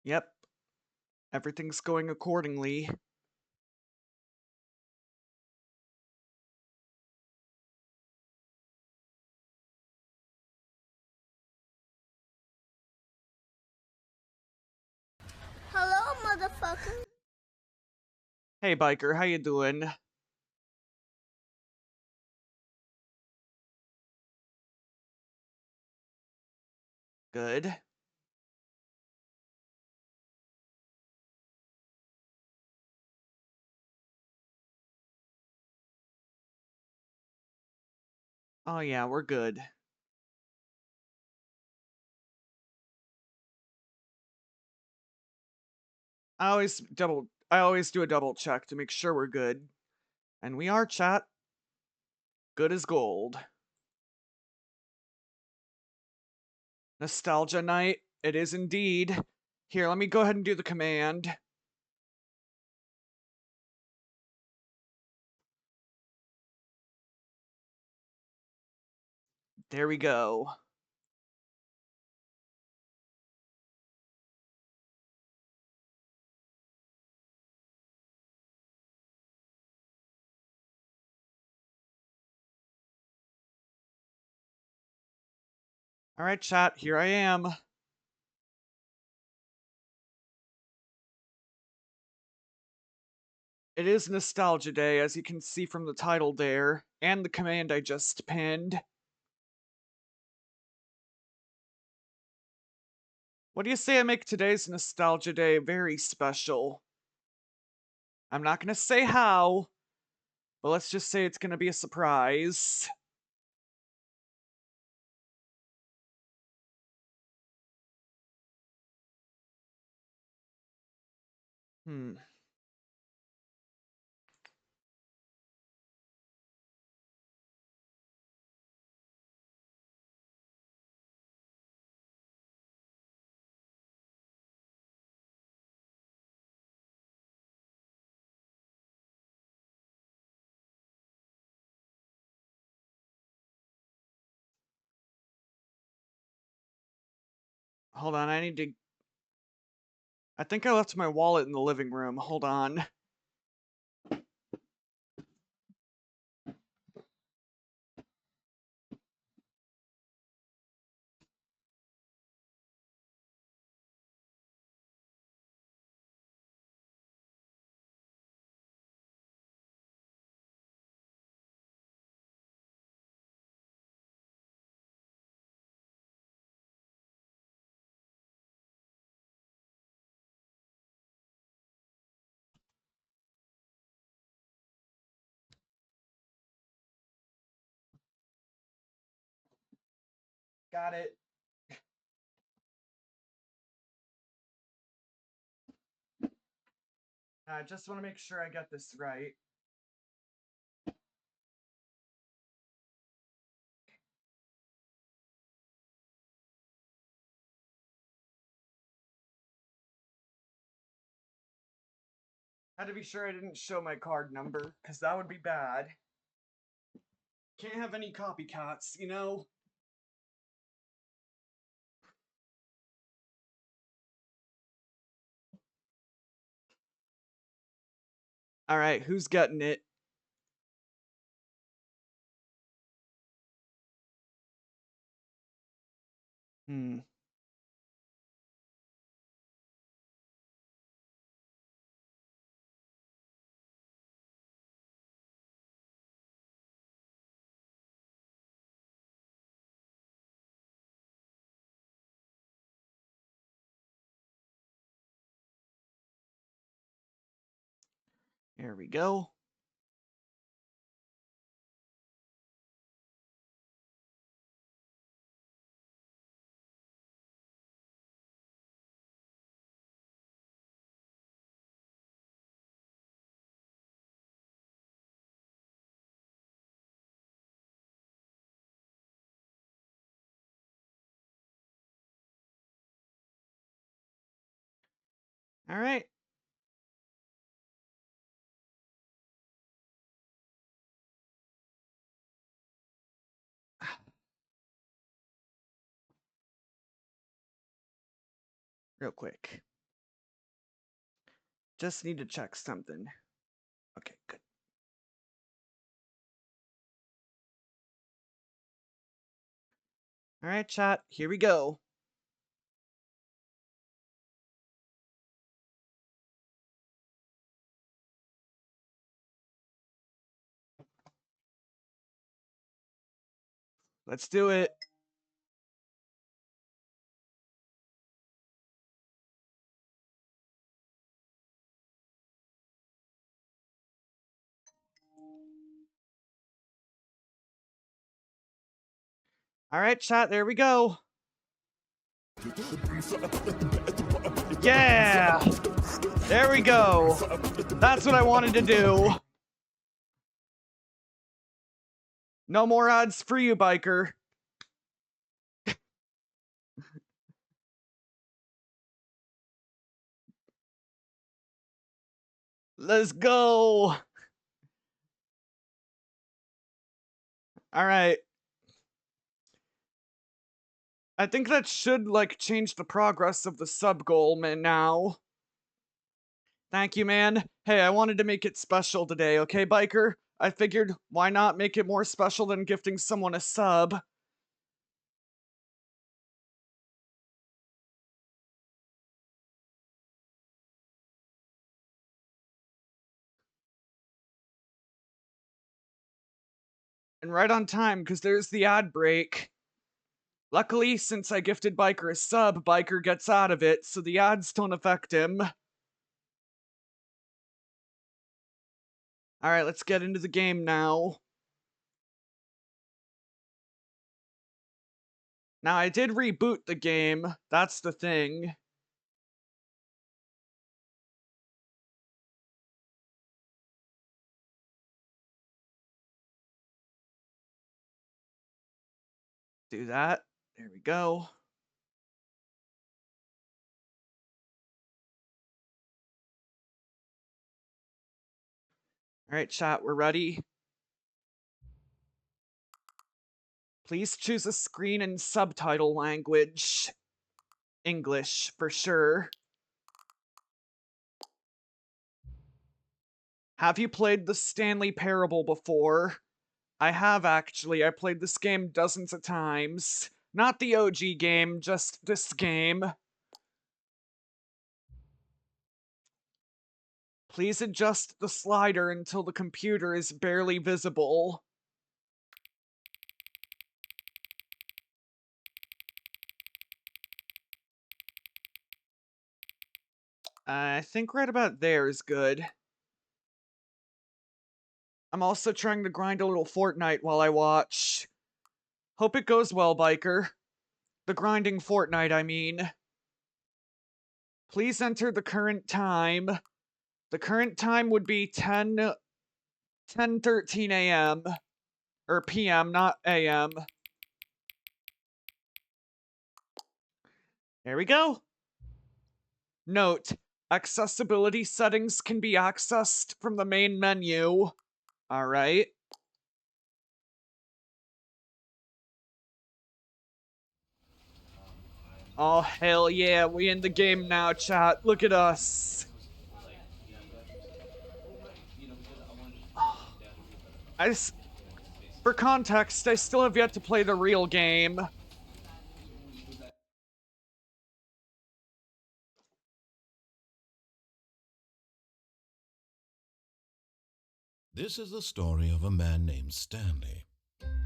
Yep, everything's going accordingly. Hello, motherfucker. Hey, biker, how you doing? Good. Oh yeah, we're good. I always do a double check to make sure we're good. And we are, chat. Good as gold. Nostalgia night, it is indeed. Here, let me go ahead and do the command. There we go. Alright, chat, here I am. It is Nostalgia Day, as you can see from the title there, and the command I just pinned. What do you say I make today's Nostalgia Day very special? I'm not gonna say how, but let's just say it's gonna be a surprise. Hmm. Hold on, I need to... I think I left my wallet in the living room. Hold on. Got it. I just want to make sure I get this right. Had to be sure I didn't show my card number, because that would be bad. Can't have any copycats, you know? Alright, who's getting it? Hmm. There we go. Alright. Real quick. Just need to check something. Okay, good. All right, chat, here we go. Let's do it. All right, chat, there we go. Yeah! There we go. That's what I wanted to do. No more ads for you, biker. Let's go. All right. I think that should, like, change the progress of the sub goal, man, now. Thank you, man. Hey, I wanted to make it special today, okay, biker? I figured, why not make it more special than gifting someone a sub? And right on time, because there's the ad break. Luckily, since I gifted Biker a sub, Biker gets out of it, so the ads don't affect him. Alright, let's get into the game now. Now, I did reboot the game, that's the thing. Do that. There we go. Alright, chat, we're ready. Please choose a screen and subtitle language. English, for sure. Have you played the Stanley Parable before? I have, actually. I played this game dozens of times. Not the OG game, just this game. Please adjust the slider until the computer is barely visible. I think right about there is good. I'm also trying to grind a little Fortnite while I watch. Hope it goes well, biker. The grinding Fortnite, I mean. Please enter the current time. The current time would be 10:13 a.m. Or p.m., not a.m. There we go. Note, accessibility settings can be accessed from the main menu. Alright. Oh, hell yeah, we in the game now, chat. Look at us. For context, I still have yet to play the real game. This is the story of a man named Stanley.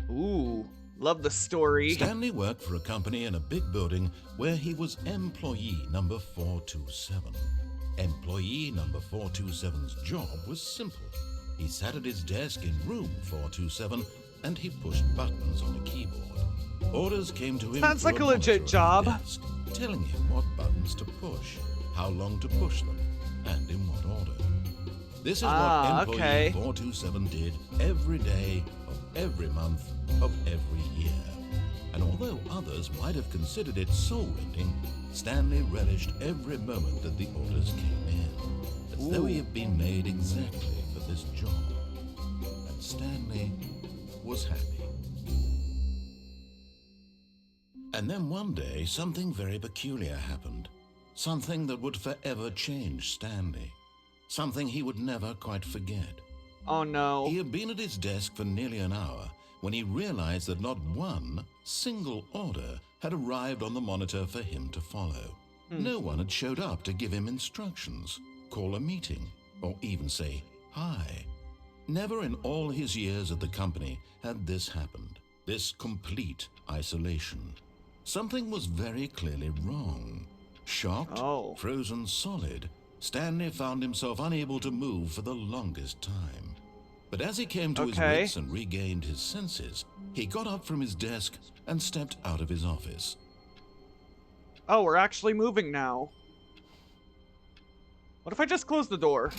Ooh, love the story. Stanley worked for a company in a big building where he was employee number 427. Employee number 427's job was simple. He sat at his desk in room 427 and he pushed buttons on a keyboard. Orders came to him. Sounds like a monitor legit at his job. desk, telling him what buttons to push, how long to push them, and in what order. This is what employee 427 did every day of every month of every year. And although others might have considered it soul-rending, Stanley relished every moment that the orders came in, as though he had been made exactly for this job. And Stanley was happy. And then one day, something very peculiar happened. Something that would forever change Stanley. something he would never quite forget. Oh no. He had been at his desk for nearly an hour when he realized that not one single order had arrived on the monitor for him to follow. No one had showed up to give him instructions, call a meeting, or even say hi. Never in all his years at the company had this happened, this complete isolation. Something was very clearly wrong. Shocked, frozen solid, Stanley found himself unable to move for the longest time. But as he came to his wits and regained his senses, he got up from his desk and stepped out of his office. Oh, we're actually moving now. What if I just close the door?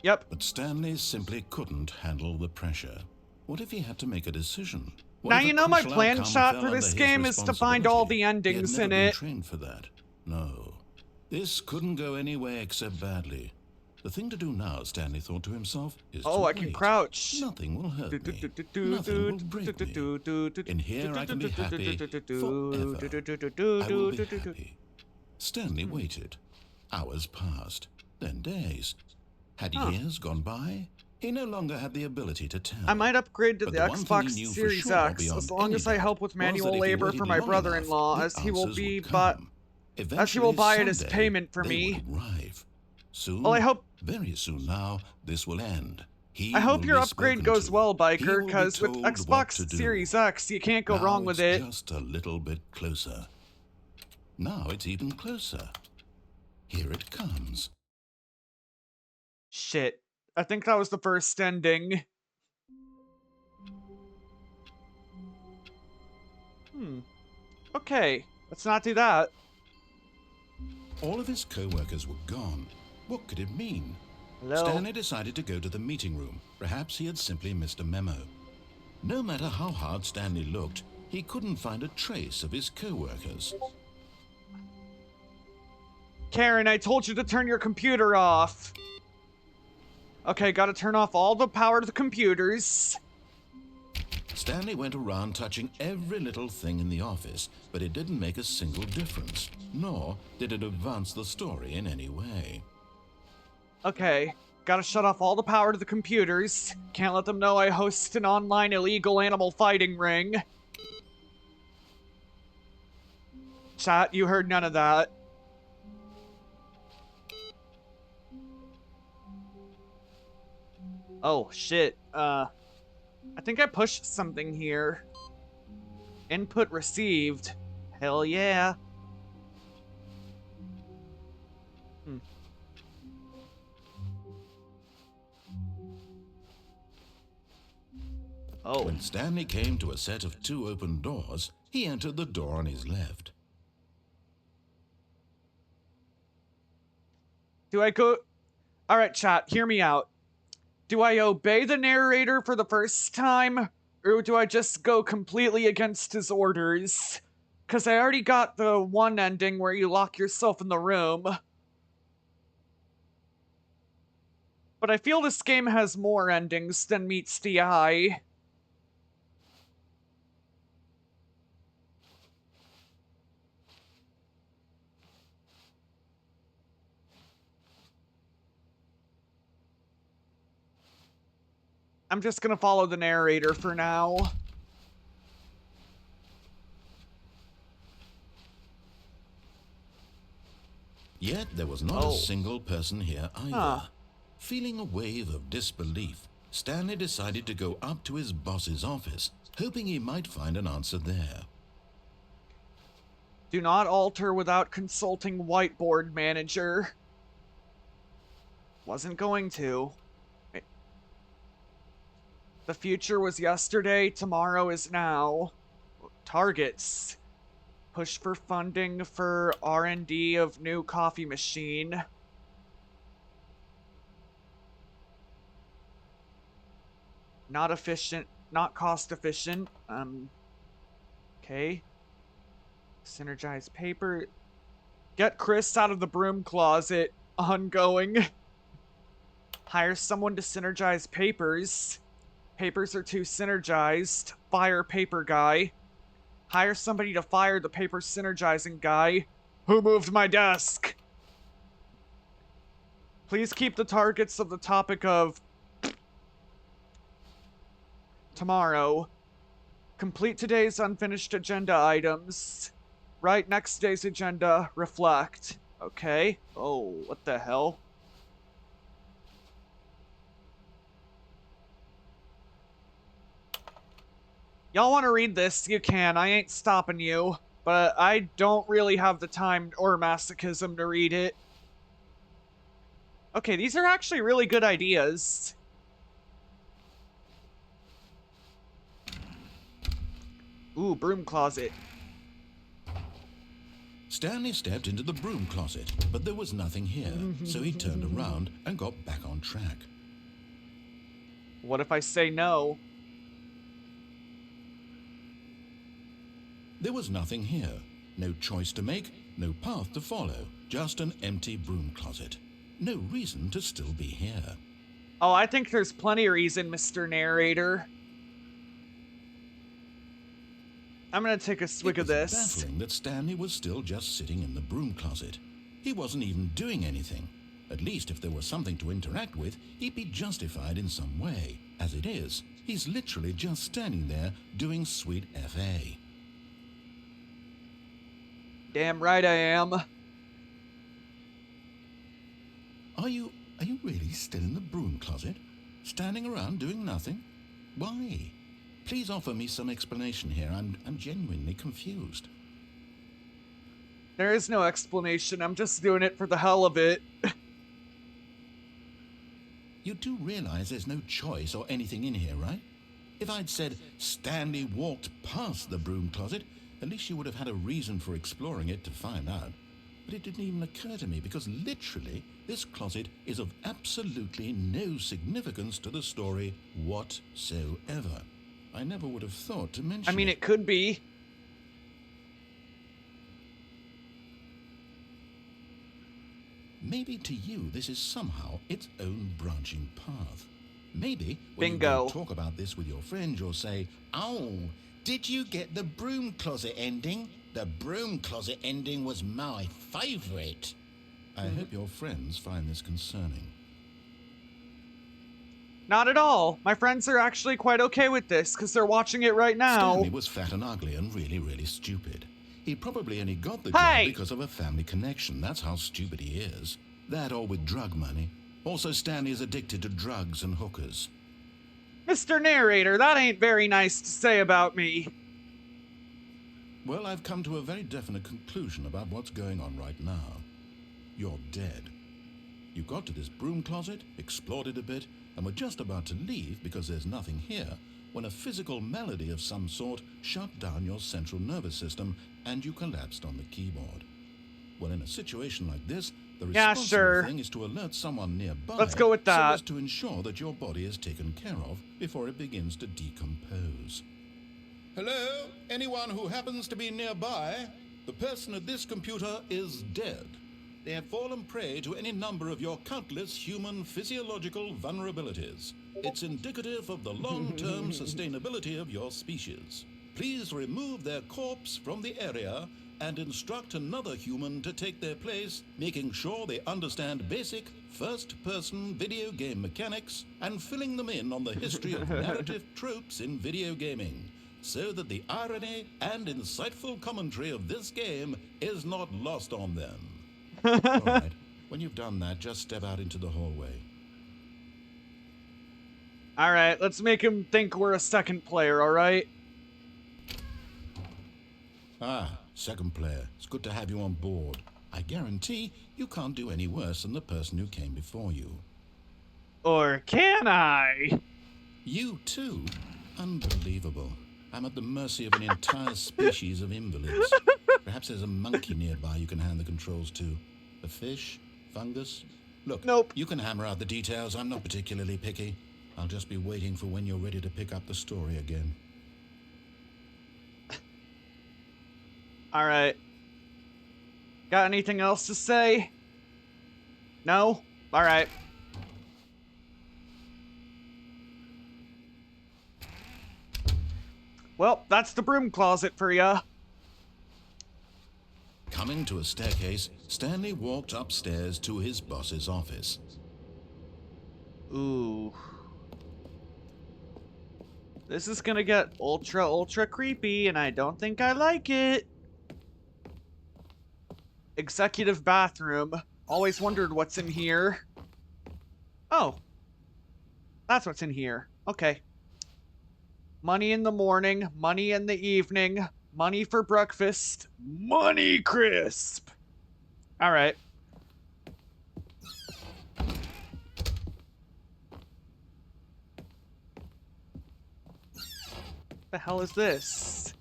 Yep. But Stanley simply couldn't handle the pressure. What if he had to make a decision? Now you know my plan shot for this game is to find all the endings in it. He had never been trained for that. No. This couldn't go any way except badly. The thing to do now, Stanley thought to himself, is to I wait. can crouch. Nothing will hurt me. Nothing will break me. In here I can be happy forever. I will be happy. Stanley waited. Hours passed, then days. Had years gone by? He no longer had the ability to tell. I might upgrade to the Xbox Series X as long as I help with manual labor for my brother-in-law, as he will buy it as payment for me. Soon, well, I hope very soon now, this will end. I hope your upgrade goes well, Biker, because with Xbox Series X, you can't go wrong with it. Just a little bit closer. Now it's even closer. Here it comes. Shit. I think that was the first ending. Okay, let's not do that. All of his co-workers were gone. What could it mean? Hello? Stanley decided to go to the meeting room. Perhaps he had simply missed a memo. No matter how hard Stanley looked, he couldn't find a trace of his co-workers. Karen, I told you to turn your computer off. Okay, gotta turn off all the power to the computers. Stanley went around touching every little thing in the office, but it didn't make a single difference, nor did it advance the story in any way. Okay, gotta shut off all the power to the computers. Can't let them know I host an online illegal animal fighting ring. Chat, you heard none of that. Oh, shit. I think I pushed something here. Input received. Hell yeah. Oh. When Stanley came to a set of 2 open doors, he entered the door on his left. Do I go... Alright, chat, hear me out. Do I obey the narrator for the first time, or do I just go completely against his orders? Because I already got the one ending where you lock yourself in the room. But I feel this game has more endings than meets the eye. I'm just gonna follow the narrator for now. Yet there was not a single person here either. Feeling a wave of disbelief, Stanley decided to go up to his boss's office, hoping he might find an answer there. Do not alter without consulting whiteboard manager. Wasn't going to. The future was yesterday, tomorrow is now. Targets. Push for funding for R&D of new coffee machine. Not efficient, not cost efficient. Okay. Synergize paper. Get Chris out of the broom closet. Ongoing. Hire someone to synergize papers. Papers are too synergized. Fire paper guy. Hire somebody to fire the paper synergizing guy. Who moved my desk? Please keep the targets of the topic of tomorrow. Complete today's unfinished agenda items. Write next day's agenda. Reflect. Okay. Oh, what the hell? Y'all want to read this? You can. I ain't stopping you. But I don't really have the time or masochism to read it. Okay, these are actually really good ideas. Ooh, broom closet. Stanley stepped into the broom closet, but there was nothing here, so he turned around and got back on track. What if I say no? There was nothing here. No choice to make, no path to follow, just an empty broom closet. No reason to still be here. Oh, I think there's plenty of reason, Mr. Narrator. I'm gonna take a swig of this. It was baffling that Stanley was still just sitting in the broom closet. He wasn't even doing anything. At least if there was something to interact with, he'd be justified in some way. As it is, he's literally just standing there doing sweet FA. Damn right I am. Are you really still in the broom closet? Standing around doing nothing? Why? Please offer me some explanation here. I'm genuinely confused. There is no explanation. I'm just doing it for the hell of it. You do realize there's no choice or anything in here, right? If I'd said Stanley walked past the broom closet, at least you would have had a reason for exploring it to find out. But it didn't even occur to me because literally this closet is of absolutely no significance to the story whatsoever. I never would have thought to mention I mean, it. it could be. Maybe to you this is somehow its own branching path. Maybe when Bingo. you go talk about this with your friend, you'll say, "Oh, did you get the broom closet ending? The broom closet ending was my favorite." I hope your friends find this concerning. Not at all. My friends are actually quite okay with this because they're watching it right now. Stanley was fat and ugly and really, really stupid. He probably only got the job because of a family connection. That's how stupid he is. That or with drug money. Also, Stanley is addicted to drugs and hookers. Mr. Narrator, that ain't very nice to say about me. Well, I've come to a very definite conclusion about what's going on right now. You're dead. You got to this broom closet, explored it a bit, and were just about to leave because there's nothing here when a physical malady of some sort shut down your central nervous system and you collapsed on the keyboard. Well, in a situation like this, the responsible thing is to alert someone nearby. Let's go with that. So as to ensure that your body is taken care of before it begins to decompose. Hello? Anyone who happens to be nearby? The person at this computer is dead. They have fallen prey to any number of your countless human physiological vulnerabilities. It's indicative of the long-term sustainability of your species. Please remove their corpse from the area and instruct another human to take their place, making sure they understand basic first-person video game mechanics and filling them in on the history of narrative tropes in video gaming, so that the irony and insightful commentary of this game is not lost on them. All right, when you've done that, just step out into the hallway. All right, let's make him think we're a second player, all right? Ah, second player. It's good to have you on board. I guarantee you can't do any worse than the person who came before you. Or can I? You too? Unbelievable. I'm at the mercy of an entire species of invalids. Perhaps there's a monkey nearby you can hand the controls to. A fish? Fungus? Look, nope. You can hammer out the details. I'm not particularly picky. I'll just be waiting for when you're ready to pick up the story again. All right. Got anything else to say? No? All right. Well, that's the broom closet for ya. Coming to a staircase, Stanley walked upstairs to his boss's office. Ooh. This is gonna get ultra creepy, and I don't think I like it. Executive bathroom. Always wondered what's in here. Oh. That's what's in here. Okay. Money in the morning, money in the evening, money for breakfast, money crisp. All right. The hell is this?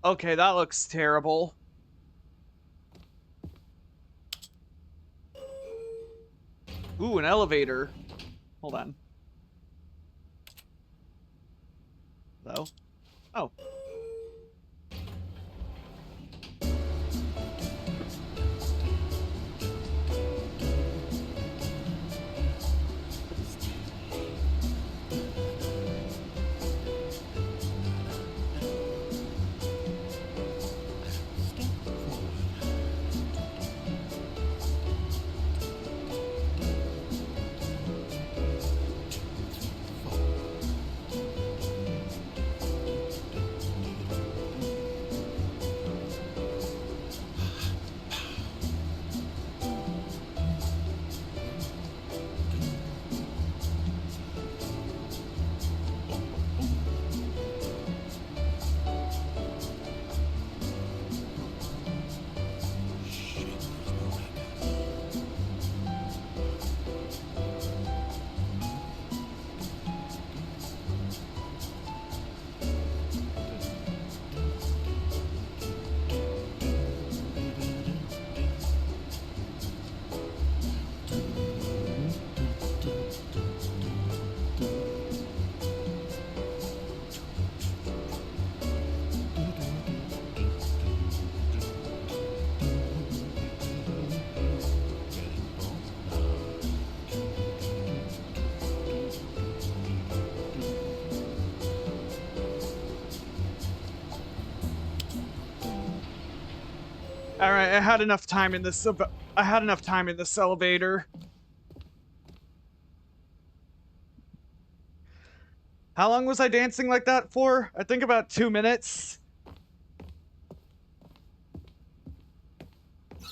Okay, that looks terrible. Ooh, an elevator. Hold on. Hello? Oh. All right, I had enough time in this. I had enough time in this elevator. How long was I dancing like that for? I think about 2 minutes.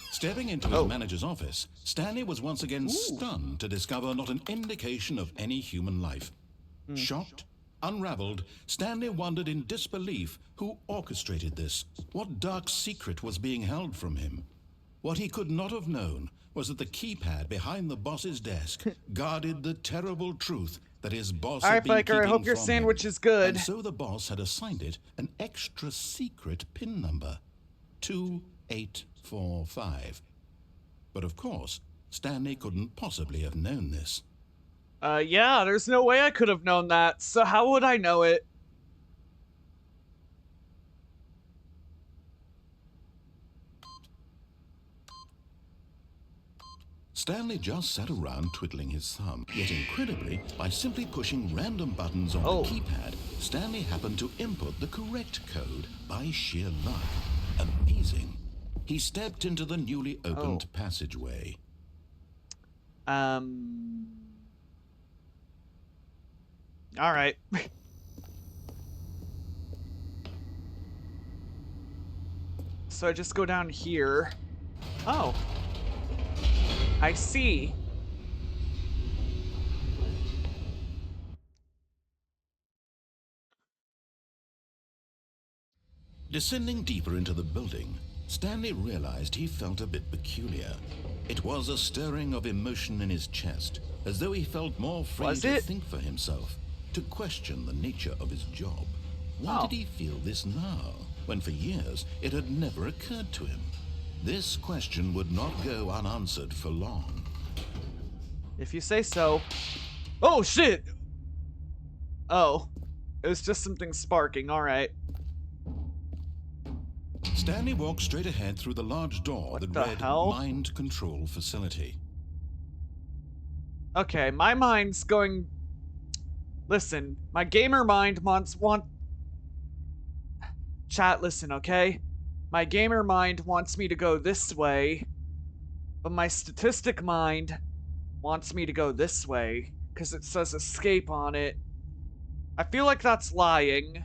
Stepping into his manager's office, Stanley was once again stunned to discover not an indication of any human life. Shocked, unraveled, Stanley wondered in disbelief who orchestrated this. What dark secret was being held from him? What he could not have known was that the keypad behind the boss's desk guarded the terrible truth that his boss had been keeping from him. I hope your sandwich is good. And so the boss had assigned it an extra secret PIN number, 2845. But of course, Stanley couldn't possibly have known this. Yeah, there's no way I could have known that, so how would I know it? Stanley just sat around twiddling his thumb. Yet incredibly, by simply pushing random buttons on the keypad, Stanley happened to input the correct code by sheer luck. Amazing. He stepped into the newly opened passageway. All right. So I just go down here. Oh. I see. Descending deeper into the building, Stanley realized he felt a bit peculiar. It was a stirring of emotion in his chest, as though he felt more free to think for himself, to question the nature of his job. Why did he feel this now, when for years it had never occurred to him? This question would not go unanswered for long. If you say so. Oh, shit! Oh. It was just something sparking, alright. Stanley walked straight ahead through the large door that read Mind Control Facility. Okay, my mind's going... Listen, my gamer mind wants... Chat, listen, okay? My gamer mind wants me to go this way, but my statistic mind wants me to go this way, because it says escape on it. I feel like that's lying.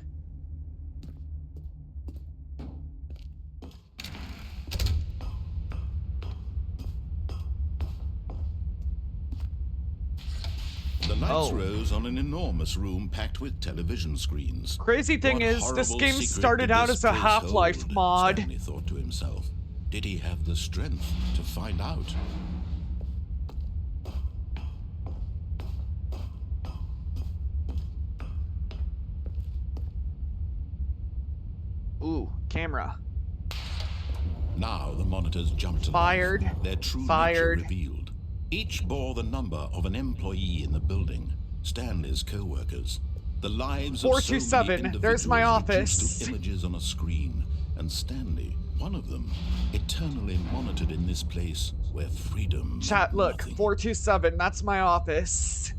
The lights rose on an enormous room packed with television screens. Crazy thing is, this game started out as a Half-Life mod. Stanley thought to himself. Did he have the strength to find out? Ooh, camera. Now the monitors jumped to Fired. life, their true Fired. nature revealed. Each bore the number of an employee in the building, Stanley's co-workers. The lives of so many 427, there's my individuals office. reduced to images on a screen, and Stanley, one of them, eternally monitored in this place where freedom Chat, meant look, nothing. 427, that's my office.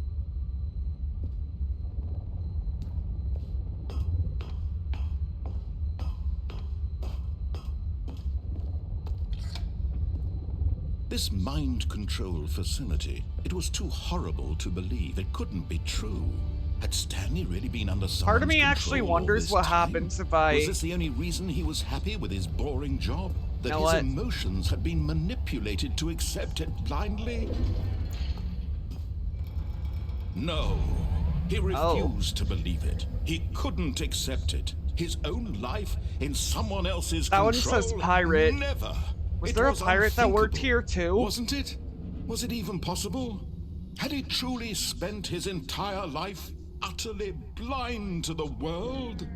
This mind control facility, it was too horrible to believe. It couldn't be true. Had Stanley really been under someone's Part of me control actually all wonders this what time? happens if I... Was this the only reason he was happy with his boring job? That Know his what? emotions had been manipulated to accept it blindly? No. He refused to believe it. He couldn't accept it. His own life in someone else's That one control? says pirate. Never. Was It there a pirate that worked unthinkable. here too? Wasn't it? Was it even possible? Had he truly spent his entire life utterly blind to the world?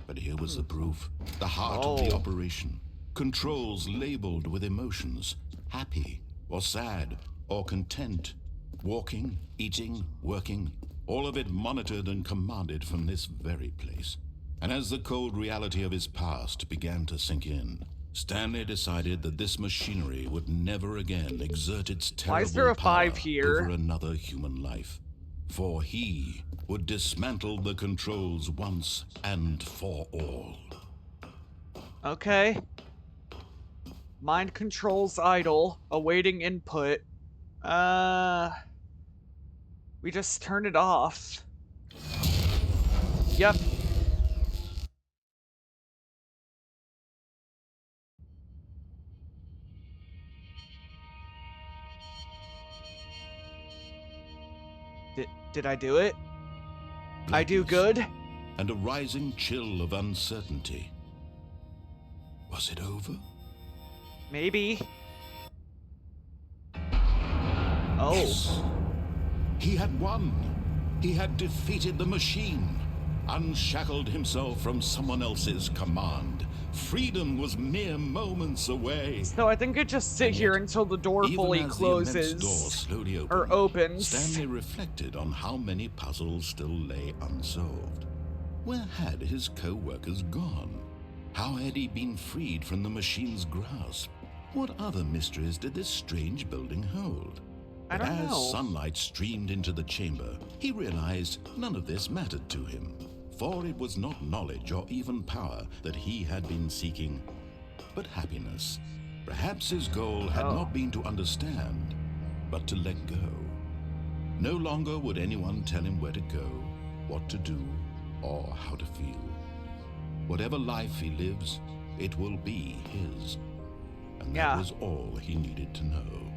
But here was the proof. The heart of the operation. Controls labeled with emotions. Happy, or sad, or content. Walking, eating, working. All of it monitored and commanded from this very place. And as the cold reality of his past began to sink in, Stanley decided that this machinery would never again exert its terrible Why is there a power 5 here? over another human life. For he would dismantle the controls once and for all. Okay. Mind controls idle, awaiting input. We just turn it off. Yep. Did I do it? I do good? And a rising chill of uncertainty. Was it over? Maybe. Oh. Yes. He had won. He had defeated the machine, unshackled himself from someone else's command. Freedom was mere moments away. So I think I just sit And here yet, until the door Even fully as the immense closes. door slowly opened, Or opens. Stanley reflected on how many puzzles still lay unsolved. Where had his co-workers gone? How had he been freed from the machine's grasp? What other mysteries did this strange building hold? I But don't as know. sunlight streamed into the chamber, he realized none of this mattered to him. For it was not knowledge or even power that he had been seeking, but happiness. Perhaps his goal had not been to understand, but to let go. No longer would anyone tell him where to go, what to do, or how to feel. Whatever life he lives, it will be his. And that was all he needed to know.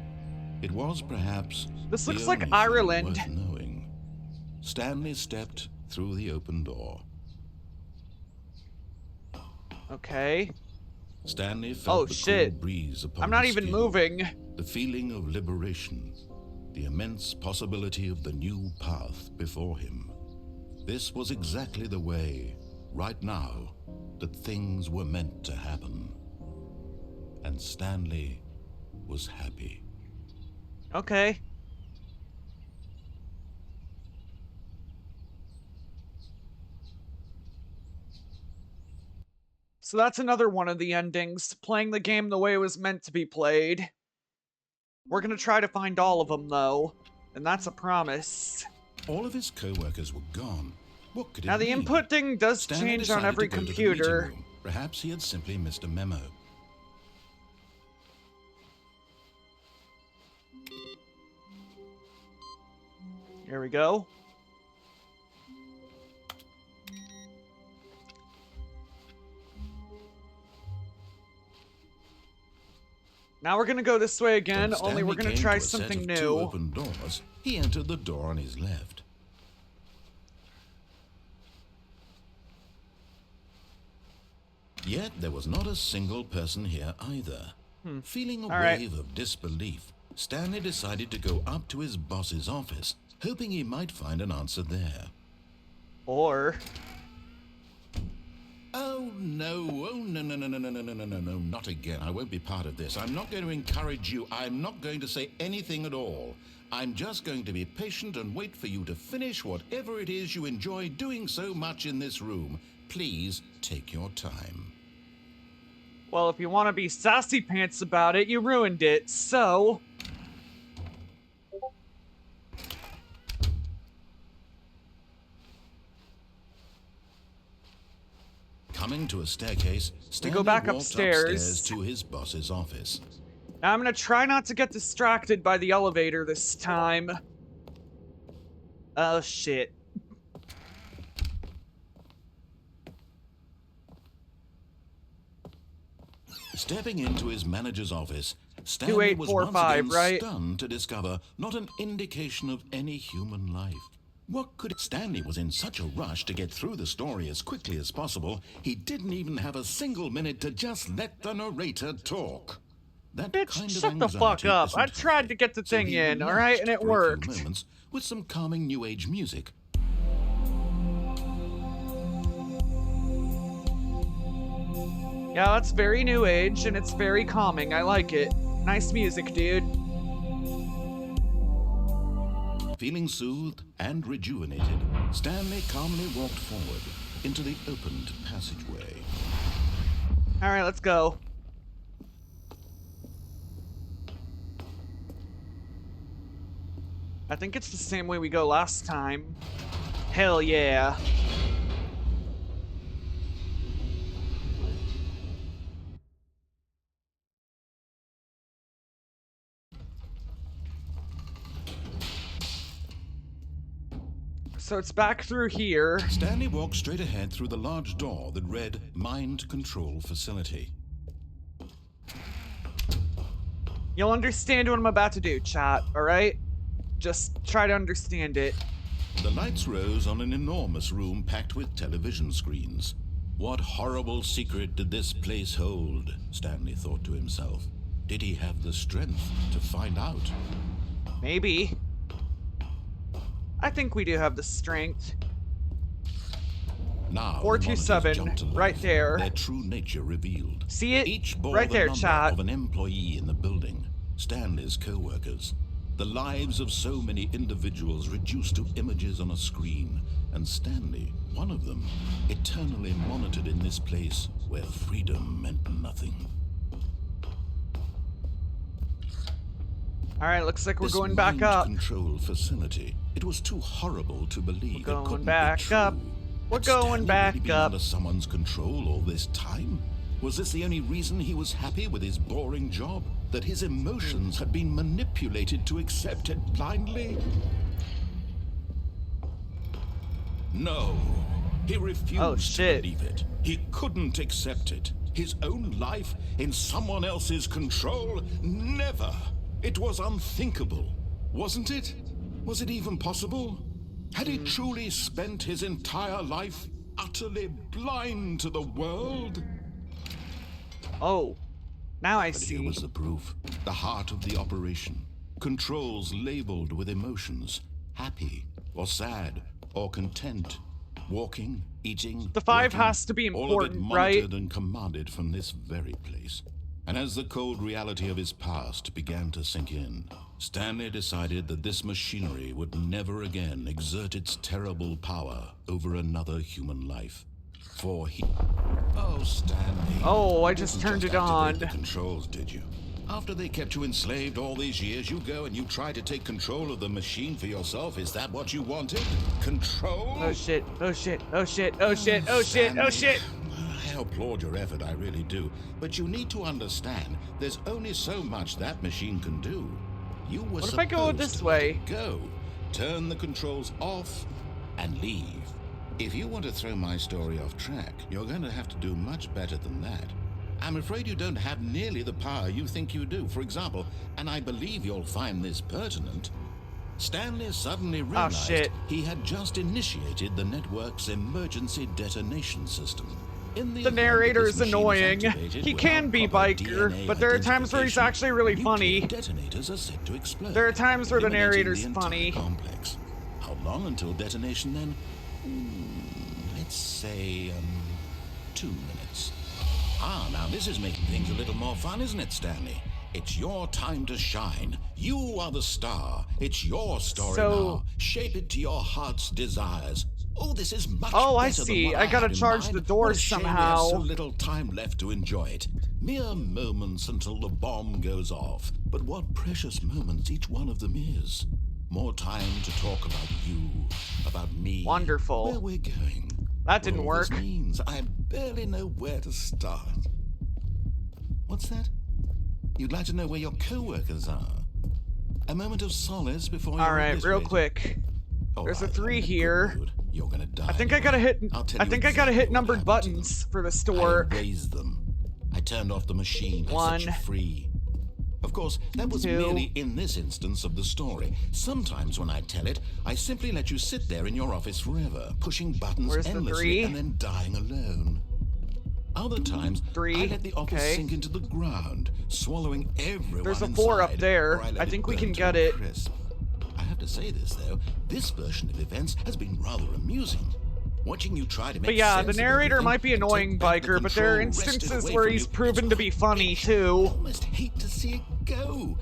It was perhaps This the looks like only thing Ireland. worth knowing. Stanley stepped through the open door. Okay. Stanley felt the shit. cool breeze upon I'm not his even skin, moving. the feeling of liberation, the immense possibility of the new path before him. This was exactly the way, right now, that things were meant to happen. And Stanley was happy. Okay. So that's another one of the endings, playing the game the way it was meant to be played. We're gonna try to find all of them, though, and that's a promise. All of his co-workers were gone. What could it Now, the mean? input thing does Stanley change on decided every to go to the computer. meeting room. Perhaps he had simply missed a memo. Here we go. Now we're gonna go this way again, only we're gonna try something new. Two open doors, he entered the door on his left. Yet there was not a single person here either. Feeling a wave of disbelief, Stanley decided to go up to his boss's office, hoping he might find an answer there. Or... Oh no, no, not again. I won't be part of this. I'm not going to encourage you. I'm not going to say anything at all. I'm just going to be patient and wait for you to finish whatever it is you enjoy doing so much in this room. Please take your time. Well, if you want to be sassy pants about it, you ruined it, so... Coming to a staircase, Stanley go back walked upstairs to his boss's office. Now I'm gonna try not to get distracted by the elevator this time. Oh, shit. Stepping into his manager's office, Stanley was once again stunned to discover not an indication of any human life. What could Stanley was in such a rush to get through the story as quickly as possible, he didn't even have a single minute to just let the narrator talk. That Bitch, kind of shut the fuck up. I tried to get the thing in, alright, and it worked. Moments with some calming new age music. Yeah, that's very new age, and it's very calming. I like it. Nice music, dude. Feeling soothed and rejuvenated, Stanley calmly walked forward into the opened passageway. Alright, let's go. I think it's the same way we go last time. Hell yeah. So it's back through here. Stanley walked straight ahead through the large door that read Mind Control Facility. You'll understand what I'm about to do, chat, alright? Just try to understand it. The lights rose on an enormous room packed with television screens. What horrible secret did this place hold? Stanley thought to himself. Did he have the strength to find out? Maybe. I think we do have the strength. Now, 427, right there. Their true nature revealed. See it? Each bore right the there, number chat. of an employee in the building, Stanley's co-workers. The lives of so many individuals reduced to images on a screen, and Stanley, one of them, eternally monitored in this place where freedom meant nothing. Alright, looks like we're This going back up. Control facility. It was too horrible to believe. We're It couldn't back be true. up. We're Had going Stanley back really been up. under someone's control all this time? Was this the only reason he was happy with his boring job? That his emotions had been manipulated to accept it blindly? No, he refused to believe it. He couldn't accept it. His own life in someone else's control? Never. It was unthinkable, wasn't it? Was it even possible? Had he truly spent his entire life utterly blind to the world? Oh, now I But see. here was the proof. The heart of the operation. Controls labeled with emotions. Happy, or sad, or content. Walking, eating, The 5 working, has to be all of it important, monitored right? and commanded from this very place. And as the cold reality of his past began to sink in, Stanley decided that this machinery would never again exert its terrible power over another human life. For he... Oh, Stanley. Oh, I you just didn't turned it activate on. the controls, did you? After they kept you enslaved all these years, you go and you try to take control of the machine for yourself. Is that what you wanted? Control? Oh shit, oh shit, oh shit, oh shit, oh shit, oh shit. I applaud your effort, I really do. But you need to understand, there's only so much that machine can do. You were What if I go this way? Go. turn the controls off, and leave. If you want to throw my story off track, you're going to have to do much better than that. I'm afraid you don't have nearly the power you think you do. For example, and I believe you'll find this pertinent, Stanley suddenly realized he had just initiated the network's emergency detonation system. The narrator is annoying. He can be Biker, but there are times where he's actually really funny. Detonators are set to explode. There are times where the narrator's funny. Complex. How long until detonation then? Let's say 2 minutes. Now this is making things a little more fun, isn't it, Stanley? It's your time to shine. You are the star. It's your story now. Shape it to your heart's desires. Oh, this is much better I see. than what I gotta charge the doors somehow. We have so little time left to enjoy it. Mere moments until the bomb goes off. But what precious moments each one of them is. More time to talk about you, about me. Wonderful. Where we're going. That didn't work. This means I barely know where to start. What's that? You'd like to know where your co-workers are? A moment of solace before you. All right, real quick. There's a 3 here. You're gonna die. I think I gotta hit. I think I gotta hit numbered buttons for this to work. I raised them. I turned off the machine. 1. I set you free. Of course, that was 2. merely in this instance of the story. Sometimes when I tell it, I simply let you sit there in your office forever, pushing buttons endlessly and then dying alone. Other times, 3. I let the office sink into the ground, swallowing everyone There's a inside, 4 up there. or I think we burn can to get a it. crisp. I have to say this, though. This version of events has been rather amusing. Watching you try to make But yeah, the sense of narrator everything might be and annoying, take back the Biker, but there are control wrested instances away where from he's you. proven It's to be funny, too. I almost hate to see it go.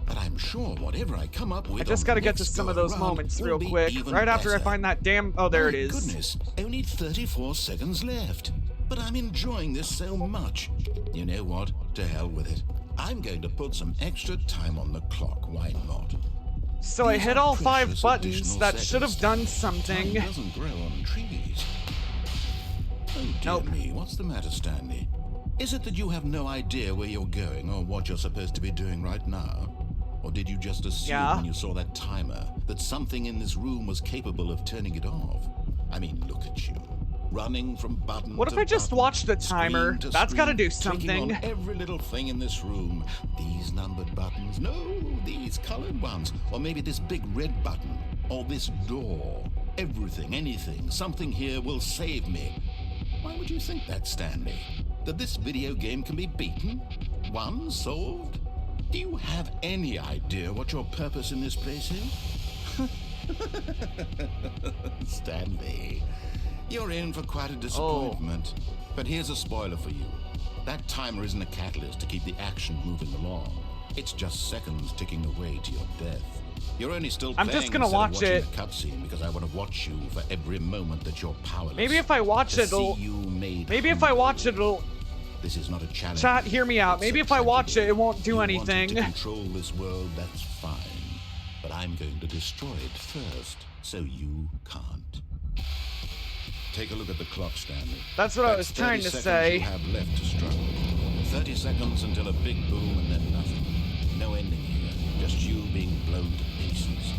But I'm sure whatever I come up with, I just gotta get to some of those moments real quick. Right after I find that damn... Oh, there it is. Goodness, only 34 seconds left. But I'm enjoying this so much. You know what? To hell with it. I'm going to put some extra time on the clock. Why not? So I hit all 5 buttons. That should have done something. Time doesn't grow on trees. Oh dear me, what's the matter, Stanley? Is it that you have no idea where you're going or what you're supposed to be doing right now? Or did you just assume when you saw that timer that something in this room was capable of turning it off? I mean, look at you. Running from button What if I just watched the timer? That's gotta do something. On every little thing in this room. These numbered buttons. No, these colored ones. Or maybe this big red button. Or this door. Everything, anything, something here will save me. Why would you think that, Stanley? That this video game can be beaten? Won? Solved? Do you have any idea what your purpose in this place is? Stanley, you're in for quite a disappointment. But here's a spoiler for you. That timer isn't a catalyst to keep the action moving along. It's just seconds ticking away to your death. You're only still playing. I'm just gonna watch it. The cutscene because I want to watch you for every moment that you're powerless. Maybe if I watch it, it'll. Maybe if I watch it, it'll. This is not a challenge. Chat, hear me out. Maybe if I watch it, it won't do anything. You wanted to control this world, that's fine. But I'm going to destroy it first, so you can't. Take a look at the clock, Stanley. That's what I was trying to say. You have left to struggle. 30 seconds until a big boom and then nothing. No ending here. Just you being blown to pieces.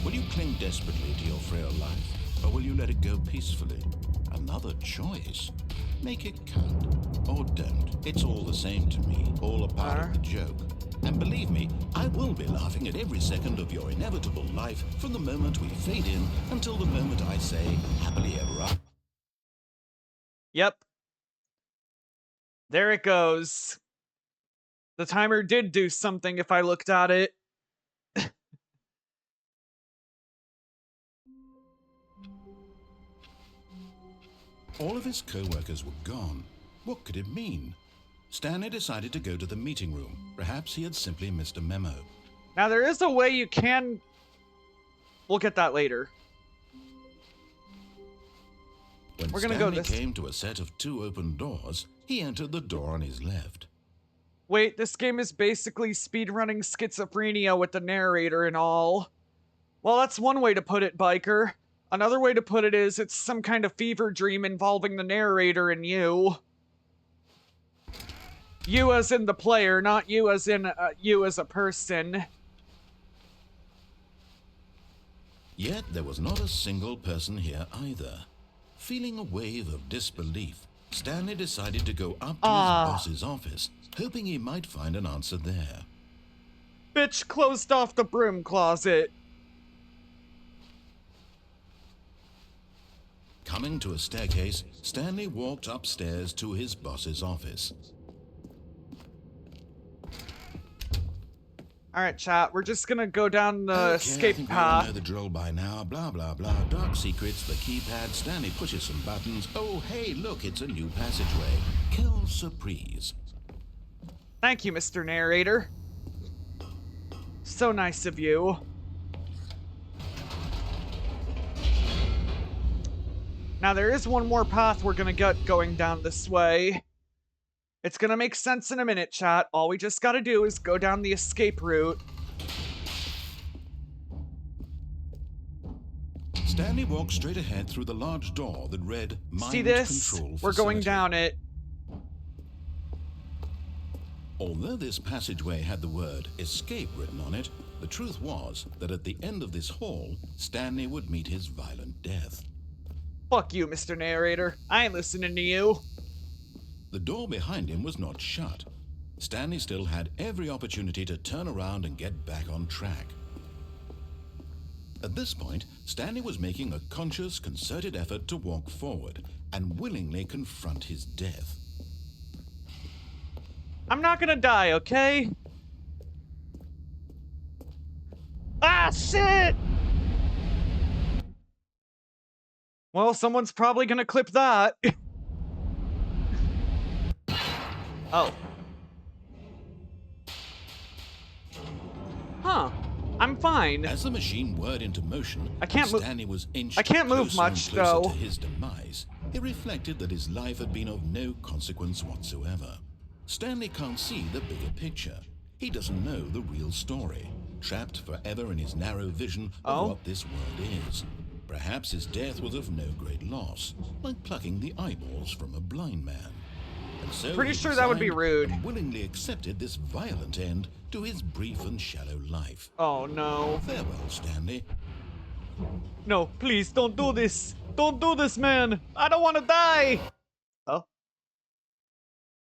Will you cling desperately to your frail life, or will you let it go peacefully? Another choice. Make it count, or don't. It's all the same to me, all a part of the joke. And believe me, I will be laughing at every second of your inevitable life from the moment we fade in until the moment I say, happily ever after. Yep. There it goes. The timer did do something if I looked at it. All of his co-workers were gone. What could it mean? Stanley decided to go to the meeting room. Perhaps he had simply missed a memo. Now, there is a way you can... We'll get that later. When We're gonna Stanley go this... came to a set of 2 open doors, he entered the door on his left. Wait, this game is basically speedrunning schizophrenia with the narrator and all. Well, that's one way to put it, Biker. Another way to put it is it's some kind of fever dream involving the narrator and you. You as in the player, not you as in you as a person. Yet there was not a single person here either. Feeling a wave of disbelief, Stanley decided to go up to his boss's office, hoping he might find an answer there. Bitch closed off the broom closet. Coming to a staircase, Stanley walked upstairs to his boss's office. Alright, chat, we're just gonna go down the escape I think path. we all know the drill by now. Blah, blah, blah. Dark secrets, the keypad. Stanley pushes some buttons. Oh, hey, look, it's a new passageway. Quelle surprise. Thank you, Mr. Narrator. So nice of you. Now, there is one more path we're gonna get going down this way. It's gonna make sense in a minute, chat. All we just gotta do is go down the escape route. Stanley walked straight ahead through the large door that read Mind See this? Control We're going Facility. down it. Although this passageway had the word escape written on it, the truth was that at the end of this hall, Stanley would meet his violent death. Fuck you, Mr. Narrator. I ain't listening to you. The door behind him was not shut. Stanley still had every opportunity to turn around and get back on track. At this point, Stanley was making a conscious, concerted effort to walk forward and willingly confront his death. I'm not gonna die, okay? Ah, shit! Well, someone's probably gonna clip that. Oh. Huh. I'm fine. As the machine whirred into motion, I can't move. Stanley was inched I can't move closer and much, closer though. to his demise. It reflected that his life had been of no consequence whatsoever. Stanley can't see the bigger picture. He doesn't know the real story, trapped forever in his narrow vision of what this world is. Perhaps his death was of no great loss, like plucking the eyeballs from a blind man. And so Pretty he sure that would be resigned rude. and willingly accepted this violent end to his brief and shallow life. Oh, no. Farewell, Stanley. No, please, don't do this. Don't do this, man. I don't want to die. Oh.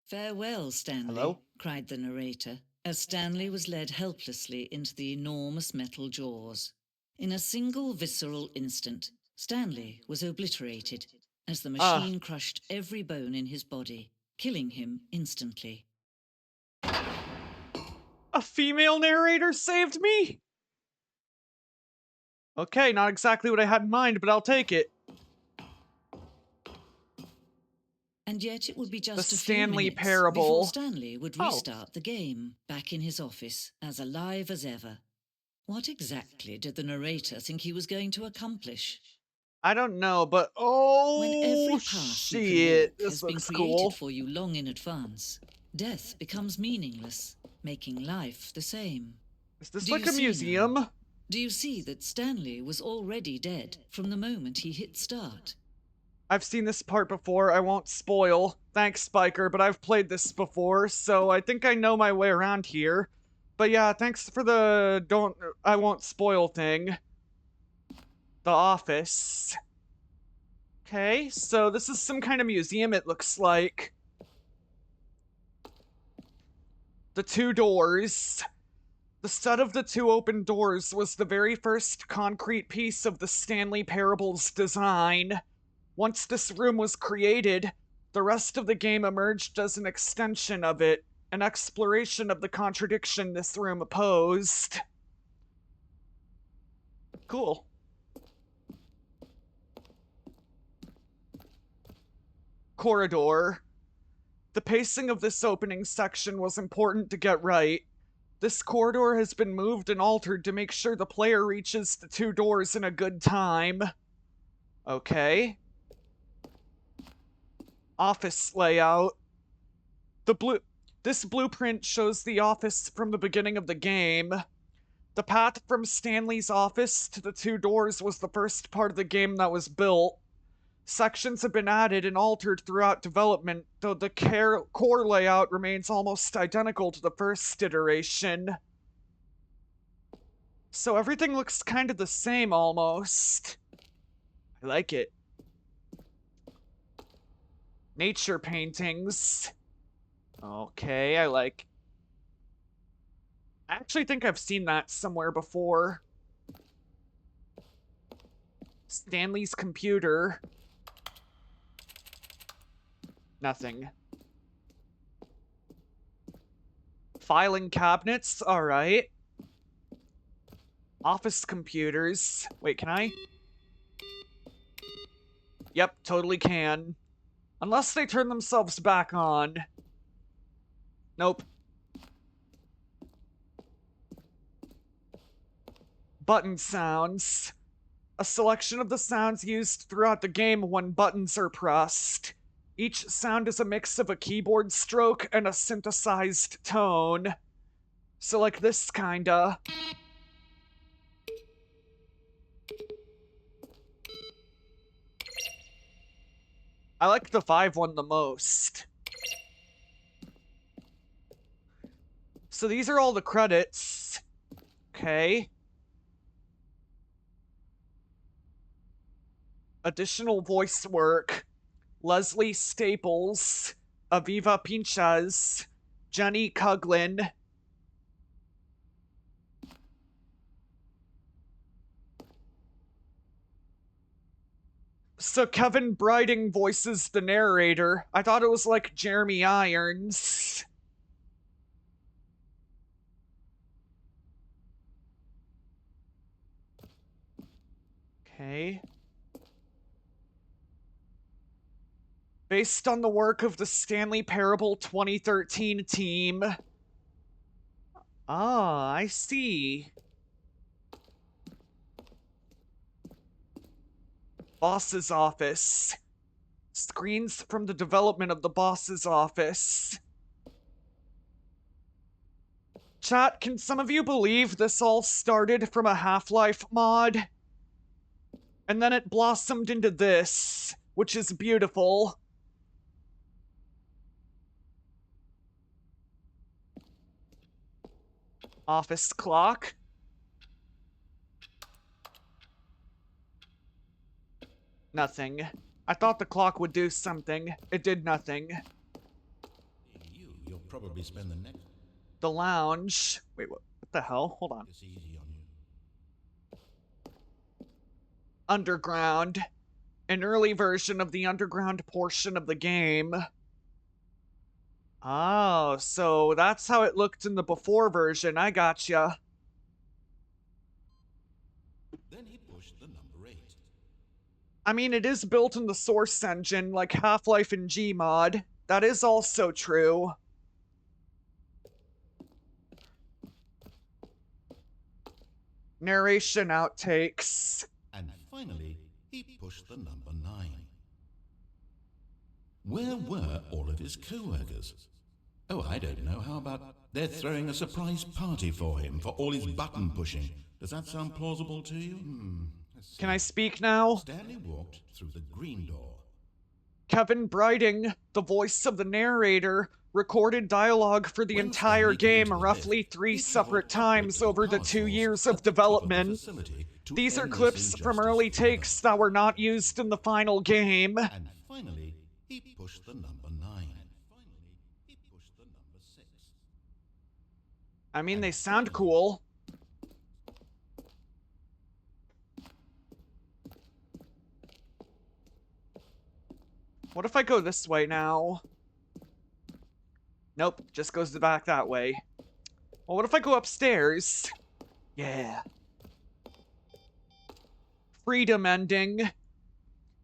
"Farewell, Stanley," Hello? cried the narrator, as Stanley was led helplessly into the enormous metal jaws. In a single visceral instant, Stanley was obliterated as the machine crushed every bone in his body, killing him instantly. A female narrator saved me? Okay, not exactly what I had in mind, but I'll take it. And yet it would be just The a Stanley few minutes parable. before Stanley would Oh. restart the game, back in his office, as alive as ever. What exactly did the narrator think he was going to accomplish? I don't know, but When every oh path you can shit, walk this has been looks created cool. for you long in advance, death becomes meaningless, making life the same. Is this Do like you a see museum? now? Do you see that Stanley was already dead from the moment he hit start? I've seen this part before, I won't spoil. Thanks, Spiker, but I've played this before, so I think I know my way around here. But yeah, thanks for the I won't spoil thing. The office. Okay, so this is some kind of museum, it looks like. The two doors. The set of the two open doors was the very first concrete piece of the Stanley Parable's design. Once this room was created, the rest of the game emerged as an extension of it, an exploration of the contradiction this room opposed. Cool. Corridor. The pacing of this opening section was important to get right. This corridor has been moved and altered to make sure the player reaches the two doors in a good time. Okay. Office layout. This blueprint shows the office from the beginning of the game. The path from Stanley's office to the two doors was the first part of the game that was built. Sections have been added and altered throughout development, though the core layout remains almost identical to the first iteration. So everything looks kind of the same almost. I like it. Nature paintings. Okay, I actually think I've seen that somewhere before. Stanley's computer. Nothing. Filing cabinets, alright. Office computers. Wait, can I? Yep, totally can. Unless they turn themselves back on. Nope. Button sounds. A selection of the sounds used throughout the game when buttons are pressed. Each sound is a mix of a keyboard stroke and a synthesized tone. So like this kinda. I like the 5 one the most. So these are all the credits. Okay. Additional voice work. Leslie Staples, Aviva Pinches, Jenny Coughlin. So Kevin Briding voices the narrator. I thought it was like Jeremy Irons. Okay. Based on the work of the Stanley Parable 2013 team. Ah, I see. Boss's office. Screens from the development of the boss's office. Chat, can some of you believe this all started from a Half-Life mod? And then it blossomed into this, which is beautiful. Office clock. Nothing. I thought the clock would do something. It did nothing. You'll probably spend the next... The lounge. Wait, what the hell? Hold on. It's easy on you. Underground. An early version of the underground portion of the game. Oh, so that's how it looked in the before version. I gotcha. Then he pushed the number 8. I mean, it is built in the source engine, like Half-Life and Gmod. That is also true. Narration outtakes. And finally, he pushed the number 9. Where were all of his co-workers? Oh, I don't know. How about they're throwing a surprise party for him for all his button pushing? Does that sound plausible to you? Can I speak now? Stanley walked through the green door. Kevin Briding, the voice of the narrator, recorded dialogue for the entire game roughly 3 separate times over the 2 years of development. These are clips from early takes that were not used in the final game. And finally, he pushed the number 9. I mean, they sound cool. What if I go this way now? Nope, just goes back that way. Well, what if I go upstairs? Yeah. Freedom ending.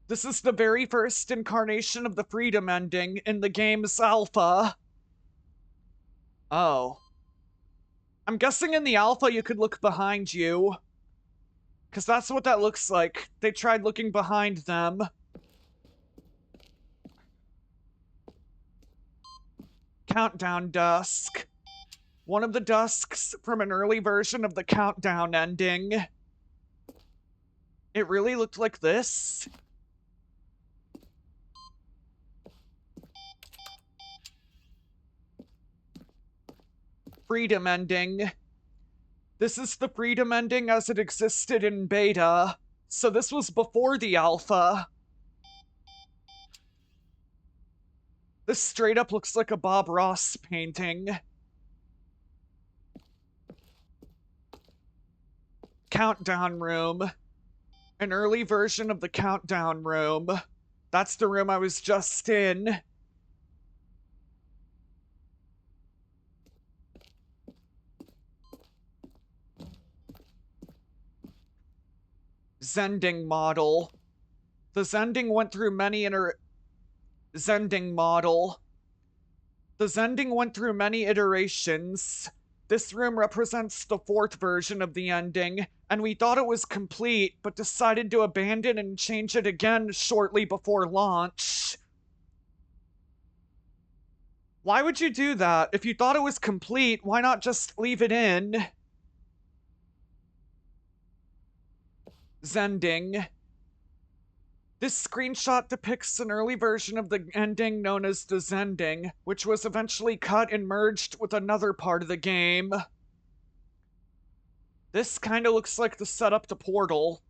This is the very first incarnation of the freedom ending in the game's alpha. Oh. I'm guessing in the alpha you could look behind you. Because that's what that looks like. They tried looking behind them. Countdown dusk. One of the dusks from an early version of the countdown ending. It really looked like this. Freedom ending. This is the freedom ending as it existed in beta, so this was before the alpha. This straight up looks like a Bob Ross painting. Countdown room. An early version of the countdown room. That's the room I was just in. Zending model. The Zending went through many Zending model. The Zending went through many iterations. This room represents the 4th version of the ending, and we thought it was complete, but decided to abandon and change it again shortly before launch. Why would you do that? If you thought it was complete, why not just leave it in? Zending. This screenshot depicts an early version of the ending known as the Zending, which was eventually cut and merged with another part of the game. This kinda looks like the setup to Portal.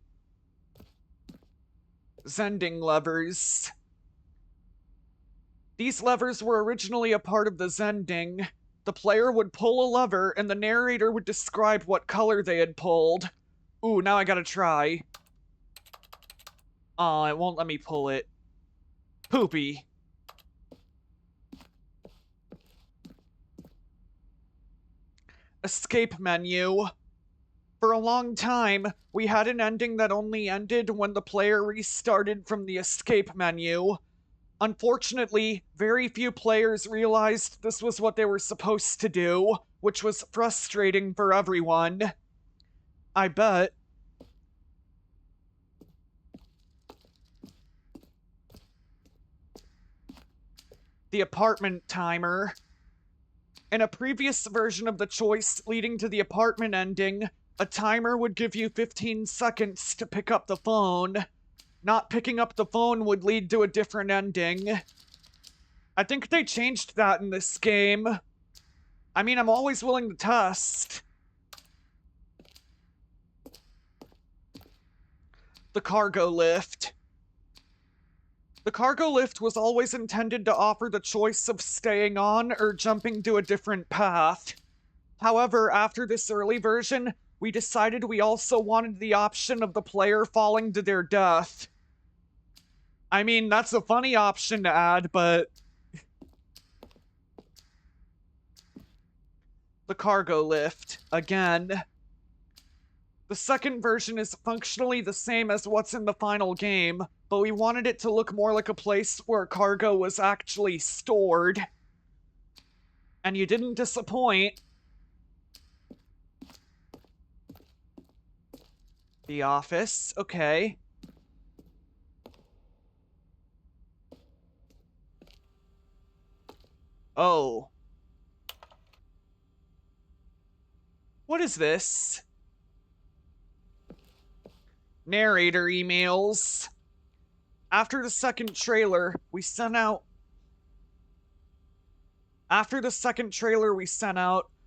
Zending levers. These levers were originally a part of the Zending. The player would pull a lever and the narrator would describe what color they had pulled. Ooh, now I gotta try. Aw, it won't let me pull it. Poopy. Escape menu. For a long time, we had an ending that only ended when the player restarted from the escape menu. Unfortunately, very few players realized this was what they were supposed to do, which was frustrating for everyone. I bet. The apartment timer. In a previous version of the choice leading to the apartment ending, a timer would give you 15 seconds to pick up the phone. Not picking up the phone would lead to a different ending. I think they changed that in this game. I mean, I'm always willing to test. The cargo lift. The cargo lift was always intended to offer the choice of staying on or jumping to a different path. However, after this early version, we decided we also wanted the option of the player falling to their death. I mean, that's a funny option to add, but... The cargo lift, again. The second version is functionally the same as what's in the final game, but we wanted it to look more like a place where cargo was actually stored. And you didn't disappoint. The office, okay. Oh. What is this? Narrator emails. After the second trailer, we sent out,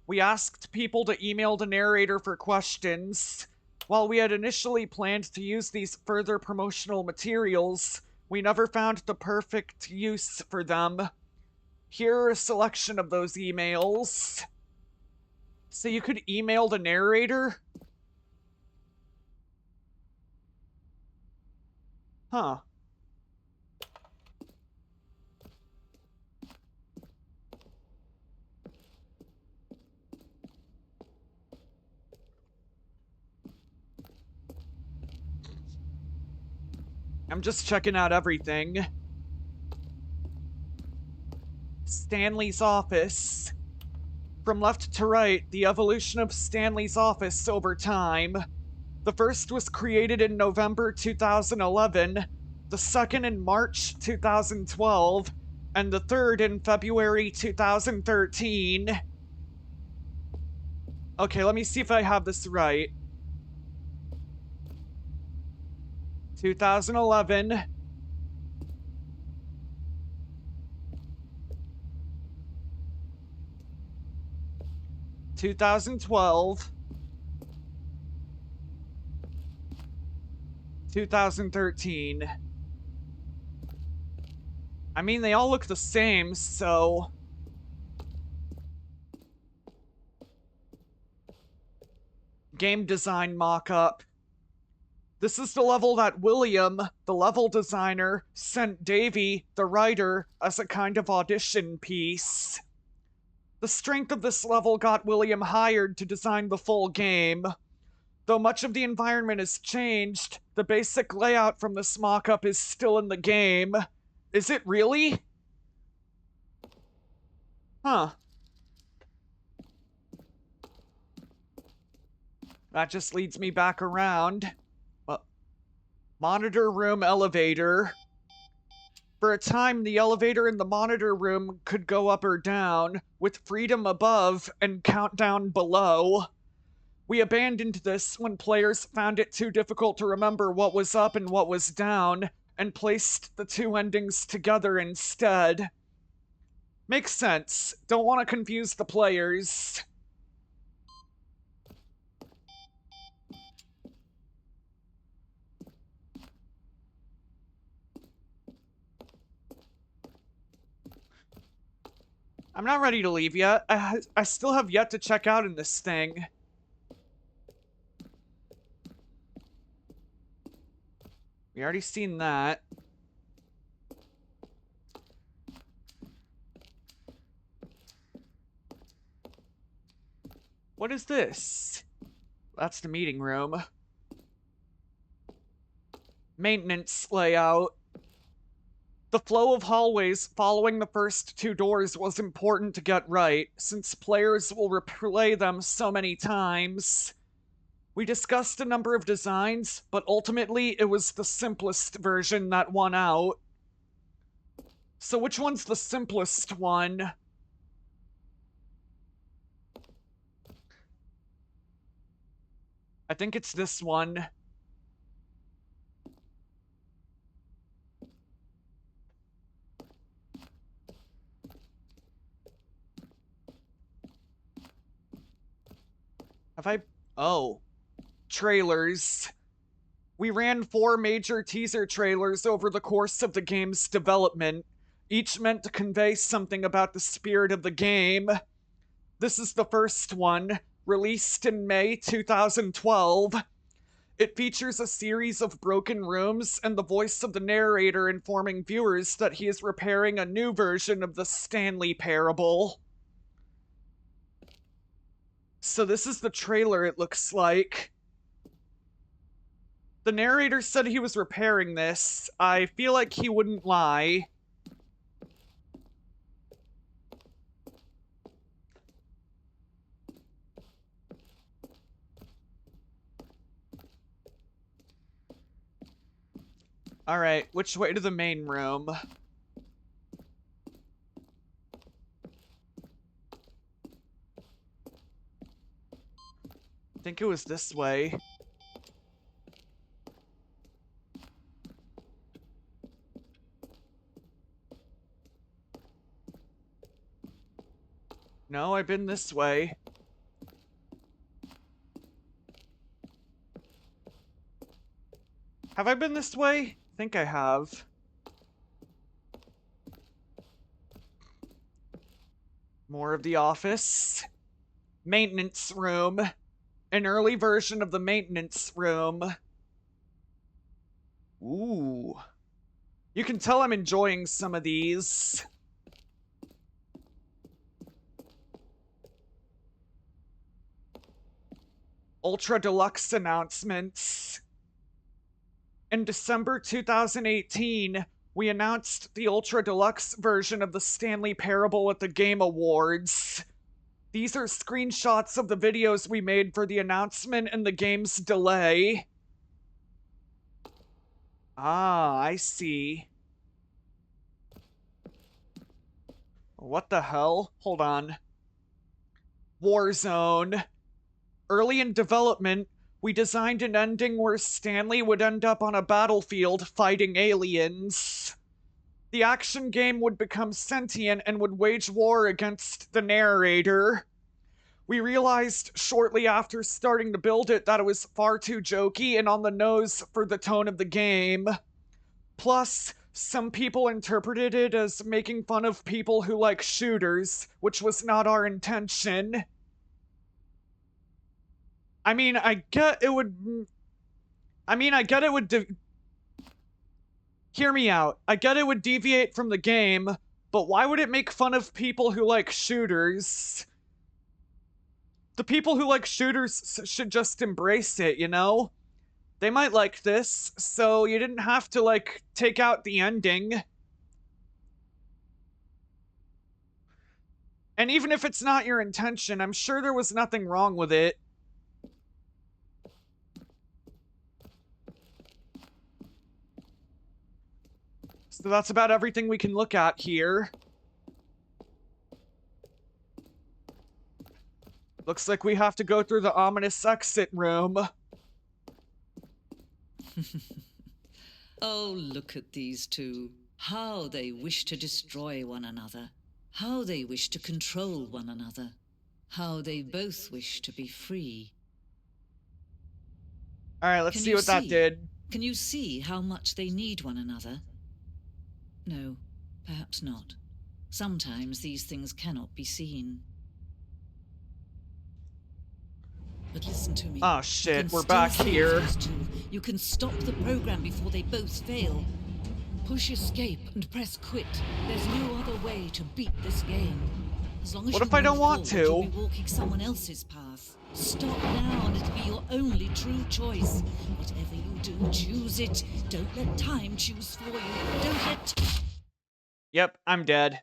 we asked people to email the narrator for questions. While we had initially planned to use these further promotional materials, we never found the perfect use for them. Here are a selection of those emails. So you could email the narrator? Huh. I'm just checking out everything. Stanley's office. From left to right, the evolution of Stanley's office over time. The first was created in November 2011, the second in March 2012, and the third in February 2013. Okay, let me see if I have this right. 2011. 2012. 2013. I mean, they all look the same, so... Game design mock-up. This is the level that William, the level designer, sent Davey, the writer, as a kind of audition piece. The strength of this level got William hired to design the full game. Though much of the environment has changed, the basic layout from this mock-up is still in the game. Is it really? Huh. That just leads me back around. Well, monitor room elevator. For a time, the elevator in the monitor room could go up or down, with freedom above and countdown below. We abandoned this when players found it too difficult to remember what was up and what was down, and placed the two endings together instead. Makes sense. Don't want to confuse the players. I'm not ready to leave yet. I still have yet to check out in this thing. We already seen that. What is this? That's the meeting room. Maintenance layout. The flow of hallways following the first two doors was important to get right, since players will replay them so many times. We discussed a number of designs, but ultimately it was the simplest version that won out. So which one's the simplest one? I think it's this one. Have I... Oh. Trailers. We ran 4 major teaser trailers over the course of the game's development, each meant to convey something about the spirit of the game. This is the first one, released in May 2012. It features a series of broken rooms and the voice of the narrator informing viewers that he is repairing a new version of the Stanley parable. So this is the trailer, it looks like. The narrator said he was repairing this. I feel like he wouldn't lie. Alright, which way to the main room? I think it was this way. No, I've been this way. Have I been this way? I think I have. More of the office. Maintenance room. An early version of the maintenance room. Ooh. You can tell I'm enjoying some of these. Ultra Deluxe announcements. In December 2018, we announced the Ultra Deluxe version of the Stanley Parable at the Game Awards. These are screenshots of the videos we made for the announcement and the game's delay. Ah, I see. What the hell? Hold on. Warzone. Early in development, we designed an ending where Stanley would end up on a battlefield fighting aliens. The action game would become sentient and would wage war against the narrator. We realized shortly after starting to build it that it was far too jokey and on the nose for the tone of the game. Plus, some people interpreted it as making fun of people who like shooters, which was not our intention. I mean, I get it would... Hear me out. I get it would deviate from the game, but why would it make fun of people who like shooters? The people who like shooters should just embrace it, you know? They might like this, so you didn't have to, like, take out the ending. And even if it's not your intention, I'm sure there was nothing wrong with it. So that's about everything we can look at here. Looks like we have to go through the ominous exit room. Oh, look at these two. How they wish to destroy one another. How they wish to control one another. How they both wish to be free. Alright, let's see what that did. Can you see how much they need one another? No, perhaps not. Sometimes these things cannot be seen. But listen to me. Oh shit, we're back here. You can stop the program before they both fail. Push escape and press quit. There's no other way to beat this game. As long as what if I don't want to? You'll be walking someone else's path. Stop now and it'll be your only true choice. Whatever you do, choose it. Don't let time choose for you. Don't let... Yep, I'm dead.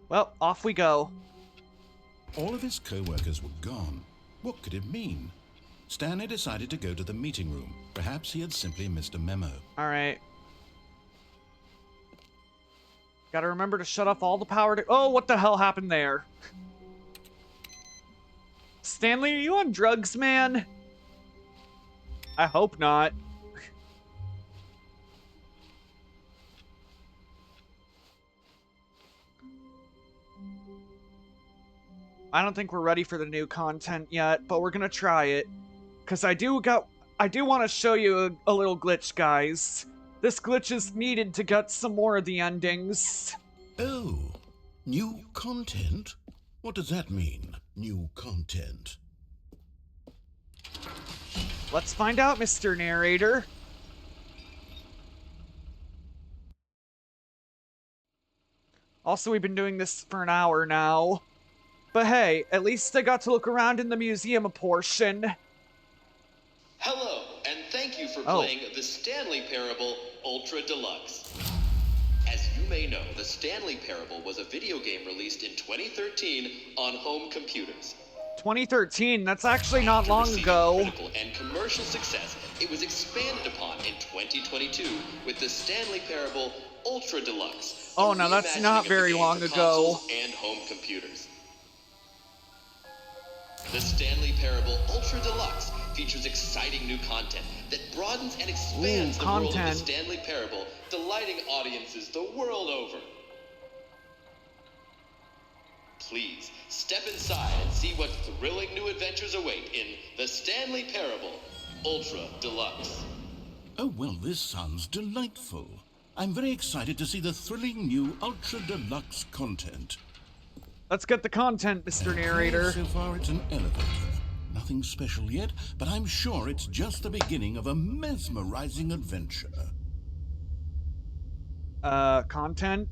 Well, off we go. All of his co-workers were gone. What could it mean? Stanley decided to go to the meeting room. Perhaps he had simply missed a memo. Alright. Gotta remember to shut off all the power to... Oh, what the hell happened there? Stanley, are you on drugs, man? I hope not. I don't think we're ready for the new content yet, but we're gonna try it. Cause I do want to show you a little glitch, guys. This glitch is needed to get some more of the endings. Oh, new content? What does that mean, new content? Let's find out, Mr. Narrator. Also, we've been doing this for an hour now. But hey, at least I got to look around in the museum portion. Hello, and thank you for playing the Stanley Parable Ultra Deluxe. As you may know, the Stanley Parable was a video game released in 2013 on home computers. 2013? That's actually not long ago. Critical and commercial success, it was expanded upon in 2022 with the Stanley Parable Ultra Deluxe. Oh, now that's not very long ago. And home computers. The Stanley Parable Ultra Deluxe features exciting new content that broadens and expands the world of the Stanley Parable, delighting audiences the world over. Please, step inside and see what thrilling new adventures await in the Stanley Parable Ultra Deluxe. Oh, well, this sounds delightful. I'm very excited to see the thrilling new Ultra Deluxe content. Let's get the content, Mr. Narrator. So far, it's an elevator. Nothing special yet, but I'm sure it's just the beginning of a mesmerizing adventure. Content?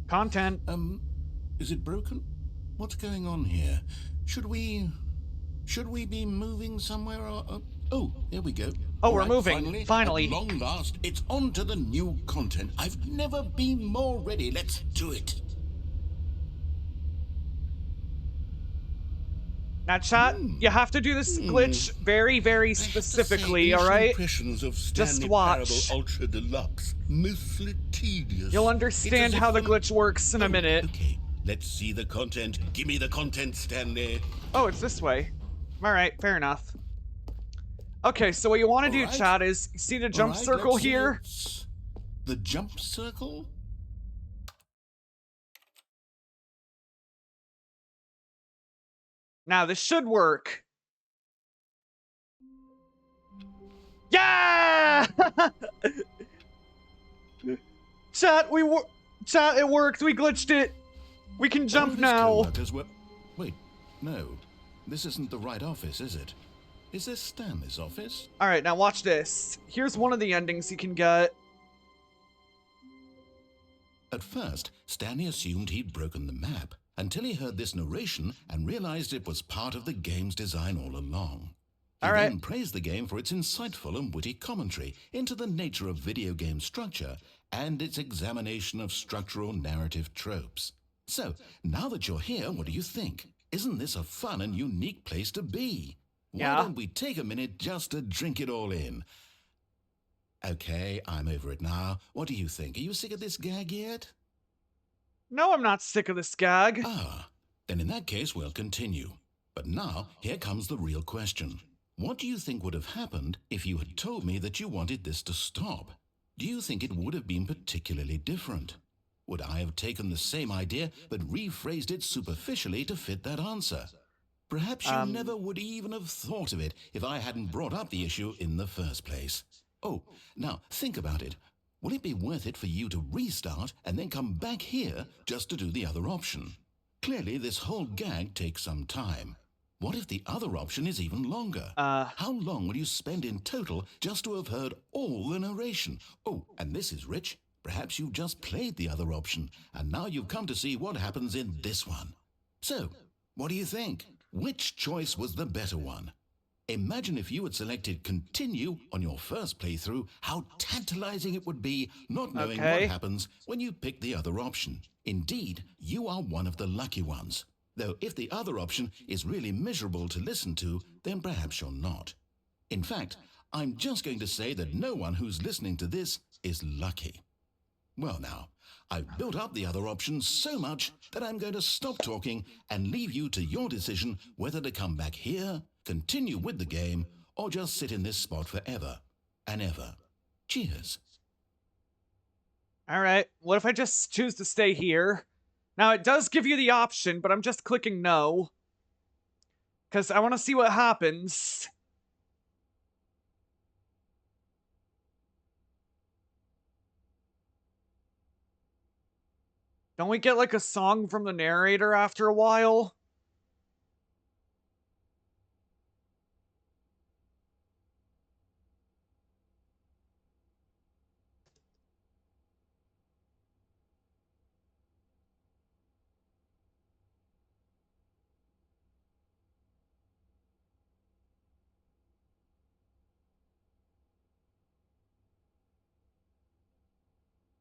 Content. Is it broken? What's going on here? Should we be moving somewhere or... Oh, there we go. Oh, we're moving. Finally. At long last, it's on to the new content. I've never been more ready. Let's do it. Now, chat, you have to do this glitch very, very specifically, alright? Just watch. Ultra Deluxe, mostly tedious. You'll understand how the glitch works in a minute. Okay, let's see the content. Give me the content, Stanley. Oh, it's this way. Alright, fair enough. Okay, so what you want to do, chat, is see the jump circle here? The jump circle? Now, this should work. Yeah! Chat, Chat, it worked. We glitched it. We can jump now. Wait, no. This isn't the right office, is it? Is this Stanley's office? Alright, now watch this. Here's one of the endings you can get. At first, Stanley assumed he'd broken the map until he heard this narration and realized it was part of the game's design all along. He then praised the game for its insightful and witty commentary into the nature of video game structure and its examination of structural narrative tropes. So, now that you're here, what do you think? Isn't this a fun and unique place to be? Why don't we take a minute just to drink it all in? Okay, I'm over it now. What do you think? Are you sick of this gag yet? No, I'm not sick of this gag. Ah, then in that case, we'll continue. But now, here comes the real question. What do you think would have happened if you had told me that you wanted this to stop? Do you think it would have been particularly different? Would I have taken the same idea but rephrased it superficially to fit that answer? Perhaps you never would even have thought of it if I hadn't brought up the issue in the first place. Oh, now think about it. Will it be worth it for you to restart and then come back here just to do the other option? Clearly, this whole gag takes some time. What if the other option is even longer? How long will you spend in total just to have heard all the narration? Oh, and this is rich. Perhaps you've just played the other option, and now you've come to see what happens in this one. So, what do you think? Which choice was the better one? Imagine if you had selected continue on your first playthrough, how tantalizing it would be not knowing what happens when you pick the other option. Indeed, you are one of the lucky ones. Though if the other option is really miserable to listen to, then perhaps you're not. In fact, I'm just going to say that no one who's listening to this is lucky. Well now, I've built up the other options so much that I'm going to stop talking and leave you to your decision whether to come back here, continue with the game, or just sit in this spot forever and ever. Cheers. Alright, what if I just choose to stay here? Now, it does give you the option, but I'm just clicking no. Because I want to see what happens. Don't we get, like, a song from the narrator after a while?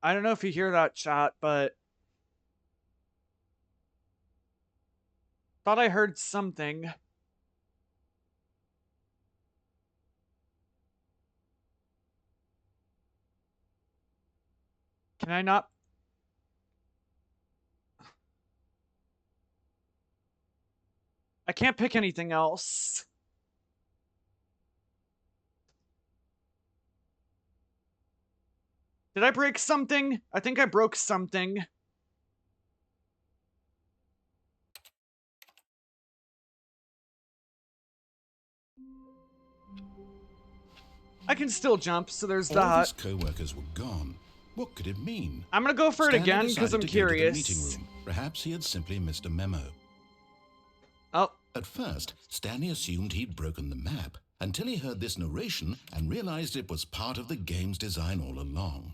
I don't know if you hear that, chat, but thought I heard something. Can I not? I can't pick anything else. Did I break something? I think I broke something. I can still jump, so there's that. All his co-workers were gone. What could it mean? I'm gonna go for it again because I'm curious. Meeting room. Perhaps he had simply missed a memo. Oh. At first, Stanley assumed he'd broken the map until he heard this narration and realized it was part of the game's design all along.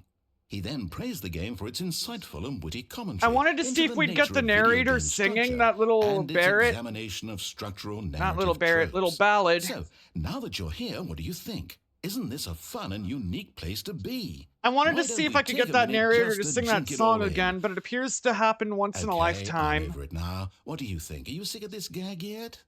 He then praised the game for its insightful and witty commentary. I wanted to see if we'd get the narrator singing that little Barrett. Examination of structural narrative Not little Barrett, tropes. little ballad. So, now that you're here, what do you think? Isn't this a fun and unique place to be? I wanted to see if I could get that narrator to sing that song again, but it appears to happen once in a lifetime. I'm over it now. What do you think? Are you sick of this gag yet?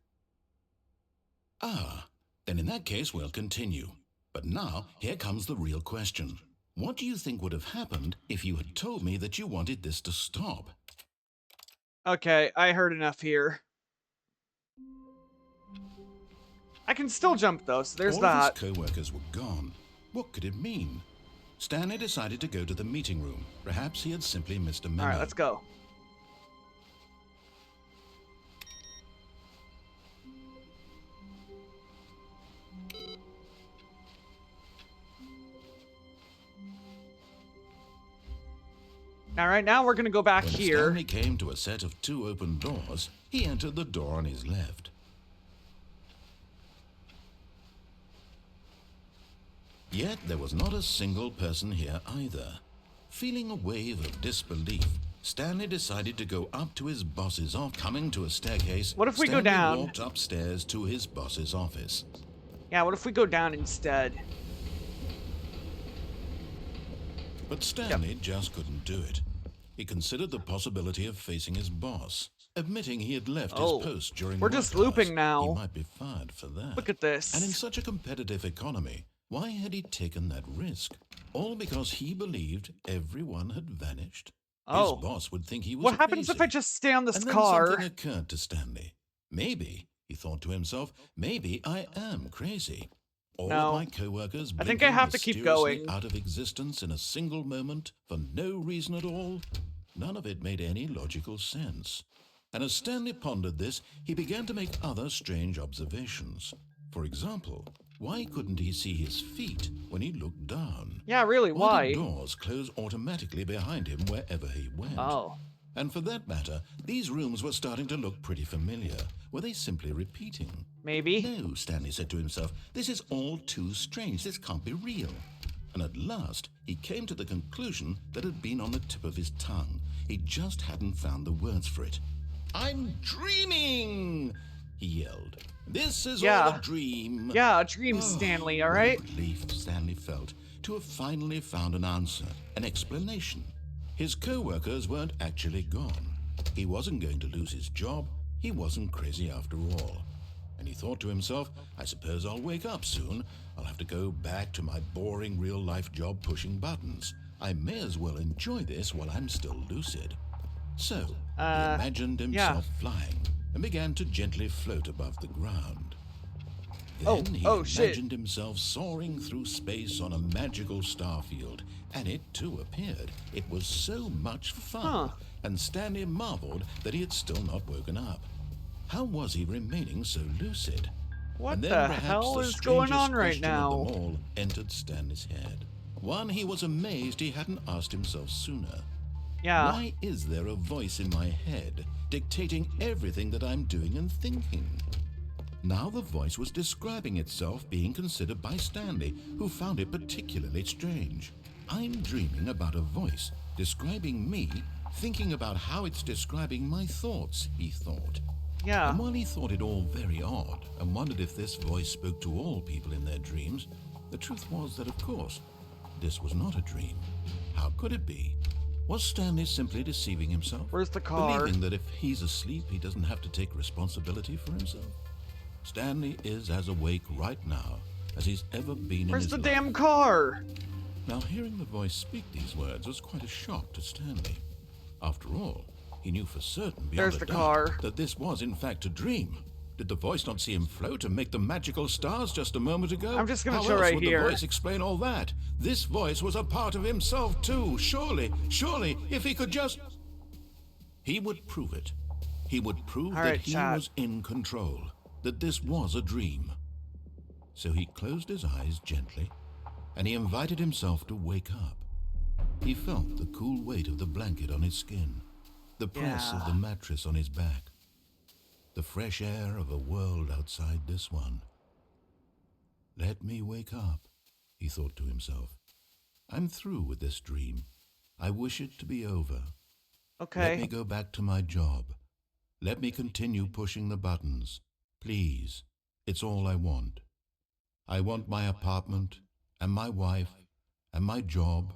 Ah, then in that case, we'll continue. But now, here comes the real question. What do you think would have happened if you had told me that you wanted this to stop? Okay, I heard enough here. I can still jump though, so there's All that. of his co-workers were gone. What could it mean? Stanley decided to go to the meeting room. Perhaps he had simply missed a memo. Alright, let's go. Alright, now we're gonna go back When here. Stanley came to a set of 2 open doors, he entered the door on his left. Yet there was not a single person here either. Feeling a wave of disbelief, Stanley decided to go up to his boss's office. Coming to a staircase, What if we go Stanley down? walked upstairs to his boss's office. Yeah, what if we go down instead? But Stanley just couldn't do it. He considered the possibility of facing his boss. Admitting he had left his post during we're just work hours, looping now. He might be fired for that. Look at this. And in such a competitive economy, why had he taken that risk? All because he believed everyone had vanished? Oh. His boss would think he was What happens crazy. if I just stay on this And then car? something occurred to Stanley. Maybe, he thought to himself, maybe I am crazy. All No. of my co-workers I think I have to keep mysteriously going. out of existence in a single moment for no reason at all. None of it made any logical sense. And as Stanley pondered this, he began to make other strange observations. For example, why couldn't he see his feet when he looked down? Yeah, really, why? Did doors close automatically behind him wherever he went? Oh. And for that matter, these rooms were starting to look pretty familiar. Were they simply repeating? Maybe. No, Stanley said to himself, this is all too strange. This can't be real. And at last, he came to the conclusion that had been on the tip of his tongue. He just hadn't found the words for it. I'm dreaming, he yelled. This is all a dream. Yeah, a dream, Stanley, all right? What relief Stanley felt to have finally found an answer, an explanation. His co-workers weren't actually gone. He wasn't going to lose his job. He wasn't crazy after all. And he thought to himself, I suppose I'll wake up soon. I'll have to go back to my boring real-life job pushing buttons. I may as well enjoy this while I'm still lucid. So, he imagined himself flying and began to gently float above the ground. Then he imagined himself soaring through space on a magical starfield, and it too appeared. It was so much fun, and Stanley marveled that he had still not woken up. How was he remaining so lucid? What And then the perhaps hell the is going on strangest right question now? of them all entered Stanley's head. One he was amazed he hadn't asked himself sooner. Yeah. Why is there a voice in my head dictating everything that I'm doing and thinking? Now the voice was describing itself being considered by Stanley, who found it particularly strange. I'm dreaming about a voice describing me, thinking about how it's describing my thoughts, he thought. Yeah. And while he thought it all very odd and wondered if this voice spoke to all people in their dreams, the truth was that, of course, this was not a dream. How could it be? Was Stanley simply deceiving himself? Where's the car? Believing that if he's asleep, he doesn't have to take responsibility for himself? Stanley is as awake right now as he's ever been in Where's his the life. damn car? Now, hearing the voice speak these words was quite a shock to Stanley. After all, he knew for certain beyond There's a the doubt car. that this was in fact a dream. Did the voice not see him float and make the magical stars just a moment ago? I'm just gonna How show else right would here. the voice explain all that? This voice was a part of himself too. Surely, if he could just... He would prove it. He would prove All that right, he chat. was in control, that this was a dream. So he closed his eyes gently, and he invited himself to wake up. He felt the cool weight of the blanket on his skin, the press of the mattress on his back, the fresh air of a world outside this one. Let me wake up, he thought to himself. I'm through with this dream. I wish it to be over. Okay. Let me go back to my job. Let me continue pushing the buttons. Please, it's all I want. I want my apartment and my wife and my job.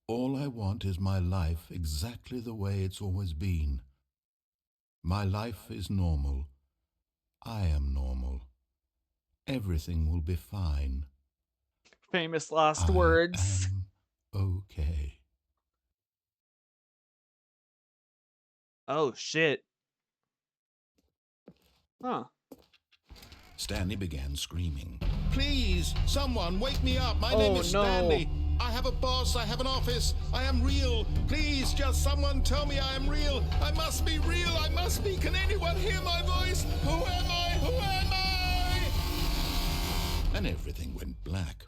All I want is my life exactly the way it's always been. My life is normal. I am normal. Everything will be fine. Famous last words. I am okay. Oh, shit. Huh. Stanley began screaming. Please, someone, wake me up. My name is no. Stanley. I have a boss. I have an office. I am real. Please, just someone tell me I am real. I must be real. I must be. Can anyone hear my voice? Who am I? Who am I? And everything went black.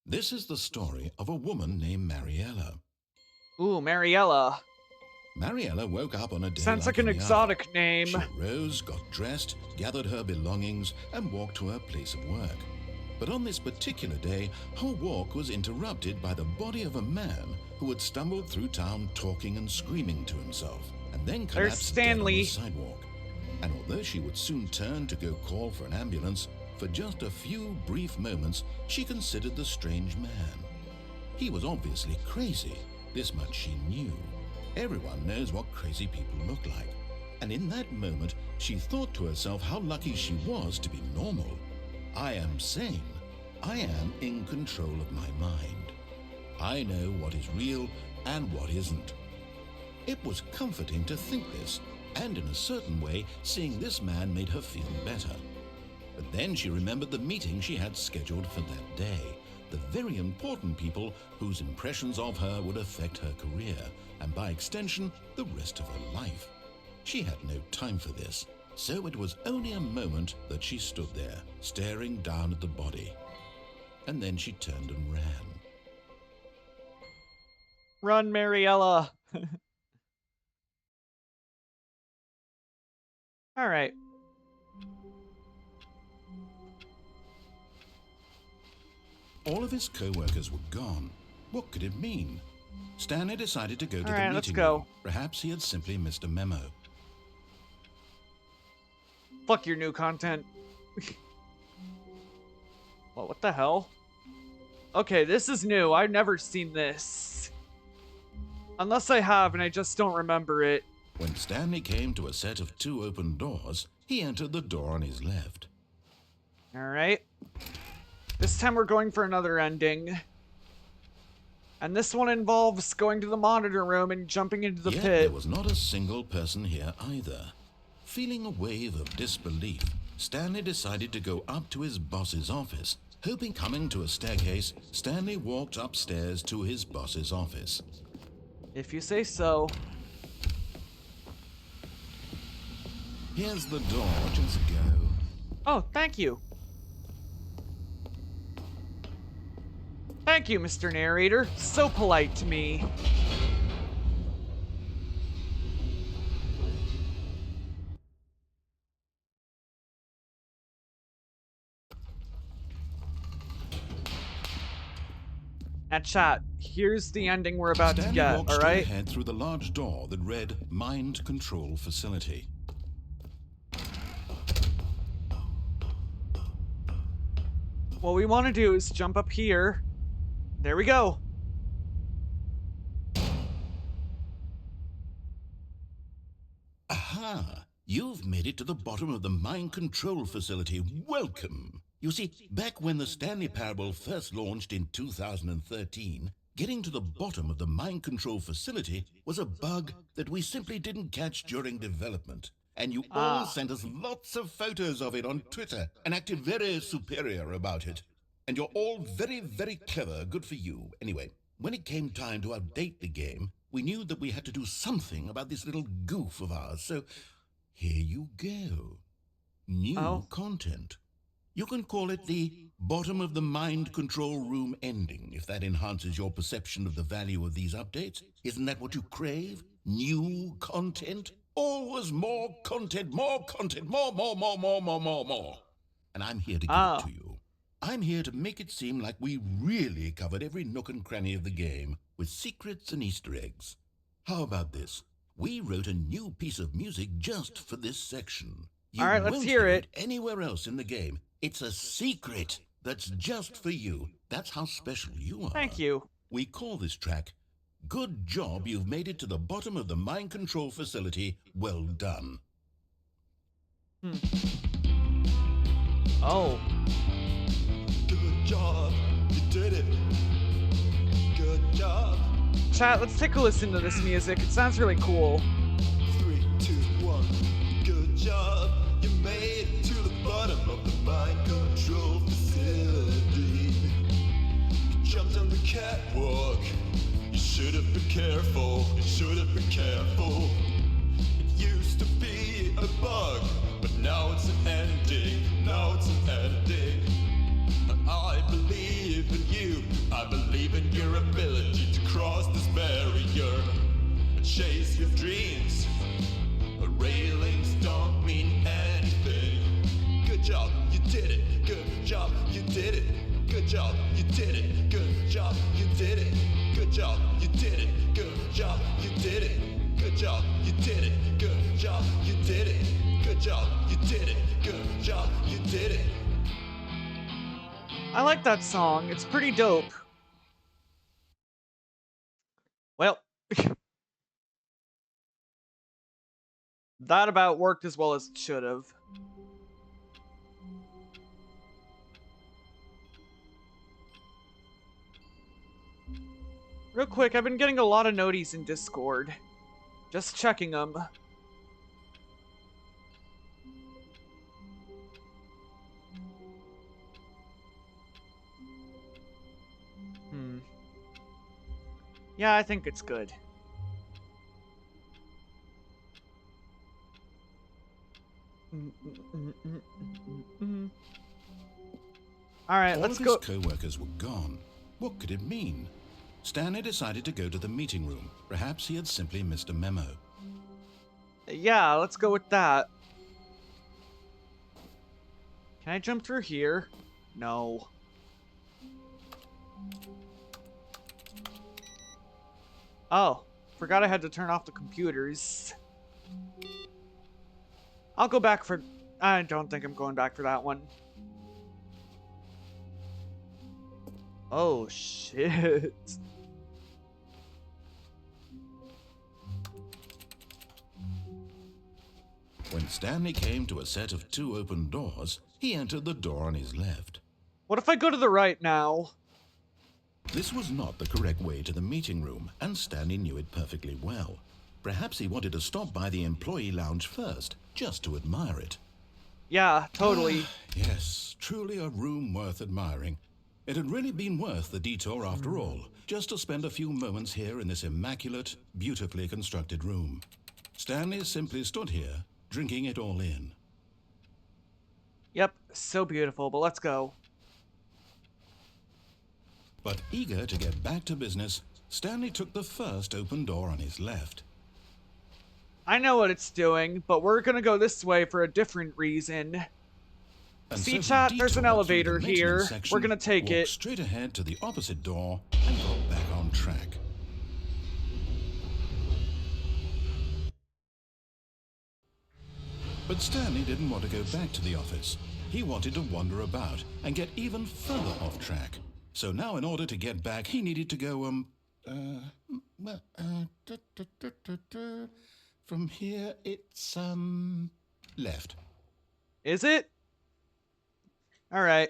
This is the story of a woman named Mariella. Ooh, Mariella. Mariella woke up on a day Sounds like an exotic name. She rose, got dressed, gathered her belongings, and walked to her place of work. But on this particular day, her walk was interrupted by the body of a man who had stumbled through town talking and screaming to himself, and then collapsed dead on the sidewalk. And although she would soon turn to go call for an ambulance, for just a few brief moments, she considered the strange man. He was obviously crazy. This much she knew. Everyone knows what crazy people look like. And in that moment, she thought to herself how lucky she was to be normal. I am sane. I am in control of my mind. I know what is real and what isn't. It was comforting to think this, and in a certain way, seeing this man made her feel better. But then she remembered the meeting she had scheduled for that day. The very important people whose impressions of her would affect her career, and by extension, the rest of her life. She had no time for this, so it was only a moment that she stood there, staring down at the body. And then she turned and ran. Run, Mariella. All right. All of his co-workers were gone. What could it mean? Stanley decided to go to the meeting let's go. room. Perhaps he had simply missed a memo. Fuck your new content. Well, what the hell? Okay, this is new. I've never seen this. Unless I have, and I just don't remember it. When Stanley came to a set of 2 open doors, he entered the door on his left. Alright. This time we're going for another ending. And this one involves going to the monitor room and jumping into the Yet pit. there was not a single person here either. Feeling a wave of disbelief, Stanley decided to go up to his boss's office. Hoping coming to a staircase, Stanley walked upstairs to his boss's office. If you say so. Here's the door, just go. Oh, thank you. Thank you, Mr. Narrator. So polite to me. Now, chat, here's the ending we're about to get, walked alright? straight ahead through the large door that read Mind Control Facility. What we want to do is jump up here. There we go. Aha! You've made it to the bottom of the Mind Control Facility. Welcome! You see, back when the Stanley Parable first launched in 2013, getting to the bottom of the Mind Control Facility was a bug that we simply didn't catch during development. And you all sent us lots of photos of it on Twitter and acted very superior about it. And you're all very, very clever. Good for you. Anyway, when it came time to update the game, we knew that we had to do something about this little goof of ours. So here you go. New content. You can call it the bottom of the mind control room ending, if that enhances your perception of the value of these updates. Isn't that what you crave? New content? Always more content, more, more. And I'm here to give it to you. I'm here to make it seem like we really covered every nook and cranny of the game, with secrets and Easter eggs. How about this? We wrote a new piece of music just for this section. You All right, let's won't hear it. anywhere else in the game. It's a secret that's just for you. That's how special you are. Thank you. We call this track, Good Job You've Made It to the Bottom of the Mind Control Facility. Well done. Oh. Good job. You did it. Good job. Chat, let's take a listen to this music. It sounds really cool. job. You made it to the bottom of the mind control facility. You jumped on the catwalk. You should have been careful. You should have been careful. It used to be a bug, but now it's an ending. Now it's an ending. I believe in you. I believe in your ability to cross this barrier and chase your dreams. Railings don't mean anything. Good job, you did it. Good job, you did it. Good job, you did it. Good job, you did it. Good job, you did it. Good job, you did it. Good job, you did it. Good job, you did it. Good job, you did it. Good job, you did it. I like that song. It's pretty dope. Well, that about worked as well as it should have. Real quick, I've been getting a lot of noties in Discord. Just checking them. Yeah, I think it's good. Alright, let's go. All of his co-workers were gone. What could it mean? Stanley decided to go to the meeting room. Perhaps he had simply missed a memo. Yeah, let's go with that. Can I jump through here? No. Oh, forgot I had to turn off the computers. I'll go back for... I don't think I'm going back for that one. Oh, shit. When Stanley came to a set of 2 open doors, he entered the door on his left. What if I go to the right now? This was not the correct way to the meeting room, and Stanley knew it perfectly well. Perhaps he wanted to stop by the employee lounge first, just to admire it. Yeah, totally. Yes, truly a room worth admiring. It had really been worth the detour after all, just to spend a few moments here in this immaculate, beautifully constructed room. Stanley simply stood here, drinking it all in. Yep, so beautiful, but let's go. But eager to get back to business, Stanley took the first open door on his left. I know what it's doing, but we're gonna go this way for a different reason. And See, so chat, he there's an detoured through elevator the here. maintenance section, We're gonna take walked it. straight ahead to the opposite door and got back on track. But Stanley didn't want to go back to the office. He wanted to wander about and get even further off track. So now in order to get back, he needed to go, from here it's, left. Is it? Alright.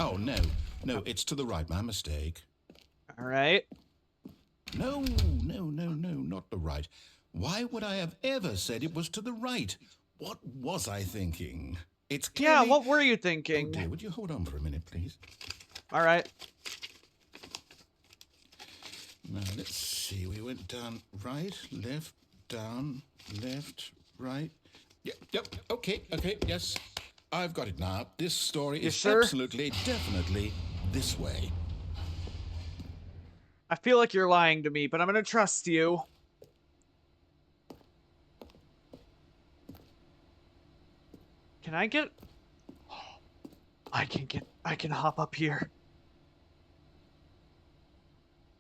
Oh, no, it's to the right, my mistake. Alright. No, not the right. Why would I have ever said it was to the right? What was I thinking? It's clearly... Yeah, what were you Oh thinking? dear, would you hold on for a minute, please? Alright. Now, let's see. We went down right, left, down, left, right. Yep, okay, yes. I've got it now. This story is sure? absolutely, definitely this way. I feel like you're lying to me, but I'm gonna trust you. Can I get... I can hop up here.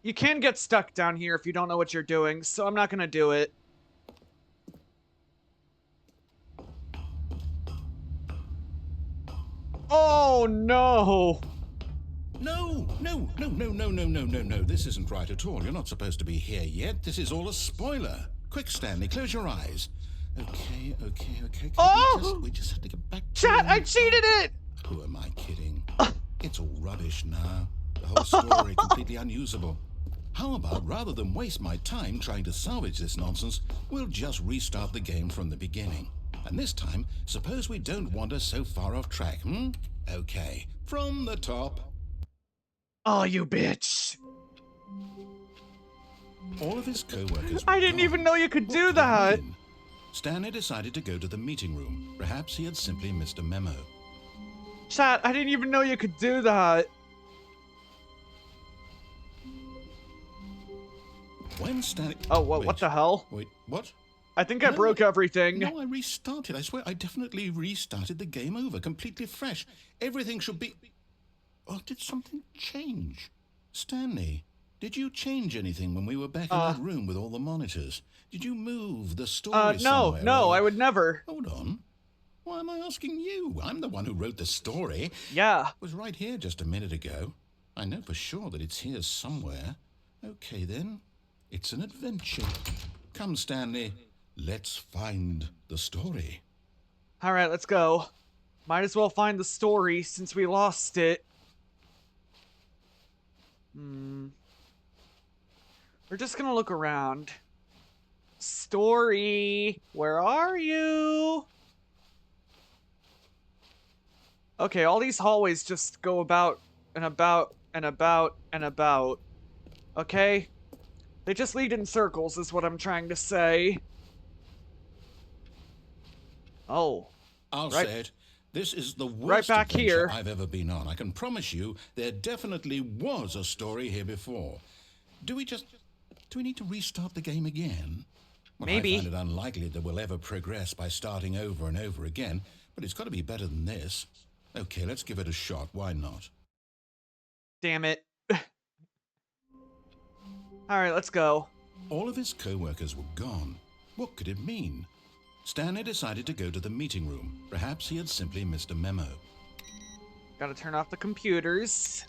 You can get stuck down here if you don't know what you're doing, so I'm not gonna do it. Oh, no! No. This isn't right at all. You're not supposed to be here yet. This is all a spoiler. Quick, Stanley, close your eyes. Okay. Oh! We just have to get back to... Chat, I cheated it! Who am I kidding? It's all rubbish now. The whole story completely unusable. How about, rather than waste my time trying to salvage this nonsense, we'll just restart the game from the beginning. And this time, suppose we don't wander so far off track, Okay, from the top. Oh, you bitch. All of his co-workers I were didn't gone. even know you could What do could it that. mean? Stanley decided to go to the meeting room. Perhaps he had simply missed a memo. Chat, I didn't even know you could do that. When Stanley... Oh, what the hell? Wait, what? I think I broke everything. No, I restarted. I swear, I definitely restarted the game over, completely fresh. Everything should be... Oh, did something change? Stanley, did you change anything when we were back in that room with all the monitors? Did you move the story somewhere? No, or... I would never. Hold on. Why am I asking you? I'm the one who wrote the story. Yeah. It was right here just a minute ago. I know for sure that it's here somewhere. Okay, then. It's an adventure. Come, Stanley. Let's find the story. Alright, let's go. Might as well find the story since we lost it. We're just gonna look around. Story, where are you? Okay, all these hallways just go about and about and about and about. Okay? They just lead in circles is what I'm trying to say. Oh. I'll Right. say it. This is the worst Right back adventure here. I've ever been on. I can promise you there definitely was a story here before. Do we need to restart the game again? Well, Maybe. I find it unlikely that we'll ever progress by starting over and over again, but it's got to be better than this. Okay, let's give it a shot. Why not? Damn it. Alright, let's go. All of his co-workers were gone. What could it mean? Stanley decided to go to the meeting room. Perhaps he had simply missed a memo. Gotta turn off the computers.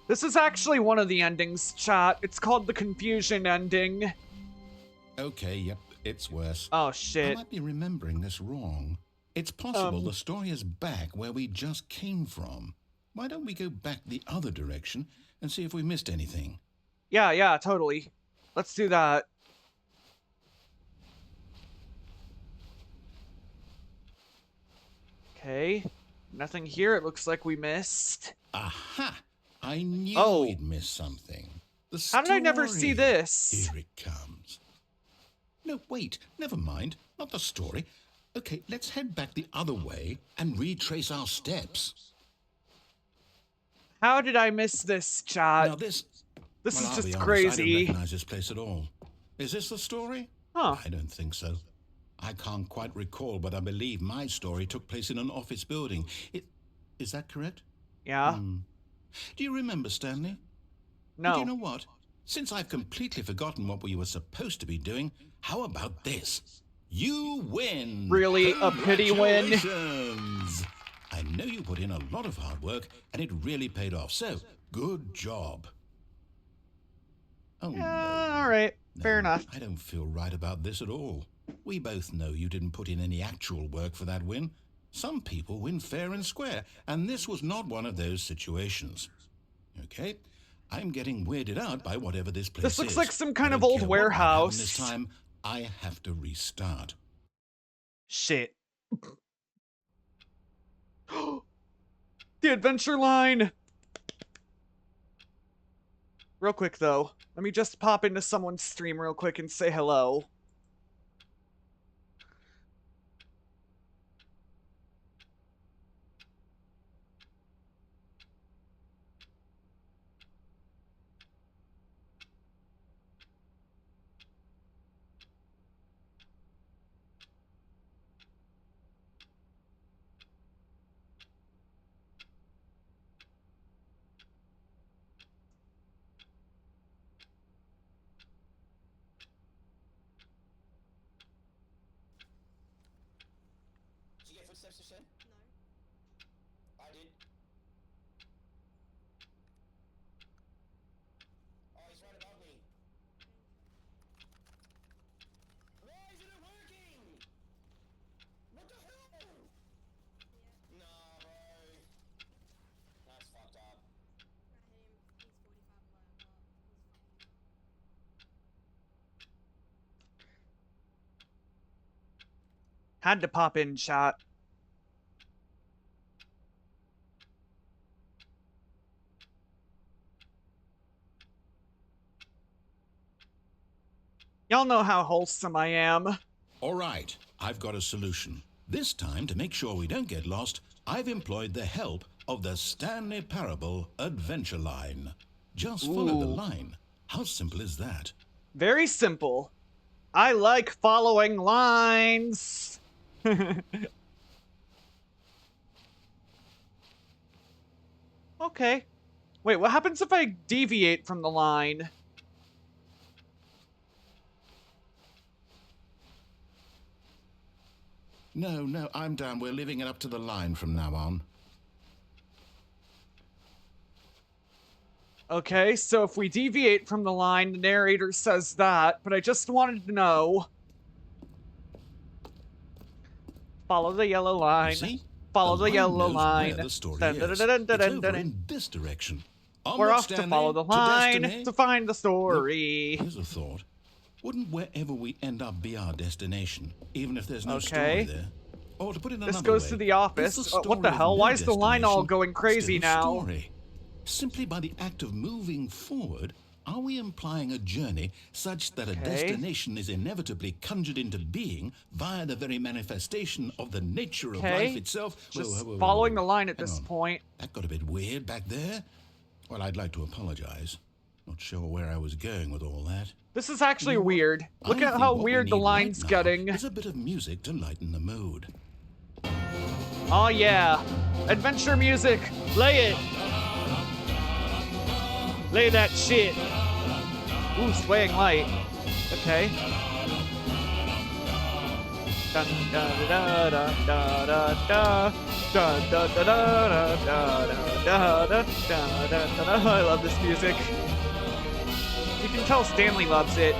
This is actually one of the endings, chat. It's called the confusion ending. Okay, yep, it's worse. Oh, I shit. might be remembering this wrong. It's possible the story is back where we just came from. Why don't we go back the other direction and see if we missed anything? Yeah, totally. Let's do that. Okay. Nothing here. It looks like we missed. Aha! I knew Oh. we'd missed something. The How did I never see story. this? Here it comes. No, wait. Never mind. Not the story. Okay, let's head back the other way and retrace our steps. How did I miss this, chat? Now this This well, is I'll just be honest, I crazy. don't recognize this place at all. Is this the story? Huh. I don't think so. I can't quite recall, but I believe my story took place in an office building. Is that correct? Yeah. Do you remember, Stanley? No. Do you know what? Since I've completely forgotten what we were supposed to be doing, how about this? You win! Really? A pity win? Congratulations! I know you put in a lot of hard work, and it really paid off, so good job. Oh, no. Alright. Fair No, enough. I don't feel right about this at all. We both know you didn't put in any actual work for that win. Some people win fair and square, and this was not one of those situations. Okay? I'm getting weirded out by whatever this place is. This looks like some kind I of don't old care what might happen warehouse. This time, I have to restart. Shit. The adventure line! Real quick, though. Let me just pop into someone's stream real quick and say hello. Did you get footsteps just then? No. I did. Oh, he's right above me. Why isn't it working? What the hell? Yeah. No, bro. That's fucked. Had to pop in, chat. Y'all know how wholesome I am. All right, I've got a solution. This time, to make sure we don't get lost, I've employed the help of the Stanley Parable Adventure Line. Just follow the line. How simple is that? Very simple. I like following lines. Okay. Wait, what happens if I deviate from the line? No, I'm down. We're leaving it up to the line from now on. Okay, so if we deviate from the line, the narrator says that, but I just wanted to know. Follow the yellow line. See? Follow the yellow knows line. where the story is. It's over in this direction. We're off Stanley, to follow the line to find the story. Look, here's a thought. Wouldn't wherever we end up be our destination, even if there's no story there? Or to put it another way, this goes to the office. What the hell? Why is the line all going crazy now? Story? Simply by the act of moving forward, are we implying a journey such that a destination is inevitably conjured into being via the very manifestation of the nature of life itself? Just following the line at this point. That got a bit weird back there. Well, I'd like to apologize. Not sure where I was going with all that. This is actually weird. Look at how weird the line's getting. There's a bit of music to lighten the mood. Oh yeah. Adventure music. Play it. Lay that shit. Ooh, swaying light. Okay. Dun da da da da da da da da da da da da da da. I love this music. You can tell Stanley loves it.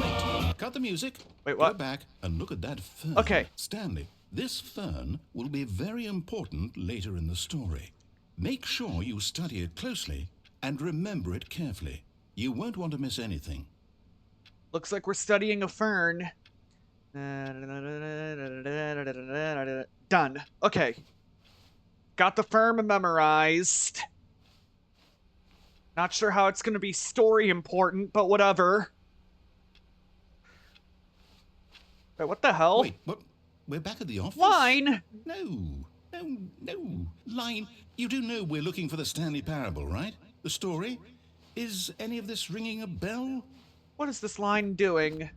Wait, cut the music. Wait, what? Go back and look at that fern. Okay. Stanley, this fern will be very important later in the story. Make sure you study it closely and remember it carefully. You won't want to miss anything. Looks like we're studying a fern. Done. Okay. Got the fern memorized. Not sure how it's going to be story important, but whatever. Wait, what the hell? Wait, what? We're back at the office? Line! No. Line, you do know we're looking for the Stanley Parable, right? The story? Is any of this ringing a bell? What is this line doing?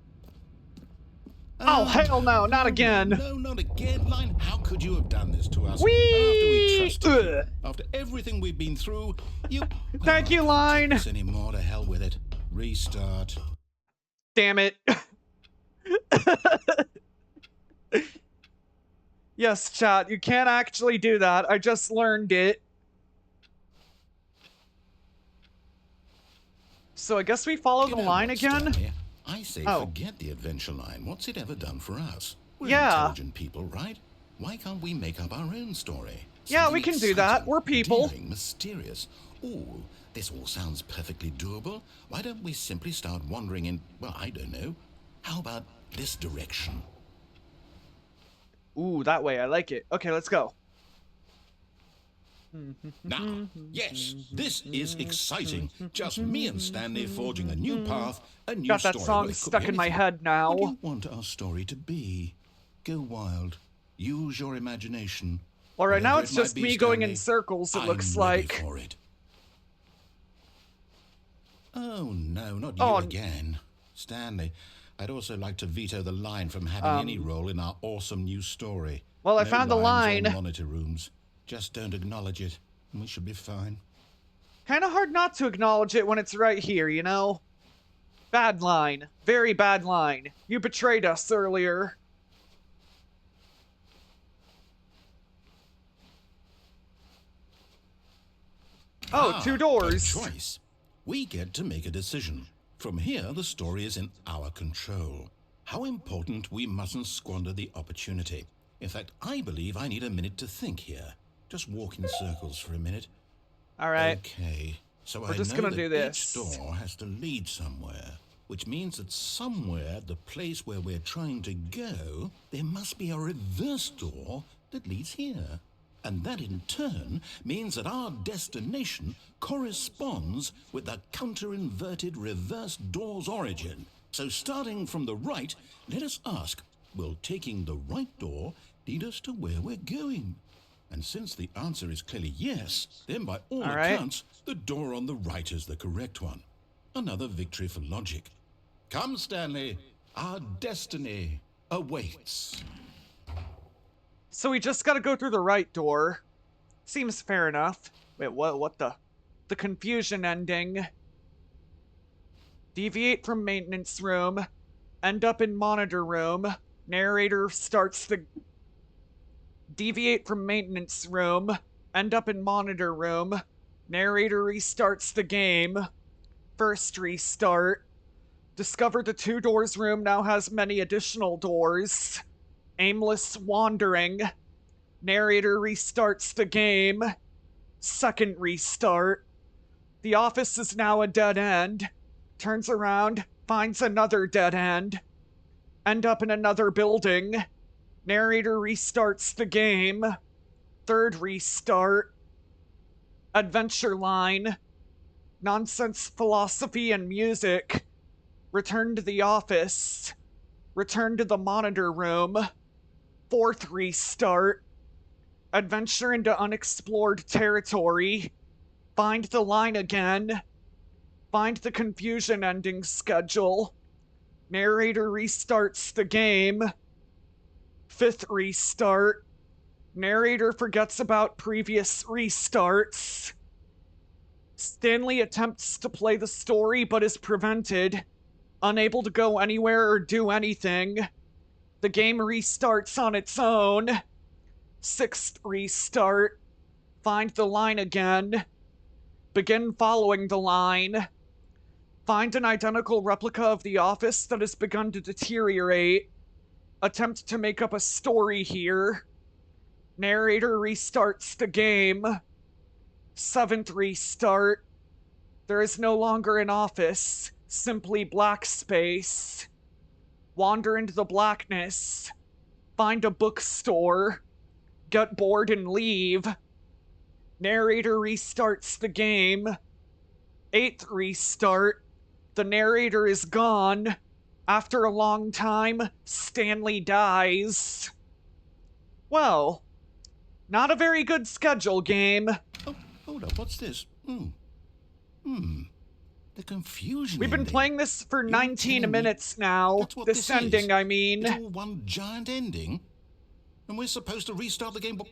Oh, hell no, not again. No, not again, Line. How could you have done this to us? Whee! After we trusted you, after everything we've been through, you... Thank you, Line. Not anymore, to hell with it. Restart. Damn it. Yes, chat, you can't actually do that. I just learned it. So I guess we follow the line again? Stanley? I say forget the adventure line. What's it ever done for us? We're yeah. Intelligent people, right? Why can't we make up our own story? Yeah, we can do that. We're people. Daring, mysterious. Ooh, this all sounds perfectly doable. Why don't we simply start wandering in, well, I don't know. How about this direction? Ooh, that way. I like it. Okay, let's go. Now, yes, this is exciting. Just me and Stanley forging a new path, a new Got story. that song stuck in my head now. What do you want our story to be? Go wild. Use your imagination. Well, right now Whatever it's it might just be, me going in Stanley, circles, it looks I'm ready like. for it. Oh, no, not you again. Stanley, I'd also like to veto the line from having any role in our awesome new story. Well, I No found the lines or line. monitor rooms. Just don't acknowledge it, and we should be fine. Kind of hard not to acknowledge it when it's right here, you know? Bad line. Very bad line. You betrayed us earlier. Oh, two doors. A choice. We get to make a decision. From here, the story is in our control. How important we mustn't squander the opportunity. In fact, I believe I need a minute to think here. Just walk in circles for a minute. All right. Okay. So We're just gonna do this. Each door has to lead somewhere. which means that somewhere at the place where we're trying to go, there must be a reverse door that leads here. And that in turn means that our destination corresponds with the counter-inverted reverse door's origin. So starting from the right, let us ask, will taking the right door lead us to where we're going? And since the answer is clearly yes, then by all accounts, the door on the right is the correct one. Another victory for logic. Come, Stanley, our destiny awaits. So we just gotta go through the right door. Seems fair enough. Wait, what the confusion ending. Deviate from maintenance room. End up in monitor room. Narrator starts the... Deviate from maintenance room. End up in monitor room. Narrator restarts the game. First restart. Discover the 2 doors room now has many additional doors. Aimless wandering. Narrator restarts the game. Second restart. The office is now a dead end. Turns around, finds another dead end. End up in another building. Narrator restarts the game. Third restart. Adventure line. Nonsense philosophy and music. Return to the office. Return to the monitor room. Fourth restart. Adventure into unexplored territory. Find the line again. Find the confusion ending schedule. Narrator restarts the game. Fifth restart. Narrator forgets about previous restarts. Stanley attempts to play the story but is prevented. Unable to go anywhere or do anything. The game restarts on its own. Sixth restart. Find the line again. Begin following the line. Find an identical replica of the office that has begun to deteriorate. Attempt to make up a story here. Narrator restarts the game. Seventh restart. There is no longer an office, simply black space. Wander into the blackness. Find a bookstore. Get bored and leave. Narrator restarts the game. Eighth restart. The narrator is gone. After a long time, Stanley dies. Well, not a very good schedule, game. Oh, hold up, what's this? The confusion We've been ending. playing this for 19 minutes now. That's what This this ending, is. I mean. It's all one giant ending? And we're supposed to restart the game, what,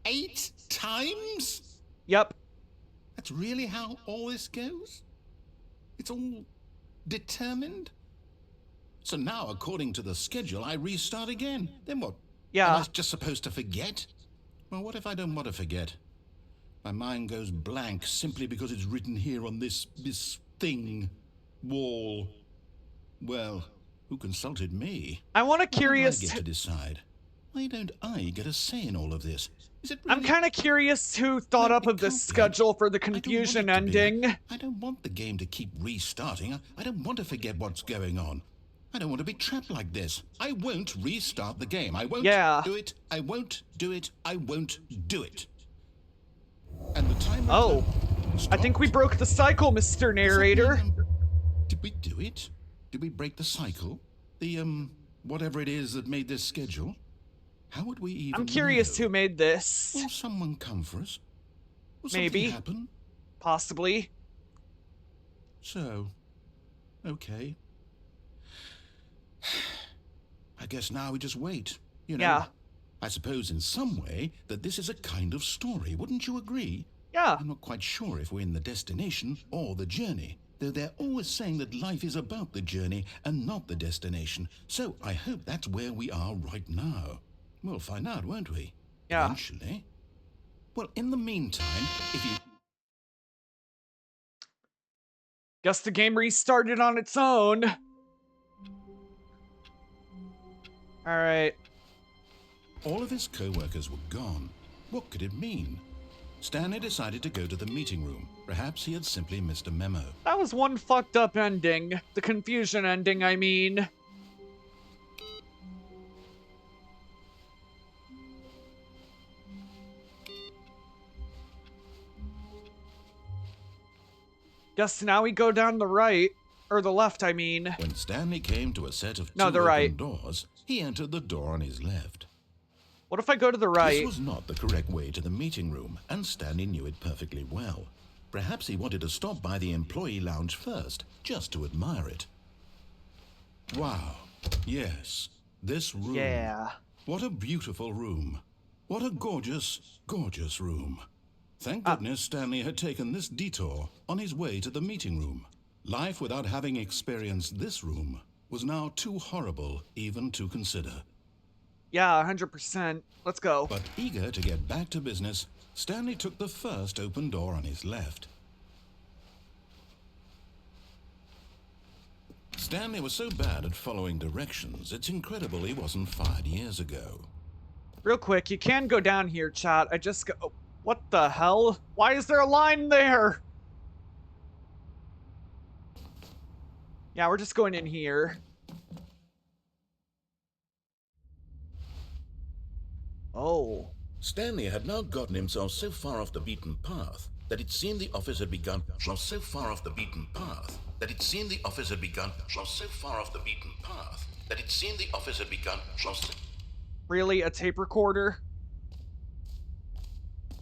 eight times? Yep. That's really how all this goes? It's all determined? So now, according to the schedule, I restart again. Then what? Yeah. Am I just supposed to forget? Well, what if I don't want to forget? My mind goes blank simply because it's written here on this thing, wall. Well, who consulted me? I want a Why do curious... I get to decide? Why don't I get a say in all of this? Is it really... I'm kind of curious who thought No, up it of this can't be. schedule for the I don't want confusion it to be. ending. I don't want the game to keep restarting. I don't want to forget what's going on. I don't want to be trapped like this. I won't restart the game. I won't do it. I won't do it. I won't do it. And the timer... Oh, I think we broke the cycle, Mr. Narrator. Did we do it? Did we break the cycle? The, whatever it is that made this schedule? How would we even I'm curious know? who made this. Will someone come for us? Will Maybe. something happen? Possibly. So, okay. I guess now we just wait, you know. Yeah. I suppose in some way that this is a kind of story, wouldn't you agree? Yeah. I'm not quite sure if we're in the destination or the journey, though they're always saying that life is about the journey and not the destination. So I hope that's where we are right now. We'll find out, won't we? Yeah. Eventually. Well, in the meantime, if you... Guess the game restarted on its own. Alright. All of his co-workers were gone. What could it mean? Stanley decided to go to the meeting room. Perhaps he had simply missed a memo. That was one fucked up ending. The confusion ending, I mean. Guess now we go down the right. Or the left, I mean. When Stanley came to a set of two the open right. doors, he entered the door on his left. What if I go to the right? This was not the correct way to the meeting room, and Stanley knew it perfectly well. Perhaps he wanted to stop by the employee lounge first, just to admire it. Wow. Yes. This room. Yeah. What a beautiful room. What a gorgeous, gorgeous room. Thank goodness Stanley had taken this detour on his way to the meeting room. Life without having experienced this room was now too horrible even to consider. Yeah, 100%. Let's go. But eager to get back to business, Stanley took the first open door on his left. Stanley was so bad at following directions, it's incredible he wasn't fired years ago. Real quick, you can go down here, chat. I just go... Oh, what the hell? Why is there a line there? Yeah, we're just going in here. Oh. Stanley had now gotten himself so far off the beaten path that it seemed the office had begun so far off the beaten path that it seemed the office had begun so far off the beaten path that it seemed the office had begun Really? A tape recorder?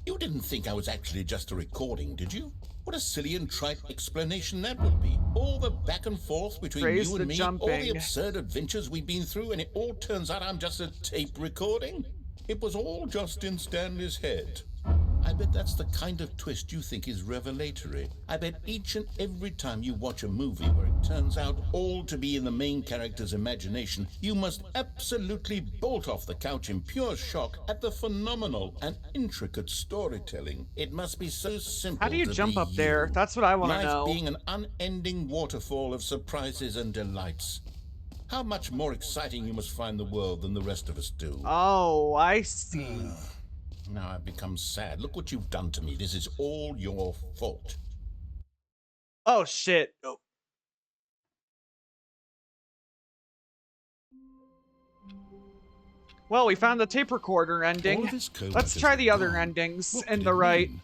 You didn't think I was actually just a recording, did you? What a silly and trite explanation that would be. All the back and forth between Praise you the and me, jumping. all the absurd adventures we've been through, and it all turns out I'm just a tape recording? It was all just in Stanley's head. I bet that's the kind of twist you think is revelatory. I bet each and every time you watch a movie where it turns out all to be in the main character's imagination, you must absolutely bolt off the couch in pure shock at the phenomenal and intricate storytelling. It must be so simple. How do you to jump be up there? you. That's what I want to Life know. being an unending waterfall of surprises and delights. How much more exciting you must find the world than the rest of us do. Oh, I see. Now I've become sad. Look what you've done to me. This is all your fault. Oh, shit. Oh. Well, we found the tape recorder All ending. of his Let's co-workers try were the other gone. endings What in did the it right. mean?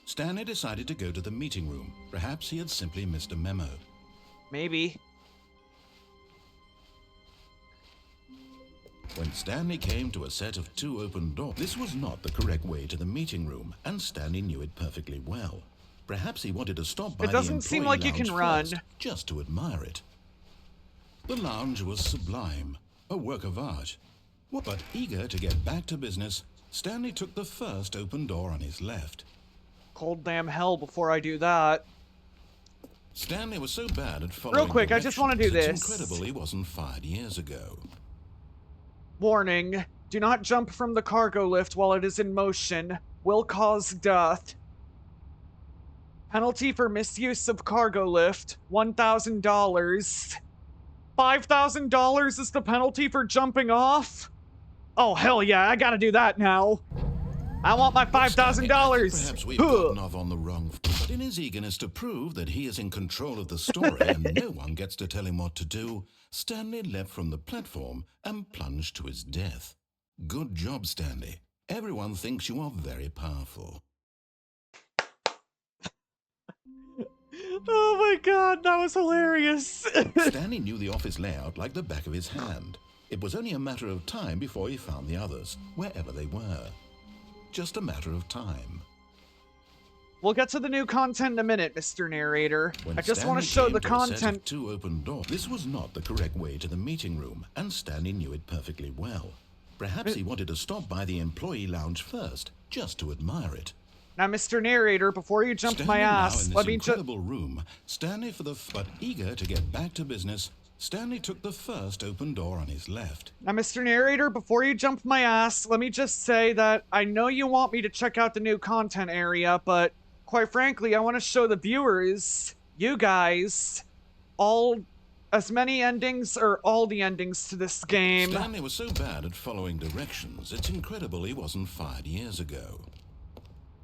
Stanley decided to go to the meeting room. Perhaps he had simply missed a memo. Maybe. When Stanley came to a set of two open doors, this was not the correct way to the meeting room, and Stanley knew it perfectly well. Perhaps he wanted to stop by It doesn't the seem employee like you can lounge run. first, just to admire it. The lounge was sublime, a work of art. But eager to get back to business, Stanley took the first open door on his left. Cold damn hell before I do that. Stanley was so bad at following Real quick, I just want to do directions, this. it's incredible he wasn't fired years ago. Warning. Do not jump from the cargo lift while it is in motion. Will cause death. Penalty for misuse of cargo lift, $1,000. $5,000 is the penalty for jumping off? Oh, hell yeah, I gotta do that now. I want my $5,000. Perhaps we've gotten off on the wrong foot. But in his eagerness to prove that he is in control of the story and no one gets to tell him what to do, Stanley leapt from the platform and plunged to his death. Good job, Stanley. Everyone thinks you are very powerful. Oh my god, that was hilarious. Stanley knew the office layout like the back of his hand. It was only a matter of time before he found the others, wherever they were. Just a matter of time. We'll get to the new content in a minute, Mr. Narrator. When I just want to show Stanley the came to a set of content. two open doors. This was not the correct way to the meeting room, and Stanley knew it perfectly well. Perhaps he wanted to stop by the employee lounge first, just to admire it. Now, Mr. Narrator, before you jump my Standing now ass, in this let me just... incredible room, Stanley but eager to get back to business, Stanley took the first open door on his left. Now, Mr. Narrator, before you jump my ass, let me just say that I know you want me to check out the new content area, but quite frankly, I want to show the viewers, you guys, as many endings, or all the endings to this game. Stanley was so bad at following directions, it's incredible he wasn't fired years ago.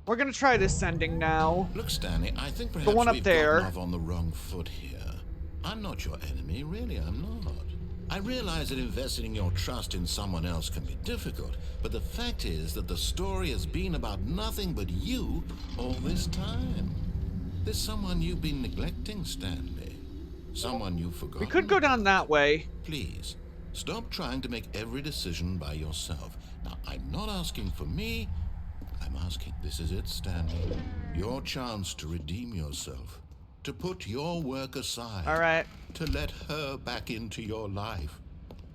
We're gonna try this ending now. Look, Stanley, I think perhaps The one up we've there. gotten off on the wrong foot here. I'm not your enemy, really, I'm not. I realize that investing your trust in someone else can be difficult, but the fact is that the story has been about nothing but you all this time. There's someone you've been neglecting, Stanley. Someone you've forgotten. We could go down that way. Please, stop trying to make every decision by yourself. Now, I'm not asking for me. I'm asking, this is it, Stanley. Your chance to redeem yourself. To put your work aside. All right. To let her back into your life.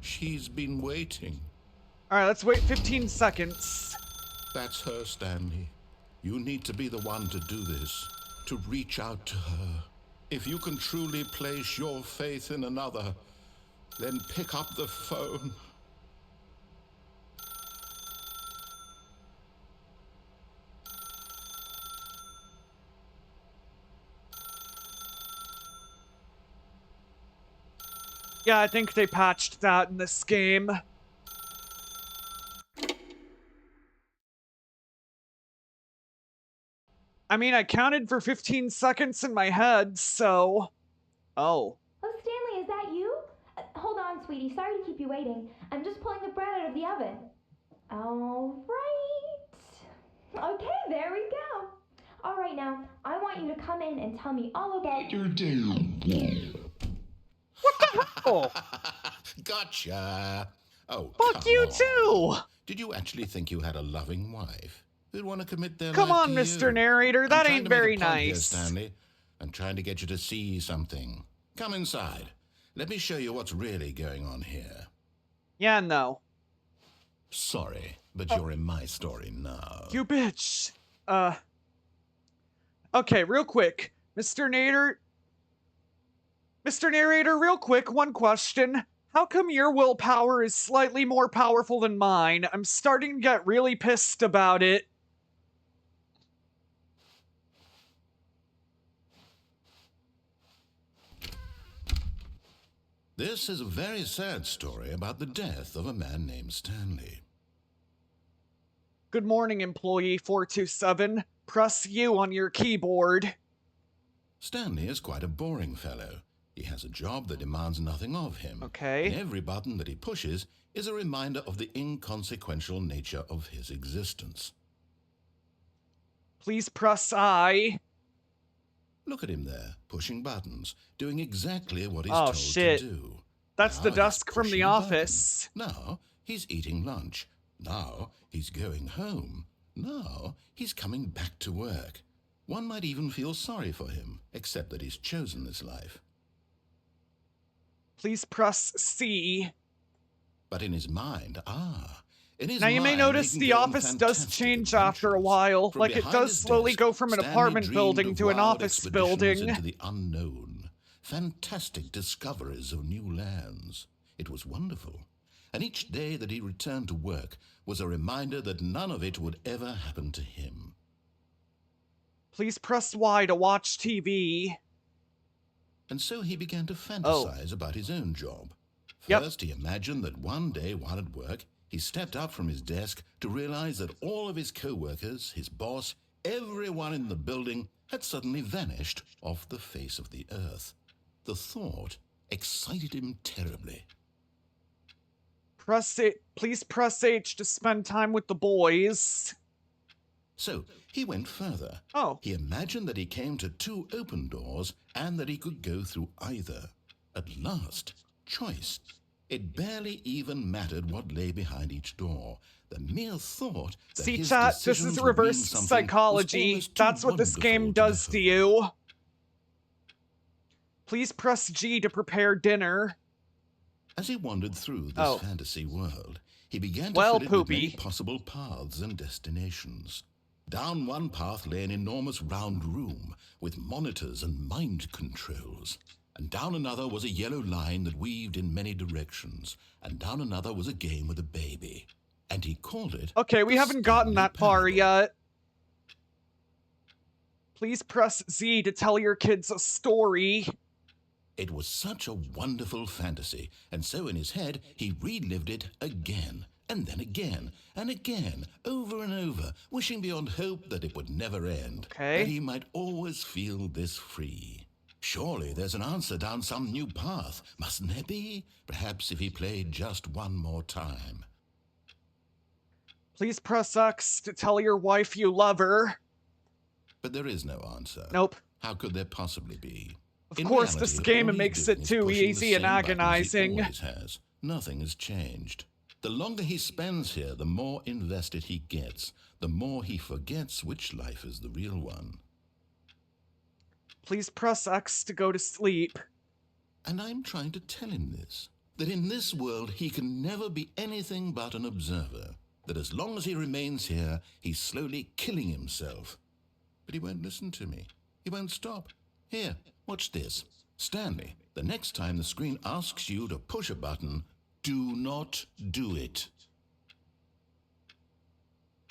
She's been waiting. All right, let's wait 15 seconds. That's her, Stanley. You need to be the one to do this. To reach out to her. If you can truly place your faith in another, then pick up the phone. Yeah, I think they patched that in this game. I mean, I counted for 15 seconds in my head, so... Oh. Oh, Stanley, is that you? Hold on, sweetie. Sorry to keep you waiting. I'm just pulling the bread out of the oven. All right. Okay, there we go. All right, now, I want you to come in and tell me all about your day. Oh. Gotcha. Oh, fuck you too. Did you actually think you had a loving wife who'd want to commit their Come life on, to Mr. you? Narrator, that I'm ain't trying to very make a point here, nice. Stanley. I'm trying to get you to see something. Come inside. Let me show you what's really going on here. Yeah, no. Sorry, but you're in my story now. You bitch. Okay, real quick. Mr. Narrator, real quick, one question. How come your willpower is slightly more powerful than mine? I'm starting to get really pissed about it. This is a very sad story about the death of a man named Stanley. Good morning, employee 427. Press U on your keyboard. Stanley is quite a boring fellow. He has a job that demands nothing of him. Okay. And every button that he pushes is a reminder of the inconsequential nature of his existence. Please press I. Look at him there, pushing buttons, doing exactly what he's Oh, told shit. to do. That's Now the he's desk from pushing the a button. office. Now he's eating lunch. Now he's going home. Now he's coming back to work. One might even feel sorry for him, except that he's chosen this life. Please press C. But in his mind, in his Now you may mind, notice he can the go on office does fantastic change after a adventures. while. From Like, it behind does his slowly desk, go from an Stanley apartment dreamed building of to an wild office expeditions building. into the unknown, fantastic discoveries of new lands. It was wonderful. And each day that he returned to work was a reminder that none of it would ever happen to him. Please press Y to watch TV. And so he began to fantasize about his own job. Yep. First, he imagined that one day while at work, he stepped up from his desk to realize that all of his co-workers, his boss, everyone in the building had suddenly vanished off the face of the earth. The thought excited him terribly. Please press H to spend time with the boys. So he went further. Oh. He imagined that he came to two open doors and that he could go through either. At last, choice. It barely even mattered what lay behind each door. The mere thought that See, his chat, this decisions is would mean reverse something psychology. was almost too That's what this game wonderful does to behold. you. Please press G to prepare dinner. As he wandered through this Oh. fantasy world, he began to Well, fill it with poopy. many possible paths and destinations. Down one path lay an enormous round room with monitors and mind controls. And down another was a yellow line that weaved in many directions. And down another was a game with a baby. And he called it... Okay, we the haven't gotten Stanley that far Parable. yet. Please press Z to tell your kids a story. It was such a wonderful fantasy, and so in his head he relived it again And then again, and again, over and over, wishing beyond hope that it would never end. Okay. That he might always feel this free. Surely there's an answer down some new path, mustn't there be? Perhaps if he played just one more time. Please press X to tell your wife you love her. But there is no answer. Nope. How could there possibly be? Of course, reality, this game all he's makes doing it is too pushing the easy and same buttons he agonizing. always has. Nothing has changed. The longer he spends here, the more invested he gets, the more he forgets which life is the real one. Please press X to go to sleep. And I'm trying to tell him this, that in this world he can never be anything but an observer, that as long as he remains here, he's slowly killing himself. But he won't listen to me. He won't stop. Here, watch this. Stanley, the next time the screen asks you to push a button, do not do it.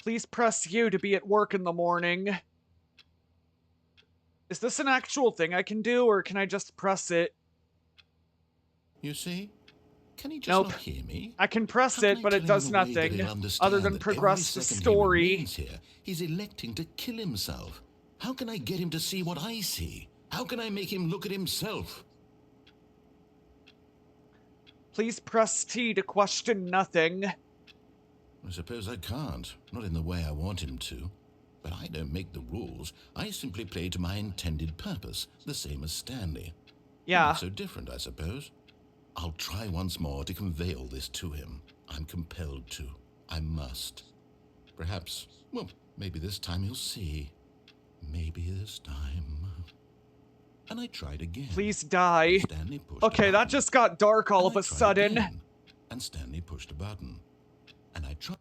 Please press U to be at work in the morning. Is this an actual thing I can do, or can I just press it? You see? Can he just Nope. not hear me? I can press How it, can I but tell it him does in a way that nothing, he'll understand other than that progress every the second he story. remains here, he's electing to kill himself. How can I get him to see what I see? How can I make him look at himself? Please press T to question nothing. I suppose I can't. Not in the way I want him to. But I don't make the rules. I simply play to my intended purpose, the same as Stanley. Yeah. Not so different, I suppose. I'll try once more to convey all this to him. I'm compelled to. I must. Perhaps, well, maybe this time he'll see. Maybe this time. And I tried again. Please die. Stanley pushed Okay, a that button. just got dark all of And I a tried sudden. again. And Stanley pushed a button. And I tried.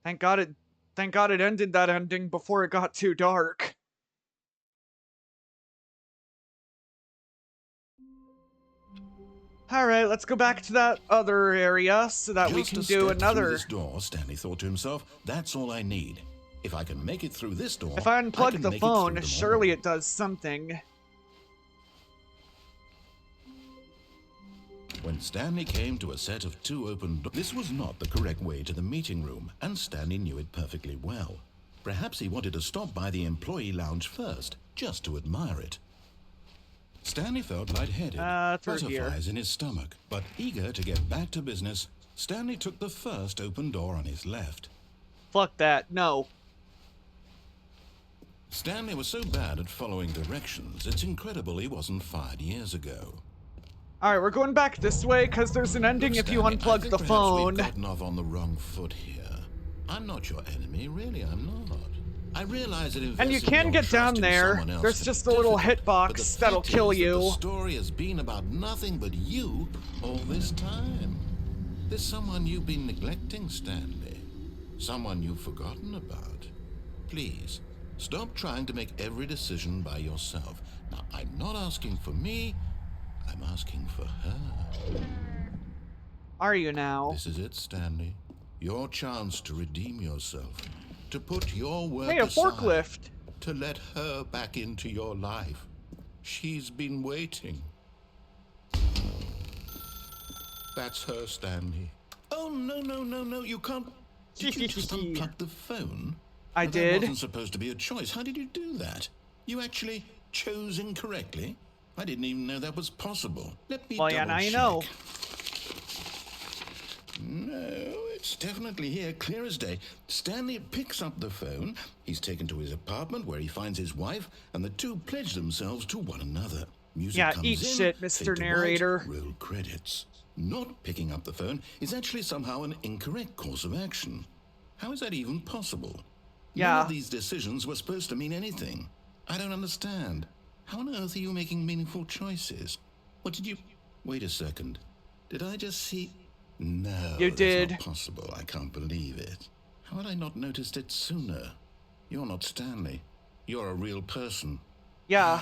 Thank God it ended that ending before it got too dark. Alright, let's go back to that other area so that we Just can a do step through another. this door, Stanley thought to himself. That's all I need. If I can make it through this door, If I unplug can the make it through phone, them surely all. it does something. When Stanley came to a set of 2 open doors, this was not the correct way to the meeting room, and Stanley knew it perfectly well. Perhaps he wanted to stop by the employee lounge first, just to admire it. Stanley felt lightheaded, through here. butterflies in his stomach, but eager to get back to business, Stanley took the first open door on his left. Fuck that, no. Stanley was so bad at following directions, it's incredible he wasn't fired years ago. Alright, we're going back this way, because there's an ending Look, if you Stanley, I unplug think the perhaps phone. We've gotten off on the wrong foot here. I'm not your enemy, really, I'm not. I realize that And you investing can your get down trust in there. someone else There's can just be a little difficult, but the hitbox that'll fact kill is that you. The story has been about nothing but you all this time. There's someone you've been neglecting, Stanley. Someone you've forgotten about. Please, stop trying to make every decision by yourself. Now, I'm not asking for me, I'm asking for her. Are you now? This is it, Stanley. Your chance to redeem yourself. To put your work Hey, a aside, forklift. to let her back into your life. She's been waiting. That's her, Stanley. Oh, no, you can't. Did you just unplug the phone? I That did. wasn't supposed to be a choice. How did you do that? You actually chose incorrectly? I didn't even know that was possible. Let me Well, yeah, now double you check. know. No, it's definitely here, clear as day. Stanley picks up the phone. He's taken to his apartment where he finds his wife, and the two pledge themselves to one another. Music Yeah, comes eat in, shit, fade Mr. to white, Narrator. roll credits. Not picking up the phone is actually somehow an incorrect course of action. How is that even possible? Yeah. None of these decisions were supposed to mean anything. I don't understand. How on earth are you making meaningful choices? What did you... Wait a second. Did I just see... No, You did. That's not possible. I can't believe it. How had I not noticed it sooner? You're not Stanley. You're a real person. Yeah.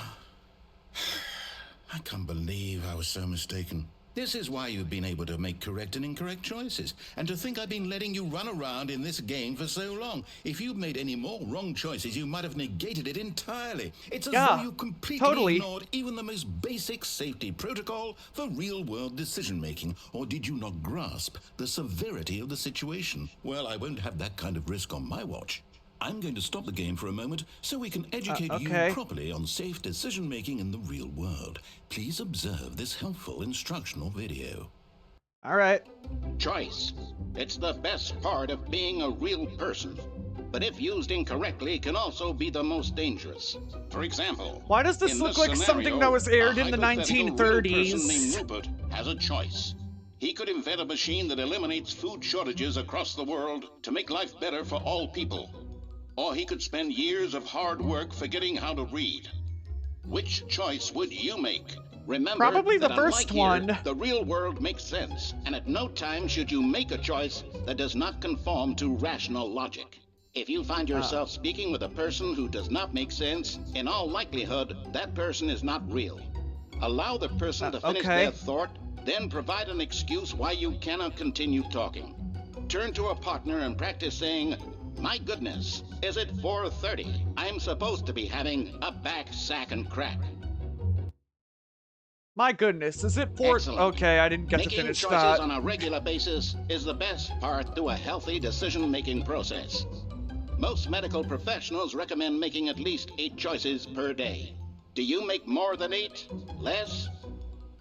I can't believe I was so mistaken. This is why you've been able to make correct and incorrect choices. And to think I've been letting you run around in this game for so long. If you'd made any more wrong choices, you might have negated it entirely. It's as though you completely ignored even the most basic safety protocol for real-world decision-making. Or did you not grasp the severity of the situation? Well, I won't have that kind of risk on my watch. I'm going to stop the game for a moment so we can educate you properly on safe decision-making in the real world. Please observe this helpful instructional video. All right. Choice. It's the best part of being a real person. But if used incorrectly, can also be the most dangerous. For example, why does this look like something that was aired in the 1930s? A person named Rupert has a choice. He could invent a machine that eliminates food shortages across the world to make life better for all people. Or he could spend years of hard work forgetting how to read. Which choice would you make? Remember, probably the that first one. Here, the real world makes sense, and at no time should you make a choice that does not conform to rational logic. If you find yourself speaking with a person who does not make sense, in all likelihood, that person is not real. Allow the person to finish their thought, then provide an excuse why you cannot continue talking. Turn to a partner and practice saying, "My goodness, is it 4:30? I'm supposed to be having a back, sack, and crack." My goodness, is it 4? Okay, I didn't get to finish that. Making choices on a regular basis is the best part to a healthy decision-making process. Most medical professionals recommend making at least 8 choices per day. Do you make more than 8? Less?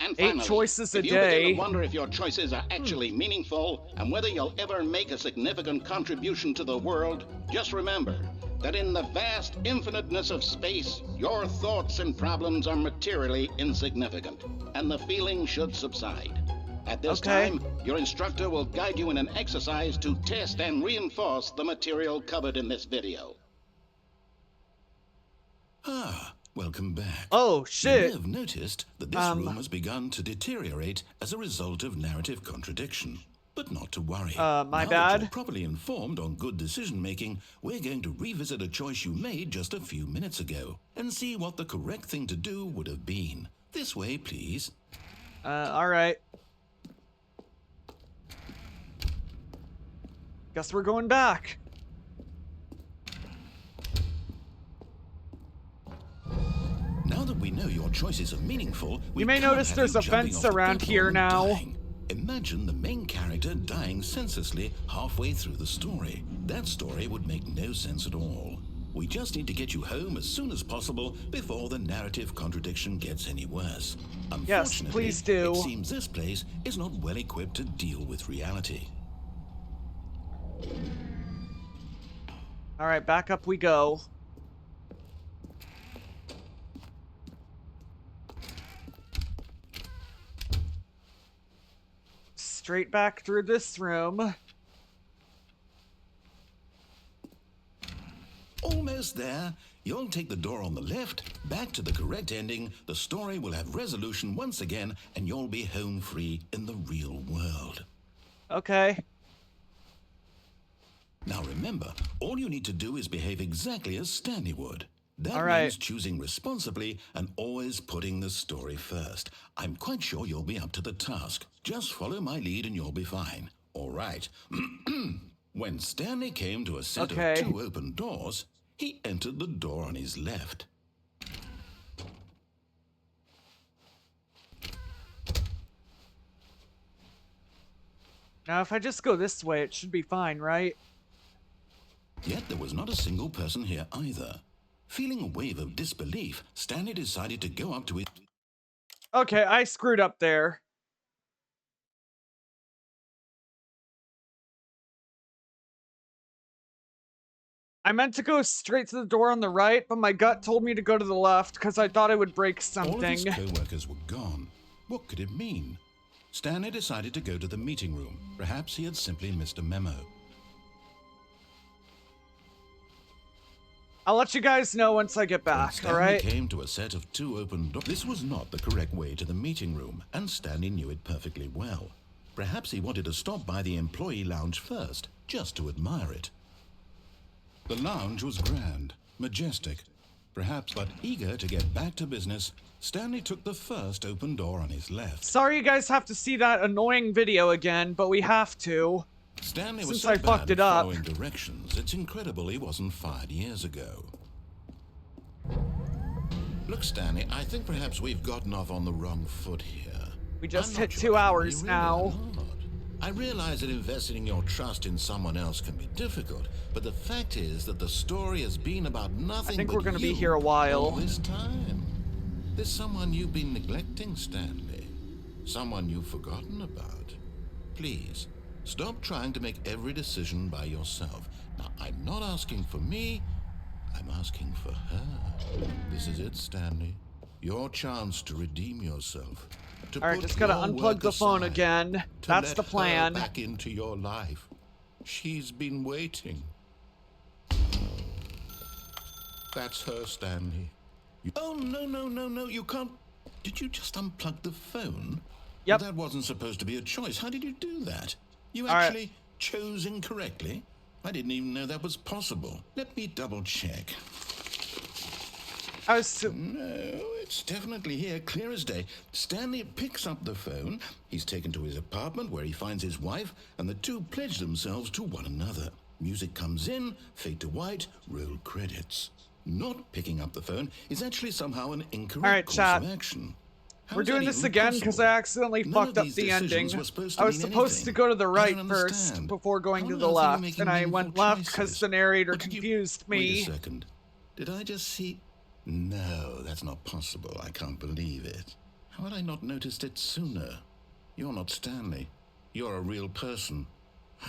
And finally, 8 choices a if you day. begin to wonder if your choices are actually meaningful and whether you'll ever make a significant contribution to the world, just remember that in the vast infiniteness of space, your thoughts and problems are materially insignificant, and the feeling should subside. At this time, your instructor will guide you in an exercise to test and reinforce the material covered in this video. Welcome back. Oh, shit. You may have noticed that this room has begun to deteriorate as a result of narrative contradiction. But not to worry. My now bad. That you're properly informed on good decision-making, we're going to revisit a choice you made just a few minutes ago and see what the correct thing to do would have been. This way, please. All right. Guess we're going back. Now that we know your choices are meaningful, you may notice there's a fence around here now. Dying. Imagine the main character dying senselessly halfway through the story. That story would make no sense at all. We just need to get you home as soon as possible before the narrative contradiction gets any worse. Yes, please do. It seems this place is not well equipped to deal with reality. All right, back up we go. Straight back through this room. Almost there. You'll take the door on the left, back to the correct ending, the story will have resolution once again, and you'll be home free in the real world. Okay. Now remember, all you need to do is behave exactly as Stanley would. That means choosing responsibly and always putting the story first. I'm quite sure you'll be up to the task. Just follow my lead and you'll be fine. All right. When Stanley came to a set of 2 open doors, he entered the door on his left. Now, if I just go this way, it should be fine, right? Yet there was not a single person here either. Feeling a wave of disbelief, Stanley decided to go up to his... Okay, I screwed up there. I meant to go straight to the door on the right, but my gut told me to go to the left because I thought it would break something. All of his co-workers were gone. What could it mean? Stanley decided to go to the meeting room. Perhaps he had simply missed a memo. I'll let you guys know once I get back, alright? Stanley came to a set of 2 open doors. This was not the correct way to the meeting room, and Stanley knew it perfectly well. Perhaps he wanted to stop by the employee lounge first, just to admire it. The lounge was grand, majestic. Perhaps, but eager to get back to business, Stanley took the first open door on his left. Sorry you guys have to see that annoying video again, but we have to. Stanley was Since so I bad fucked at it up. following directions, it's incredible he wasn't fired years ago. Look, Stanley, I think perhaps we've gotten off on the wrong foot here. We just I'm hit not 2 sure hours we really now. are not. I realize that investing your trust in someone else can be difficult, but the fact is that the story has been about nothing I think but we're gonna be you here a while. all this time. There's someone you've been neglecting, Stanley. Someone you've forgotten about. Please, stop trying to make every decision by yourself. Now, I'm not asking for me, I'm asking for her. This is it, Stanley. Your chance to redeem yourself. Alright, just gotta unplug the phone again. That's the plan. Back into your life. She's been waiting. That's her, Stanley. Oh, no, you can't. Did you just unplug the phone? Yep. That wasn't supposed to be a choice. How did you do that? You All right. actually chose incorrectly? I didn't even know that was possible. Let me double check. No, it's definitely here, clear as day. Stanley picks up the phone. He's taken to his apartment where he finds his wife, and the two pledge themselves to one another. Music comes in, fade to white, roll credits. Not picking up the phone is actually somehow an incorrect course chat. of action. How We're is that doing this even again because possible? I accidentally None fucked of up these the ending. decisions were supposed to I was mean supposed anything. to go to the I right don't first understand. before going How to on the earth are you left, making and I meaningful went left because choices? the narrator Or did you- confused me. Wait a second. Did I just see... No, that's not possible. I can't believe it. How had I not noticed it sooner? You're not Stanley. You're a real person. I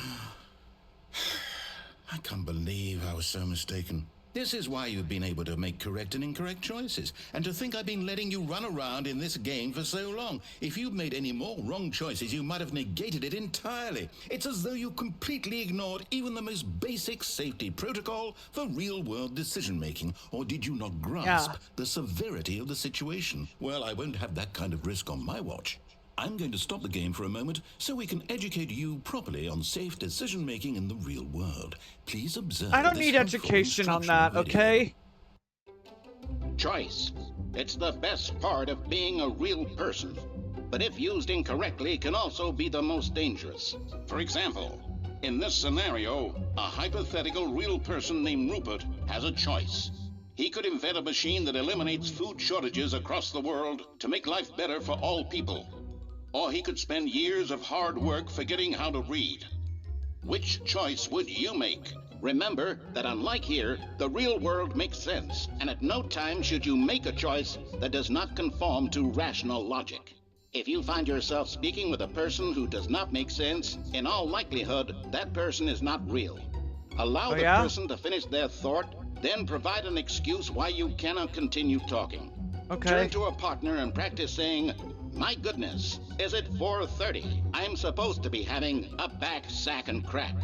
can't believe I was so mistaken. This is why you've been able to make correct and incorrect choices. And to think I've been letting you run around in this game for so long. If you'd made any more wrong choices, you might have negated it entirely. It's as though you completely ignored even the most basic safety protocol for real-world decision-making. Or did you not grasp the severity of the situation? Well, I won't have that kind of risk on my watch. I'm going to stop the game for a moment so we can educate you properly on safe decision-making in the real world. Please observe. I don't this need helpful education on that, instructional video. okay? Choice. It's the best part of being a real person. But if used incorrectly, can also be the most dangerous. For example, in this scenario, a hypothetical real person named Rupert has a choice. He could invent a machine that eliminates food shortages across the world to make life better for all people. Or he could spend years of hard work forgetting how to read. Which choice would you make? Remember that unlike here, the real world makes sense, and at no time should you make a choice that does not conform to rational logic. If you find yourself speaking with a person who does not make sense, in all likelihood, that person is not real. Allow the person to finish their thought, then provide an excuse why you cannot continue talking. Okay. Turn to a partner and practice saying, "My goodness, is it 4:30? I'm supposed to be having a back, sack, and crack."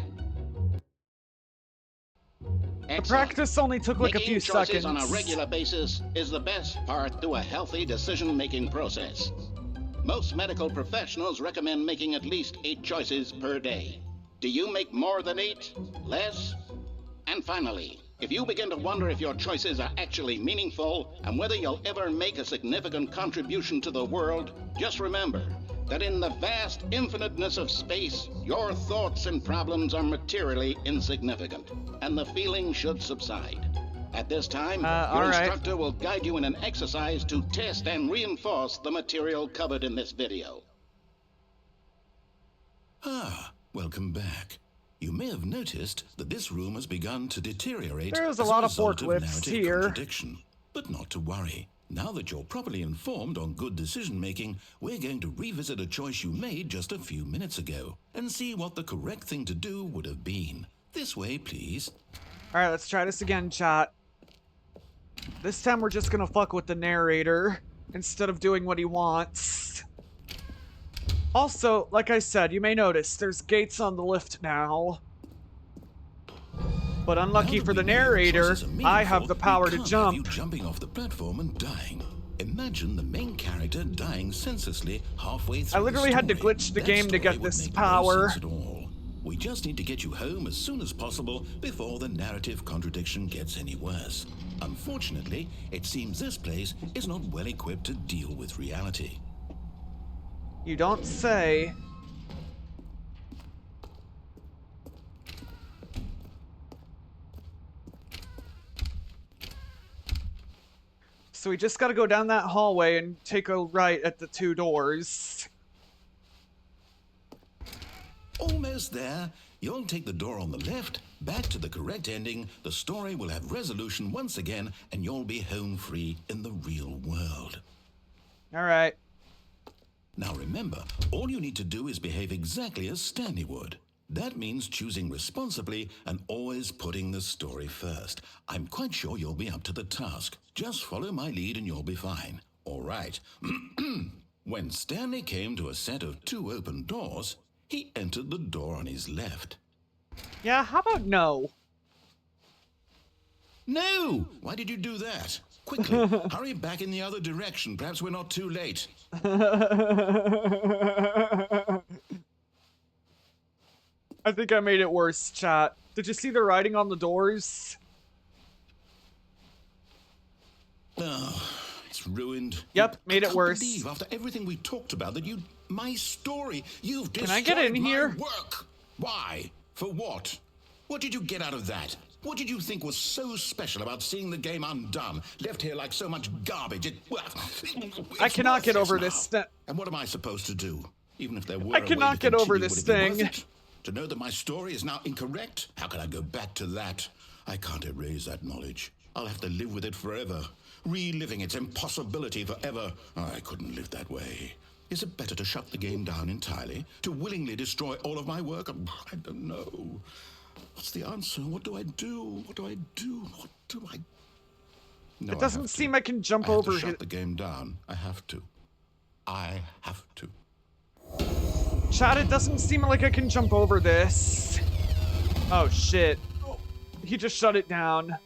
The practice only took like a few Making choices seconds. on a regular basis is the best part to a healthy decision-making process. Most medical professionals recommend making at least 8 choices per day. Do you make more than 8? Less? And finally, if you begin to wonder if your choices are actually meaningful and whether you'll ever make a significant contribution to the world, just remember that in the vast infiniteness of space, your thoughts and problems are materially insignificant, and the feeling should subside. At this time, your instructor will guide you in an exercise to test and reinforce the material covered in this video. Ah, welcome back. You may have noticed that this room has begun to deteriorate. There's a as lot of result forklifts narrative here. Contradiction. But not to worry. Now that you're properly informed on good decision-making, we're going to revisit a choice you made just a few minutes ago and see what the correct thing to do would have been. This way, please. Alright, let's try this again, chat. This time we're just gonna fuck with the narrator instead of doing what he wants. Also, like I said, you may notice there's gates on the lift now. But unlucky for the narrator, I have the power to jump. You jumping off the platform and dying. Imagine the main character dying senselessly halfway through. I literally had to glitch the game to get this power. We just need to get you home as soon as possible before the narrative contradiction gets any worse. Unfortunately, it seems this place is not well equipped to deal with reality. You don't say. So we just gotta go down that hallway and take a right at the 2 doors. Almost there. You'll take the door on the left, back to the correct ending, the story will have resolution once again, and you'll be home free in the real world. Alright. Now remember, all you need to do is behave exactly as Stanley would. That means choosing responsibly and always putting the story first. I'm quite sure you'll be up to the task. Just follow my lead and you'll be fine. All right. When Stanley came to a set of 2 open doors, he entered the door on his left. Yeah, how about no? No! Why did you do that? Quickly, hurry back in the other direction. Perhaps we're not too late. I think I made it worse, chat. Did you see the writing on the doors? Oh, it's ruined. Yep, made it worse. I can't believe after everything we talked about that my story, you've destroyed Can I get in my here? work. Why? For what? What did you get out of that? What did you think was so special about seeing the game undone, left here like so much garbage? I cannot get over this. And what am I supposed to do? Even if there were I cannot get over this thing. To know that my story is now incorrect? How can I go back to that? I can't erase that knowledge. I'll have to live with it forever, reliving its impossibility forever. I couldn't live that way. Is it better to shut the game down entirely? To willingly destroy all of my work? I don't know. What's the answer? What do I do? What do I do? What do I... No, it doesn't seem I can jump over it. Shut the game down. I have to. I have to. Chat, it doesn't seem like I can jump over this. Oh, shit. He just shut it down.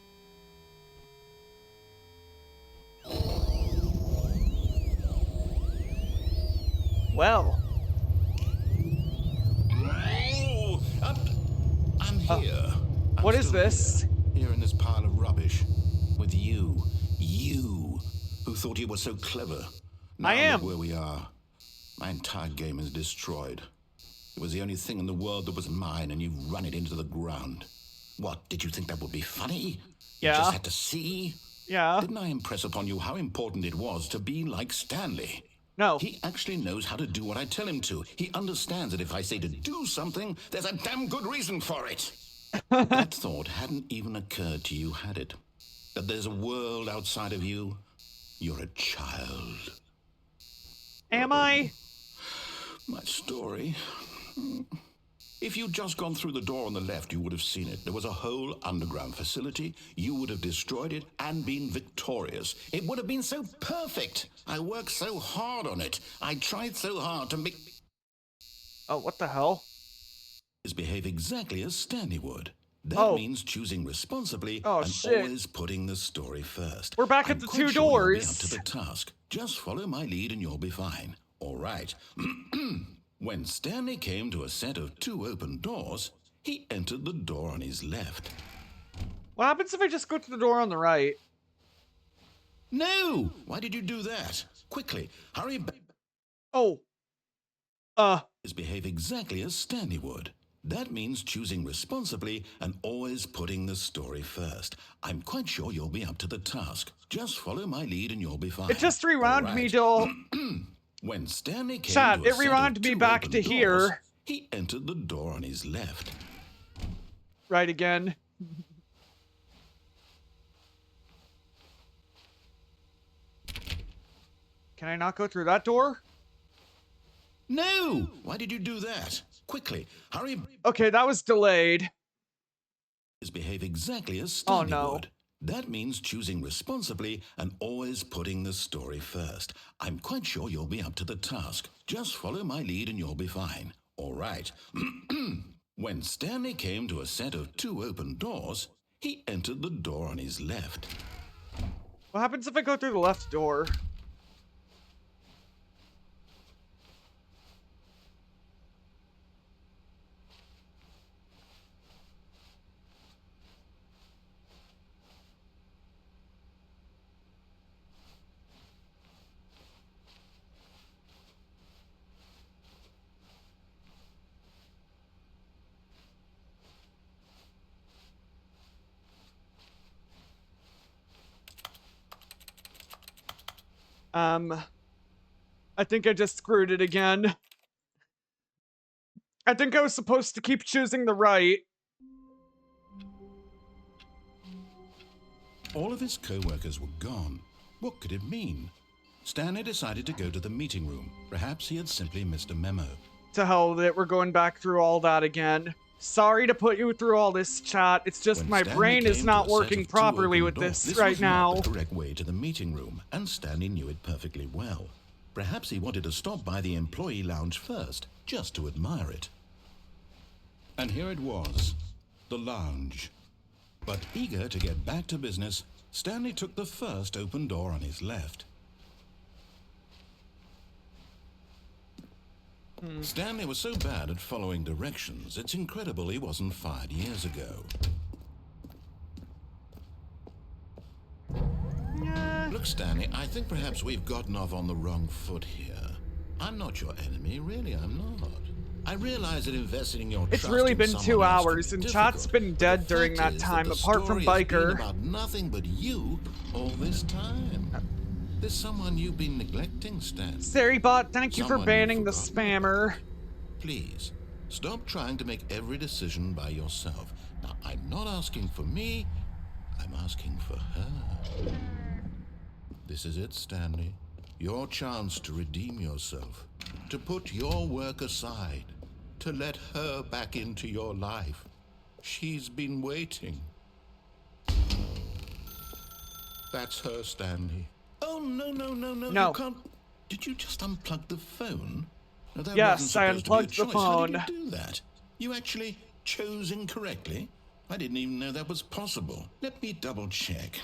Well. I'm here. What is this? Here in this pile of rubbish. With you. You. Who thought you were so clever. Now I am. Look where we are. My entire game is destroyed. It was the only thing in the world that was mine, and you've run it into the ground. What, did you think that would be funny? Yeah. You just had to see? Yeah. Didn't I impress upon you how important it was to be like Stanley? No. He actually knows how to do what I tell him to. He understands that if I say to do something, there's a damn good reason for it. That thought hadn't even occurred to you, had it? That there's a world outside of you? You're a child. Am I? My story. If you'd just gone through the door on the left, you would have seen it. There was a whole underground facility. You would have destroyed it and been victorious. It would have been so perfect. I worked so hard on it. I tried so hard to make... Oh, what the hell? Behave exactly as Stanley would. That means choosing responsibly and always putting the story first. We're back at the 2 doors. You'll be up to the task. Just follow my lead and you'll be fine. All right. When Stanley came to a set of 2 open doors, he entered the door on his left. What happens if I just go to the door on the right? No! Why did you do that? Quickly, hurry back. Oh. Behave exactly as Stanley would. That means choosing responsibly and always putting the story first. I'm quite sure you'll be up to the task. Just follow my lead and you'll be fine. It just rewound me to... When Stanley came Chat, to a it rewound me back to here. He entered the door on his left. Right again. Can I not go through that door? No! Why did you do that? Quickly, hurry. Okay, that was delayed. Behave exactly as Stanley no. would. That means choosing responsibly and always putting the story first. I'm quite sure you'll be up to the task. Just follow my lead and you'll be fine. All right. When Stanley came to a set of 2 open doors, he entered the door on his left. What happens if I go through the left door? I think I just screwed it again. I think I was supposed to keep choosing the right. All of his co-workers were gone. What could it mean? Stanley decided to go to the meeting room. Perhaps he had simply missed a memo. To hell with it, we're going back through all that again. Sorry to put you through all this, chat. It's just my brain is not working properly with this right now. This was not the correct way to the meeting room, and Stanley knew it perfectly well. Perhaps he wanted to stop by the employee lounge first, just to admire it. And here it was, the lounge. But eager to get back to business, Stanley took the first open door on his left. Stanley was so bad at following directions, it's incredible he wasn't fired years ago. Look, Stanley, I think perhaps we've gotten off on the wrong foot here. I'm not your enemy, really, I'm not. I realize that investing your trust It's really in been someone 2 else can hours, be and difficult, chat's been but dead the during fact that is time, the apart from story has been Biker. about nothing but you all this time. There's someone you've been neglecting, Stan. Sarybot, thank you for Someone banning you've the forgotten spammer. about. Please, stop trying to make every decision by yourself. Now, I'm not asking for me, I'm asking for her. This is it, Stanley. Your chance to redeem yourself, to put your work aside, to let her back into your life. She's been waiting. That's her, Stanley. Oh, no, you can't. Did you just unplug the phone? No, that Yes, wasn't I supposed to be a unplugged the choice. How did phone. you do that? You actually chose incorrectly? I didn't even know that was possible. Let me double check.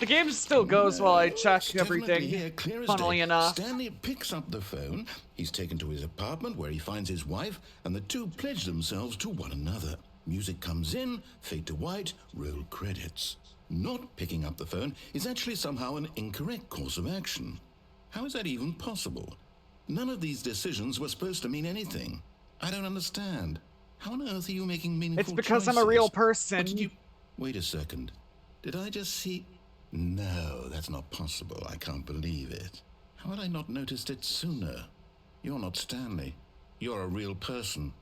The game still goes while I check It's definitely everything, here, clear as funnily day. enough. Stanley picks up the phone. He's taken to his apartment where he finds his wife, and the two pledge themselves to one another. Music comes in, fade to white, roll credits. Not picking up the phone is actually somehow an incorrect course of action. How is that even possible? None of these decisions were supposed to mean anything. I don't understand. How on earth are you making meaningful It's because choices? I'm a real What person. did you... Wait a second. Did I just see... No, that's not possible. I can't believe it. How had I not noticed it sooner? You're not Stanley. You're a real person.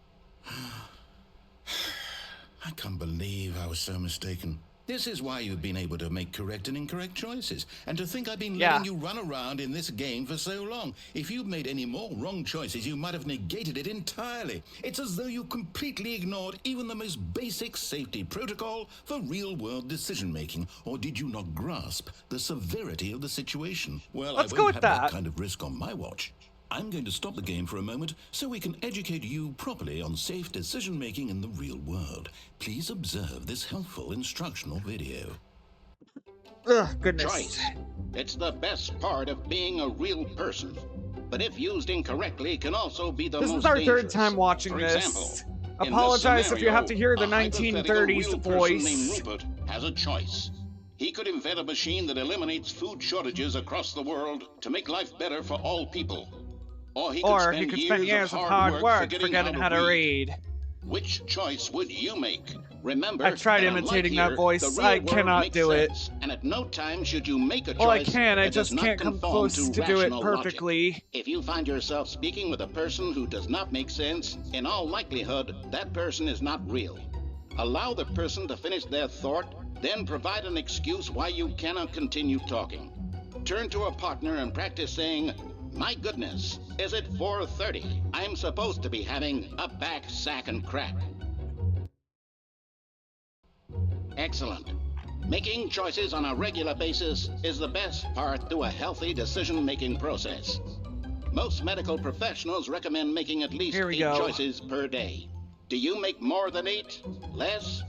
I can't believe I was so mistaken. This is why you've been able to make correct and incorrect choices. And to think I've been letting you run around in this game for so long. If you'd made any more wrong choices, you might have negated it entirely. It's as though you completely ignored even the most basic safety protocol for real-world decision-making. Or did you not grasp the severity of the situation? Well, Let's I go won't with have that. that kind of risk on my watch. I'm going to stop the game for a moment so we can educate you properly on safe decision-making in the real world. Please observe this helpful instructional video. Ugh, goodness. Choice. It's the best part of being a real person. But if used incorrectly, can also be the This most is our dangerous. third time watching For this. example, in this Apologize if you have to hear the scenario, a hypothetical 1930s real person voice. named Rupert has a choice. He could invent a machine that eliminates food shortages across the world to make life better for all people. Or he could spend years of hard work forgetting how to read. Which choice would you make? Remember, I tried that imitating unlike that voice. the real I world cannot makes do it. sense, and at no time should you make a choice. Well, I can, I that does just not can't come conform close to do it rational logic. perfectly. If you find yourself speaking with a person who does not make sense, in all likelihood, that person is not real. Allow the person to finish their thought, then provide an excuse why you cannot continue talking. Turn to a partner and practice saying, "My goodness, is it 4:30? I'm supposed to be having a back, sack, and crack." Excellent. Making choices on a regular basis is the best part to a healthy decision-making process. Most medical professionals recommend making at least 8 choices per day. Do you make more than 8? Less?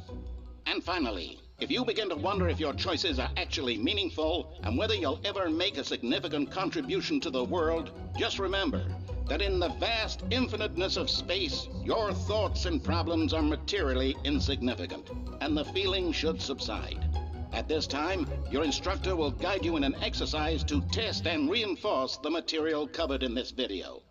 And finally, if you begin to wonder if your choices are actually meaningful and whether you'll ever make a significant contribution to the world, just remember that in the vast infiniteness of space, your thoughts and problems are materially insignificant, and the feeling should subside. At this time, your instructor will guide you in an exercise to test and reinforce the material covered in this video.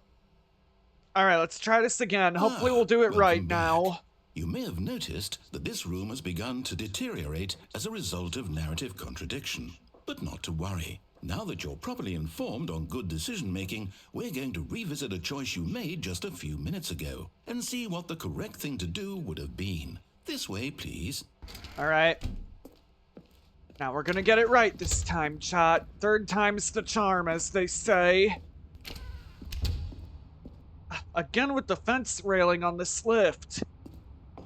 Alright, let's try this again. Hopefully we'll do it right now. You may have noticed that this room has begun to deteriorate as a result of narrative contradiction. But not to worry. Now that you're properly informed on good decision-making, we're going to revisit a choice you made just a few minutes ago and see what the correct thing to do would have been. This way, please. All right. Now we're gonna get it right this time, chat. Third time's the charm, as they say. Again with the fence railing on this lift.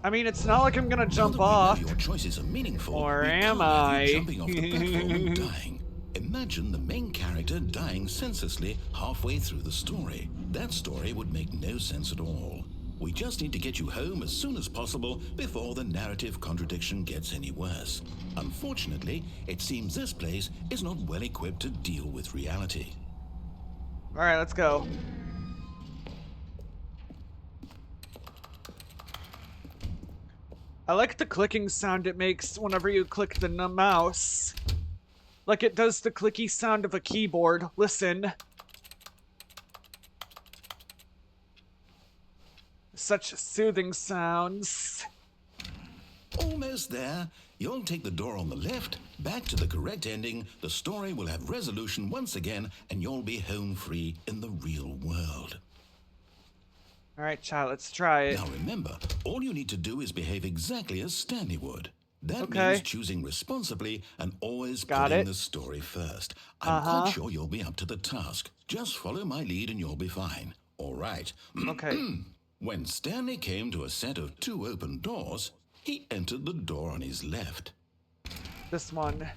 I mean, it's not like I'm gonna jump off. Your choices are meaningful. Or am I? Jumping off the platform and dying. Imagine the main character dying senselessly halfway through the story. That story would make no sense at all. We just need to get you home as soon as possible before the narrative contradiction gets any worse. Unfortunately, it seems this place is not well equipped to deal with reality. All right, let's go. I like the clicking sound it makes whenever you click the mouse. Like it does the clicky sound of a keyboard. Listen. Such soothing sounds. Almost there. You'll take the door on the left, back to the correct ending, the story will have resolution once again, and you'll be home free in the real world. Alright, child, let's try it. Now remember, all you need to do is behave exactly as Stanley would. That means choosing responsibly and always putting the story first. I'm quite sure you'll be up to the task. Just follow my lead and you'll be fine. All right. Okay. When Stanley came to a set of 2 open doors, he entered the door on his left. This one.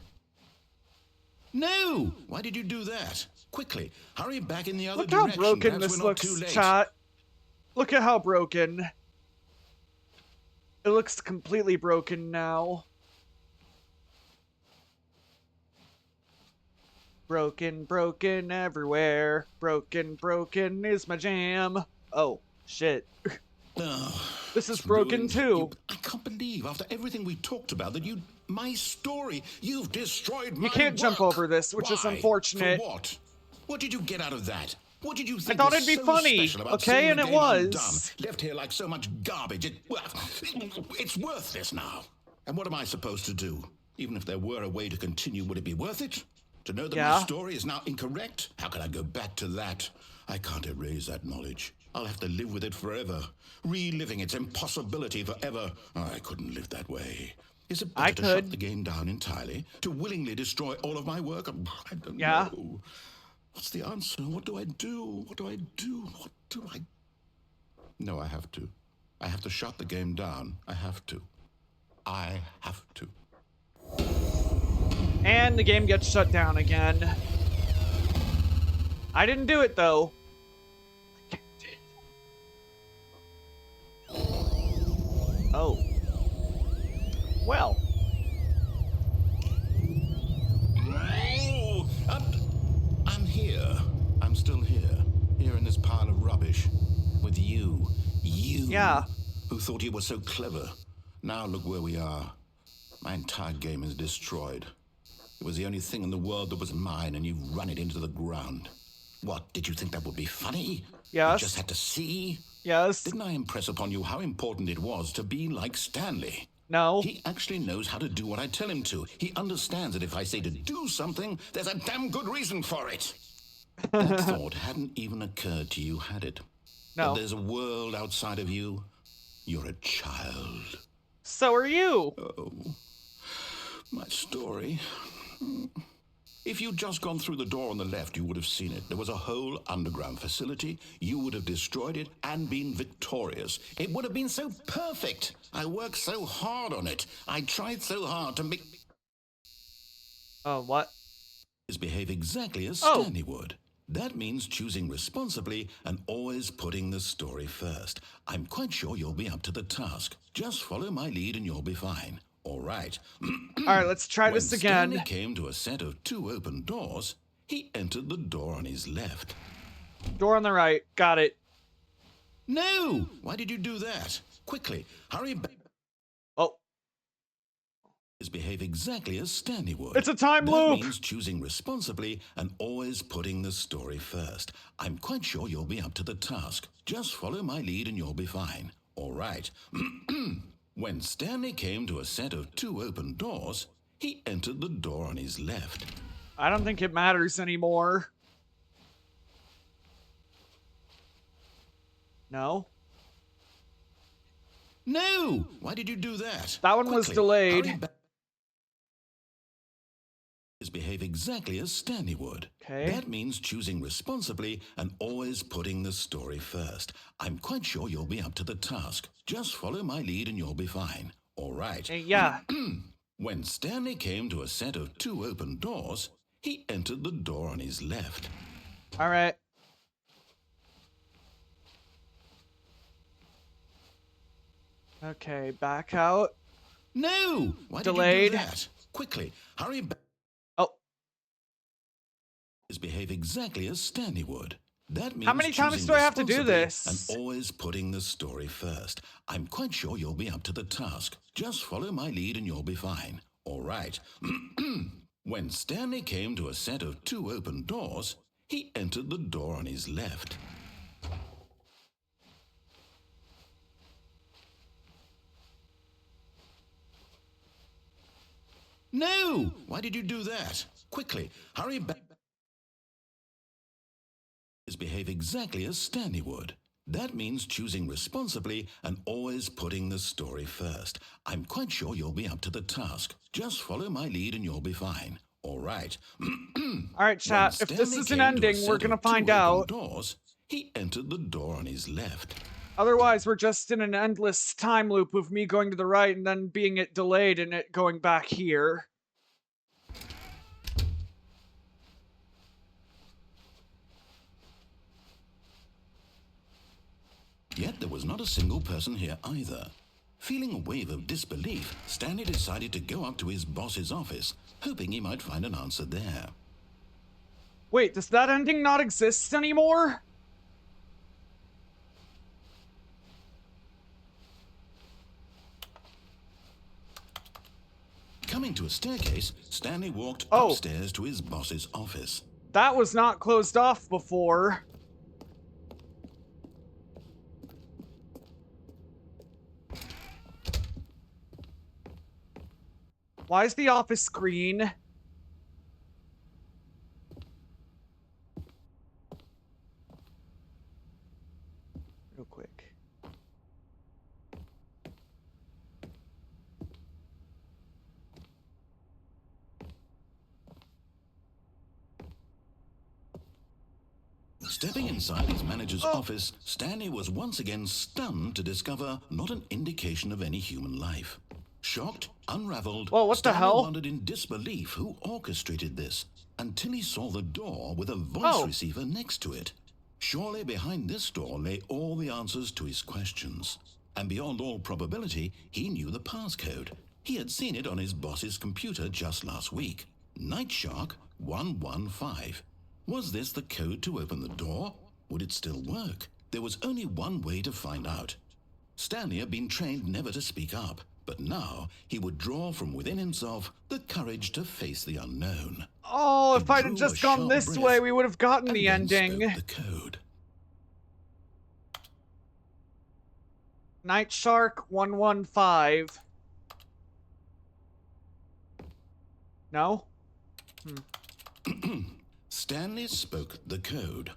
No! Why did you do that? Quickly, hurry back in the other Look how direction. broken Perhaps this we're not too looks, late. chat. Look at how broken. It looks completely broken now. Broken, broken everywhere. Broken, broken is my jam. Oh, shit. This is broken too. I can't believe, after everything we talked about, that my story, you've destroyed my You can't jump work. over this, which is Why? unfortunate. For what? What did you get out of that? What did you think I thought was it'd be so funny, special about okay, seeing and the it game was. undone, left here like so much garbage? It's worthless now. And what am I supposed to do? Even if there were a way to continue, would it be worth it? To know that my story is now incorrect? How can I go back to that? I can't erase that knowledge. I'll have to live with it forever, reliving its impossibility forever. I couldn't live that way. Is it better to shut the game down entirely? To willingly destroy all of my work? I don't know. What's the answer? What do I do? What do I do? What do I... No, I have to. I have to shut the game down. I have to. I have to. And the game gets shut down again. I didn't do it, though. Oh. Well. Oh, I'm here. I'm still here. Here in this pile of rubbish. With you. You. Who thought you were so clever. Now look where we are. My entire game is destroyed. It was the only thing in the world that was mine, and you've run it into the ground. What, did you think that would be funny? Yes. You just had to see? Yes. Didn't I impress upon you how important it was to be like Stanley? No. He actually knows how to do what I tell him to. He understands that if I say to do something, there's a damn good reason for it. That thought hadn't even occurred to you, had it? No. That there's a world outside of you? You're a child. So are you. Oh, my story. If you'd just gone through the door on the left, you would have seen it. There was a whole underground facility. You would have destroyed it and been victorious. It would have been so perfect. I worked so hard on it. I tried so hard to make... Oh, what? ...behave exactly as Stanley would. That means choosing responsibly and always putting the story first. I'm quite sure you'll be up to the task. Just follow my lead and you'll be fine. All right. All right, let's try this again. When Stanley came to a set of 2 open doors, he entered the door on his left. Door on the right. Got it. No! Why did you do that? Quickly, hurry back. Oh. Behave exactly as Stanley would. It's a time loop. That means choosing responsibly and always putting the story first. I'm quite sure you'll be up to the task. Just follow my lead and you'll be fine. All right. When Stanley came to a set of 2 open doors, he entered the door on his left. I don't think it matters anymore. No? No! Why did you do that? That one was delayed. Behave exactly as Stanley would. Okay. That means choosing responsibly and always putting the story first. I'm quite sure you'll be up to the task. Just follow my lead and you'll be fine. All right. Yeah. When Stanley came to a set of 2 open doors, he entered the door on his left. All right. Okay, back out. No! Why Delayed. did you do that? Quickly, hurry back. Oh. Behave exactly as Stanley would. That means how many times do I have to do this? And always putting the story first. I'm quite sure you'll be up to the task. Just follow my lead and you'll be fine. All right. When Stanley came to a set of 2 open doors, he entered the door on his left. No! Why did you do that? Quickly, hurry back. Behave exactly as Stanley would. That means choosing responsibly and always putting the story first. I'm quite sure you'll be up to the task. Just follow my lead and you'll be fine. All right. All right, chat. If this is an ending, we're gonna find out. Doors, he entered the door on his left. Otherwise, we're just in an endless time loop of me going to the right and then being it delayed and it going back here. Yet there was not a single person here either. Feeling a wave of disbelief, Stanley decided to go up to his boss's office, hoping he might find an answer there. Wait, does that ending not exist anymore? Coming to a staircase, Stanley walked upstairs to his boss's office. That was not closed off before. Why is the office green? Real quick. Stepping inside his manager's office, Stanley was once again stunned to discover not an indication of any human life. Shocked, unraveled, Whoa, what Stanley the hell? wondered in disbelief who orchestrated this, until he saw the door with a voice receiver next to it. Surely behind this door lay all the answers to his questions. And beyond all probability, he knew the passcode. He had seen it on his boss's computer just last week. Night Shark 115. Was this the code to open the door? Would it still work? There was only one way to find out. Stanley had been trained never to speak up, but now he would draw from within himself the courage to face the unknown. Oh, if I'd have just gone this way, we would have gotten the ending. The code. Night Shark 115. No? Stanley spoke the code.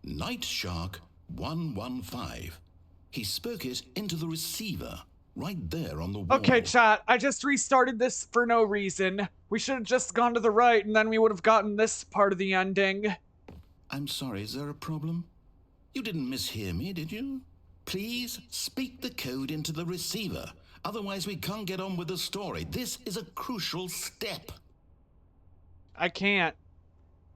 Night Shark 115. He spoke it into the receiver, right there on the wall. Okay, chat, I just restarted this for no reason. We should have just gone to the right, and then we would have gotten this part of the ending. I'm sorry, is there a problem? You didn't mishear me, did you? Please speak the code into the receiver. Otherwise, we can't get on with the story. This is a crucial step. I can't.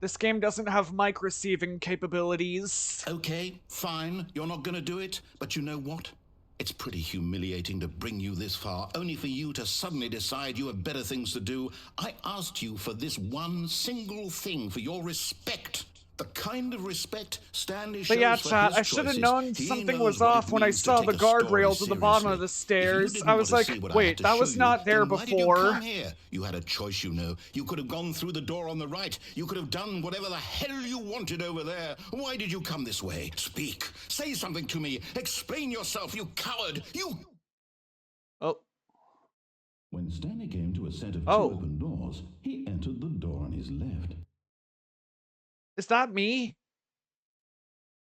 This game doesn't have mic receiving capabilities. Okay, fine. You're not gonna do it. But you know what? It's pretty humiliating to bring you this far, only for you to suddenly decide you have better things to do. I asked you for this one single thing, for your respect. The kind of respect Stanley shows But yeah, for chat, his I should have choices. known He something knows was what it off when I means to saw take the a story guardrails at the bottom of the stairs. I was like, wait, that was not there Why did you before. come here? You had a choice, you know. You could have gone through the door on the right. You could have done whatever the hell you wanted over there. Why did you come this way? Speak. Say something to me. Explain yourself, you coward. You... Oh. When Stanley came to a set of two open doors, he entered the door on his left. Is that me?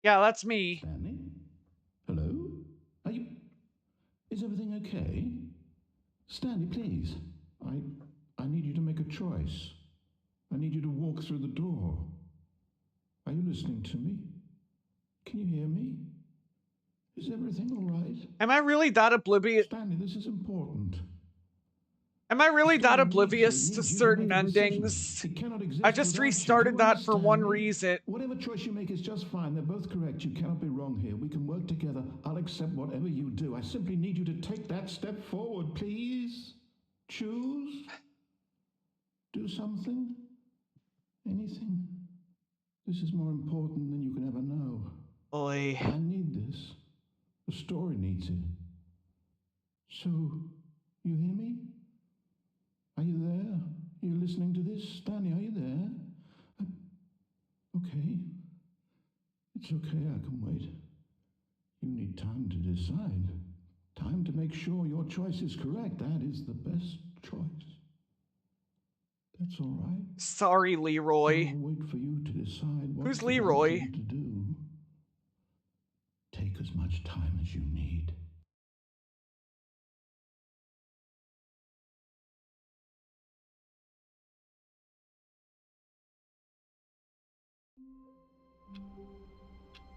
Yeah, that's me. Stanley? Hello? Are you... Is everything okay? Stanley, please. I need you to make a choice. I need you to walk through the door. Are you listening to me? Can you hear me? Is everything all right? Am I really that oblivious? Stanley, this is important. Am I really that It oblivious to needs you to certain make a decision. endings? It cannot exist I just without you. restarted Do you that for one understand me? reason. Whatever choice you make is just fine. They're both correct. You cannot be wrong here. We can work together. I'll accept whatever you do. I simply need you to take that step forward, please. Choose. Do something. Anything. This is more important than you can ever know. Oi. I need this. The story needs it. So, you hear me? Are you there? Are you listening to this? Stanley, are you there? Okay. It's okay, I can wait. You need time to decide. Time to make sure your choice is correct. That is the best choice. That's all right. Sorry, Leroy. I'll wait for you to decide what's Who's the right Leroy? thing to do. Take as much time as you need.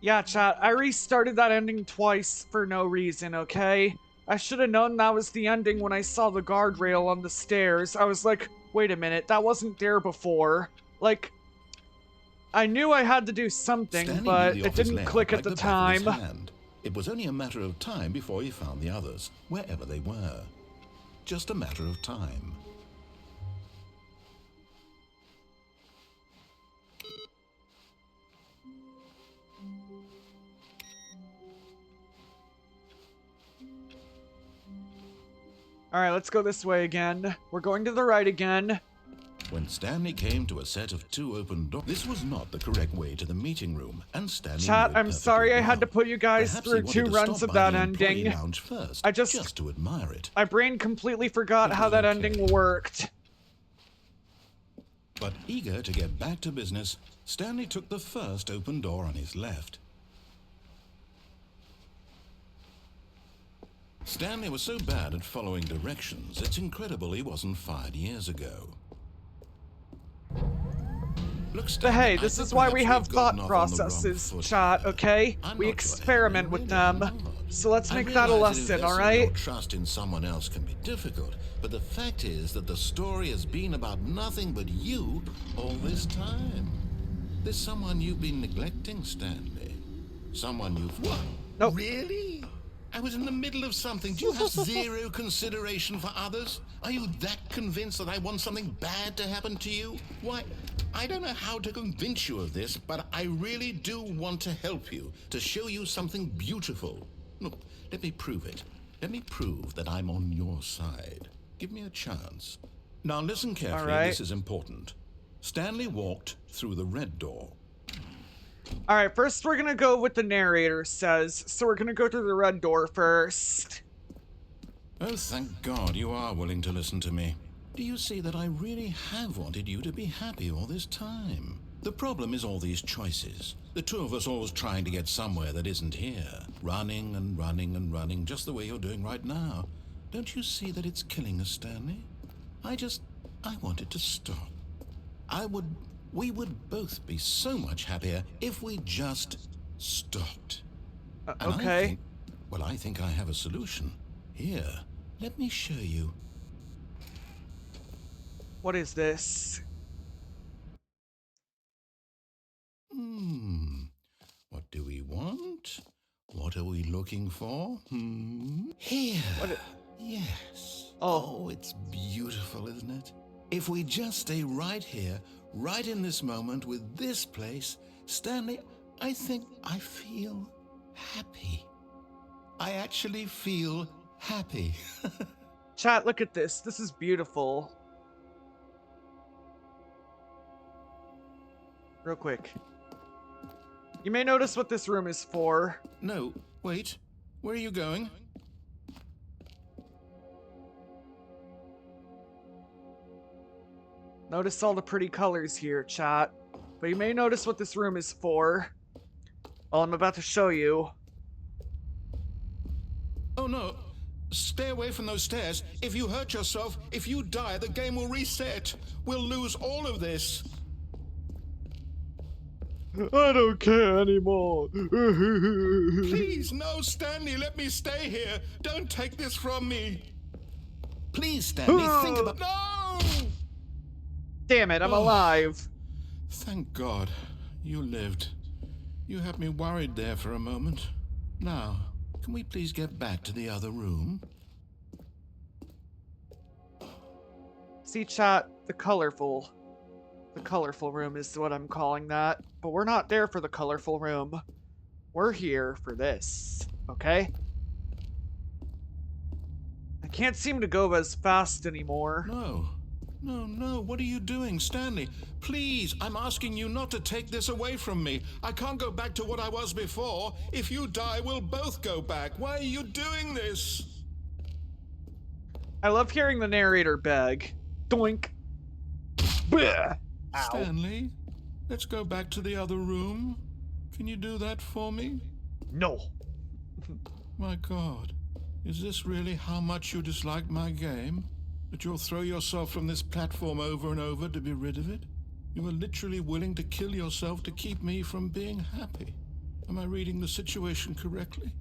Yeah, chat, I restarted that ending twice for no reason, okay? I should have known that was the ending when I saw the guardrail on the stairs. I was like, wait a minute, that wasn't there before. Like, I knew I had to do something, Stanley but knew the it office didn't layout click at like the the back of his time. hand. It was only a matter of time before he found the others, wherever they were. Just a matter of time. Alright, let's go this way again. We're going to the right again. When Stanley came to a set of 2 open doors, this was not the correct way to the meeting room, and Stanley Chat, knew it I'm sorry I perfectly had to well. put you guys Perhaps he through wanted 2 to runs stop of by that the employee ending. lounge first, I just to admire it. my brain completely forgot how that ending worked. But eager to get back to business, Stanley took the first open door on his left. Stanley was so bad at following directions, it's incredible he wasn't fired years ago. Look, But Stanley, hey, I this think is why we perhaps have we've gotten thought off on the wrong processes, foot chat, here. okay? I'm We not your experiment enemy, with really, I'm them. not. So let's I make that a realize lesson, investing alright? your trust in someone else can be difficult, but the fact is that the story has been about nothing but you all this time. There's someone you've been neglecting, Stanley. Someone you've... What? Nope. Really? I was in the middle of something. Do you have zero consideration for others? Are you that convinced that I want something bad to happen to you? Why, I don't know how to convince you of this, but I really do want to help you, to show you something beautiful. Look, let me prove it. Let me prove that I'm on your side. Give me a chance. Now listen carefully, All right. This is important. Stanley walked through the red door. Alright, first we're gonna go with the narrator says, so we're gonna go through the red door first. Oh, thank God you are willing to listen to me. Do you see that I really have wanted you to be happy all this time? The problem is all these choices. The two of us always trying to get somewhere that isn't here. Running and running and running, just the way you're doing right now. Don't you see that it's killing us, Stanley? I wanted to stop. We would both be so much happier if we just stopped. And Okay. I think I have a solution. Here, let me show you. What is this? What do we want? What are we looking for? Here. Yes. Oh, it's beautiful, isn't it? If we just stay right here, right in this moment with this place, Stanley, I think I feel happy. I actually feel happy. Chat, look at this. This is beautiful. Real quick. You may notice what this room is for. No, wait. Where are you going? Notice all the pretty colors here, chat. but you may notice what this room is for. Well, I'm about to show you. Oh no, stay away from those stairs. If you hurt yourself, if you die, the game will reset. We'll lose all of this. I don't care anymore. Please, no, Stanley, let me stay here. Don't take this from me. Please, Stanley, think about... No! Damn it, I'm alive. Thank God you lived. You had me worried there for a moment. Now, can we please get back to the other room? See, chat, the colorful room is what I'm calling that. But we're not there for the colorful room. We're here for this, okay? I can't seem to go as fast anymore. No, what are you doing, Stanley? Please, I'm asking you not to take this away from me. I can't go back to what I was before. If you die, we'll both go back. Why are you doing this? I love hearing the narrator beg. Doink. Bleh. Ow. Stanley, let's go back to the other room. Can you do that for me? No. My God, is this really how much you dislike my game? That you'll throw yourself from this platform over and over to be rid of it? You are literally willing to kill yourself to keep me from being happy. Am I reading the situation correctly?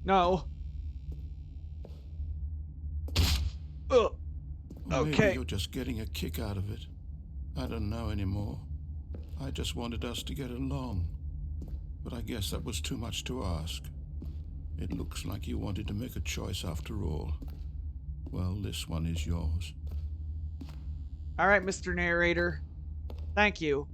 No. Ugh. Or Okay. maybe you're just getting a kick out of it. I don't know anymore. I just wanted us to get along. But I guess that was too much to ask. It looks like you wanted to make a choice after all. Well, this one is yours. All right, Mr. Narrator. Thank you.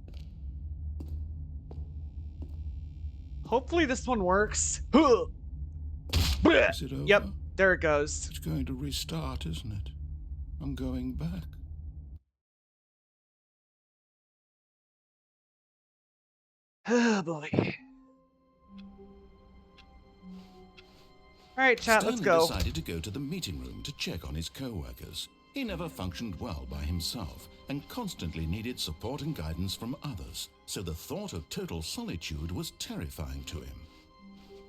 Hopefully this one works. Is it over? Yep, there it goes. It's going to restart, isn't it? I'm going back. Oh boy. Alright, chat, let's go. Stanley decided to go to the meeting room to check on his co-workers. He never functioned well by himself and constantly needed support and guidance from others, so the thought of total solitude was terrifying to him.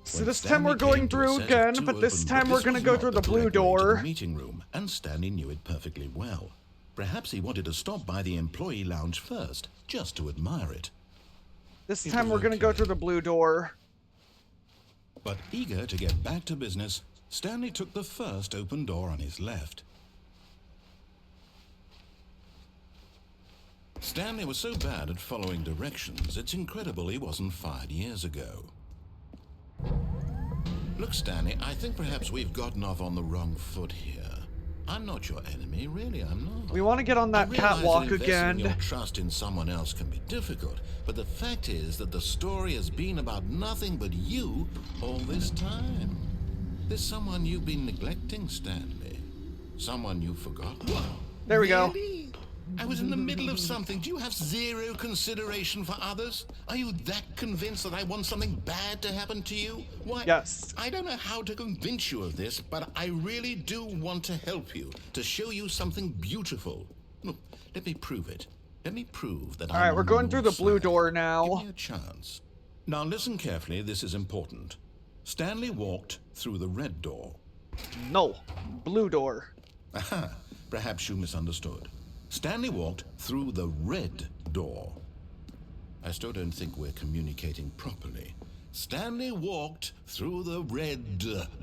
So When this time Stanley we're going came to a through set of again, two but this open time doors, we're gonna was go not through the blue direct way to door. the meeting room, and Stanley knew it perfectly well. Perhaps he wanted to stop by the employee lounge first, just to admire it. This It time was we're gonna go okay. through the blue door. But eager to get back to business, Stanley took the first open door on his left. Stanley was so bad at following directions, it's incredible he wasn't fired years ago. Look, Stanley, I think perhaps we've gotten off on the wrong foot here. I'm not your enemy, really, I'm not. We want to get on that I realize catwalk that investing your again. trust in someone else can be difficult, but the fact is that the story has been about nothing but you all this time. There's someone you've been neglecting, Stanley. Someone you've forgotten. There we go. Really? I was in the middle of something. Do you have zero consideration for others? Are you that convinced that I want something bad to happen to you? Why? Yes. I don't know how to convince you of this, but I really do want to help you, to show you something beautiful. Look, let me prove it. Let me prove that I'm Alright, we're on going through your the blue side. door Give now. me a chance. Now listen carefully, this is important. Stanley walked through the red door. No. Blue door. Aha, perhaps you misunderstood. Stanley walked through the red door. I still don't think we're communicating properly. Stanley walked through the red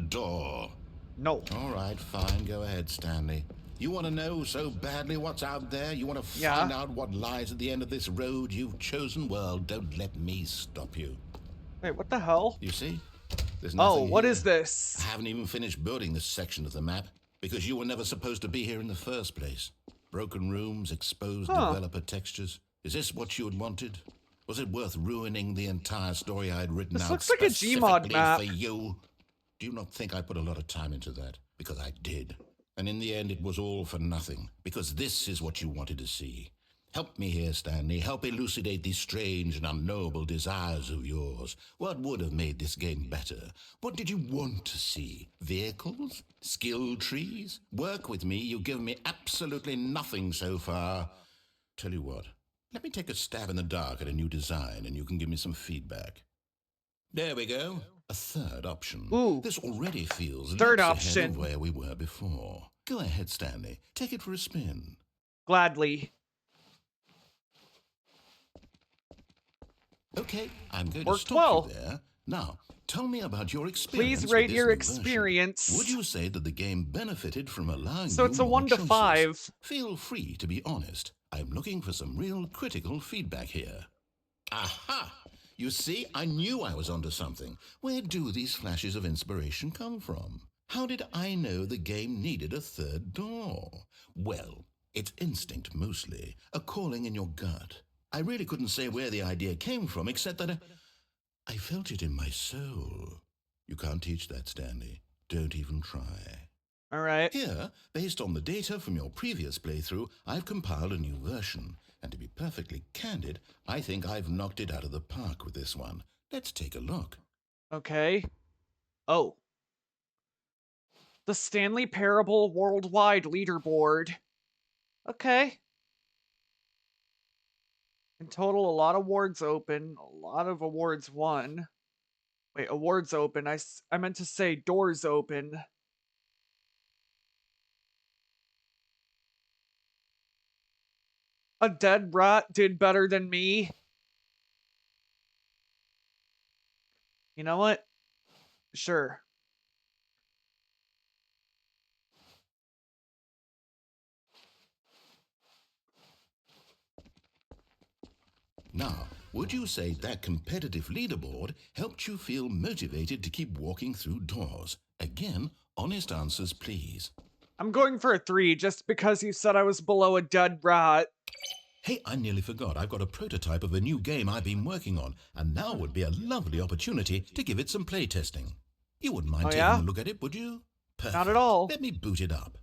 door. No. All right, fine, go ahead, Stanley. You want to know so badly what's out there? You want to Yeah. find out what lies at the end of this road you've chosen? Well, don't let me stop you. Wait, what the hell? You see? There's Oh, nothing what here. is this? I haven't even finished building this section of the map because you were never supposed to be here in the first place. Broken rooms, exposed developer textures. Is this what you had wanted? Was it worth ruining the entire story I had written This out looks like a Gmod specifically map. for you? Do you not think I put a lot of time into that? Because I did. And in the end, it was all for nothing. Because this is what you wanted to see. Help me here, Stanley. Help elucidate these strange and unknowable desires of yours. What would have made this game better? What did you want to see? Vehicles? Skill trees? Work with me. You've given me absolutely nothing so far. Tell you what, Let me take a stab in the dark at a new design and you can give me some feedback. There we go. A third option. Ooh. This already feels Third leaps option. ahead of where we were before. Go ahead, Stanley. Take it for a spin. Gladly. Okay, I'm going Worked to stop well. you there. Now, tell me about your experience. Please rate with this your new experience. version. Would you say that the game benefited from allowing So you it's a more 1 to choices? 5. Feel free to be honest. I'm looking for some real critical feedback here. Aha! You see, I knew I was onto something. Where do these flashes of inspiration come from? How did I know the game needed a third door? Well, it's instinct mostly, a calling in your gut. I really couldn't say where the idea came from, except that I felt it in my soul. You can't teach that, Stanley. Don't even try. All right. Here, based on the data from your previous playthrough, I've compiled a new version. And to be perfectly candid, I think I've knocked it out of the park with this one. Let's take a look. Okay. Oh. The Stanley Parable Worldwide Leaderboard. Okay. In total, a lot of awards open. A lot of awards won. Wait, awards open. I meant to say doors open. A dead rat did better than me. You know what? Sure. Now, would you say that competitive leaderboard helped you feel motivated to keep walking through doors? Again, honest answers, please. I'm going for a 3 just because you said I was below a dead rat. Hey, I nearly forgot. I've got a prototype of a new game I've been working on, and now would be a lovely opportunity to give it some playtesting. You wouldn't mind taking a look at it, would you? Perfect. Not at all. Let me boot it up.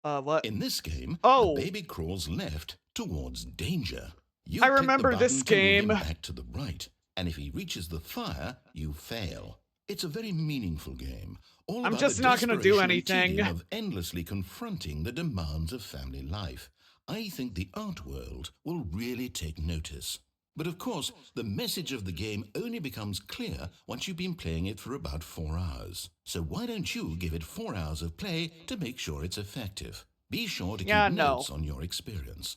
What? In this game, the baby crawls left towards danger. You I click remember the this button to move game. him back to the right, and if he reaches the fire, you fail. It's a very meaningful game. All I'm about just the not going to do desperation and anything. tedium of endlessly confronting the demands of family life. I think the art world will really take notice. But of course, the message of the game only becomes clear once you've been playing it for about 4 hours. So why don't you give it 4 hours of play to make sure it's effective? Be sure to keep notes on your experience.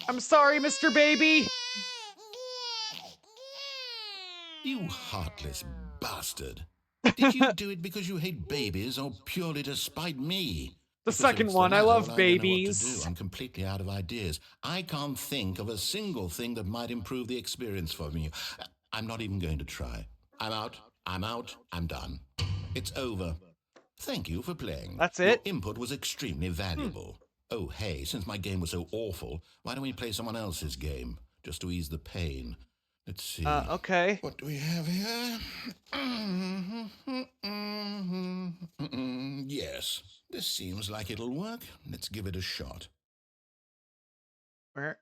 I'm sorry, Mr. Baby. You heartless bastard. Did you do it because you hate babies or purely to spite me? The second one, I love babies. I'm completely out of ideas. I can't think of a single thing that might improve the experience for me. I'm not even going to try. I'm out. I'm done. It's over. Thank you for playing. That's it? Your input was extremely valuable. Oh, hey, since my game was so awful, why don't we play someone else's game? Just to ease the pain. Let's see. Okay. What do we have here? Yes, this seems like it'll work. Let's give it a shot. Where?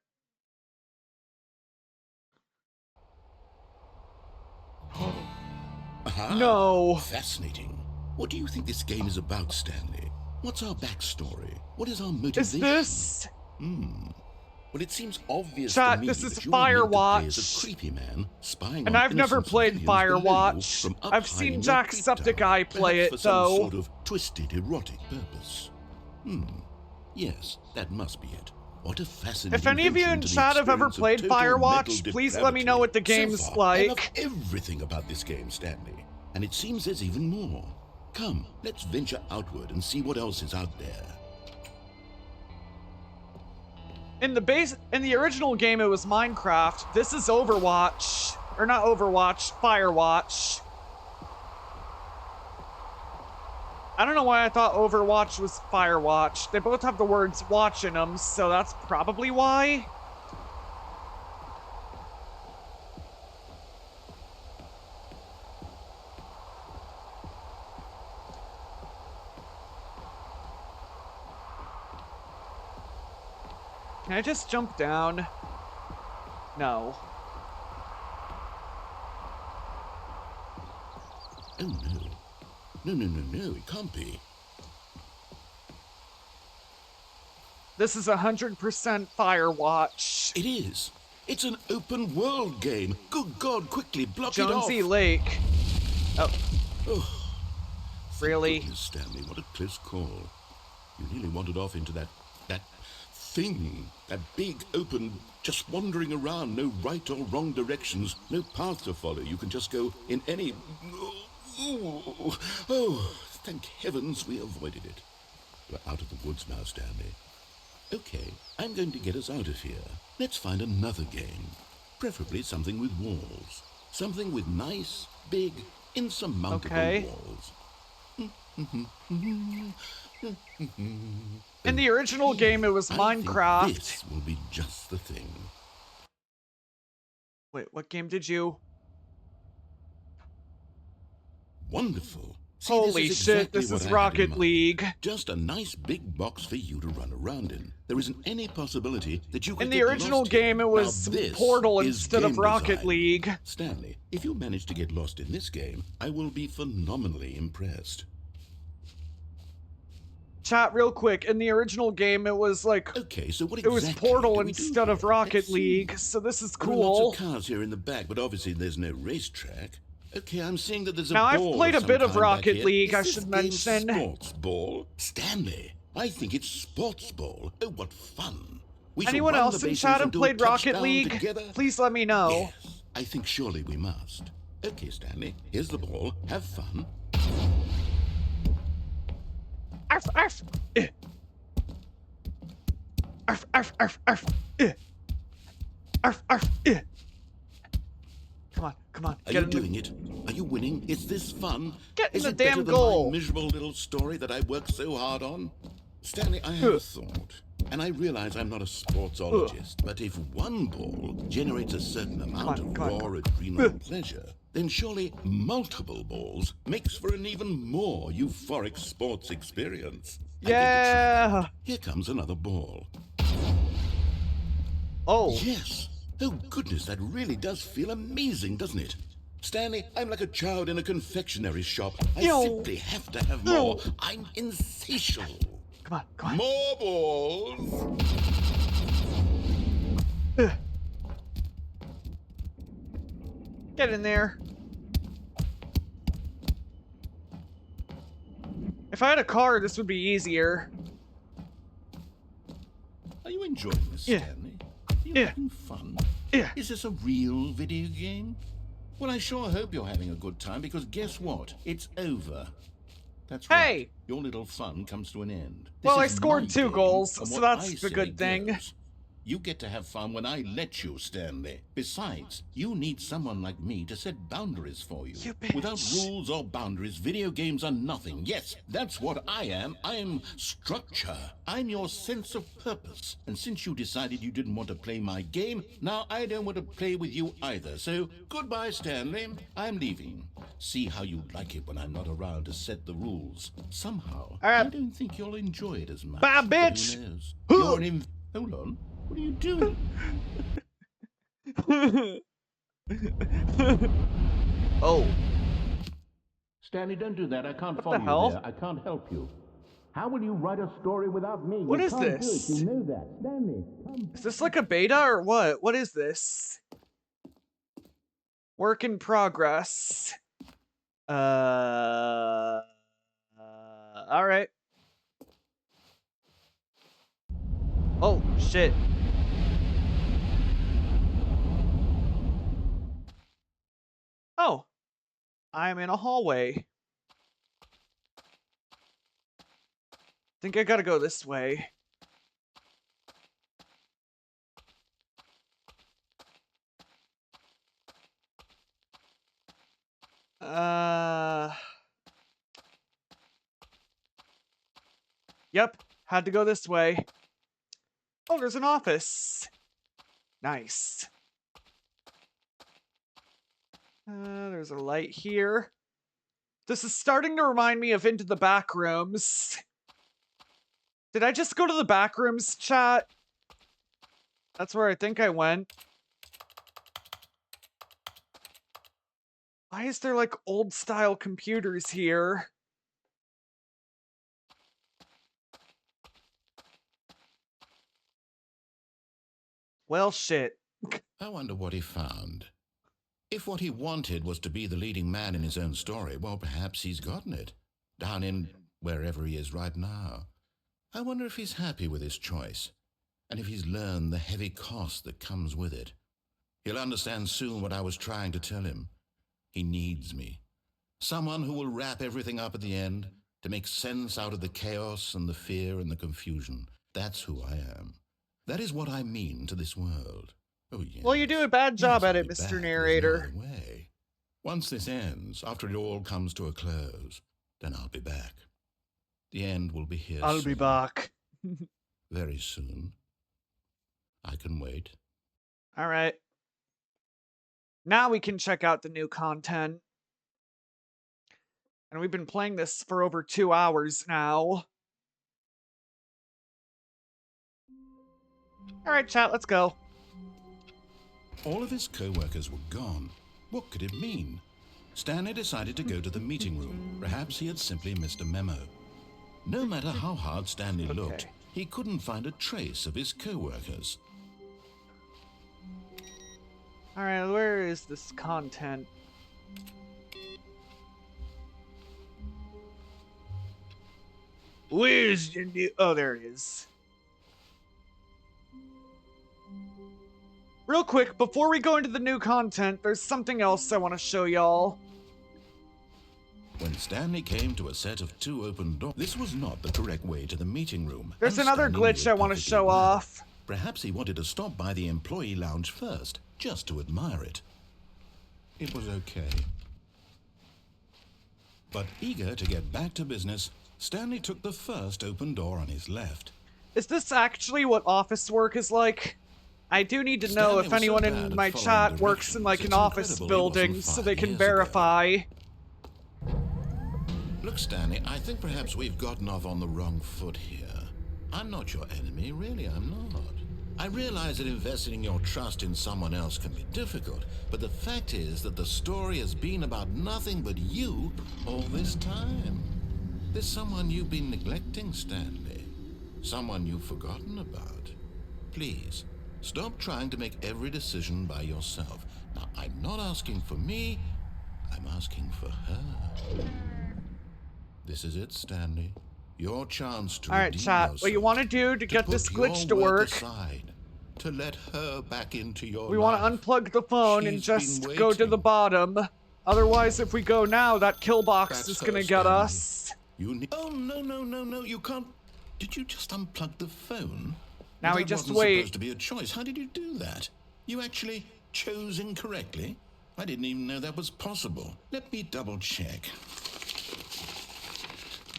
Aha. No. Fascinating. What do you think this game is about, Stanley? What's our backstory? What is our motivation? Is this? Well, it seems obvious Chat, to me this is that you are meant to play as Firewatch. a creepy man spying And on I've never innocent played civilians below you Firewatch. from up I've high seen in your Jacksepticeye creep play tower, it, perhaps for though. some sort of twisted erotic purpose. Yes, that must be it. What a fascinating If any of you in invention to the chat have ever experience of played total Firewatch, mental please let me know depravity. what the So game's far, I love like. everything about this game, Stanley. And it seems there's even more. Come, let's venture outward and see what else is out there. In the original game, it was Minecraft. This is Overwatch. Or not Overwatch, Firewatch. I don't know why I thought Overwatch was Firewatch. They both have the words watch in them, so that's probably why. Can I just jump down? No. Oh no. No, it can't be. This is 100% Firewatch. It is. It's an open world game. Good God, quickly block Jonesy it off. Lake. Oh. Oh. Really? Goodness, Stanley, what a close call. You nearly wandered off into that thing. That big, open, just wandering around, no right or wrong directions, no path to follow. You can just go in any... Oh, thank heavens we avoided it. We're out of the woods now, Stanley. Okay, I'm going to get us out of here. Let's find another game. Preferably something with walls. Something with nice, big, insurmountable walls. In the original game, it was Minecraft. I think this will be just the thing. Wait, what game did you... Wonderful. See, Holy shit, this is Rocket League. Just a nice big box for you to run around in. There isn't any possibility that you can In the original game, it was Portal instead of Rocket League. Stanley, if you manage to get lost in this game, I will be phenomenally impressed. Chat real quick, in the original game, it was like... Okay, so what exactly it was Portal instead of Rocket League, so this is cool. There are lots of cars here in the back, but obviously there's no racetrack. Okay, I'm seeing that there's a now, ball. I've played a bit of Rocket League, I is should this game mention. Sports ball? Stanley, I think it's sports ball. Oh, what fun. Anyone else in chat have played Rocket League? Together? Please let me know. Yes, I think surely we must. Okay, Stanley, here's the ball. Have fun. Arf, arf. Arf, arf, arf, arf. Arf, arf. Come on, come on. Are you doing it? Are you winning? Is this fun? Get in Is the it damn better than goal. my miserable little story that I worked so hard on? Stanley, I have a thought. And I realize I'm not a sportsologist, but if one ball generates a certain amount of raw adrenal pleasure, then surely multiple balls makes for an even more euphoric sports experience. Yeah! Here comes another ball. Oh. Yes. Oh, goodness, that really does feel amazing, doesn't it? Stanley, I'm like a child in a confectionery shop. I simply have to have more. I'm insatiable. Come on, come on. More balls. Get in there. If I had a car, this would be easier. Are you enjoying this, Stanley? Are you having fun? Is this a real video game? Well, I sure hope you're having a good time, because guess what? It's over. That's right. Your little fun comes to an end. Well, I scored 2 goals, so that's a good thing. Goes. You get to have fun when I let you, Stanley. Besides, you need someone like me to set boundaries for you. Without rules or boundaries, video games are nothing. Yes, that's what I am. I'm structure. I'm your sense of purpose. And since you decided you didn't want to play my game, now I don't want to play with you either. So, goodbye, Stanley. I'm leaving. See how you like it when I'm not around to set the rules. Somehow, I don't think you'll enjoy it as much. Bad bitch! Who knows? You're an Hold on. What are you doing? Oh. Stanley, don't do that. I can't follow you there. I can't help you. How will you write a story without me? What is this? You know that. Stanley, come. Is this like a beta or what? What is this? Work in progress. All right. Oh, shit. Oh. I'm in a hallway. Think I gotta go this way. Yep, had to go this way. Oh, there's an office. Nice. There's a light here. This is starting to remind me of Into the Backrooms. Did I just go to the Backrooms, chat? That's where I think I went. Why is there like old style computers here? Well, shit. I wonder what he found. If what he wanted was to be the leading man in his own story, well, perhaps he's gotten it. Down in wherever he is right now. I wonder if he's happy with his choice, and if he's learned the heavy cost that comes with it. He'll understand soon what I was trying to tell him. He needs me. Someone who will wrap everything up at the end, to make sense out of the chaos and the fear and the confusion. That's who I am. That is what I mean to this world. Oh, yes. Well, you do a bad job at I'll it, be Mr. back. Narrator. There's no other way. Once this ends, after it all comes to a close, then I'll be back. The end will be here I'll soon. be back. Very soon. I can wait. All right. Now we can check out the new content. And we've been playing this for over 2 hours now. All right, chat, let's go. All of his co-workers were gone. What could it mean? Stanley decided to go to the meeting room. Perhaps he had simply missed a memo. No matter how hard Stanley looked, he couldn't find a trace of his co-workers. All right, where is this content? Where's your new... Oh, there it is. Real quick, before we go into the new content, there's something else I want to show y'all. When Stanley came to a set of 2 open doors, this was not the correct way to the meeting room. There's and another Stanley glitch knew I it want to perfectly show well. off. Perhaps he wanted to stop by the employee lounge first, just to admire it. It was okay. But eager to get back to business, Stanley took the first open door on his left. Is this actually what office work is like? I do need to know Stanley if was so anyone bad in at my following chat works in directions, like an it's office incredible he building wasn't so they 5 can years ago. verify. Look, Stanley, I think perhaps we've gotten off on the wrong foot here. I'm not your enemy, really, I'm not. I realize that investing your trust in someone else can be difficult, but the fact is that the story has been about nothing but you all this time. There's someone you've been neglecting, Stanley. Someone you've forgotten about. Please, stop trying to make every decision by yourself. Now, I'm not asking for me, I'm asking for her. This is it, Stanley. Your chance to Alright, redeem chat, yourself, what you want to do to get put this glitch your to work, aside, to let her back into your we life. want to unplug the phone and She's just been go to the waiting. bottom. Otherwise, if we go now, that kill box That's is her, gonna get Stanley. us. You need... Oh, no, you can't... Did you just unplug the phone? Now we That just wasn't wait. supposed to be a choice. How did you do that? You actually chose incorrectly? I didn't even know that was possible. Let me double check.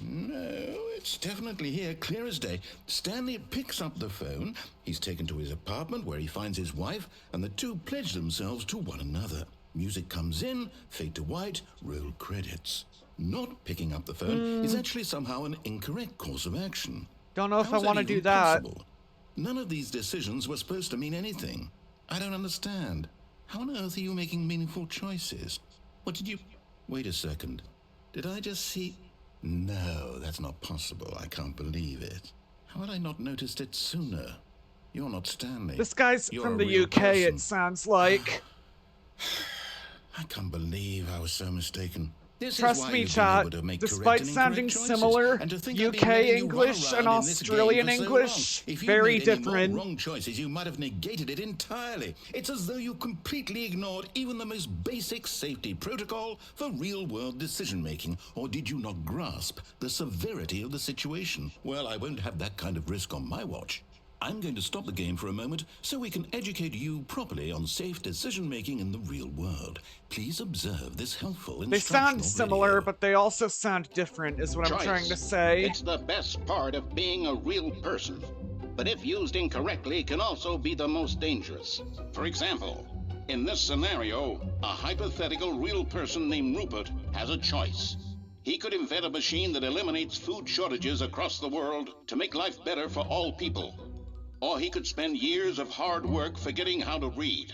No, it's definitely here, clear as day. Stanley picks up the phone. He's taken to his apartment where he finds his wife, and the two pledge themselves to one another. Music comes in, fade to white, roll credits. Not picking up the phone is actually somehow an incorrect course of action. Don't know if How's I want to even do that. possible? None of these decisions were supposed to mean anything. I don't understand. How on earth are you making meaningful choices? What did you... Wait a second. Did I just see... No, that's not possible. I can't believe it. How had I not noticed it sooner? You're not Stanley. This guy's You're from a the real UK, person. it sounds like. I can't believe I was so mistaken. This is Trust why me, you've been chat, able to make despite correct and sounding incorrect choices, similar, and to think I've been UK letting you run English and around in this game Australian for so English, long. If you'd very made any different. more wrong choices, you might have negated it entirely. It's as though you completely ignored even the most basic safety protocol for real-world decision-making. Or did you not grasp the severity of the situation? Well, I won't have that kind of risk on my watch. I'm going to stop the game for a moment so we can educate you properly on safe decision-making in the real world. Please observe this helpful They instructional sound similar, video. but they also sound different, is what I'm trying to say. It's the best part of being a real person. But if used incorrectly, can also be the most dangerous. For example, in this scenario, a hypothetical real person named Rupert has a choice. He could invent a machine that eliminates food shortages across the world to make life better for all people. Or he could spend years of hard work forgetting how to read.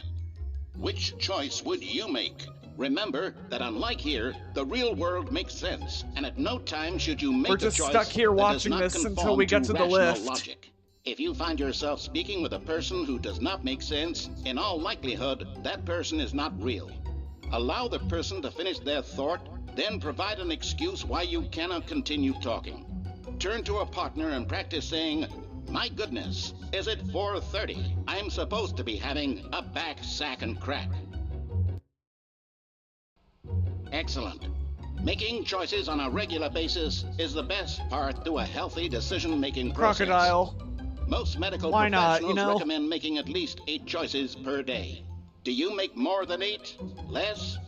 Which choice would you make? Remember that unlike here, the real world makes sense, and at no time should you make We're a just choice stuck here that does watching not this until conform we get to the rational lift. logic. If you find yourself speaking with a person who does not make sense, in all likelihood, that person is not real. Allow the person to finish their thought, then provide an excuse why you cannot continue talking. Turn to a partner and practice saying, "My goodness, is it 4:30? I'm supposed to be having a back, sack, and crack." Excellent. Making choices on a regular basis is the best part to a healthy decision-making process. Crocodile. Most medical Why not, professionals you know? recommend making at least 8 choices per day. Do you make more than 8? Less?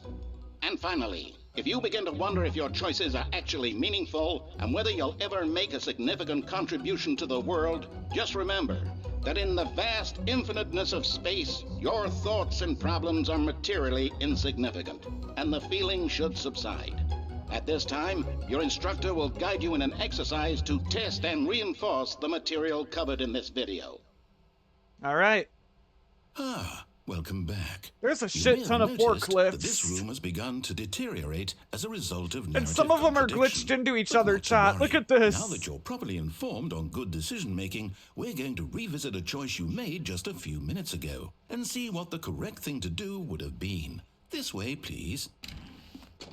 And finally, if you begin to wonder if your choices are actually meaningful and whether you'll ever make a significant contribution to the world, just remember that in the vast infiniteness of space, your thoughts and problems are materially insignificant, and the feeling should subside. At this time, your instructor will guide you in an exercise to test and reinforce the material covered in this video. All right. Ah, welcome back. There's a You may shit have ton of noticed that this forklifts. room has begun to deteriorate as a result of And narrative some of them are contradiction. glitched into each But other, not to chat. Look worry. at this. Now that you're properly informed on good decision-making, we're going to revisit a choice you made just a few minutes ago and see what the correct thing to do would have been. This way, please.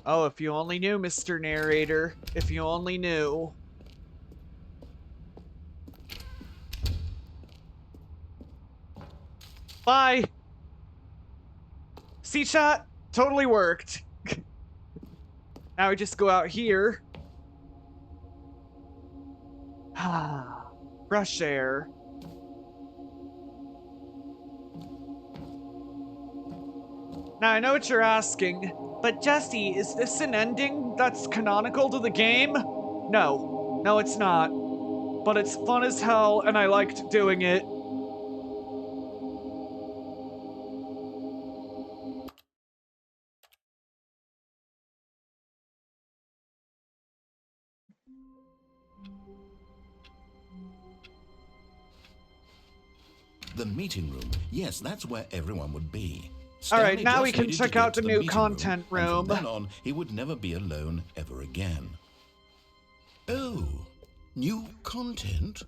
Oh, if you only knew, Mr. Narrator. If you only knew. Bye. See, chat? Totally worked. Now we just go out here. Ah, fresh air. Now I know what you're asking, but Jesse, is this an ending that's canonical to the game? No. No, it's not. But it's fun as hell, and I liked doing it. The meeting room. Yes, that's where everyone would be. All right, Stanley now just we can needed to check get out to the new meeting content and room. from then on, he would never be alone ever again. Oh, new content?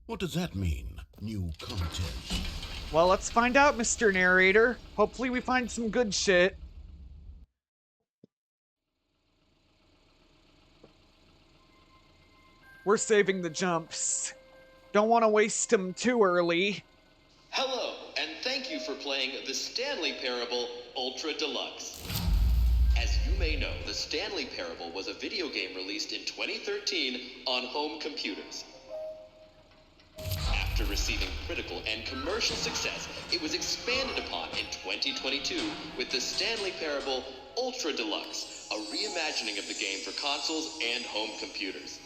What does that mean, new content? Well, let's find out, Mr. Narrator. Hopefully we find some good shit. We're saving the jumps. Don't want to waste them too early. Hello, and thank you for playing the Stanley Parable Ultra Deluxe. As you may know, the Stanley Parable was a video game released in 2013 on home computers. After receiving critical and commercial success, it was expanded upon in 2022 with the Stanley Parable Ultra Deluxe, a reimagining of the game for consoles and home computers.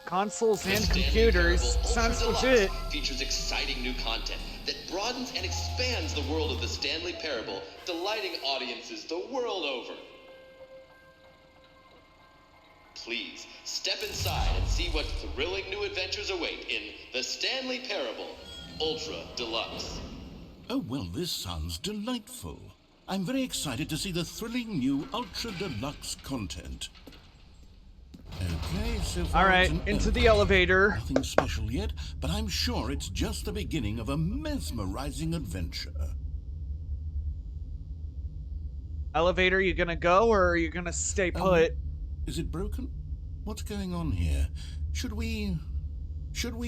Consoles and The Stanley computers. Parable Sounds Ultra legit. Deluxe features exciting new content that broadens and expands the world of the Stanley Parable, delighting audiences the world over. Please, step inside and see what thrilling new adventures await in the Stanley Parable Ultra Deluxe. Oh, well, this sounds delightful. I'm very excited to see the thrilling new Ultra Deluxe content. Okay, so far All right, it's an into the elevator. elevator. Nothing special yet, but I'm sure it's just the beginning of a mesmerizing adventure. Elevator, you gonna go or are you gonna stay put? Is it broken? What's going on here? Should we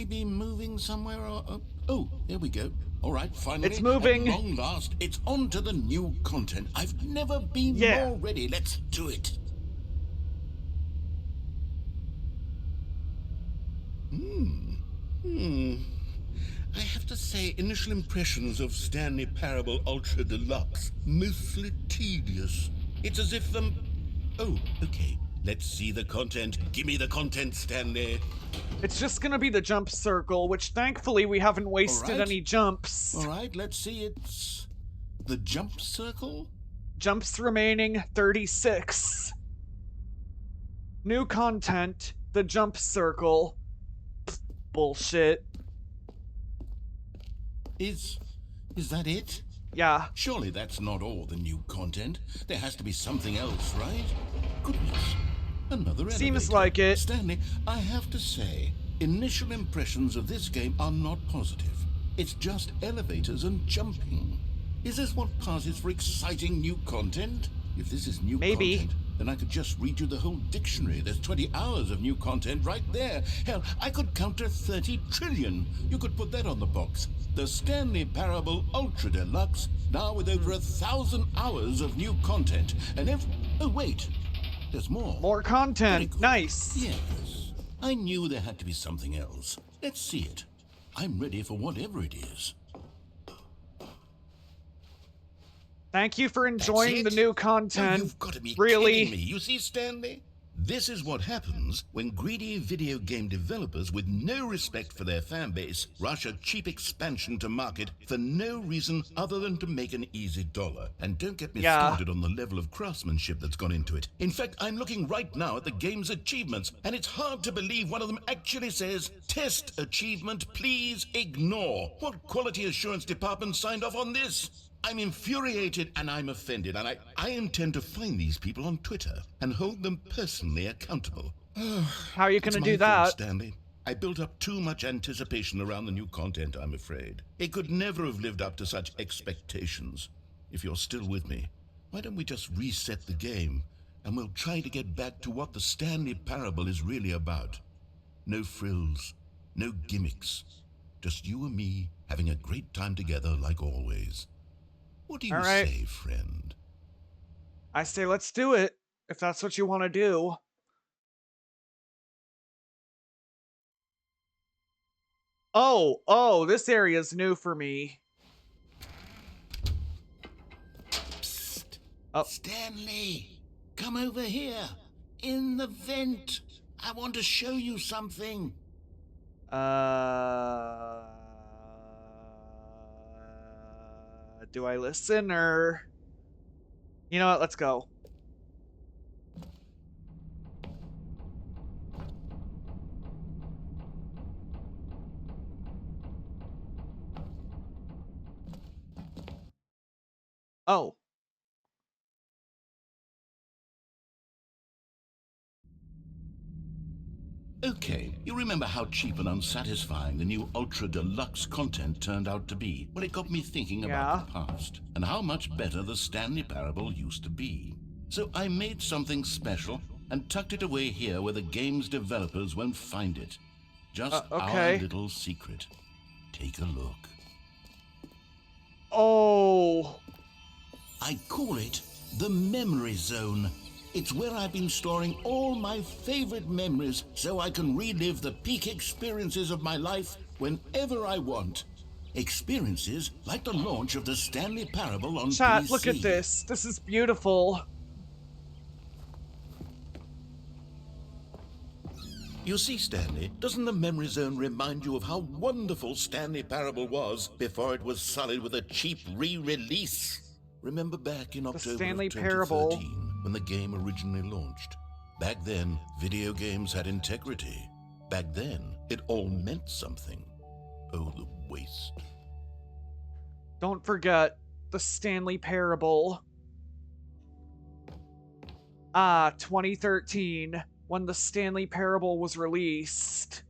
be moving somewhere or... oh, there we go. All right, finally. It's moving. At long last, it's on to the new content. I've never been more ready. Let's do it. I have to say, initial impressions of Stanley Parable Ultra Deluxe, mostly tedious. It's as if oh, okay. Let's see the content. Give me the content, Stanley. It's just gonna be the jump circle, which thankfully we haven't wasted any jumps. All right, let's see. It's the jump circle? Jumps remaining 36. New content, the jump circle. Pfft, bullshit. Is that it? Yeah. Surely that's not all the new content. There has to be something else, right? Goodness. Another elevator. Seems like it. Stanley, I have to say, Initial impressions of this game are not positive. It's just elevators and jumping. Is this what passes for exciting new content? If this is new content, then I could just read you the whole dictionary. There's 20 hours of new content right there. Hell, I could counter 30 trillion. You could put that on the box. The Stanley Parable Ultra Deluxe, now with over 1,000 hours of new content. And oh wait, there's more. More content. Nice. Yes. I knew there had to be something else. Let's see it. I'm ready for whatever it is. Thank you for enjoying the new content. No, you've got to be really kidding me. You see, Stanley? This is what happens when greedy video game developers with no respect for their fan base rush a cheap expansion to market for no reason other than to make an easy dollar. And don't get me started on the level of craftsmanship that's gone into it. In fact, I'm looking right now at the game's achievements, and it's hard to believe one of them actually says, "Test achievement, please ignore." What quality assurance department signed off on this? I'm infuriated and I'm offended, and I intend to find these people on Twitter and hold them personally accountable. How are you going to do fault, that? Stanley. I built up too much anticipation around the new content, I'm afraid. It could never have lived up to such expectations. If you're still with me, why don't we just reset the game and we'll try to get back to what the Stanley Parable is really about. No frills, no gimmicks. Just you and me having a great time together like always. What do you say, friend? I say let's do it, if that's what you want to do. Oh, this area's new for me. Psst. Stanley, come over here. In the vent. I want to show you something. Do I listen or... You know what, let's go. Oh. Okay, you remember how cheap and unsatisfying the new Ultra Deluxe content turned out to be? Well, it got me thinking about the past and how much better the Stanley Parable used to be. So I made something special and tucked it away here where the game's developers won't find it. Just our little secret. Take a look. Oh. I call it the Memory Zone. It's where I've been storing all my favorite memories so I can relive the peak experiences of my life whenever I want. Experiences like the launch of the Stanley Parable on Chat, PC. look at this. This is beautiful. You see, Stanley, doesn't the Memory Zone remind you of how wonderful Stanley Parable was before it was sullied with a cheap re-release? Remember back in October of 2013 when the game originally launched? Back then, video games had integrity. Back then, it all meant something. Oh, the waste. Don't forget the Stanley Parable. 2013, when the Stanley Parable was released.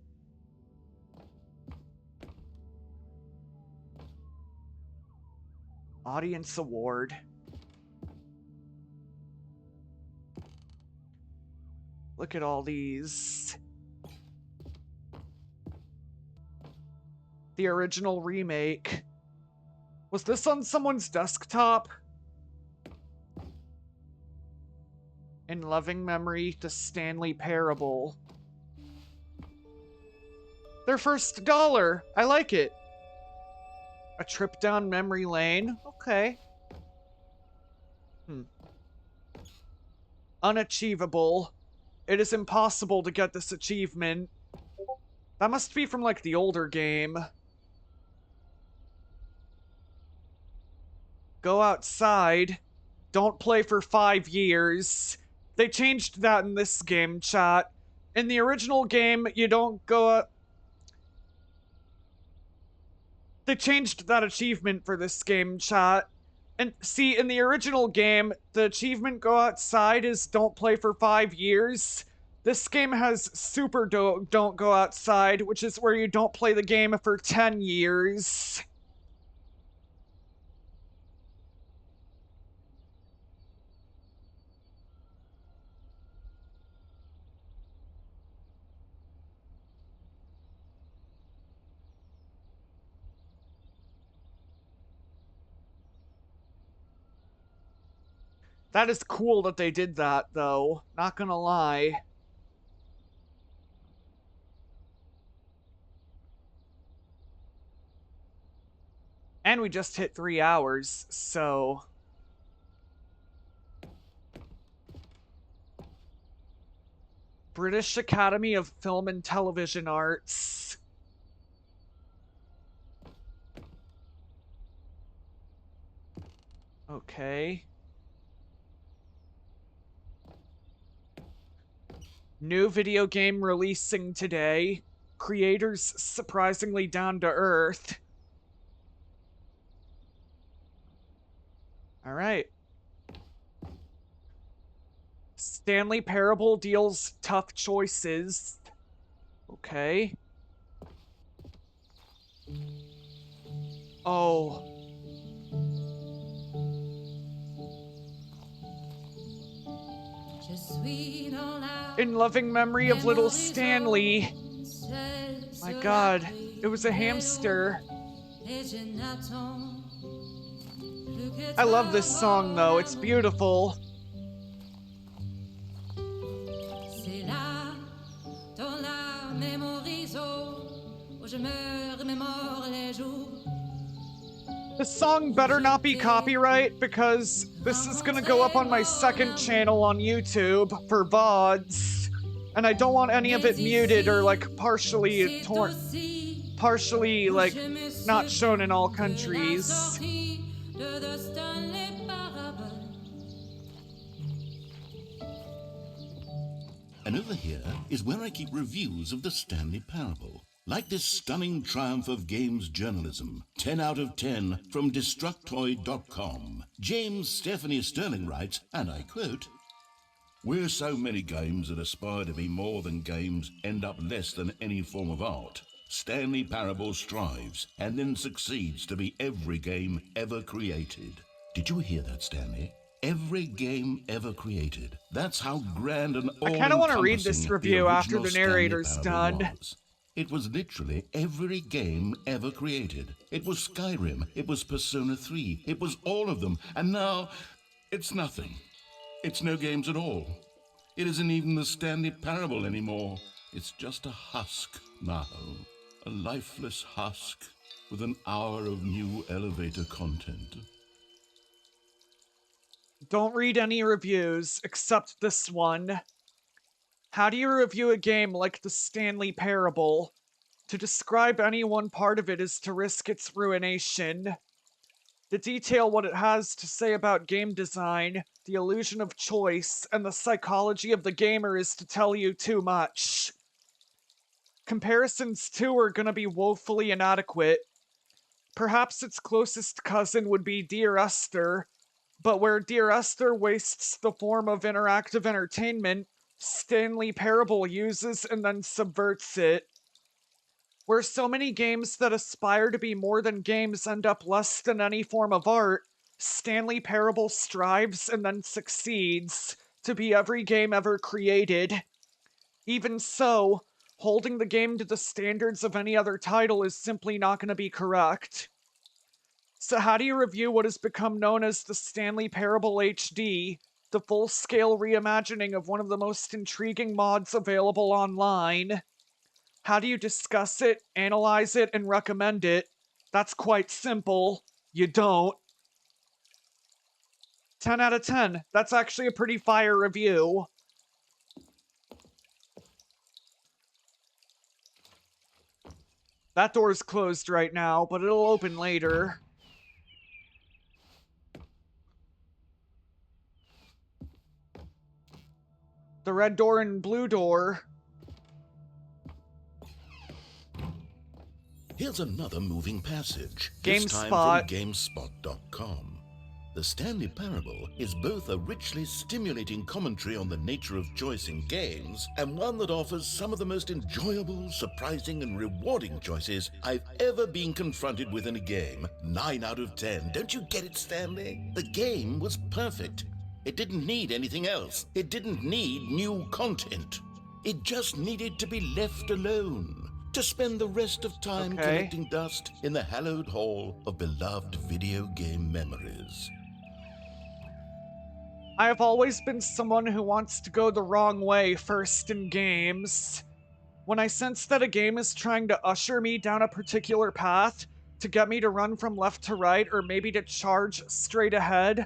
Audience Award. Look at all these. The original remake. Was this on someone's desktop? In loving memory, the Stanley Parable. Their first $1. I like it. A trip down memory lane. Okay. Unachievable. It is impossible to get this achievement. That must be from, like, the older game. Go outside. Don't play for 5 years. They changed that in this game, chat. In the original game, you don't go... They changed that achievement for this game, chat. And see, in the original game, the achievement go outside is don't play for 5 years. This game has Super Don't Go Outside, which is where you don't play the game for 10 years. That is cool that they did that, though. Not gonna lie. And we just hit 3 hours, so... British Academy of Film and Television Arts. Okay. New video game releasing today. Creators surprisingly down to earth. Alright. Stanley Parable deals tough choices. Okay. Oh. In loving memory of little Stanley. My god, it was a hamster. I love this song though, it's beautiful. This song better not be copyright because this is gonna go up on my second channel on YouTube for VODs. And I don't want any of it muted or like partially like not shown in all countries. And over here is where I keep reviews of the Stanley Parable. Like this stunning triumph of games journalism, 10 out of 10 from Destructoid.com. James Stephanie Sterling writes, and I quote, "Where so many games that aspire to be more than games end up less than any form of art, Stanley Parable strives and then succeeds to be every game ever created." Did you hear that, Stanley? Every game ever created. That's how grand and all-encompassing I kind of want to read this review after the narrator's done. It was literally every game ever created. It was Skyrim, it was Persona 3, it was all of them, and now it's nothing. It's no games at all. It isn't even the Stanley Parable anymore. It's just a husk now. A lifeless husk with an hour of new elevator content. Don't read any reviews except this one. How do you review a game like the Stanley Parable? To describe any one part of it is to risk its ruination. To detail what it has to say about game design, the illusion of choice, and the psychology of the gamer is to tell you too much. Comparisons too are gonna be woefully inadequate. Perhaps its closest cousin would be Dear Esther, but where Dear Esther wastes the form of interactive entertainment, Stanley Parable uses and then subverts it. Where so many games that aspire to be more than games end up less than any form of art, Stanley Parable strives and then succeeds to be every game ever created. Even so, holding the game to the standards of any other title is simply not going to be correct. So how do you review what has become known as the Stanley Parable HD, the full-scale reimagining of one of the most intriguing mods available online? How do you discuss it, analyze it, and recommend it? That's quite simple. You don't. 10 out of 10. That's actually a pretty fire review. That door's closed right now, but it'll open later. The red door and blue door. Here's another moving passage. GameSpot. This time from GameSpot.com. The Stanley Parable is both a richly stimulating commentary on the nature of choice in games and one that offers some of the most enjoyable, surprising, and rewarding choices I've ever been confronted with in a game. 9 out of 10. Don't you get it, Stanley? The game was perfect. It didn't need anything else. It didn't need new content. It just needed to be left alone, to spend the rest of time collecting dust in the hallowed hall of beloved video game memories. I have always been someone who wants to go the wrong way first in games. When I sense that a game is trying to usher me down a particular path, to get me to run from left to right, or maybe to charge straight ahead,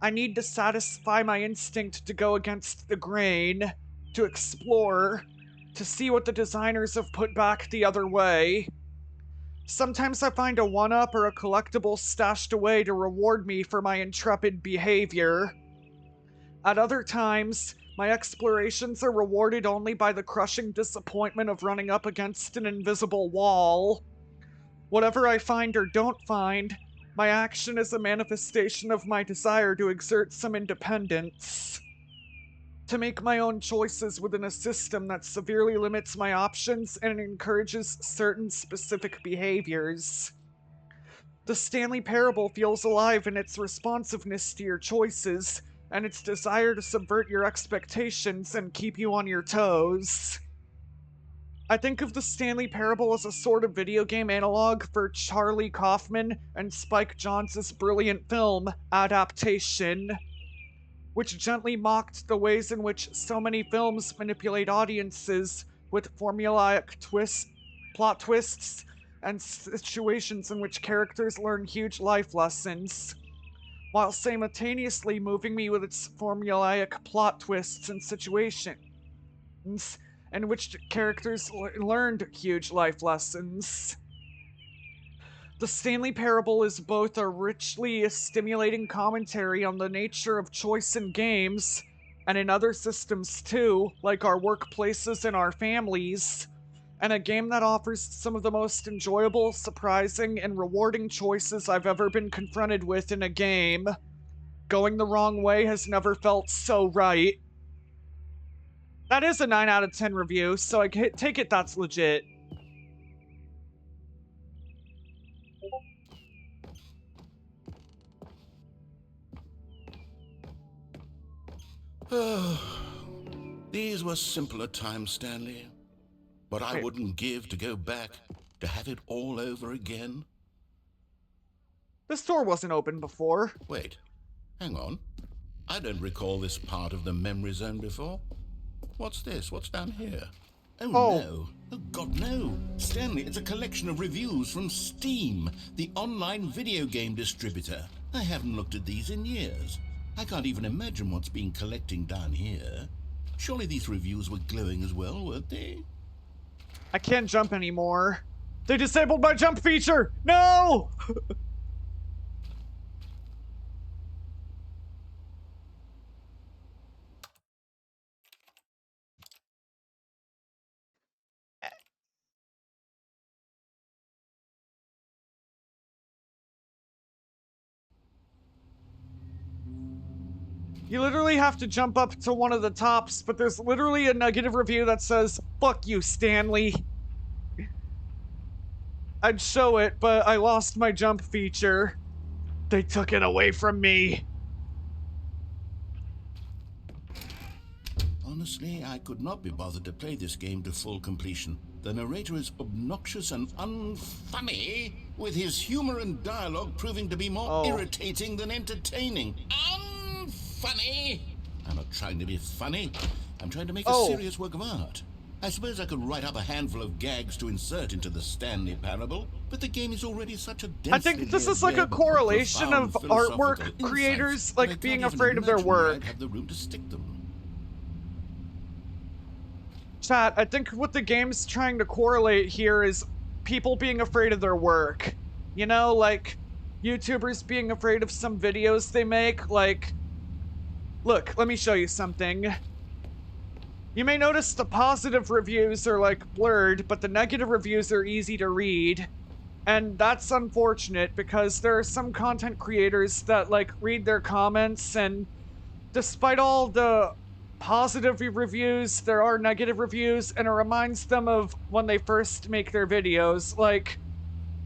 I need to satisfy my instinct to go against the grain, to explore, to see what the designers have put back the other way. Sometimes I find a one-up or a collectible stashed away to reward me for my intrepid behavior. At other times, my explorations are rewarded only by the crushing disappointment of running up against an invisible wall. Whatever I find or don't find, my action is a manifestation of my desire to exert some independence. To make my own choices within a system that severely limits my options and encourages certain specific behaviors. The Stanley Parable feels alive in its responsiveness to your choices, and its desire to subvert your expectations and keep you on your toes. I think of the Stanley Parable as a sort of video game analog for Charlie Kaufman and Spike Jonze's brilliant film, Adaptation, which gently mocked the ways in which so many films manipulate audiences with formulaic plot twists, and situations in which characters learn huge life lessons, while simultaneously moving me with its formulaic plot twists and situations in which characters learned huge life lessons. The Stanley Parable is both a richly stimulating commentary on the nature of choice in games, and in other systems too, like our workplaces and our families, and a game that offers some of the most enjoyable, surprising, and rewarding choices I've ever been confronted with in a game. Going the wrong way has never felt so right. That is a 9 out of 10 review, so I take it that's legit. These were simpler times, Stanley. But I wouldn't give to go back, to have it all over again. This door wasn't open before. Wait, hang on. I don't recall this part of the memory zone before. What's this? What's down here? Oh, no. Oh, God, no. Stanley, it's a collection of reviews from Steam, the online video game distributor. I haven't looked at these in years. I can't even imagine what's been collecting down here. Surely these reviews were glowing as well, weren't they? I can't jump anymore. They disabled my jump feature! No! You literally have to jump up to one of the tops, but there's literally a negative review that says, "Fuck you, Stanley." I'd show it, but I lost my jump feature. They took it away from me. Honestly, I could not be bothered to play this game to full completion. The narrator is obnoxious and unfunny, with his humor and dialogue proving to be more irritating than entertaining. Unfunny! I'm not trying to be funny. I'm trying to make a serious work of art. I suppose I could write up a handful of gags to insert into the Stanley Parable, but the game is already such a densely I think this is like a correlation of artwork creators like being afraid of their work. Have the room to stick them. Chat, I think what the game's trying to correlate here is people being afraid of their work. You know, like YouTubers being afraid of some videos they make, like... Look, let me show you something. You may notice the positive reviews are like blurred, but the negative reviews are easy to read. And that's unfortunate because there are some content creators that, like, read their comments, and despite all the positive reviews, there are negative reviews, and it reminds them of when they first make their videos. Like,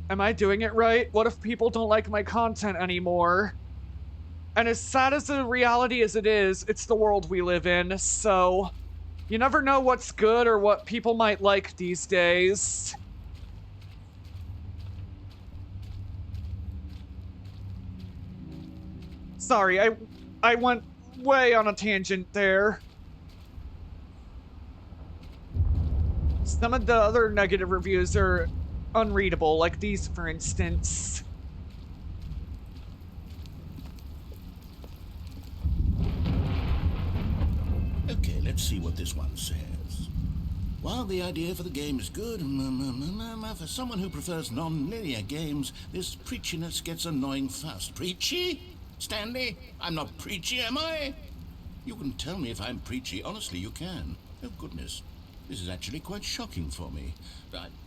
am I doing it right? What if people don't like my content anymore? And as sad as the reality as it is, it's the world we live in, so you never know what's good or what people might like these days. Sorry, I went way on a tangent there. Some of the other negative reviews are unreadable, like these, for instance. Okay, let's see what this one says. While the idea for the game is good, for someone who prefers non-linear games, this preachiness gets annoying fast. Preachy? Stanley? I'm not preachy, am I? You can tell me if I'm preachy. Honestly, you can. Oh, goodness. This is actually quite shocking for me.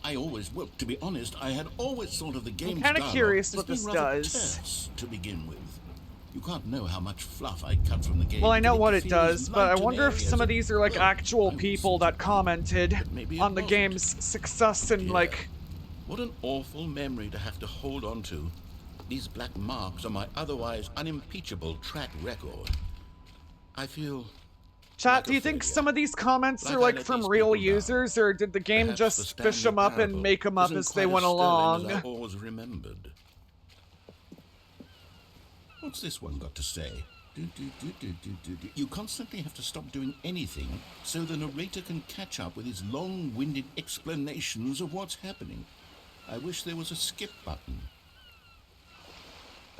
I always, well, to be honest, I had always thought of the game's I'm kind of curious what this does. Terse to begin with. You can't know how much fluff I cut from the game. Well, I know what it does, but I wonder if some of these are like actual people that commented on the game's success and like... What an awful memory to have to hold on to. These black marks on my otherwise unimpeachable track record. I feel... Chat, do you think some of these comments are like from real users, or did the game just fish them up and make them up as they went along? I always remembered. What's this one got to say? You constantly have to stop doing anything so the narrator can catch up with his long-winded explanations of what's happening. I wish there was a skip button.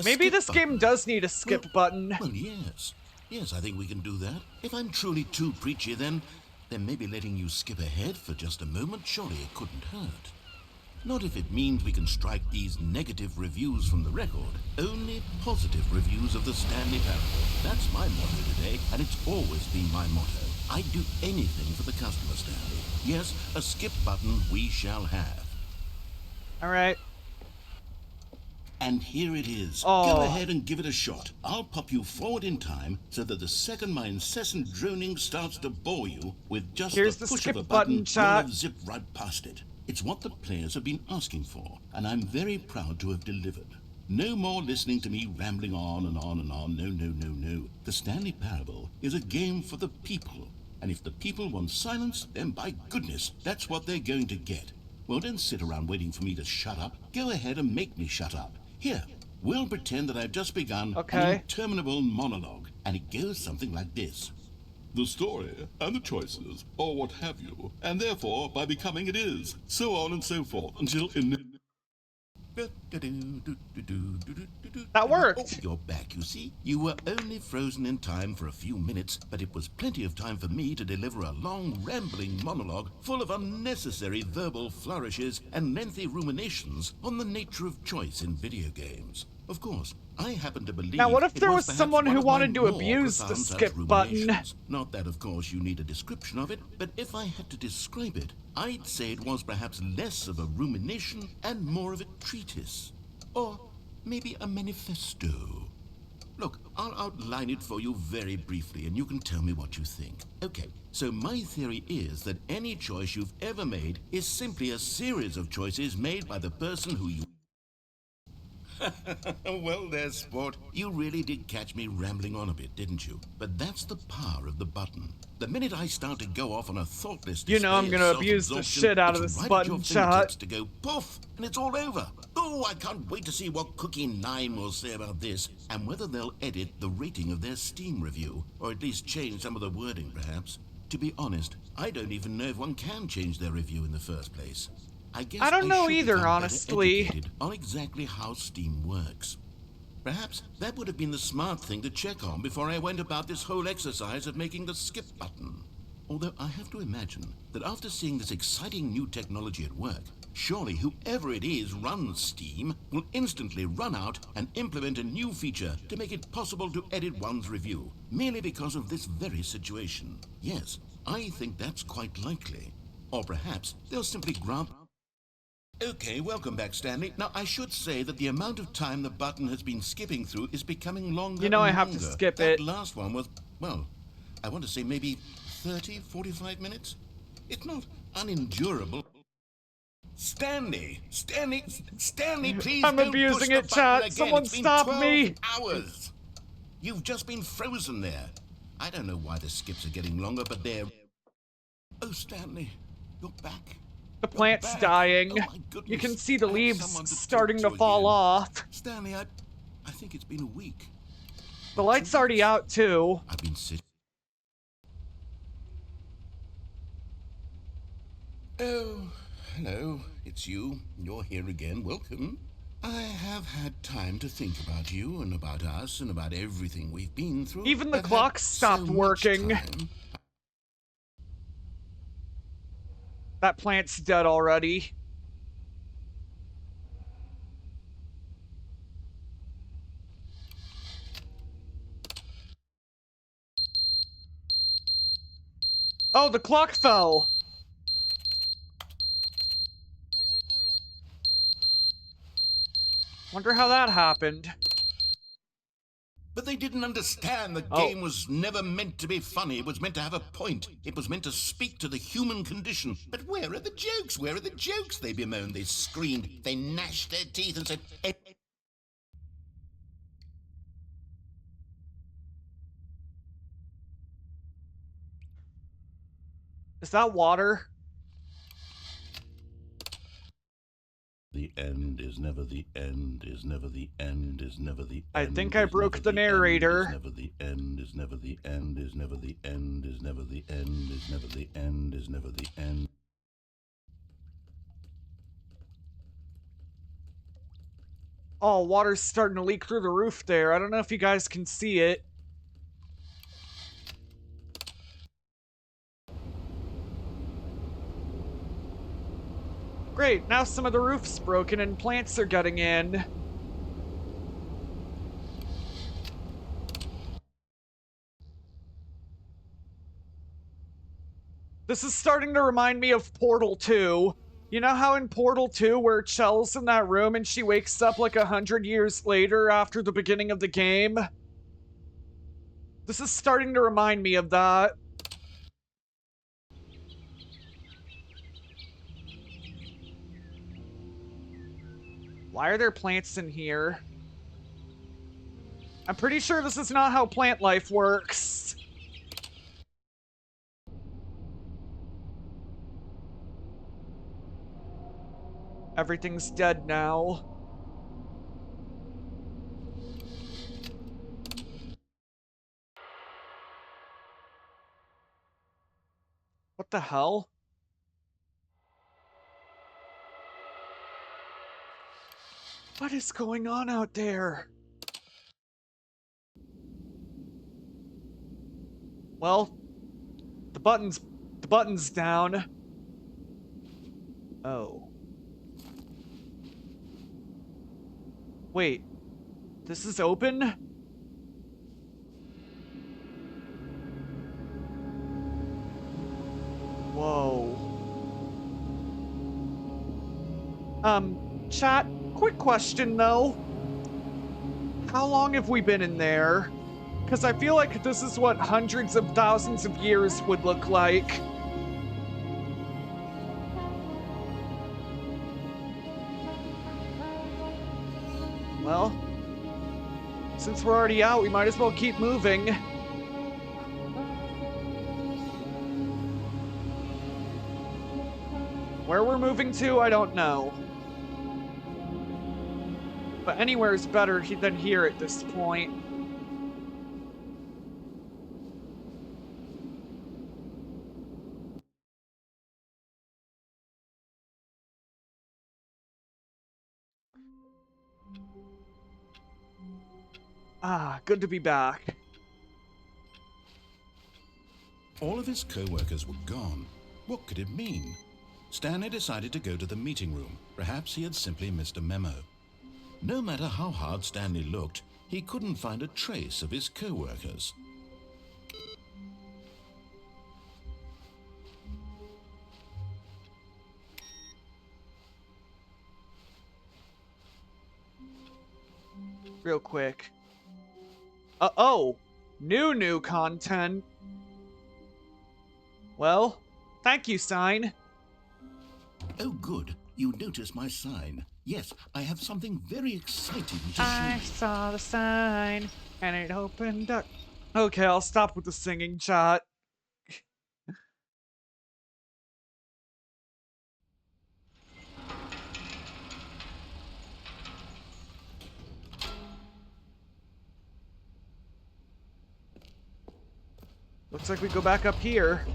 Maybe this game does need a skip button. Well, yes. Yes, I think we can do that. If I'm truly too preachy, then maybe letting you skip ahead for just a moment, surely it couldn't hurt. Not if it means we can strike these negative reviews from the record. Only positive reviews of the Stanley Parable. That's my motto today, and it's always been my motto. I'd do anything for the customer, Stanley. Yes, a skip button we shall have. All right. And here it is. Oh. Go ahead and give it a shot. I'll pop you forward in time so that the second my incessant droning starts to bore you with just the push of a button, you'll have zipped right past it. It's what the players have been asking for, and I'm very proud to have delivered. No more listening to me rambling on and on and on. No, no, no, no. The Stanley Parable is a game for the people. And if the people want silence, then by goodness, that's what they're going to get. Well, don't sit around waiting for me to shut up. Go ahead and make me shut up. Here, we'll pretend that I've just begun an interminable monologue, and it goes something like this. The story, and the choices, or what have you, and therefore, by becoming it is, so on and so forth, until in... That worked! Oh, you're back, you see. You were only frozen in time for a few minutes, but it was plenty of time for me to deliver a long, rambling monologue full of unnecessary verbal flourishes and lengthy ruminations on the nature of choice in video games. Of course, I happen to believe... Now, what if there was someone who wanted to abuse the skip button? Not that, of course, you need a description of it, but if I had to describe it, I'd say it was perhaps less of a rumination and more of a treatise. Or maybe a manifesto. Look, I'll outline it for you very briefly, and you can tell me what you think. Okay, so my theory is that any choice you've ever made is simply a series of choices made by the person who you... Well there, sport. You really did catch me rambling on a bit, didn't you? But that's the power of the button. The minute I start to go off on a thoughtless display, you know I'm gonna abuse the shit out of this button, chat. To go poof, and it's all over. Oh, I can't wait to see what Cookie 9 will say about this, and whether they'll edit the rating of their Steam review, or at least change some of the wording, perhaps. To be honest, I don't even know if one can change their review in the first place. I don't know either, honestly. On exactly how Steam works. Perhaps that would have been the smart thing to check on before I went about this whole exercise of making the skip button. Although I have to imagine that after seeing this exciting new technology at work, surely whoever it is runs Steam will instantly run out and implement a new feature to make it possible to edit one's review, merely because of this very situation. Yes, I think that's quite likely. Or perhaps they'll simply grant... Okay, welcome back, Stanley. Now, I should say that the amount of time the button has been skipping through is becoming longer You know I and have longer. to skip That it. last one was, well, I want to say maybe 30, 45 minutes? It's not unendurable. Stanley, please I'm don't push abusing the it, button chat. again. Someone It's been stop 12 me. hours. You've just been frozen there. I don't know why the skips are getting longer, but they're... Oh, Stanley, you're back. The plant's dying. Oh, my goodness. You can see the I have leaves someone to starting talk to fall again. off. Stanley, I think it's been a week. The light's already out, too. I've been sitting... Oh, hello. It's you. You're here again. Welcome. I have had time to think about you and about us and about everything we've been through. Even the I've clock had stopped so much working. time. That plant's dead already. Oh, the clock fell. Wonder how that happened. But they didn't understand the game was never meant to be funny. It was meant to have a point. It was meant to speak to the human condition. But where are the jokes? Where are the jokes? They bemoaned, they screamed, they gnashed their teeth and said... Is that water? The end is never the end, is never the end, is never the end. I think I broke the narrator. Is never the end, is never the end, is never the end, is never the end, is never the end, is never the end. Oh, water's starting to leak through the roof there. I don't know if you guys can see it. Great, now some of the roof's broken and plants are getting in. This is starting to remind me of Portal 2. You know how in Portal 2 where Chell's in that room and she wakes up like 100 years later after the beginning of the game? This is starting to remind me of that. Why are there plants in here? I'm pretty sure this is not how plant life works. Everything's dead now. What the hell? What is going on out there? Well, the button's down. Oh. Wait. This is open? Whoa. Chat, quick question though. How long have we been in there? Because I feel like this is what hundreds of thousands of years would look like. Well, since we're already out, we might as well keep moving. Where we're moving to, I don't know. But anywhere is better than here at this point. Ah, good to be back. All of his co-workers were gone. What could it mean? Stanley decided to go to the meeting room. Perhaps he had simply missed a memo. No matter how hard Stanley looked, he couldn't find a trace of his co-workers. real quick. Oh, new content. Well, thank you, sign. Oh, good. You noticed my sign. Yes, I have something very exciting to I show. saw the sign, and it opened up. Okay, I'll stop with the singing, chat. Looks like we go back up here.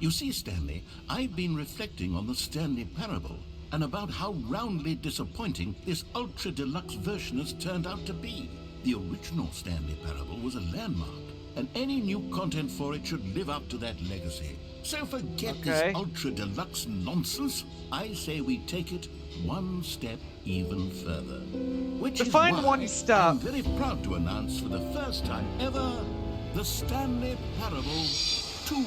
You see, Stanley, I've been reflecting on the Stanley Parable and about how roundly disappointing this ultra deluxe version has turned out to be. The original Stanley Parable was a landmark, and any new content for it should live up to that legacy. So forget this ultra deluxe nonsense. I say we take it one step even further. Which Define is why one step. I'm very proud to announce for the first time ever the Stanley Parable 2.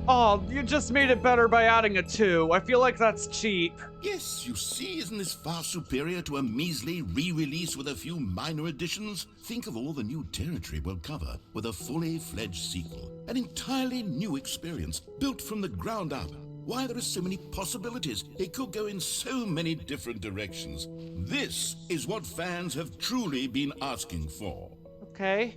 Oh, you just made it better by adding a 2. I feel like that's cheap. Yes, you see, isn't this far superior to a measly re-release with a few minor additions? Think of all the new territory we'll cover with a fully fledged sequel. An entirely new experience, built from the ground up. Why, there are so many possibilities. It could go in so many different directions. This is what fans have truly been asking for. Okay.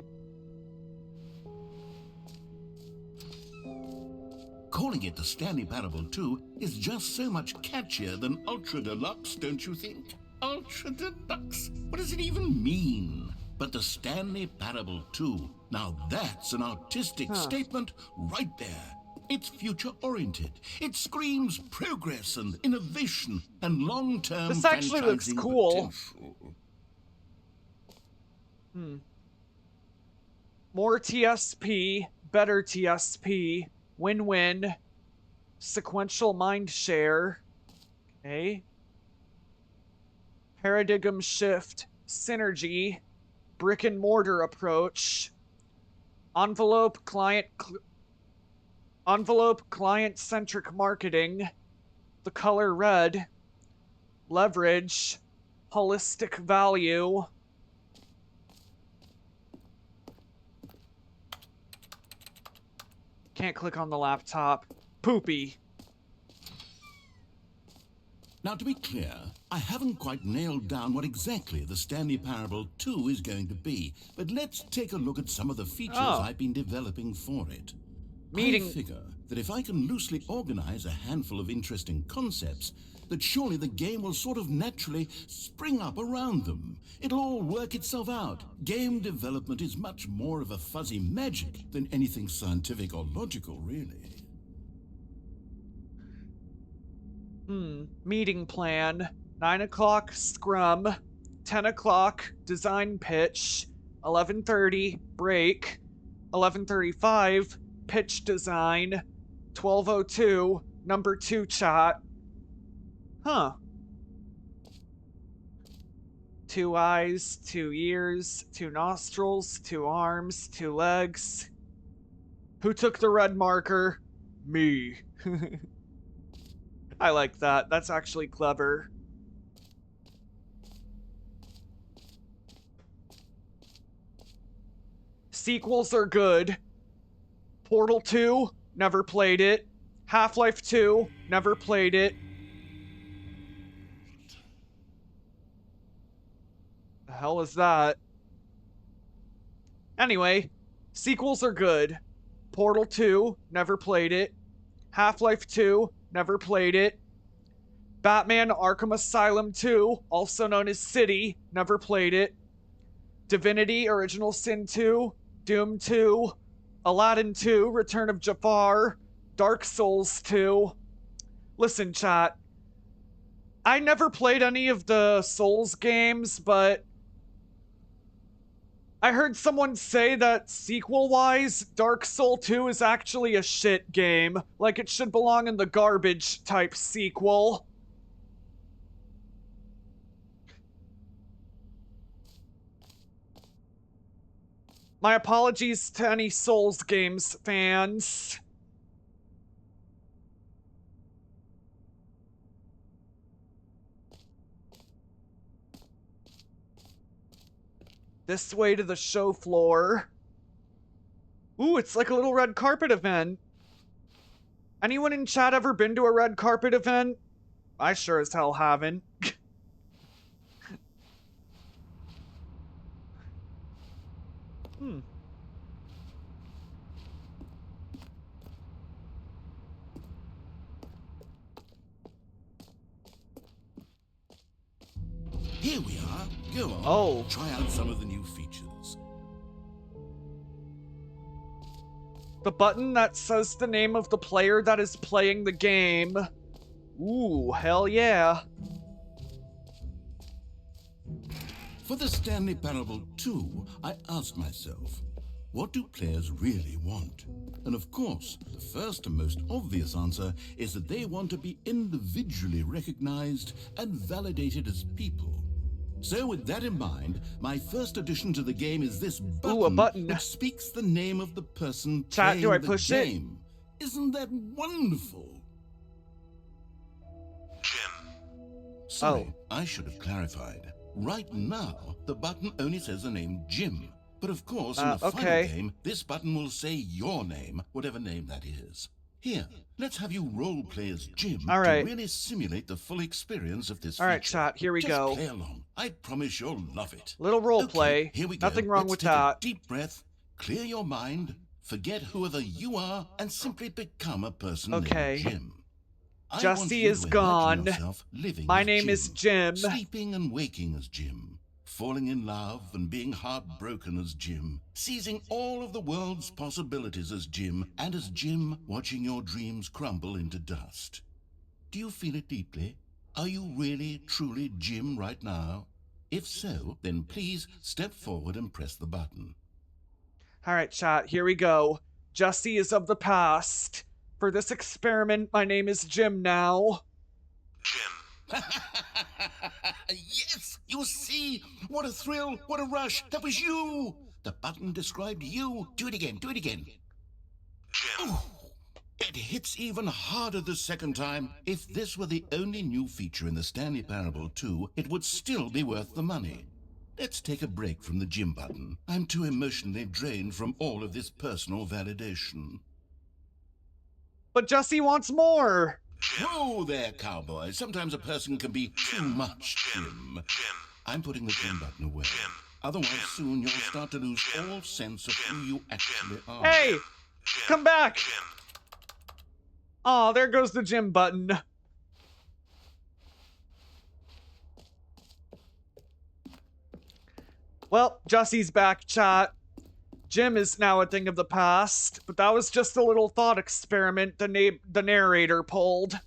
Calling it the Stanley Parable 2 is just so much catchier than Ultra Deluxe, don't you think? Ultra Deluxe? What does it even mean? But the Stanley Parable 2, now that's an artistic statement right there. It's future-oriented. It screams progress and innovation and long-term This actually looks cool. Potential. More TSP, better TSP, win-win, sequential mind share. Okay. Paradigm shift, synergy, brick and mortar approach, envelope client-centric marketing, the color red, leverage, holistic value. Can't click on the laptop. Poopy. Now, to be clear, I haven't quite nailed down what exactly the Stanley Parable 2 is going to be, but let's take a look at some of the features I've been developing for it. I figure that if I can loosely organize a handful of interesting concepts, that surely the game will sort of naturally spring up around them. It'll all work itself out. Game development is much more of a fuzzy magic than anything scientific or logical, really. Meeting plan. 9 o'clock scrum. 10 o'clock design pitch. 11:30 break. 11:35 pitch design. 12:02 number 2 chat. Huh. 2 eyes, 2 ears, 2 nostrils, 2 arms, 2 legs. Who took the red marker? Me. I like that. That's actually clever. Sequels are good. Portal 2, never played it. Half-Life 2, never played it. The hell is that? Anyway, sequels are good. Portal 2, never played it. Half-Life 2, never played it. Batman Arkham Asylum 2, also known as City, never played it. Divinity Original Sin 2, Doom 2, Aladdin 2, Return of Jafar, Dark Souls 2. Listen, chat. I never played any of the Souls games, but I heard someone say that sequel-wise, Dark Souls 2 is actually a shit game. Like, it should belong in the garbage-type sequel. My apologies to any Souls games fans. This way to the show floor. Ooh, it's like a little red carpet event. Anyone in chat ever been to a red carpet event? I sure as hell haven't. Here we are. Go on. Oh. Try out some of the new features. The button that says the name of the player that is playing the game. Ooh, hell yeah. For the Stanley Parable 2, I asked myself, what do players really want? And of course, the first and most obvious answer is that they want to be individually recognized and validated as people. So with that in mind, my first addition to the game is this button, Ooh, a button. which speaks the name of the person Chat, playing do I the push game. Isn't that wonderful? Jim. Sorry, I should have clarified. Right now, the button only says the name Jim. But of course, in the final game, this button will say your name, whatever name that is. Here, let's have you role-play as Jim to really simulate the full experience of this feature. All right, chat, here we go. Just play along. I promise you'll love it. Little role play. Here we go. Nothing wrong Let's with take that. A deep breath, clear your mind, forget whoever you are, and simply become a person named Jim. Justy is gone. My name is Jim. Sleeping and waking as Jim. Falling in love and being heartbroken as Jim. Seizing all of the world's possibilities as Jim. And as Jim, watching your dreams crumble into dust. Do you feel it deeply? Are you really, truly Jim right now? If so, then please step forward and press the button. All right, chat, here we go. Justy is of the past. For this experiment, my name is Jim now. Jim. Yes! You see? What a thrill! What a rush! That was you! The button described you. Do it again. Do it again. Jim. Ooh, it hits even harder the second time. If this were the only new feature in the Stanley Parable 2, it would still be worth the money. Let's take a break from the Jim button. I'm too emotionally drained from all of this personal validation. But Justy wants more. Whoa there, cowboy. Sometimes a person can be too much Jim. I'm putting the Jim button away. Otherwise, soon you'll start to lose all sense of who you actually are. Hey! Come back! Aw, there goes the Jim button. Well, Justy's back, chat. Jim is now a thing of the past, but that was just a little thought experiment the narrator pulled.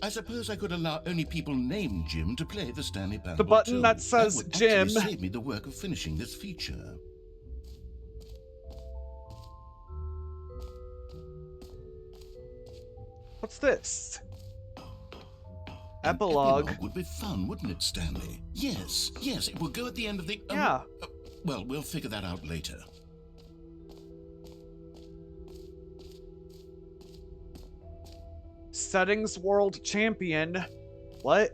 I suppose I could allow only people named Jim to play the Stanley Parable. The button 2. that says would Jim. actually save me the work of finishing this feature. What's this? Epilogue. Would be fun, wouldn't it, Stanley? Yes, it will go at the end of the... Yeah. Well, we'll figure that out later. Settings World Champion. What?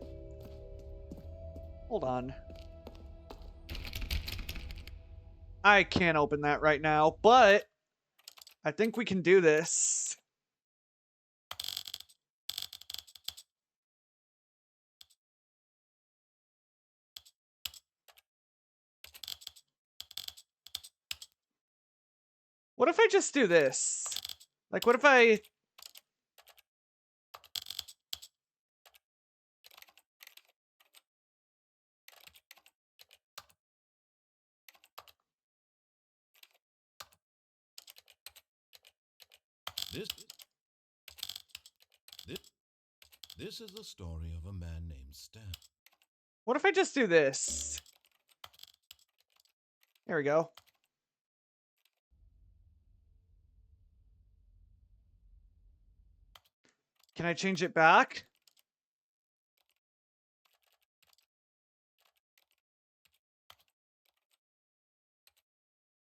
Hold on. I can't open that right now, but I think we can do this. What if I just do this? Like, what if I... This is the story of a man named Stan. What if I just do this? There we go. Can I change it back?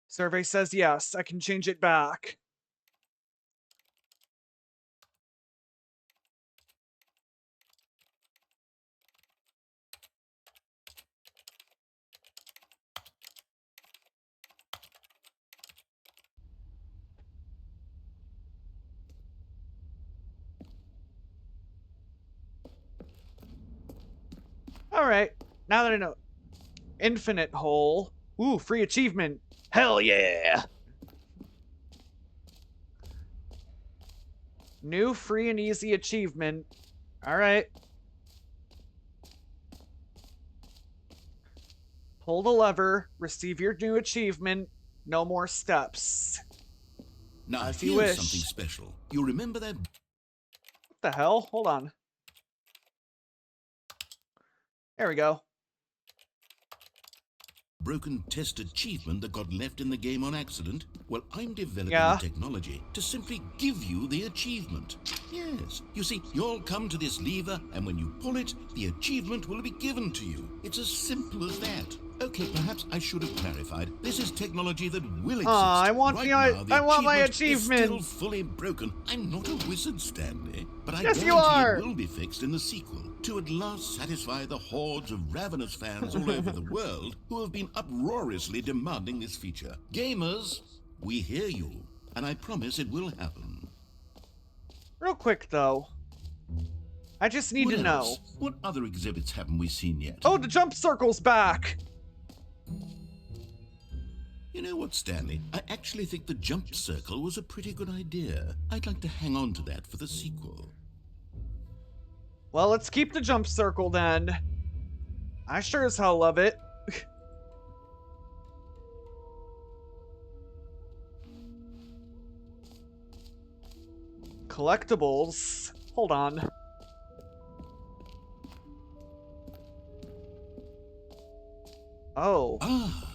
Survey says yes, I can change it back. Alright, now that I know. Infinite hole. Ooh, free achievement. Hell yeah! New free and easy achievement. Alright. Pull the lever, receive your new achievement. No more steps. Now, As here's you wish. something special. You remember that? What the hell? Hold on. There we go. Broken test achievement that got left in the game on accident? Well, I'm developing Yeah. the technology to simply give you the achievement. Yes. You see, you'll come to this lever, and when you pull it, the achievement will be given to you. It's as simple as that. Okay, perhaps I should have clarified. This is technology that will exist. I want right the- now, the I want my achievement achievement. is still fully broken. I'm not a wizard, Stanley, but I Yes, you guarantee are. it will be fixed in the sequel to at last satisfy the hordes of ravenous fans all over the world who have been uproariously demanding this feature. Gamers, we hear you, and I promise it will happen. Real quick, though. I just need What to know. else? What other exhibits haven't we seen yet? Oh, the jump circle's back! You know what, Stanley? I actually think the jump circle was a pretty good idea. I'd like to hang on to that for the sequel. Well, let's keep the jump circle then. I sure as hell love it. Collectibles. Hold on. Oh. Ah,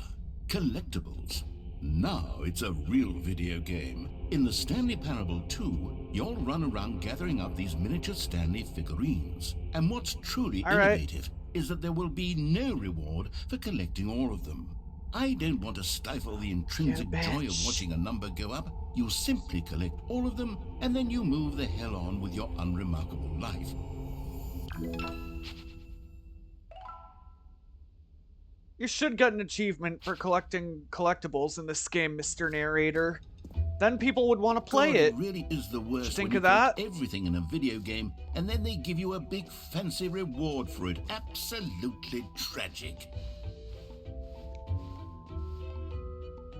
collectibles. Now it's a real video game. In the Stanley Parable 2, you'll run around gathering up these miniature Stanley figurines. And what's truly innovative is that there will be no reward for collecting all of them. I don't want to stifle the intrinsic joy of watching a number go up. You simply collect all of them, and then you move the hell on with your unremarkable life. You should get an achievement for collecting collectibles in this game, Mr. Narrator. Then people would want to play it. It really is the worst Think when you of that? collect everything in a video game, and then they give you a big fancy reward for it. Absolutely tragic.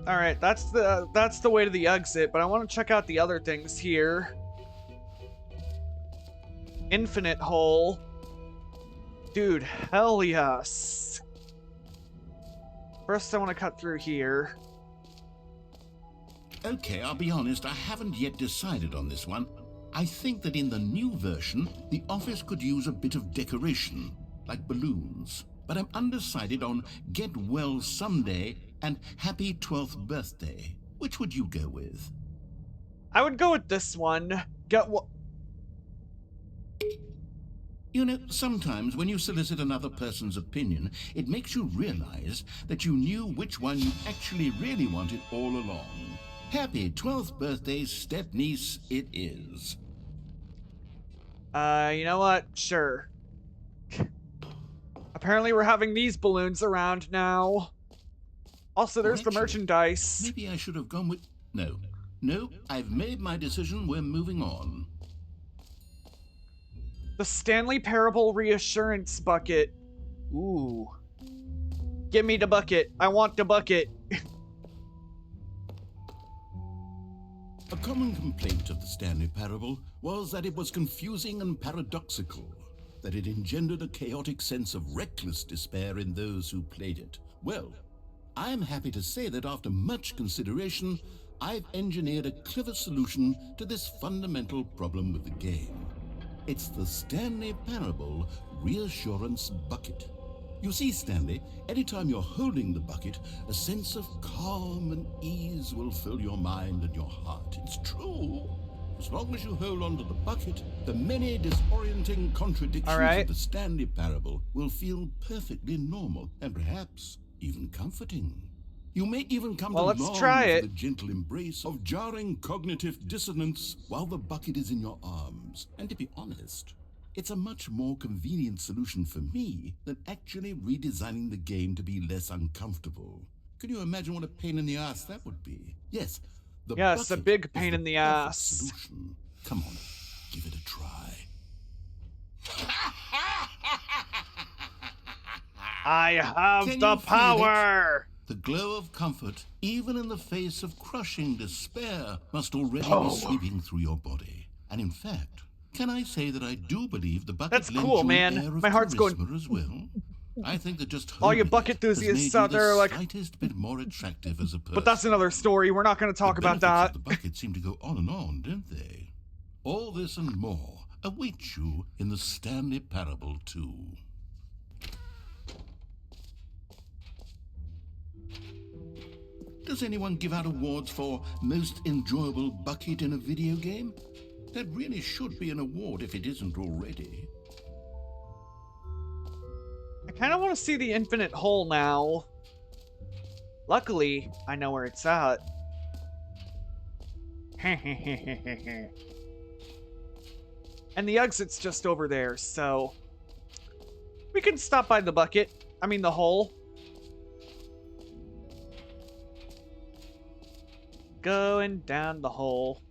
All right, that's the way to the exit, but I want to check out the other things here. Infinite hole. Dude, hell yes. First I want to cut through here. Okay, I'll be honest, I haven't yet decided on this one. I think that in the new version, the office could use a bit of decoration, like balloons. But I'm undecided on Get Well Someday and Happy 12th Birthday. Which would you go with? I would go with this one. Get well. You know, sometimes when you solicit another person's opinion, it makes you realize that you knew which one you actually really wanted all along. Happy 12th birthday, step-niece, it is. You know what? Sure. Apparently we're having these balloons around now. Also, there's the merchandise. Maybe I should have gone with... No. No, I've made my decision. We're moving on. The Stanley Parable Reassurance Bucket. Ooh. Give me the bucket. I want the bucket. A common complaint of the Stanley Parable was that it was confusing and paradoxical, that it engendered a chaotic sense of reckless despair in those who played it. Well, I'm happy to say that after much consideration, I've engineered a clever solution to this fundamental problem with the game. It's the Stanley Parable Reassurance Bucket. You see, Stanley, anytime you're holding the bucket, a sense of calm and ease will fill your mind and your heart. It's true. As long as you hold on to the bucket, the many disorienting contradictions of the Stanley Parable will feel perfectly normal and perhaps even comforting. You may even come to long for the gentle embrace of jarring cognitive dissonance while the bucket is in your arms. And to be honest, it's a much more convenient solution for me than actually redesigning the game to be less uncomfortable. Can you imagine what a pain in the ass that would be? Yes, the yes, a big pain in the ass. Solution. Come on, give it a try. I have Can the you feel power! The glow of comfort, even in the face of crushing despair, must already be sweeping through your body. And in fact, can I say that I do believe the bucket That's lends cool, you man. an air of My heart's charisma going... as well? I think that just All you holding bucket it has enthusiasts made you out there are the like... slightest bit more attractive as a person. But that's another story. We're not going to talk about The benefits that. of the bucket seem to go on and on, don't they? All this and more await you in the Stanley Parable 2. Does anyone give out awards for most enjoyable bucket in a video game? That really should be an award if it isn't already. I kind of want to see the infinite hole now. Luckily, I know where it's at. And the exit's just over there, so... we can stop by the bucket. I mean, the hole. Going down the hole.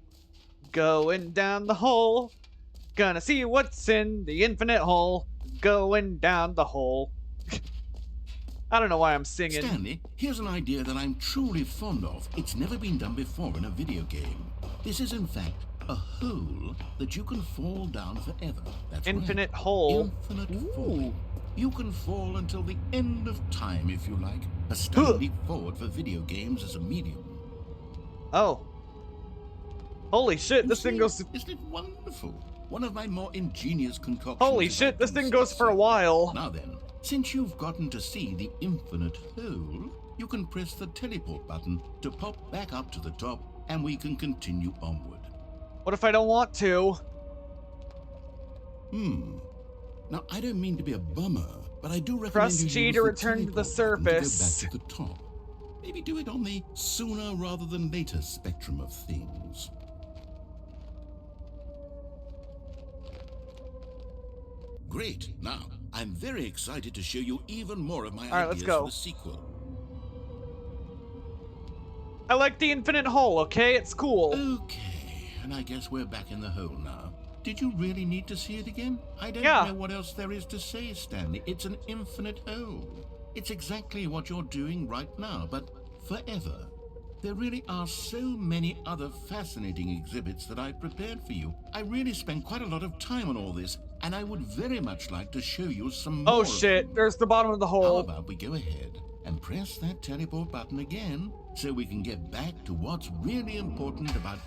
Going down the hole. Gonna see what's in the infinite hole. Going down the hole. I don't know why I'm singing. Stanley, here's an idea that I'm truly fond of. It's never been done before in a video game. This is, in fact, a hole that you can fall down forever. That's infinite right. hole. Infinite falling. You can fall until the end of time, if you like. A stone leap forward for video games as a medium. Oh. Holy shit, this thing goes... Isn't it wonderful? One of my more ingenious concoctions. Holy shit, this thing goes for a while. Now then, since you've gotten to see the infinite hole, you can press the teleport button to pop back up to the top, and we can continue onward. What if I don't want to? Now, I don't mean to be a bummer, but I do recommend Press you G use to the return to the teleport button surface. to go back to the top. Maybe do it on the sooner rather than later spectrum of things. Great. Now, I'm very excited to show you even more of my ideas for the sequel. I like the infinite hole, okay? It's cool. Okay, and I guess we're back in the hole now. Did you really need to see it again? I don't know what else there is to say, Stanley. It's an infinite hole. It's exactly what you're doing right now, but forever. There really are so many other fascinating exhibits that I've prepared for you. I really spent quite a lot of time on all this, and I would very much like to show you some more. Oh shit, there's the bottom of the hole. How about we go ahead and press that teleport button again so we can get back to what's really important about...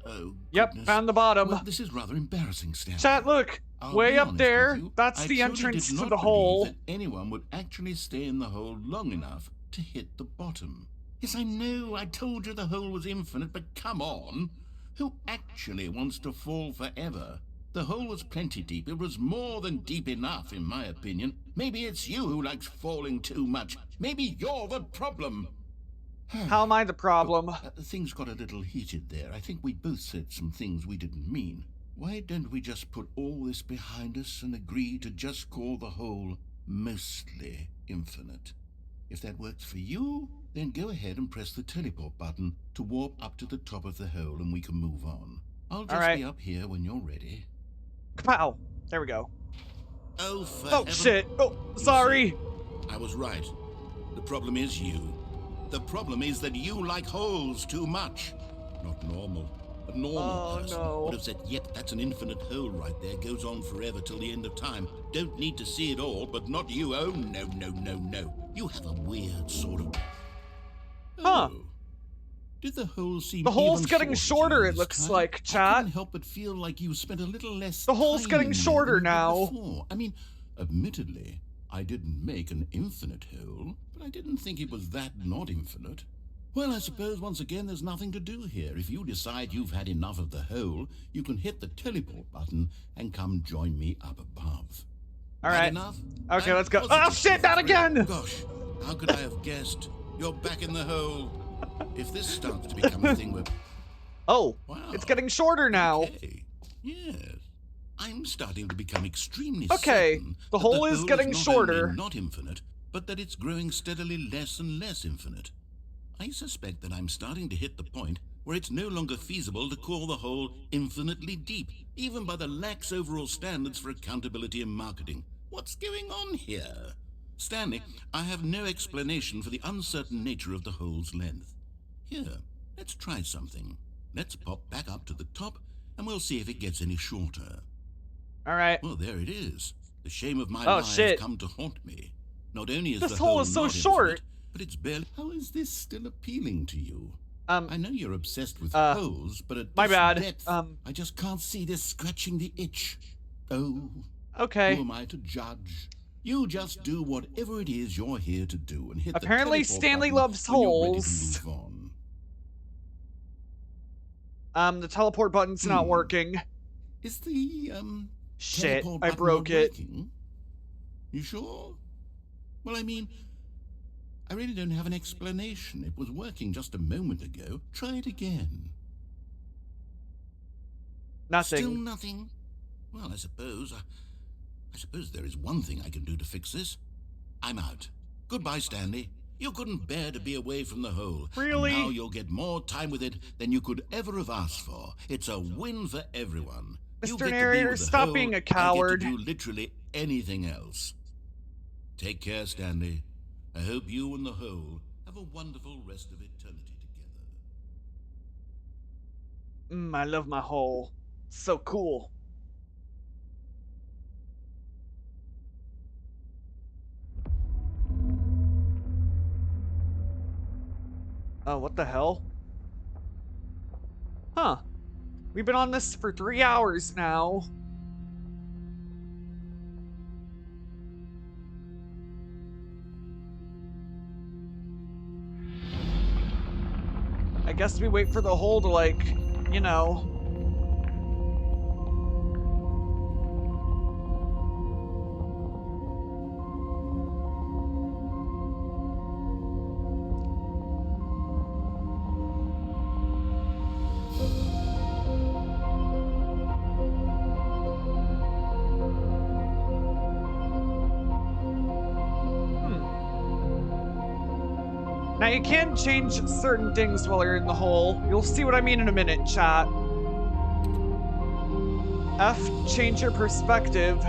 Oh, yep, goodness. found the bottom. Well, this is rather embarrassing, Stanley. Chat, look, way up there, that's the I entrance truly to did the not hole. believe that anyone would actually stay in the hole long enough to hit the bottom. Yes, I know, I told you the hole was infinite, but come on. Who actually wants to fall forever? The hole was plenty deep. It was more than deep enough, in my opinion. Maybe it's you who likes falling too much. Maybe you're the problem. How am I the problem? Things got a little heated there. I think we both said some things we didn't mean. Why don't we just put all this behind us and agree to just call the hole mostly infinite? If that works for you, then go ahead and press the teleport button to warp up to the top of the hole and we can move on. I'll just be up here when you're ready. Kapow! There we go. Oh, for oh shit! Oh, sorry! I was right. The problem is you. The problem is that you like holes too much. Not normal. A normal person would have said, yep, that's an infinite hole right there. Goes on forever till the end of time. Don't need to see it all, but not you. Oh, no, no, no, no. You have a weird sort of... Huh. Oh. Did the hole seem The hole's even getting shorter, it looks time? like, I chat. couldn't help but feel like you spent a little less The hole's time getting in there shorter than you did now. before. I mean, admittedly, I didn't make an infinite hole, but I didn't think it was that not infinite. Well, I suppose once again there's nothing to do here. If you decide you've had enough of the hole, you can hit the teleport button and come join me up above. All right. Enough? Okay, let's go. Oh shit, not again! Gosh, how could I have guessed? You're back in the hole. If this starts to become a thing where... Oh, wow. It's getting shorter now. Okay. Yes. I'm starting to become extremely Okay, certain the that hole is getting not shorter. only not infinite, but that it's growing steadily less and less infinite. I suspect that I'm starting to hit the point where it's no longer feasible to call the hole infinitely deep, even by the lax overall standards for accountability and marketing. What's going on here? Stanley, I have no explanation for the uncertain nature of the hole's length. Here, let's try something. Let's pop back up to the top, and we'll see if it gets any shorter. All right. Well, there it is. The shame of my Oh, life shit. come to haunt me. Not only is This the hole is so not short. infinite, but it's barely... How is this still appealing to you? I know you're obsessed with holes, but at my this bad. depth, I just can't see this scratching the itch. Oh, okay. Who am I to judge? You just do whatever it is you're here to do and hit Apparently the teleport Stanley button loves when you're ready holes. to move on. The teleport button's not working. Is the Shit, teleport I button broke not it. working? You sure? Well, I mean, I really don't have an explanation. It was working just a moment ago. Try it again. Nothing. Still nothing? Well, I suppose there is one thing I can do to fix this. I'm out. Goodbye, Stanley. You couldn't bear to be away from the hole. Really? And now you'll get more time with it than you could ever have asked for. It's a win for everyone. You Mr. get to be Narrator, with the stop hole, being a I coward. get to do literally anything else. Take care, Stanley. I hope you and the hole have a wonderful rest of eternity together. I love my hole. So cool. Oh, what the hell? Huh. We've been on this for 3 hours now. I guess we wait for the hole to, like, you know. Now, you can change certain things while you're in the hole. You'll see what I mean in a minute, chat. F, change your perspective.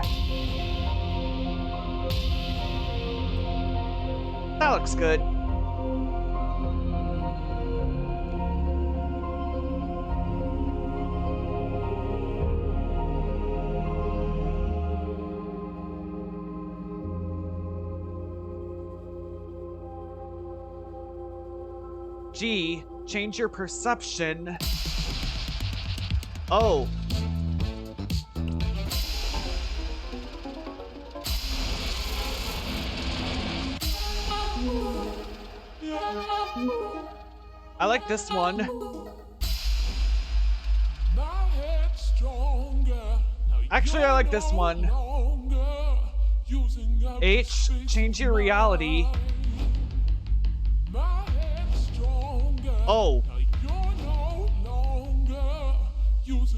That looks good. G, change your perception. Oh. I like this one. Actually, I like this one. H, change your reality. Oh.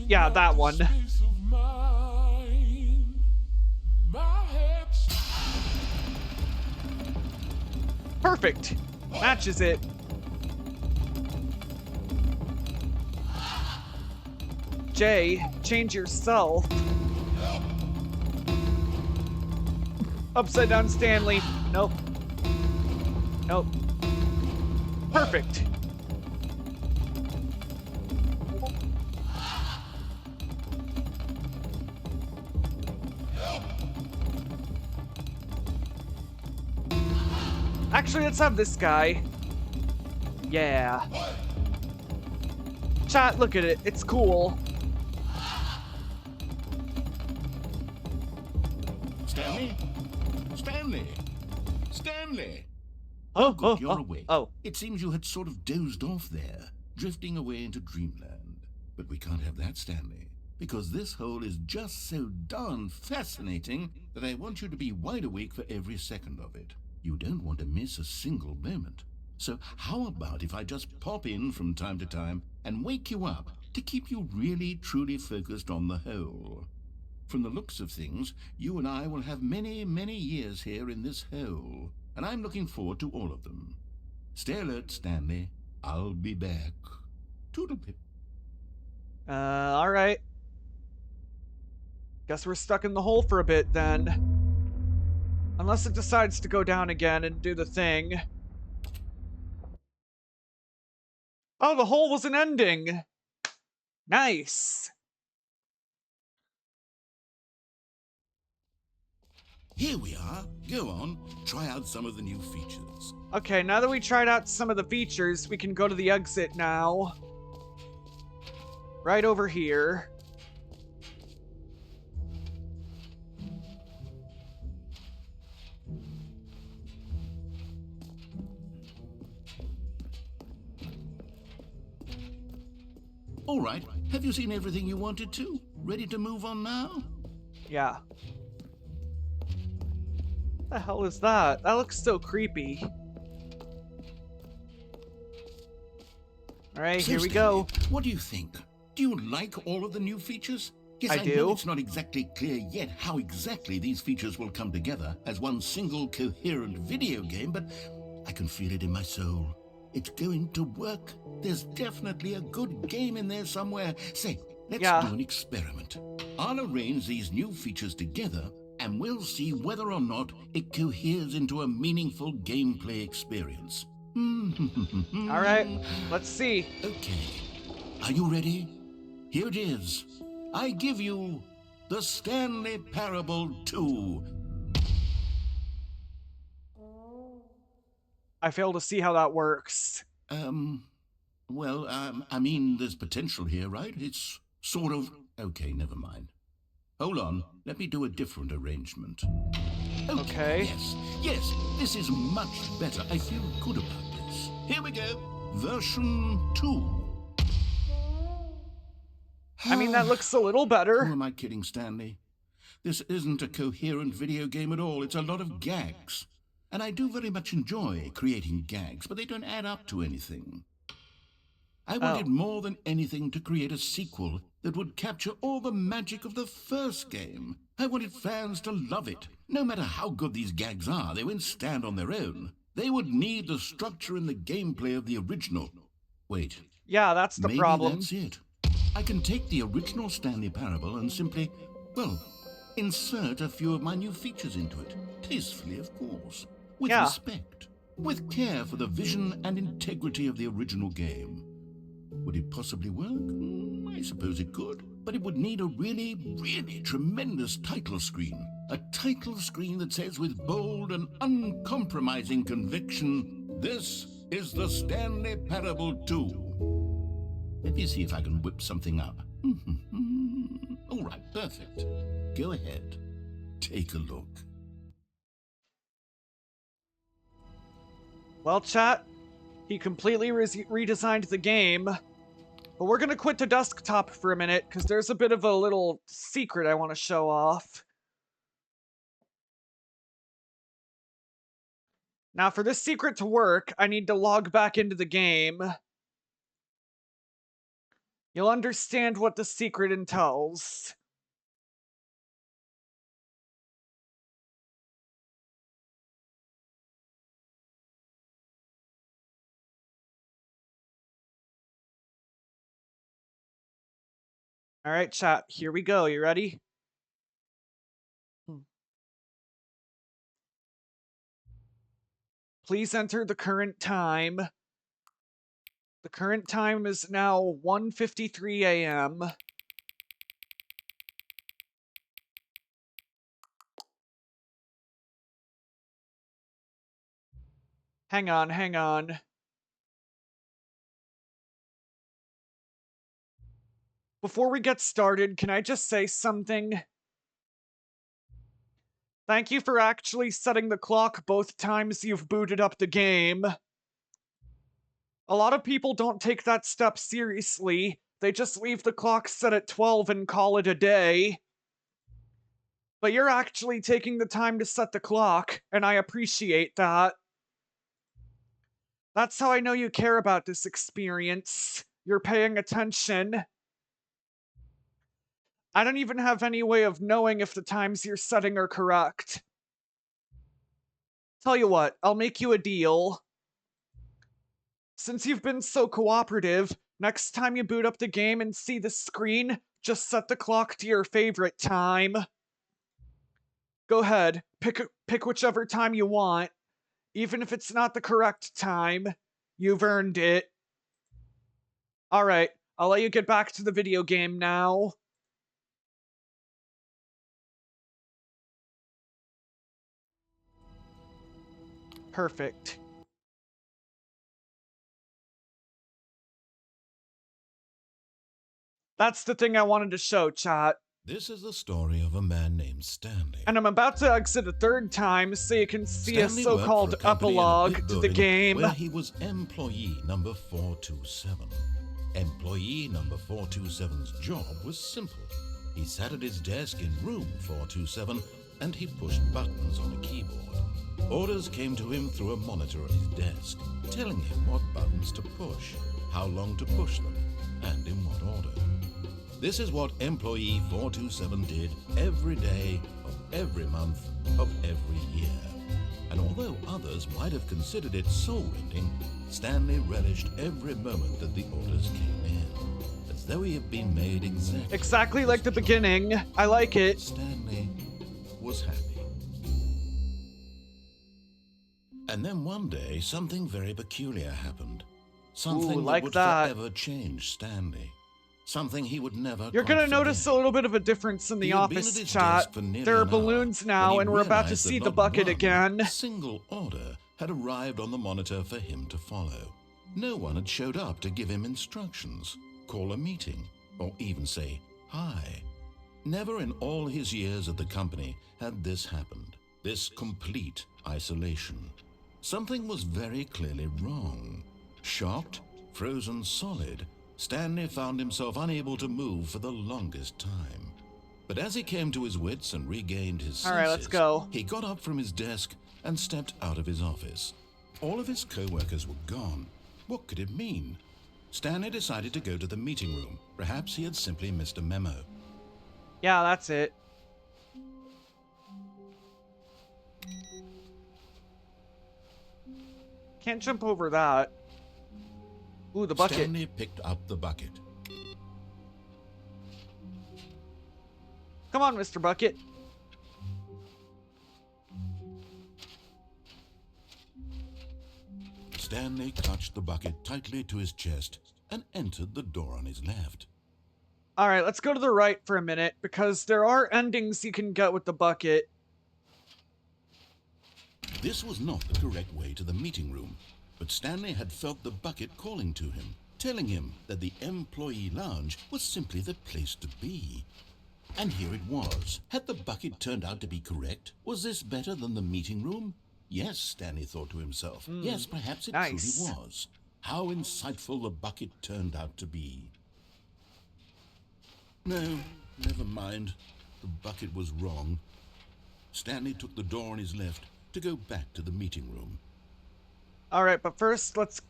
Yeah, that one. Perfect. Matches it. J, change yourself. Upside down Stanley. Nope. Nope. Perfect. Actually, let's have this guy. Yeah. Chat, look at it. It's cool. Stanley? Stanley? Stanley? Oh, good, you're awake. Oh. It seems you had sort of dozed off there, drifting away into dreamland. But we can't have that, Stanley, because this hole is just so darn fascinating that I want you to be wide awake for every second of it. You don't want to miss a single moment. So how about if I just pop in from time to time and wake you up to keep you really, truly focused on the hole? From the looks of things, you and I will have many, many years here in this hole, and I'm looking forward to all of them. Stay alert, Stanley. I'll be back. Toodlepip. Alright. Guess we're stuck in the hole for a bit then. Unless it decides to go down again and do the thing. Oh, the hole was an ending! Nice! Here we are. Go on, try out some of the new features. Okay, now that we tried out some of the features, we can go to the exit now. Right over here. All right, have you seen everything you wanted to? Ready to move on now? Yeah. What the hell is that? That looks so creepy. Alright, So here we Stanley, go. What do you think? Do you like all of the new features? Yes, I know do. it's not exactly clear yet how exactly these features will come together as one single coherent video game, but I can feel it in my soul. It's going to work. There's definitely a good game in there somewhere. Say, let's do an experiment. I'll arrange these new features together, and we'll see whether or not it coheres into a meaningful gameplay experience. Alright, let's see. Okay. Are you ready? Here it is. I give you the Stanley Parable 2. I fail to see how that works. Well, I mean, there's potential here, right? It's sort of... Okay, never mind. Hold on, let me do a different arrangement. Okay. Yes, this is much better. I feel good about this. Here we go. Version 2. I mean, that looks a little better. Who am I kidding, Stanley? This isn't a coherent video game at all. It's a lot of gags. And I do very much enjoy creating gags, but they don't add up to anything. I wanted more than anything to create a sequel that would capture all the magic of the first game. I wanted fans to love it. No matter how good these gags are, they won't stand on their own. They would need the structure and the gameplay of the original. Wait. Yeah, that's the problem. Maybe that's it. I can take the original Stanley Parable and simply, well, insert a few of my new features into it. Tastefully, of course. With respect. With care for the vision and integrity of the original game. Would it possibly work? I suppose it could. But it would need a really, really tremendous title screen. A title screen that says with bold and uncompromising conviction, "This is the Stanley Parable 2." Let me see if I can whip something up. All right, perfect. Go ahead. Take a look. Well, chat, he completely redesigned the game. But we're gonna quit the desktop for a minute, because there's a bit of a little secret I want to show off. Now, for this secret to work, I need to log back into the game. You'll understand what the secret entails. Alright, chat, here we go. You ready? Please enter the current time. The current time is now 1:53 a.m. Hang on. Before we get started, can I just say something? Thank you for actually setting the clock both times you've booted up the game. A lot of people don't take that step seriously. They just leave the clock set at 12 and call it a day. But you're actually taking the time to set the clock, and I appreciate that. That's how I know you care about this experience. You're paying attention. I don't even have any way of knowing if the times you're setting are correct. Tell you what, I'll make you a deal. Since you've been so cooperative, next time you boot up the game and see the screen, just set the clock to your favorite time. Go ahead. Pick whichever time you want. Even if it's not the correct time. You've earned it. Alright, I'll let you get back to the video game now. Perfect. That's the thing I wanted to show, chat. This is the story of a man named Stanley. And I'm about to exit a third time so you can see Stanley a so-called epilogue to the game. Where he was employee number 427. Employee number 427's job was simple. He sat at his desk in room 427 and he pushed buttons on a keyboard. Orders came to him through a monitor at his desk, telling him what buttons to push, how long to push them, and in what order. This is what employee 427 did every day of every month of every year. And although others might have considered it soul-rending, Stanley relished every moment that the orders came in, as though he had been made exactly like the beginning. I like it. Stanley was happy. And then one day, something very peculiar happened. Something that would forever change Stanley. Something he would never. You're gonna notice a little bit of a difference in the office, chat. There are balloons now, and we're about to see the bucket again. A single order had arrived on the monitor for him to follow. No one had showed up to give him instructions, call a meeting, or even say hi. Never in all his years at the company had this happened. This complete isolation. Something was very clearly wrong. Shocked, frozen solid, Stanley found himself unable to move for the longest time. But as he came to his wits and regained his senses, all right, let's go. He got up from his desk and stepped out of his office. All of his co-workers were gone. What could it mean? Stanley decided to go to the meeting room. Perhaps he had simply missed a memo. Yeah, that's it. Can't jump over that. Ooh, the bucket. Stanley picked up the bucket. Come on, Mr. Bucket. Stanley clutched the bucket tightly to his chest and entered the door on his left. Alright, let's go to the right for a minute, because there are endings you can get with the bucket. This was not the correct way to the meeting room, but Stanley had felt the bucket calling to him, telling him that the employee lounge was simply the place to be. And here it was. Had the bucket turned out to be correct? Was this better than the meeting room? Yes, Stanley thought to himself. Yes, perhaps it truly was. How insightful the bucket turned out to be. No, never mind. The bucket was wrong. Stanley took the door on his left to go back to the meeting room. Alright, but first, let's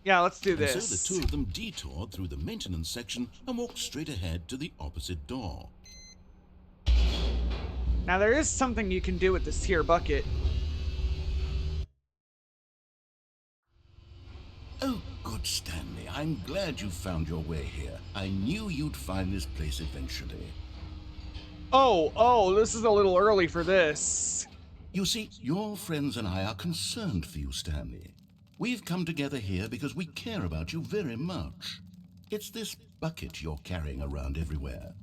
do this. And so the two of them detoured through the maintenance section and walked straight ahead to the opposite door. Now there is something you can do with this here bucket. Oh, good Stanley. I'm glad you found your way here. I knew you'd find this place eventually. Oh, this is a little early for this. You see, your friends and I are concerned for you, Stanley. We've come together here because we care about you very much. It's this bucket you're carrying around everywhere.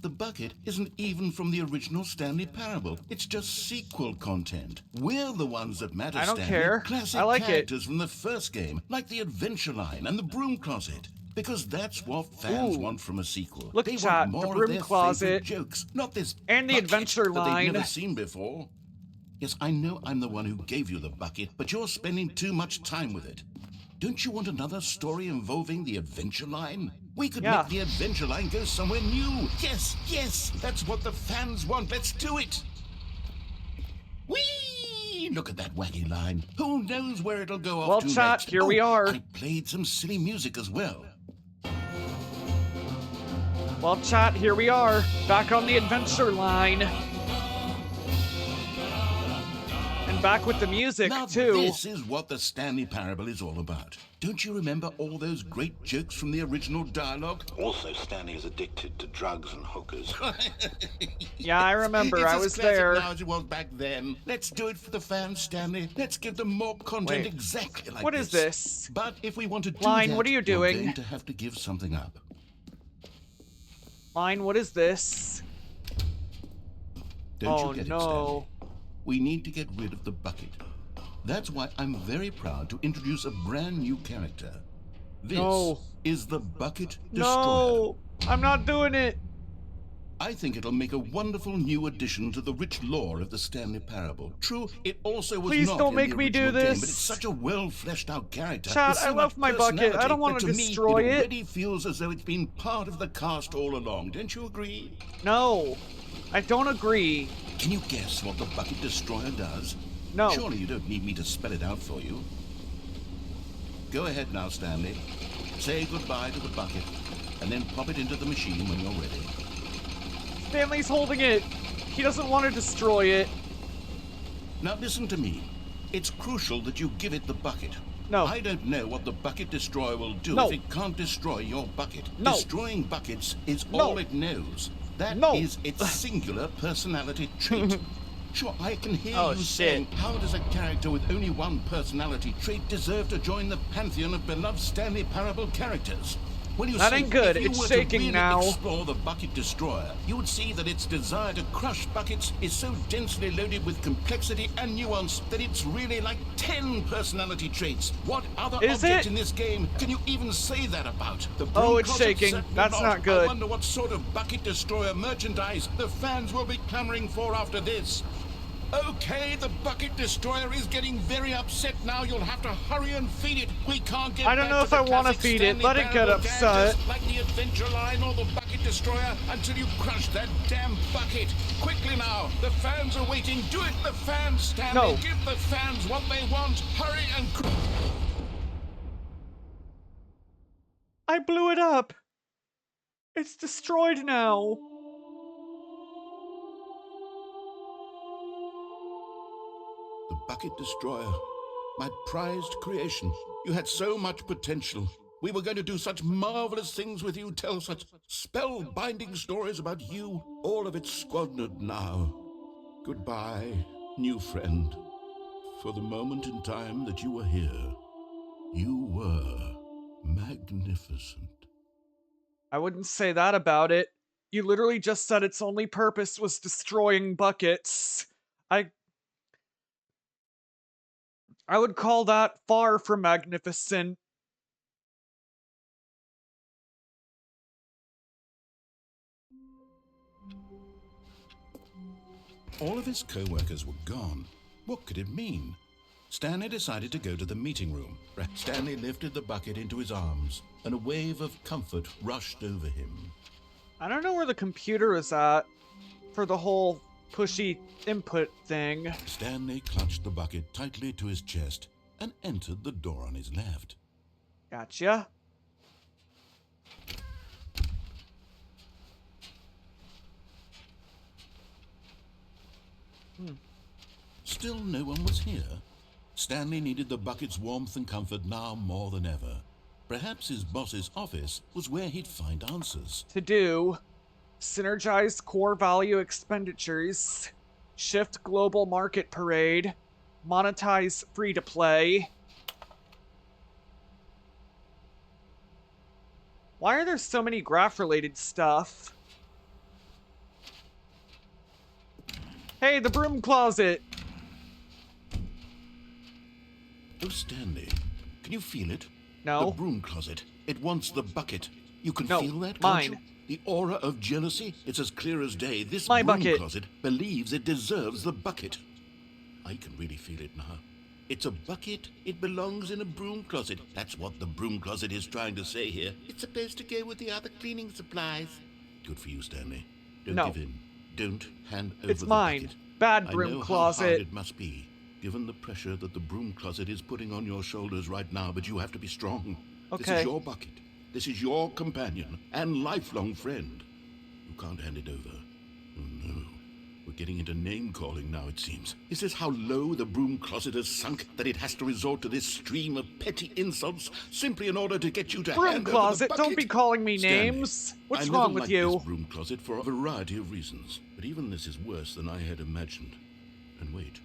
The bucket isn't even from the original Stanley Parable. It's just sequel content. We're the ones that matter, I don't Stanley. care. Classic I like characters from the first game, like the Adventure Line and the Broom Closet. Because that's what fans want from a sequel. Look, they chat, want more the Broom of their Closet favorite jokes, not this and the bucket Adventure that Line they've never seen before. Yes, I know I'm the one who gave you the bucket, but you're spending too much time with it. Don't you want another story involving the Adventure Line? We could make the Adventure Line go somewhere new. Yes, that's what the fans want. Let's do it. Whee! Look at that wacky line. Who knows where it'll go off to next? Well, chat, here we are. I played some silly music as well. Well, chat, here we are, back on the Adventure Line. And back with the music, now, too. This is what the Stanley Parable is all about. Don't you remember all those great jokes from the original dialogue? Also, Stanley is addicted to drugs and hookers. Yeah, I remember. I was there. Now as it was back then. Let's do it for the fans, Stanley. Let's give them more content exactly like this. What is this? But if we want to do Line, that, what are you doing? we're going to have to give something up. Line, what is this? Don't you get it, no. Stanley? We need to get rid of the bucket. That's why I'm very proud to introduce a brand new character. This is the Bucket Destroyer. No, I'm not doing it. I think it'll make a wonderful new addition to the rich lore of the Stanley Parable. True, it also was Please not don't in make the me do original game, this. but it's such a well-fleshed-out character. Chad, with so I love much my bucket. I don't personality want that to destroy me, it. It already feels as though it's been part of the cast all along. Don't you agree? No, I don't agree. Can you guess what the Bucket Destroyer does? No. Surely you don't need me to spell it out for you. Go ahead now, Stanley. Say goodbye to the bucket, and then pop it into the machine when you're ready. Stanley's holding it. He doesn't want to destroy it. Now listen to me. It's crucial that you give it the bucket. No. I don't know what the Bucket Destroyer will do if it can't destroy your bucket. No. Destroying buckets is all it knows. That is its singular personality trait. Sure, I can hear you saying, how does a character with only one personality trait deserve to join the pantheon of beloved Stanley Parable characters? Well, you that see, ain't good. If you It's were shaking to really now. explore the Bucket Destroyer, you would see that its desire to crush buckets is so densely loaded with complexity and nuance that it's really like 10 personality traits. What other object in this game can you even say that about? The broom it's closet? shaking. Certainly That's not good. I wonder what sort of Bucket Destroyer merchandise the fans will be clamoring for after this. Okay, the Bucket Destroyer is getting very upset now. You'll have to hurry and feed it. We can't get I don't know if I want to feed it. Let it get upset. Like the Adventure Line or the Bucket Destroyer until you crush that damn bucket. Quickly now. The fans are waiting. Do it, the fans, Stanley. No. Give the fans what they want. Hurry and... I blew it up. It's destroyed now. The Bucket Destroyer. My prized creation. You had so much potential. We were going to do such marvelous things with you, tell such spellbinding stories about you. All of it squandered now. Goodbye, new friend. For the moment in time that you were here, you were magnificent. I wouldn't say that about it. You literally just said its only purpose was destroying buckets. I would call that far from magnificent. All of his co-workers were gone. What could it mean? Stanley decided to go to the meeting room. Stanley lifted the bucket into his arms, and a wave of comfort rushed over him. I don't know where the computer is at for the whole pushy input thing. Stanley clutched the bucket tightly to his chest and entered the door on his left. Gotcha. Still no one was here. Stanley needed the bucket's warmth and comfort now more than ever. Perhaps his boss's office was where he'd find answers. To do, synergize core value expenditures, shift global market parade, monetize free-to-play. Why are there so many graph-related stuff? Hey, the broom closet! Oh, Stanley, can you feel it? No. The broom closet. It wants the bucket. You can No, feel that, can't mine. you? The aura of jealousy? It's as clear as day. This My broom bucket. closet believes it deserves the bucket. I can really feel it now. It's a bucket. It belongs in a broom closet. That's what the broom closet is trying to say here. It's supposed to go with the other cleaning supplies. Good for you, Stanley. Don't No. give in. Don't hand over It's the mine. bucket. Bad broom I know closet. how hard it must be, given the pressure that the broom closet is putting on your shoulders right now, but you have to be strong. This Okay. is your bucket. This is your companion and lifelong friend. You can't hand it over. Oh, no. We're getting into name-calling now, it seems. Is this how low the broom closet has sunk, that it has to resort to this stream of petty insults simply in order to get you to Broom hand closet, over the bucket? don't be calling me Stanley, names. What's I wrong never with liked you? this broom closet for a variety of reasons, but even this is worse than I had imagined. And wait,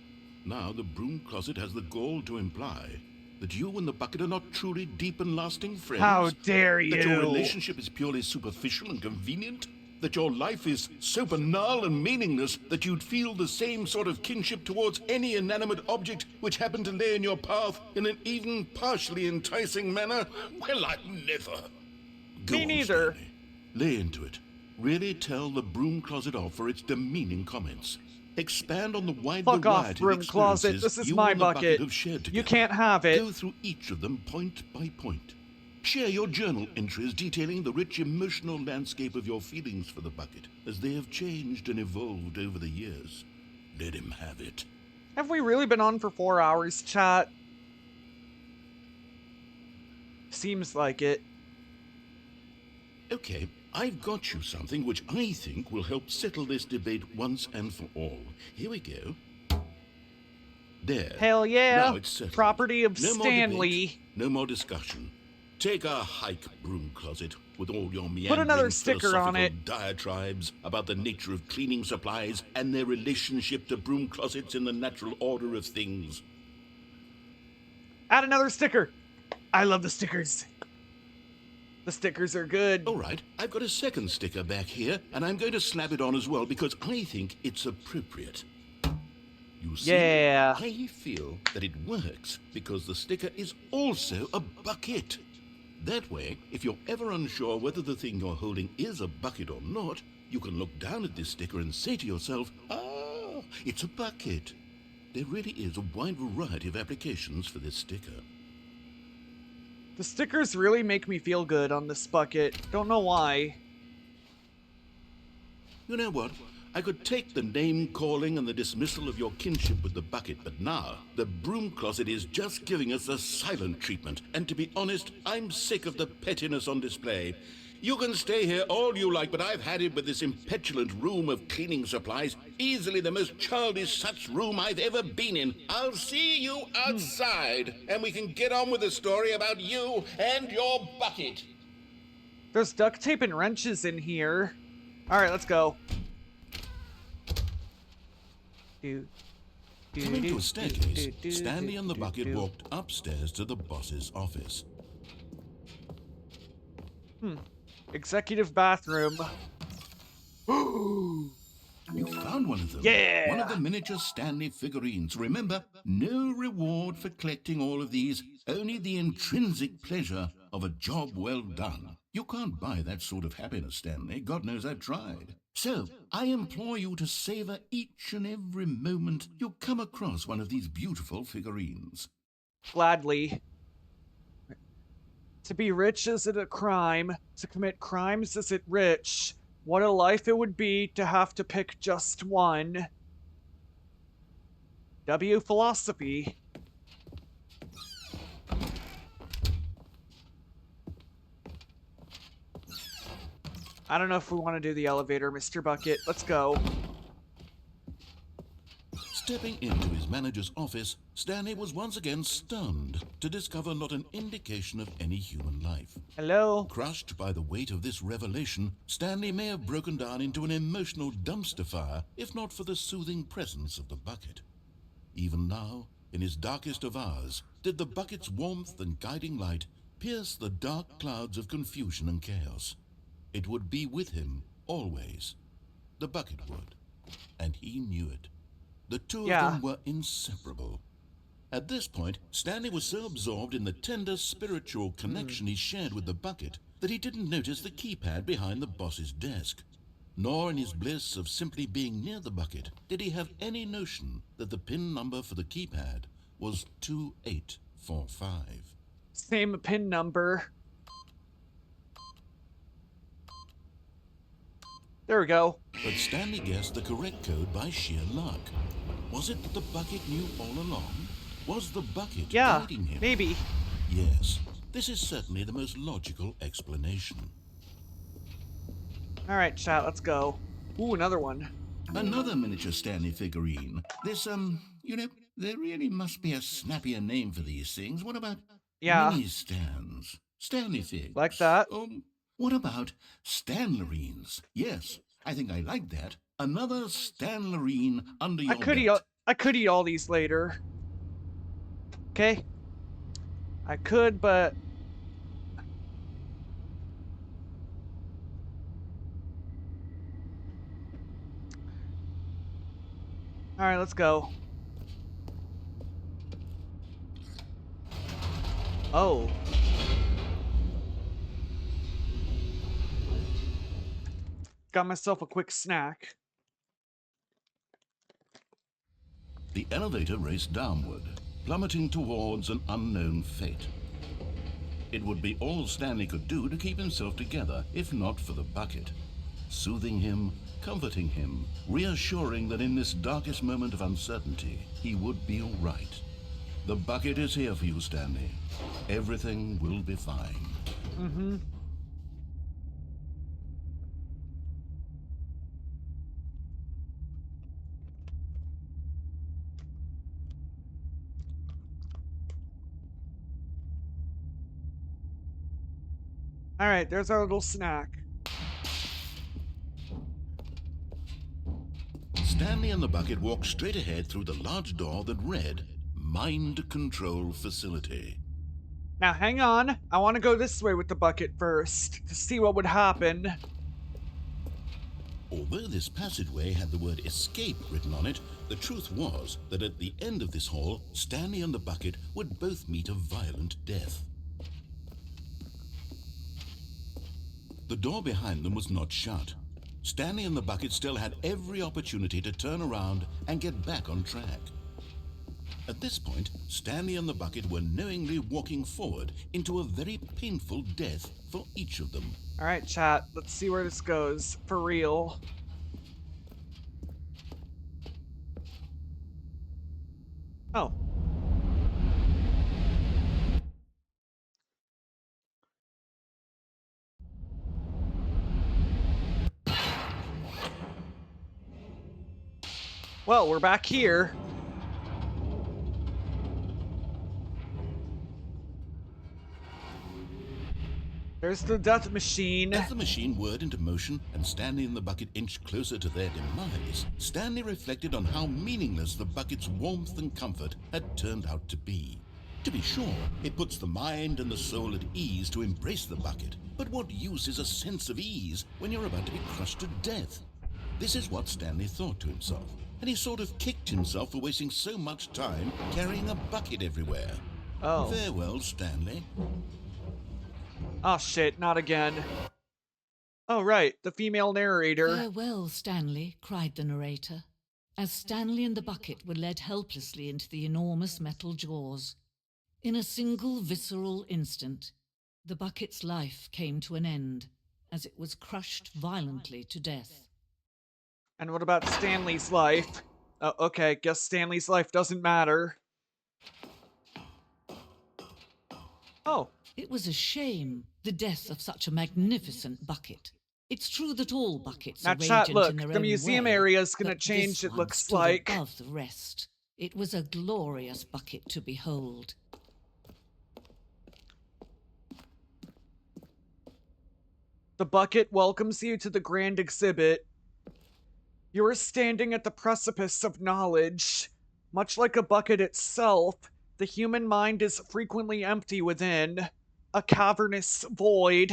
now the broom closet has the gall to imply that you and the bucket are not truly deep and lasting friends. How dare you? That your relationship is purely superficial and convenient. That your life is so banal and meaningless that you'd feel the same sort of kinship towards any inanimate object which happened to lay in your path in an even partially enticing manner. Well, I'd never. Go Me on, neither. Stanley. Lay into it. Really tell the broom closet off for its demeaning comments. Expand on the wide Fuck off, variety broom of closet. experiences This is you my and the bucket. have shared together. You can't have it. Go through each of them point by point. Share your journal entries detailing the rich emotional landscape of your feelings for the bucket as they have changed and evolved over the years. Let him have it. Have we really been on for 4 hours, chat? Seems like it. Okay, I've got you something which I think will help settle this debate once and for all. Here we go. There. Hell yeah. Now it's settled. Property of No more Stanley. debate, no more discussion. Take a hike, broom closet, with all your meandering Put another sticker on philosophical it. diatribes about the nature of cleaning supplies and their relationship to broom closets in the natural order of things. Add another sticker. I love the stickers. The stickers are good. All right, I've got a second sticker back here, and I'm going to slap it on as well because I think it's appropriate. You see, Yeah. I feel that it works because the sticker is also a bucket. That way, if you're ever unsure whether the thing you're holding is a bucket or not, you can look down at this sticker and say to yourself, ah, it's a bucket. There really is a wide variety of applications for this sticker. The stickers really make me feel good on this bucket. Don't know why. You know what? I could take the name-calling and the dismissal of your kinship with the bucket, but now the broom closet is just giving us the silent treatment. And to be honest, I'm sick of the pettiness on display. You can stay here all you like, but I've had it with this impetulant room of cleaning supplies. Easily the most childish such room I've ever been in. I'll see you outside, and we can get on with the story about you and your bucket. There's duct tape and wrenches in here. Alright, let's go. Coming to a staircase, Stanley and the bucket walked upstairs to the boss's office. Executive bathroom. You found one of them. Yeah! One of the miniature Stanley figurines. Remember, no reward for collecting all of these, only the intrinsic pleasure of a job well done. You can't buy that sort of happiness, Stanley. God knows I've tried. So, I implore you to savor each and every moment you come across one of these beautiful figurines. Gladly. To be rich, is it a crime? To commit crimes, is it rich? What a life it would be to have to pick just one. W philosophy. I don't know if we want to do the elevator, Mr. Bucket. Let's go. Stepping into his manager's office, Stanley was once again stunned to discover not an indication of any human life. Hello? Crushed by the weight of this revelation, Stanley may have broken down into an emotional dumpster fire if not for the soothing presence of the bucket. Even now, in his darkest of hours, did the bucket's warmth and guiding light pierce the dark clouds of confusion and chaos. It would be with him always. The bucket would, and he knew it. The two of them were inseparable. At this point, Stanley was so absorbed in the tender spiritual connection he shared with the bucket that he didn't notice the keypad behind the boss's desk. Nor in his bliss of simply being near the bucket did he have any notion that the PIN number for the keypad was 2845. Same PIN number. There we go. But Stanley guessed the correct code by sheer luck. Was it that the bucket knew all along? Was the bucket guiding him? Maybe. Yes, this is certainly the most logical explanation. Alright, chat, let's go. Ooh, another one. Another miniature Stanley figurine. This, you know, there really must be a snappier name for these things. What about mini stands? Stanley figs. Like that? What about Stanlerines? Yes, I think I like that. Another Stanlerine under your belt. I could eat all these later. Okay? I could, but... Alright, let's go. Oh. Got myself a quick snack. The elevator raced downward, plummeting towards an unknown fate. It would be all Stanley could do to keep himself together, if not for the bucket. Soothing him, comforting him, reassuring that in this darkest moment of uncertainty, he would be all right. The bucket is here for you, Stanley. Everything will be fine. Mm-hmm. Alright, there's our little snack. Stanley and the bucket walked straight ahead through the large door that read, Mind Control Facility. Now hang on, I want to go this way with the bucket first, to see what would happen. Although this passageway had the word escape written on it, the truth was that at the end of this hall, Stanley and the bucket would both meet a violent death. The door behind them was not shut. Stanley and the bucket still had every opportunity to turn around and get back on track. At this point, Stanley and the bucket were knowingly walking forward into a very painful death for each of them. Alright, chat, let's see where this goes. For real. Oh. Well, we're back here. There's the death machine. As the machine whirred into motion and Stanley and the bucket inched closer to their demise, Stanley reflected on how meaningless the bucket's warmth and comfort had turned out to be. To be sure, it puts the mind and the soul at ease to embrace the bucket, but what use is a sense of ease when you're about to be crushed to death? This is what Stanley thought to himself, and he sort of kicked himself for wasting so much time carrying a bucket everywhere. Oh. Farewell, Stanley. Oh shit, not again. Oh right, the female narrator. Farewell, Stanley, cried the narrator, as Stanley and the bucket were led helplessly into the enormous metal jaws. In a single visceral instant, the bucket's life came to an end, as it was crushed violently to death. And what about Stanley's life? Okay, guess Stanley's life doesn't matter. Oh. It was a shame, the death of such a magnificent bucket. It's true that all buckets are chat, radiant look, in their the own museum way, area is gonna but change, this it one looks stood like. above the rest. It was a glorious bucket to behold. The bucket welcomes you to the grand exhibit. You are standing at the precipice of knowledge. Much like a bucket itself, the human mind is frequently empty within, a cavernous void.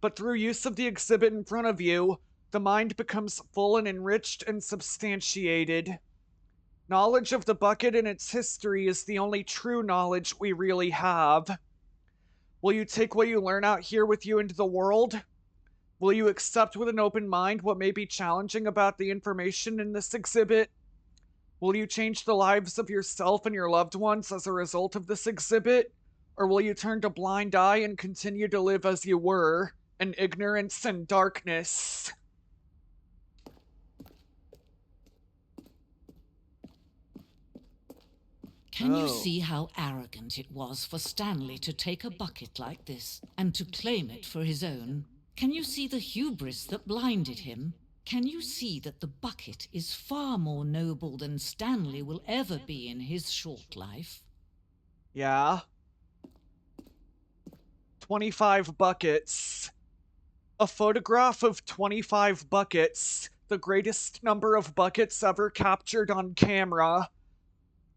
But through use of the exhibit in front of you, the mind becomes full and enriched and substantiated. Knowledge of the bucket and its history is the only true knowledge we really have. Will you take what you learn out here with you into the world? Will you accept with an open mind what may be challenging about the information in this exhibit? Will you change the lives of yourself and your loved ones as a result of this exhibit? Or will you turn a blind eye and continue to live as you were, in ignorance and darkness? Can you see how arrogant it was for Stanley to take a bucket like this and to claim it for his own? Can you see the hubris that blinded him? can you see that the bucket is far more noble than Stanley will ever be in his short life? Yeah. 25 buckets. A photograph of 25 buckets, the greatest number of buckets ever captured on camera.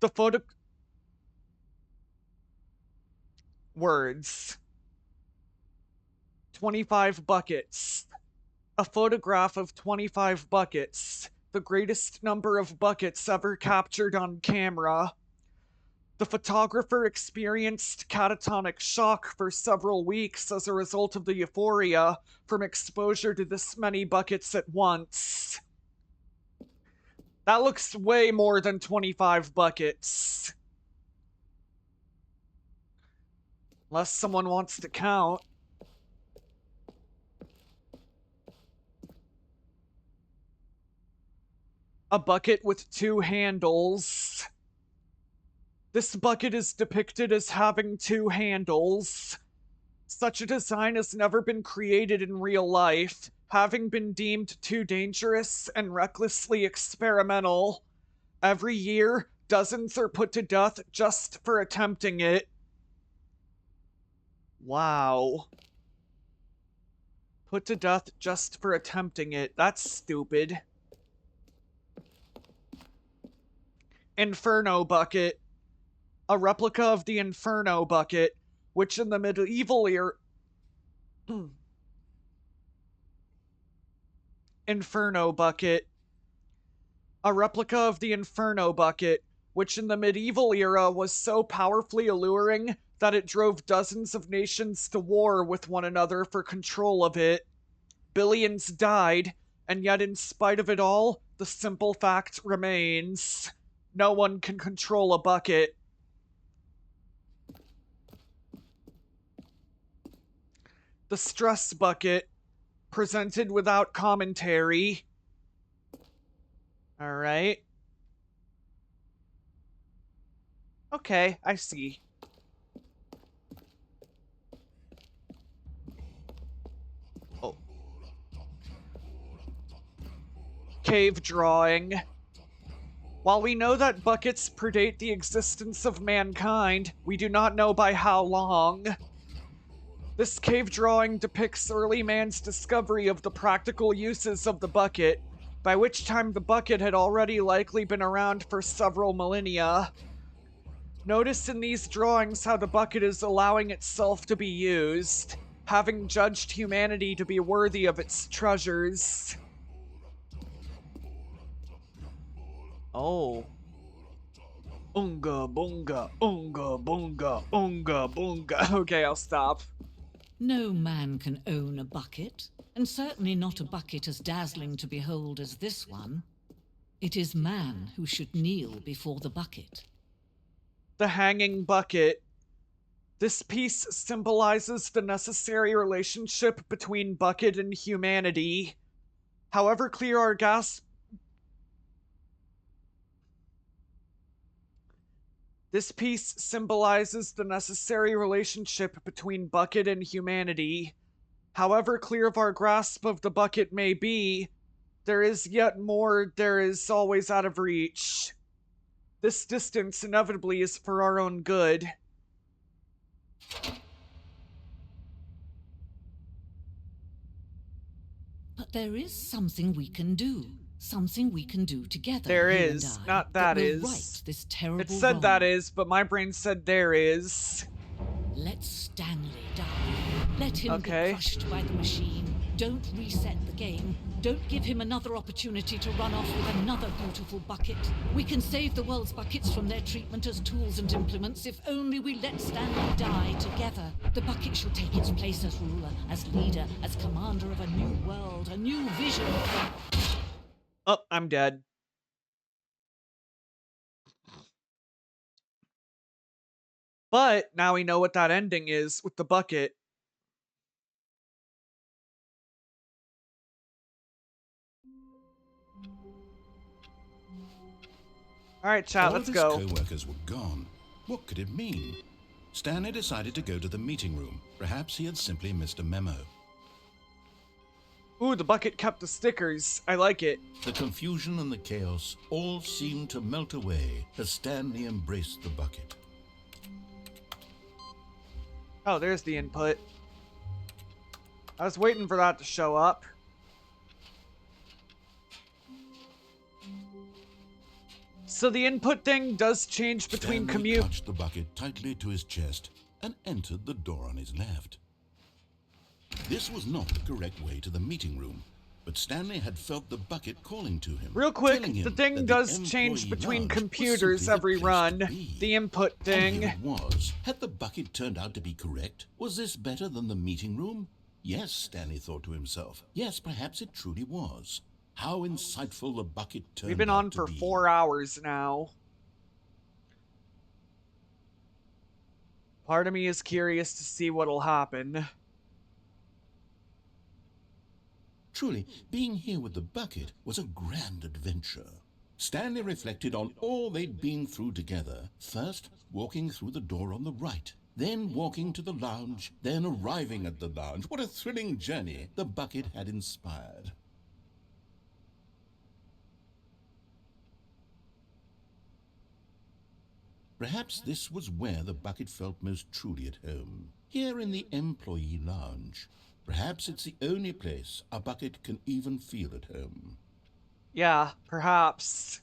The photo... Words. 25 buckets. A photograph of 25 buckets, the greatest number of buckets ever captured on camera. The photographer experienced catatonic shock for several weeks as a result of the euphoria from exposure to this many buckets at once. That looks way more than 25 buckets. Unless someone wants to count. A bucket with 2 handles. This bucket is depicted as having 2 handles. Such a design has never been created in real life, having been deemed too dangerous and recklessly experimental. Every year, dozens are put to death just for attempting it. Wow. Put to death just for attempting it. That's stupid. Inferno bucket. A replica of the Inferno bucket, which in the medieval era... Inferno bucket. A replica of the Inferno bucket, which in the medieval era was so powerfully alluring that it drove dozens of nations to war with one another for control of it. Billions died, and yet in spite of it all, the simple fact remains. No one can control a bucket. The stress bucket, presented without commentary. Alright. Okay, I see. Oh. Cave drawing. While we know that buckets predate the existence of mankind, we do not know by how long. This cave drawing depicts early man's discovery of the practical uses of the bucket, by which time the bucket had already likely been around for several millennia. Notice in these drawings how the bucket is allowing itself to be used, having judged humanity to be worthy of its treasures. Oh. Unga bunga, unga bunga, unga bunga. Okay, I'll stop. No man can own a bucket, and certainly not a bucket as dazzling to behold as this one. It is man who should kneel before the bucket. The hanging bucket. This piece symbolizes the necessary relationship between bucket and humanity. However clear our This piece symbolizes the necessary relationship between bucket and humanity. However clear of our grasp of the bucket may be, there is yet more there is always out of reach. This distance inevitably is for our own good. But there is something we can do. Something we can do together. There is, not that is. Right this terrible it said wrong. that is, but my brain said there is. Let Stanley die. Let him be crushed by the machine. Don't reset the game. Don't give him another opportunity to run off with another beautiful bucket. We can save the world's buckets from their treatment as tools and implements if only we let Stanley die together. The bucket shall take its place as ruler, as leader, as commander of a new world, a new vision. Oh, I'm dead. But now we know what that ending is with the bucket. Alright, chat, let's go. All of his co-workers were gone. What could it mean? Stanley decided to go to the meeting room. Perhaps he had simply missed a memo. Ooh, the bucket kept the stickers. I like it. The confusion and the chaos all seemed to melt away as Stanley embraced the bucket. Oh, there's the input. I was waiting for that to show up. So the input thing does change between Stanley clutched the bucket tightly to his chest and entered the door on his left. This was not the correct way to the meeting room, but Stanley had felt the bucket calling to him. Real quick, the thing does change between computers every run. The input thing. And here it was. Had the bucket turned out to be correct? Was this better than the meeting room? Yes, Stanley thought to himself. Yes, perhaps it truly was. How insightful the bucket turned out to be. We've been on for 4 hours now. Part of me is curious to see what'll happen. Truly, being here with the bucket was a grand adventure. Stanley reflected on all they'd been through together. First, walking through the door on the right. Then walking to the lounge. Then arriving at the lounge. What a thrilling journey the bucket had inspired. Perhaps this was where the bucket felt most truly at home. Here in the employee lounge. Perhaps it's the only place a bucket can even feel at home. Yeah, perhaps.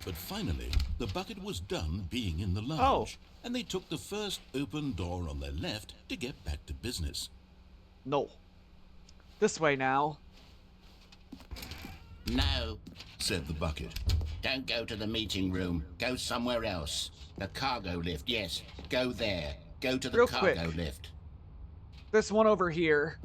But finally, the bucket was done being in the lounge, and they took the first open door on their left to get back to business. No. This way now. No, said the bucket. don't go to the meeting room. Go somewhere else. The cargo lift, yes. Go there. Go to the Real cargo quick. lift. This one over here.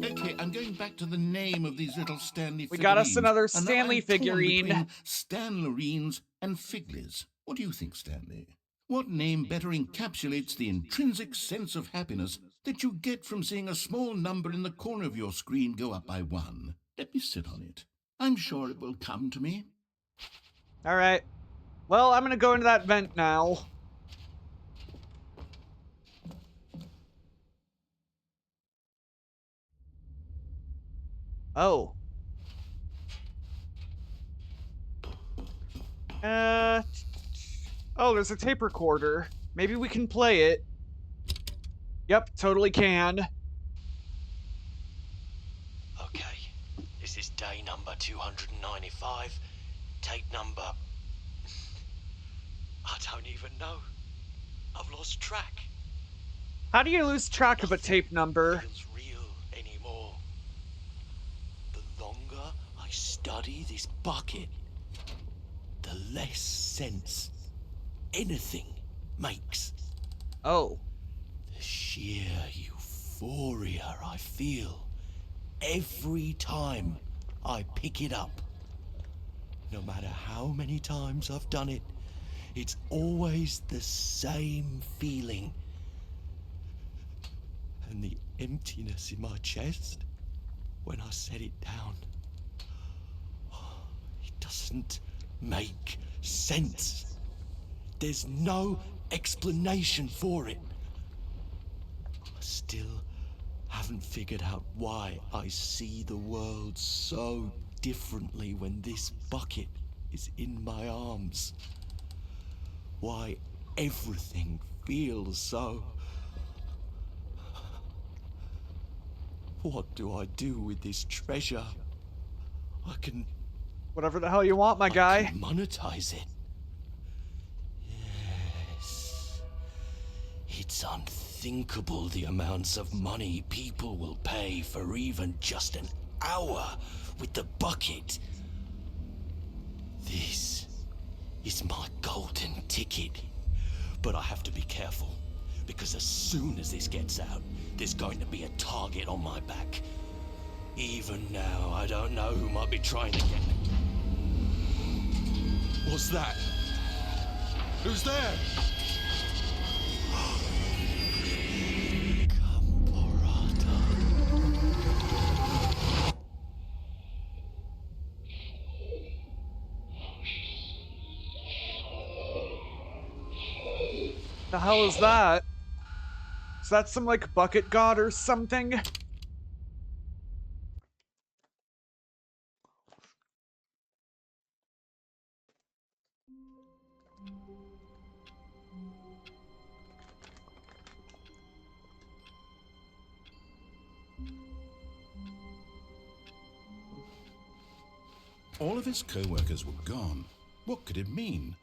Okay, I'm going back to the name of these little Stanley figurines. We got us another And now Stanley I'm torn figurine. between Stanlerines and Figlies. What do you think, Stanley? What name better encapsulates the intrinsic sense of happiness that you get from seeing a small number in the corner of your screen go up by 1? Let me sit on it. I'm sure it will come to me. Alright. Well, I'm gonna go into that vent now. Oh. Oh, there's a tape recorder. Maybe we can play it. Yep, totally can. Okay, this is day number 295. Tape number... I don't even know. I've lost track. How do you lose track of a tape number? Feels real anymore. The longer I study this bucket, the less sense anything makes. Oh. The sheer euphoria I feel every time I pick it up. No matter how many times I've done it, it's always the same feeling. And the emptiness in my chest when I set it down. It doesn't make sense. There's no explanation for it. I still haven't figured out why I see the world so differently when this bucket is in my arms. Why everything feels so... What do I do with this treasure? I can... Whatever the hell you want, my guy. I can monetize it. Yes. It's unthinkable the amounts of money people will pay for even just an hour with the bucket. This is my golden ticket. But I have to be careful, because as soon as this gets out, there's going to be a target on my back. Even now, I don't know who might be trying to get me. What's that? Who's there? The hell is that? Is that some, like, bucket god or something? All of his co-workers were gone. What could it mean?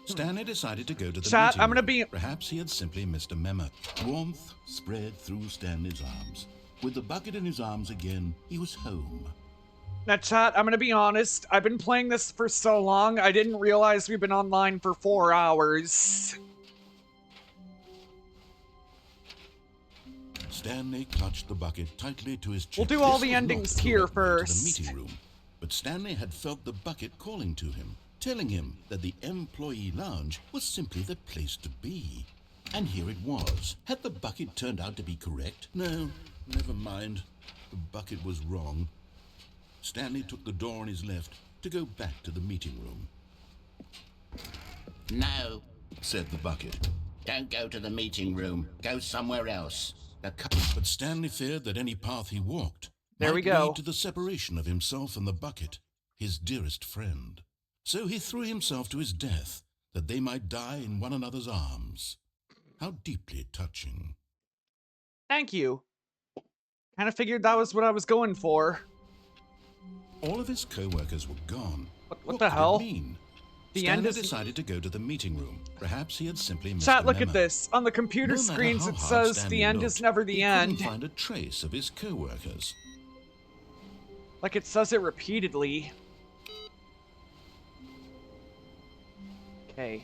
Stanley decided to go to the Chat, meeting I'm gonna room. be... Perhaps he had simply missed a memo. Warmth spread through Stanley's arms. With the bucket in his arms again, he was home. Now, chat, I'm gonna be honest. I've been playing this for so long, I didn't realize we've been online for 4 hours. Stanley clutched the bucket tightly to his chest. We'll do all This the was endings not the here correct way first. to the meeting room, but Stanley had felt the bucket calling to him, telling him that the employee lounge was simply the place to be. And here it was. Had the bucket turned out to be correct? No, never mind. The bucket was wrong. Stanley took the door on his left to go back to the meeting room. No, said the bucket. don't go to the meeting room. Go somewhere else. But Stanley feared that any path he walked There we might go. lead to the separation of himself and the bucket, his dearest friend. So he threw himself to his death, that they might die in one another's arms. How deeply touching. Thank you. Kind of figured that was what I was going for. All of his co-workers were gone. What the could hell? It mean? The Stanley end is... decided to go to the meeting room. Perhaps he had simply missed Chat, a look memo. at this. On the computer No matter screens how it hard says Stanley the end looked, is never the he end. couldn't find a trace of his co-workers. Like it says it repeatedly. Okay.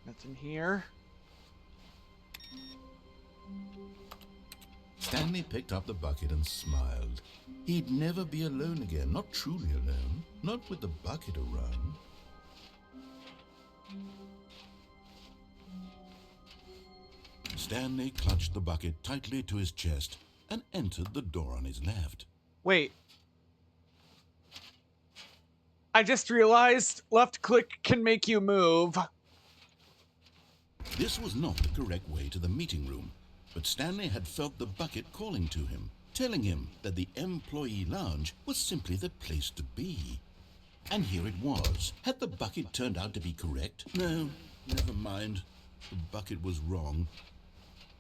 Nothing here. Stanley picked up the bucket and smiled. He'd never be alone again, not truly alone, not with the bucket around. Stanley clutched the bucket tightly to his chest and entered the door on his left. Wait. I just realized left click can make you move. This was not the correct way to the meeting room, but Stanley had felt the bucket calling to him, telling him that the employee lounge was simply the place to be. And here it was. Had the bucket turned out to be correct? No, never mind. The bucket was wrong.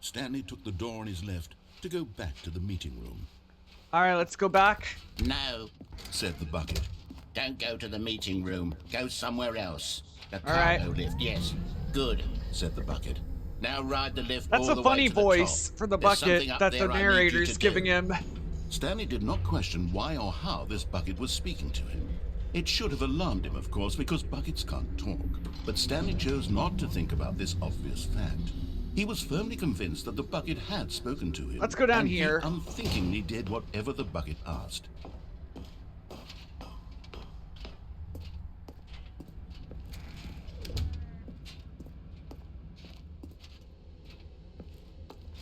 Stanley took the door on his left to go back to the meeting room. Alright, let's go back. No, said the bucket. don't go to the meeting room. Go somewhere else. The All right. cargo lift, yes. Good, said the bucket. Now ride the lift That's all a the funny way to the voice top. for the There's bucket something up that there the I need you narrator's to giving do. him. Stanley did not question why or how this bucket was speaking to him. It should have alarmed him, of course, because buckets can't talk. But Stanley chose not to think about this obvious fact. He was firmly convinced that the bucket had spoken to him. Let's go down and here. He unthinkingly did whatever the bucket asked.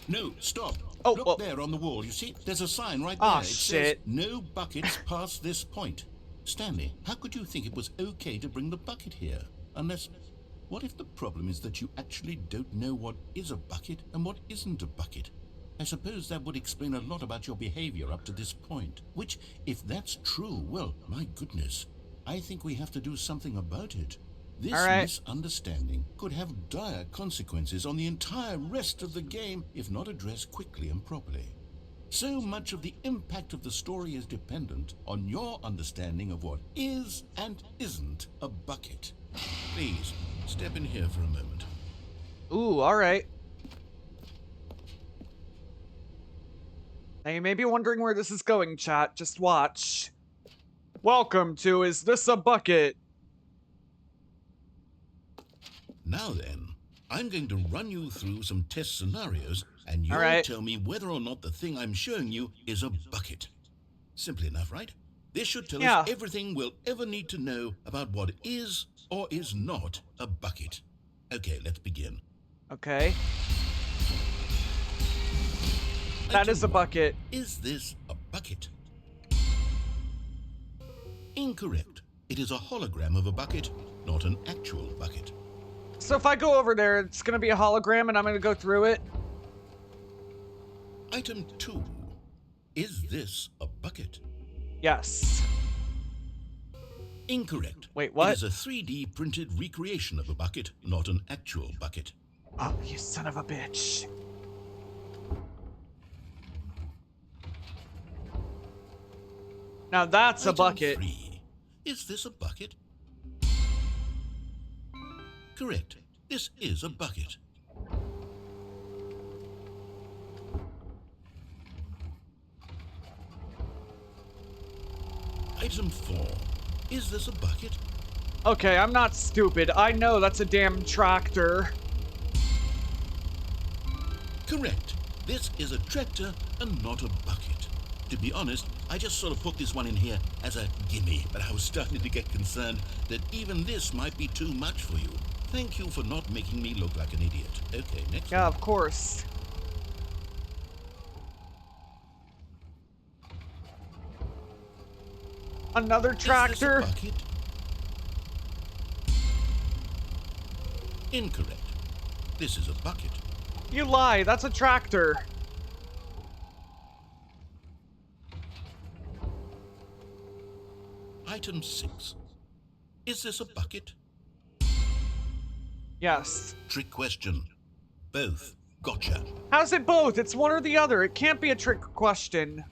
No, stop. Oh, Look oh. there on the wall. You see, there's a sign right Ah, there. It shit. says, no buckets past this point. Stanley, how could you think it was okay to bring the bucket here? Unless, what if the problem is that you actually don't know what is a bucket and what isn't a bucket? I suppose that would explain a lot about your behavior up to this point. Which, if that's true, well, my goodness, I think we have to do something about it. This All right. misunderstanding could have dire consequences on the entire rest of the game if not addressed quickly and properly. So much of the impact of the story is dependent on your understanding of what is and isn't a bucket. Please, step in here for a moment. Ooh, alright. Now you may be wondering where this is going, chat. Just watch. Welcome to Is This a Bucket? Now then, I'm going to run you through some test scenarios, and you'll Alright. tell me whether or not the thing I'm showing you is a bucket. Simple enough, right? This should tell Yeah. us everything we'll ever need to know about what is or is not a bucket. Okay, let's begin. Okay. That is a Item one. bucket. Is this a bucket? Incorrect. It is a hologram of a bucket, not an actual bucket. So if I go over there, it's gonna be a hologram and I'm gonna go through it? Item 2. Is this a bucket? Yes. Incorrect. Wait, what? It is a 3D printed recreation of a bucket, not an actual bucket. Oh, you son of a bitch. Now that's a bucket. 3. Is this a bucket? Correct. This is a bucket. Item 4. Is this a bucket? Okay, I'm not stupid. I know that's a damn tractor. Correct. This is a tractor and not a bucket. To be honest, I just sort of put this one in here as a gimme, but I was starting to get concerned that even this might be too much for you. Thank you for not making me look like an idiot. Okay, next Yeah, one. of course. Another tractor? Is this a bucket? Incorrect. This is a bucket. You lie, that's a tractor. Item 6. Is this a bucket? Yes. Trick question. Both. Gotcha. How's it both? It's one or the other. It can't be a trick question.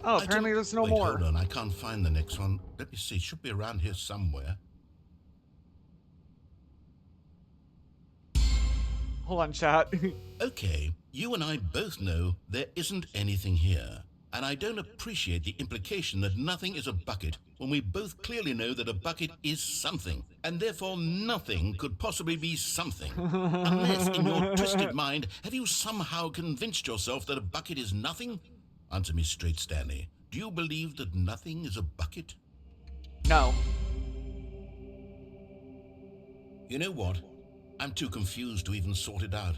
Oh, apparently there's no Wait, more. Hold on, I can't find the next one. Let me see. It should be around here somewhere. Hold on, chat. Okay, you and I both know there isn't anything here. And I don't appreciate the implication that nothing is a bucket when we both clearly know that a bucket is something, and therefore nothing could possibly be something. Unless, in your twisted mind, have you somehow convinced yourself that a bucket is nothing? Answer me straight, Stanley. Do you believe that nothing is a bucket? No. You know what? I'm too confused to even sort it out.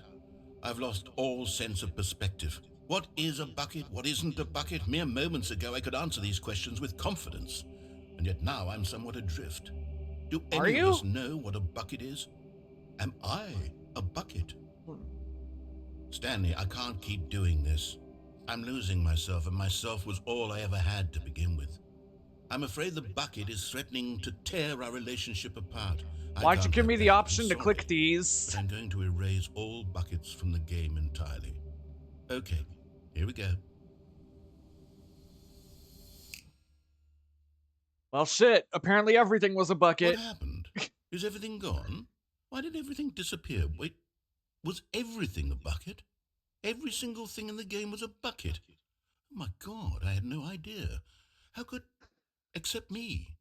I've lost all sense of perspective. What is a bucket? What isn't a bucket? Mere moments ago I could answer these questions with confidence. And yet now I'm somewhat adrift. Do any of us know what a bucket is? Am I a bucket? Stanley, I can't keep doing this. I'm losing myself, and myself was all I ever had to begin with. I'm afraid the bucket is threatening to tear our relationship apart. Why'd you give me the option to click these? But I'm going to erase all buckets from the game entirely. Okay, here we go. Well, shit. Apparently everything was a bucket. What happened? Is everything gone? Why did everything disappear? Wait, was everything a bucket? Every single thing in the game was a bucket. Oh my God, I had no idea. How could... Except me.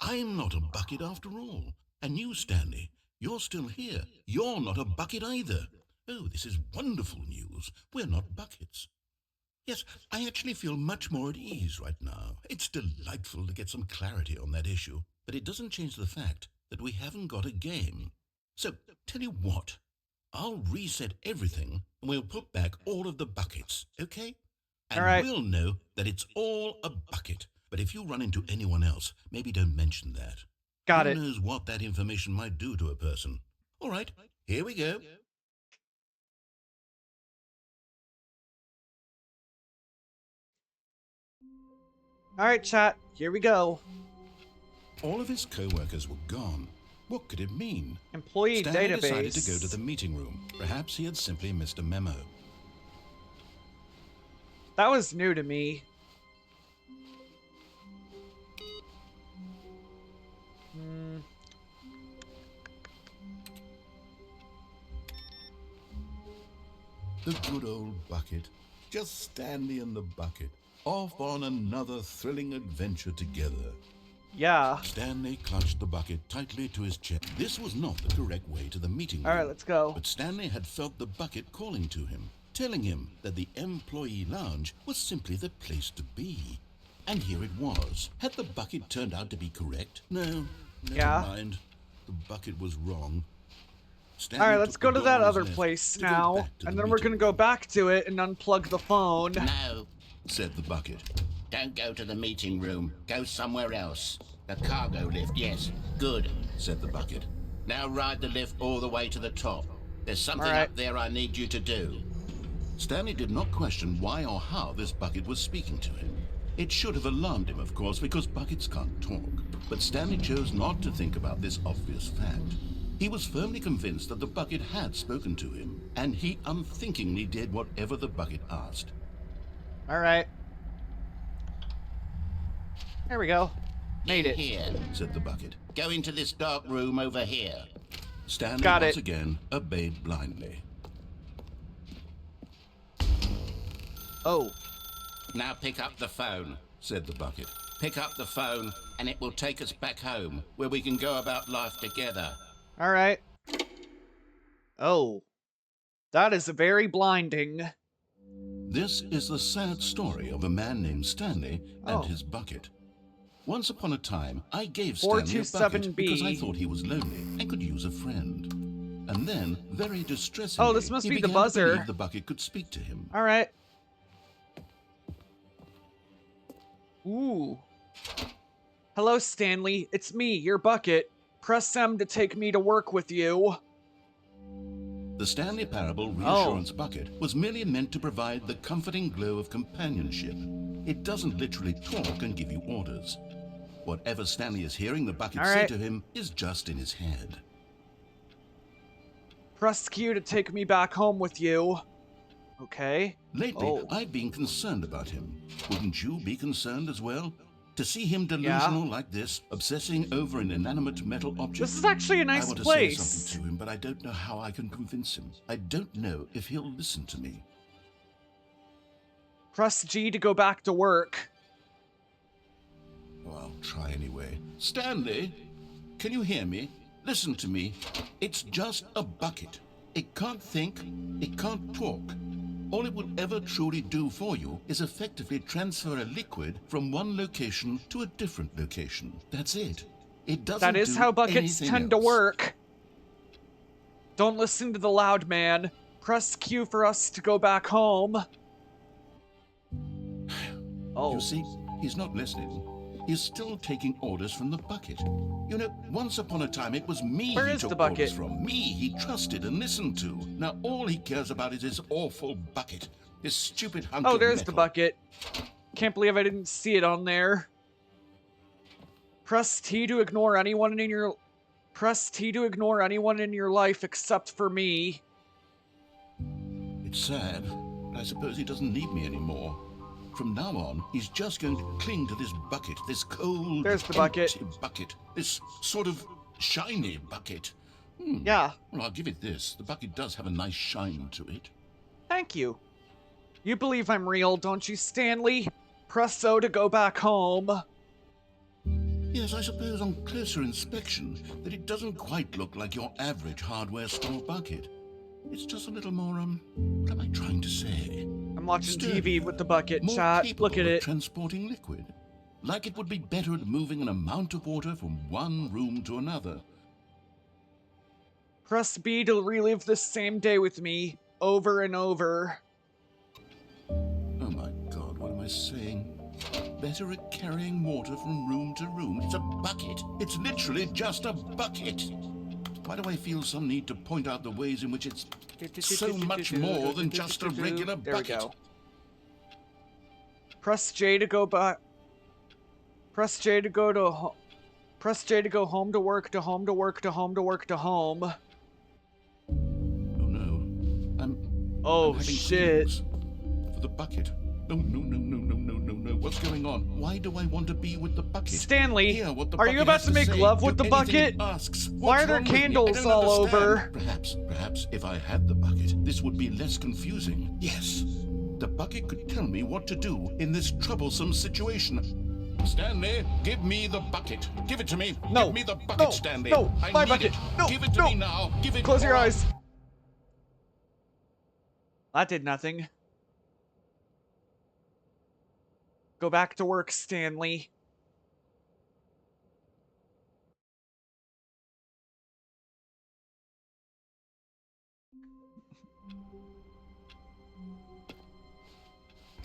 I'm not a bucket after all. And you, Stanley, you're still here. You're not a bucket either. Oh, this is wonderful news. We're not buckets. Yes, I actually feel much more at ease right now. It's delightful to get some clarity on that issue. But it doesn't change the fact that we haven't got a game. So, tell you what. I'll reset everything and we'll put back all of the buckets, okay? And all right. We'll know that it's all a bucket. But if you run into anyone else, maybe don't mention that. Got it. Who knows what that information might do to a person? All right, here we go. All right, chat. Here we go. All of his co-workers were gone. What could it mean? Employee Stanley database. decided to go to the meeting room. Perhaps he had simply missed a memo. That was new to me. The good old bucket. Just Stanley and the bucket. Off on another thrilling adventure together. Yeah. Stanley clutched the bucket tightly to his chest. This was not the correct way to the meeting room. All right, let's go. But Stanley had felt the bucket calling to him, telling him that the employee lounge was simply the place to be. And here it was. Had the bucket turned out to be correct? No, never mind. The bucket was wrong. Stanley all right, let's go to that other left place to go now, back to and the then we're meeting gonna go back to it and unplug the phone. No, said the bucket. don't go to the meeting room. Go somewhere else. The cargo lift, yes. Good, said the bucket. Now ride the lift all the way to the top. There's something up there I need you to do. Stanley did not question why or how this bucket was speaking to him. It should have alarmed him, of course, because buckets can't talk. But Stanley chose not to think about this obvious fact. He was firmly convinced that the bucket had spoken to him, and he unthinkingly did whatever the bucket asked. All right. There we go. Made it. Here, said the bucket. Go into this dark room over here. Stanley once again obeyed blindly. Oh. Now pick up the phone, said the bucket. Pick up the phone, and it will take us back home, where we can go about life together. All right. Oh. That is very blinding. This is the sad story of a man named Stanley and his bucket. Once upon a time, I gave Stanley a bucket because I thought he was lonely and could use a friend. And then, very distressingly, this must be he the began to buzzer. believe the bucket could speak to him. All right. Ooh. Hello, Stanley. It's me, your bucket. Press M to take me to work with you. The Stanley Parable Reassurance Bucket was merely meant to provide the comforting glow of companionship. It doesn't literally talk and give you orders. Whatever Stanley is hearing the bucket say to him is just in his head. Press Q to take me back home with you. Okay. Lately, I've been concerned about him. Wouldn't you be concerned as well? To see him delusional like this, obsessing over an inanimate metal object. This is actually a nice place. I want to say something to him, but I don't know how I can convince him. I don't know if he'll listen to me. Press G to go back to work. Oh, I'll try anyway. Stanley, can you hear me? Listen to me. It's just a bucket. It can't think, it can't talk. All it will ever truly do for you is effectively transfer a liquid from one location to a different location. That's it. It doesn't That is how buckets tend to work. Don't listen to the loud man. Press Q for us to go back home. You see, he's not listening. He's still taking orders from the bucket. You know, once upon a time it was me he took orders from. Me he trusted and listened to. Now all he cares about is his awful bucket. This stupid hunk of there's metal. the bucket. Can't believe I didn't see it on there. Press T to ignore anyone in your... Press T to ignore anyone in your life except for me. It's sad, but I suppose he doesn't need me anymore. From now on, he's just going to cling to this bucket, this cold, empty bucket, this sort of shiny bucket. Yeah. Well, I'll give it this. The bucket does have a nice shine to it. Thank you. You believe I'm real, don't you, Stanley? Press O to go back home. Yes, I suppose on closer inspection that it doesn't quite look like your average hardware store bucket. It's just a little more, what am I trying to say? I'm watching TV with the bucket, chat. Look at it. Transporting liquid. Like it would be better at moving an amount of water from one room to another. Press B to relive the same day with me, over and over. Oh my god, what am I saying? Better at carrying water from room to room. It's a bucket. It's literally just a bucket. Why do I feel some need to point out the ways in which it's so much more than just a regular bucket? There we go. Press J to go back. Press J to go to Press J to go home to work to home to work to home to work to home. Oh no. I'm shit. For the bucket. No. What's going on? Why do I want to be with the bucket? Stanley, are you about to make love with the bucket? Why are there candles all over? Perhaps if I had the bucket, this would be less confusing. Yes, the bucket could tell me what to do in this troublesome situation. Stanley, give me the bucket. Give it to me. No. Give me the bucket, Stanley. No, my bucket. No, give it to me now. Give it. Close your eyes. That did nothing. Go back to work, Stanley.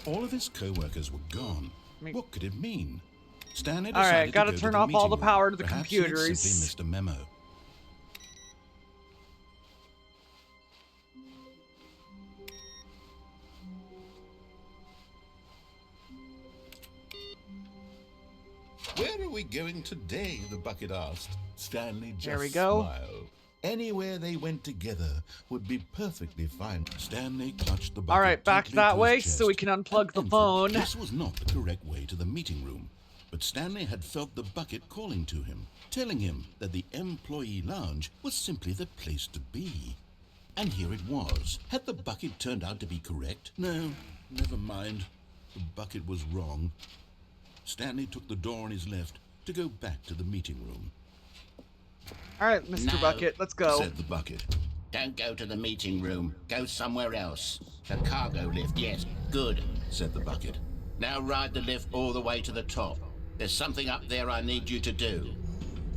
All of his co-workers were gone. What could it mean? Stanley All right, decided gotta to go turn to the off all the meeting power room. to the Perhaps he had computers. simply missed a memo. Where are we going today? The bucket asked. Stanley just There we go. smiled. Anywhere they went together would be perfectly fine. Stanley clutched the bucket. All right, back tightly that to his way chest so we can unplug the and entered. phone. This was not the correct way to the meeting room, but Stanley had felt the bucket calling to him, telling him that the employee lounge was simply the place to be. And here it was. Had the bucket turned out to be correct? No, never mind. The bucket was wrong. Stanley took the door on his left to go back to the meeting room. All right, Mr. No, Bucket, let's go. Said the bucket. Don't go to the meeting room. Go somewhere else. The cargo lift, yes. Good, Said the bucket. now ride the lift all the way to the top. There's something up there I need you to do.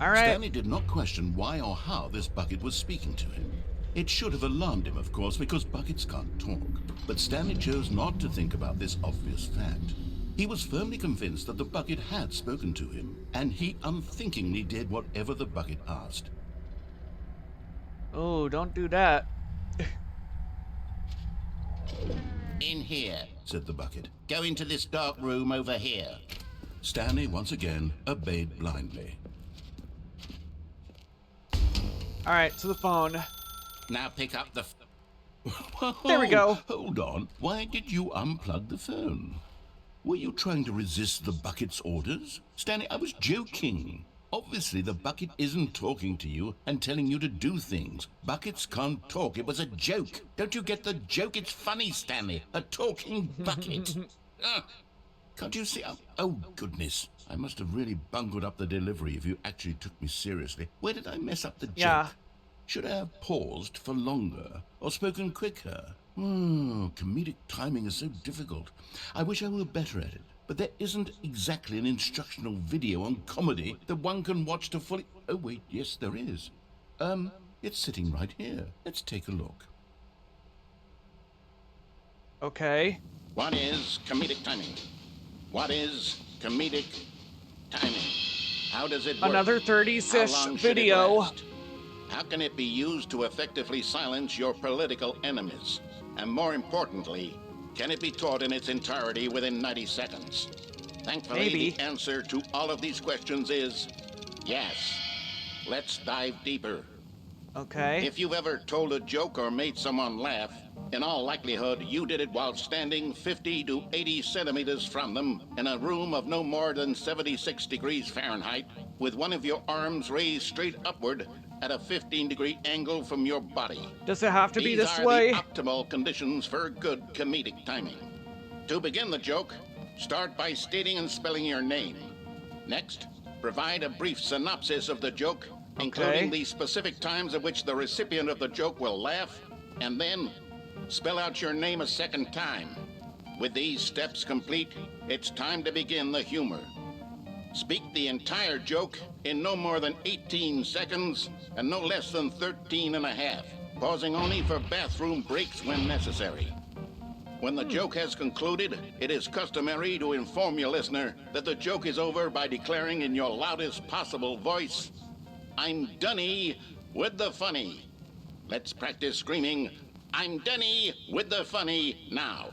All right. Stanley did not question why or how this bucket was speaking to him. It should have alarmed him, of course, because buckets can't talk. But Stanley chose not to think about this obvious fact. He was firmly convinced that the bucket had spoken to him, and he unthinkingly did whatever the bucket asked. Oh, don't do that. In here. Said the bucket. Go into this dark room over here. Stanley once again obeyed blindly. All right, to the phone. Now pick up the... There we go. Hold on. Why did you unplug the phone? Were you trying to resist the bucket's orders? Stanley, I was joking. Obviously, the bucket isn't talking to you and telling you to do things. Buckets can't talk. It was a joke. Don't you get the joke? It's funny, Stanley. A talking bucket. Can't you see? Oh, goodness. I must have really bungled up the delivery if you actually took me seriously. Where did I mess up the joke? Yeah. Should I have paused for longer or spoken quicker? Comedic timing is so difficult. I wish I were better at it. But there isn't exactly an instructional video on comedy that one can watch to fully... Oh, wait, yes, there is. It's sitting right here. Let's take a look. Okay. What is comedic timing? What is comedic timing? How does it work? Another How 30-ish long should it video. last? How can it be used to effectively silence your political enemies? And more importantly, can it be taught in its entirety within 90 seconds? Thankfully, Maybe. the answer to all of these questions is yes. Let's dive deeper. Okay. If you've ever told a joke or made someone laugh, in all likelihood, you did it while standing 50 to 80 centimeters from them in a room of no more than 76 degrees Fahrenheit, with one of your arms raised straight upward at a 15-degree angle from your body. Does it have to be These this are way? the optimal conditions for good comedic timing. To begin the joke, start by stating and spelling your name. Next, provide a brief synopsis of the joke, including the specific times at which the recipient of the joke will laugh, and then spell out your name a second time. With these steps complete, it's time to begin the humor. Speak the entire joke in no more than 18 seconds and no less than 13 and a half, pausing only for bathroom breaks when necessary. When the joke has concluded, it is customary to inform your listener that the joke is over by declaring in your loudest possible voice, "I'm Dunny with the funny." Let's practice screaming, "I'm Dunny with the funny" now.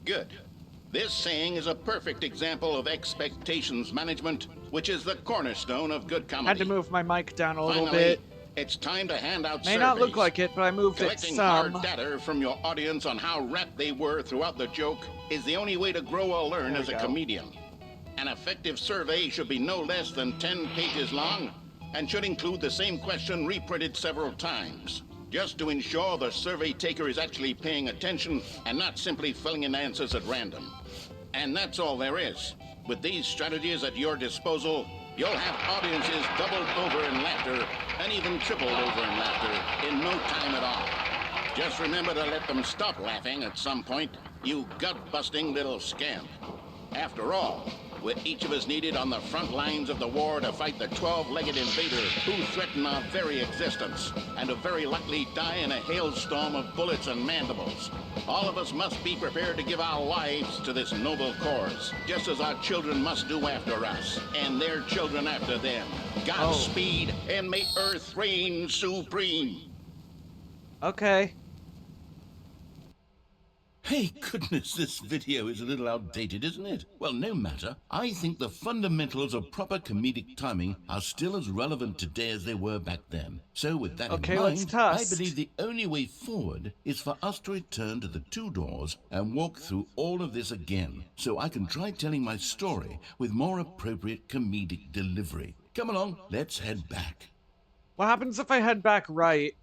Good. This saying is a perfect example of expectations management, which is the cornerstone of good comedy. Had to move my mic down a little Finally, bit. it's time to hand out May surveys. not look like it, but I moved it Collecting some. hard data from your audience on how rapt they were throughout the joke is the only way to grow or learn There as we a go. comedian. An effective survey should be no less than 10 pages long and should include the same question reprinted several times, just to ensure the survey taker is actually paying attention and not simply filling in answers at random. And that's all there is. With these strategies at your disposal, you'll have audiences doubled over in laughter and even tripled over in laughter in no time at all. Just remember to let them stop laughing at some point, you gut-busting little scamp. After all, with each of us needed on the front lines of the war to fight the 12-legged invader who threaten our very existence, and who very likely die in a hailstorm of bullets and mandibles. All of us must be prepared to give our lives to this noble cause, just as our children must do after us, and their children after them. Godspeed, and may Earth reign supreme. Okay. Hey, goodness, this video is a little outdated, isn't it? Well, no matter. I think the fundamentals of proper comedic timing are still as relevant today as they were back then. So with that in mind, I believe the only way forward is for us to return to the two doors and walk through all of this again, so I can try telling my story with more appropriate comedic delivery. Come along, let's head back. What happens if I head back right?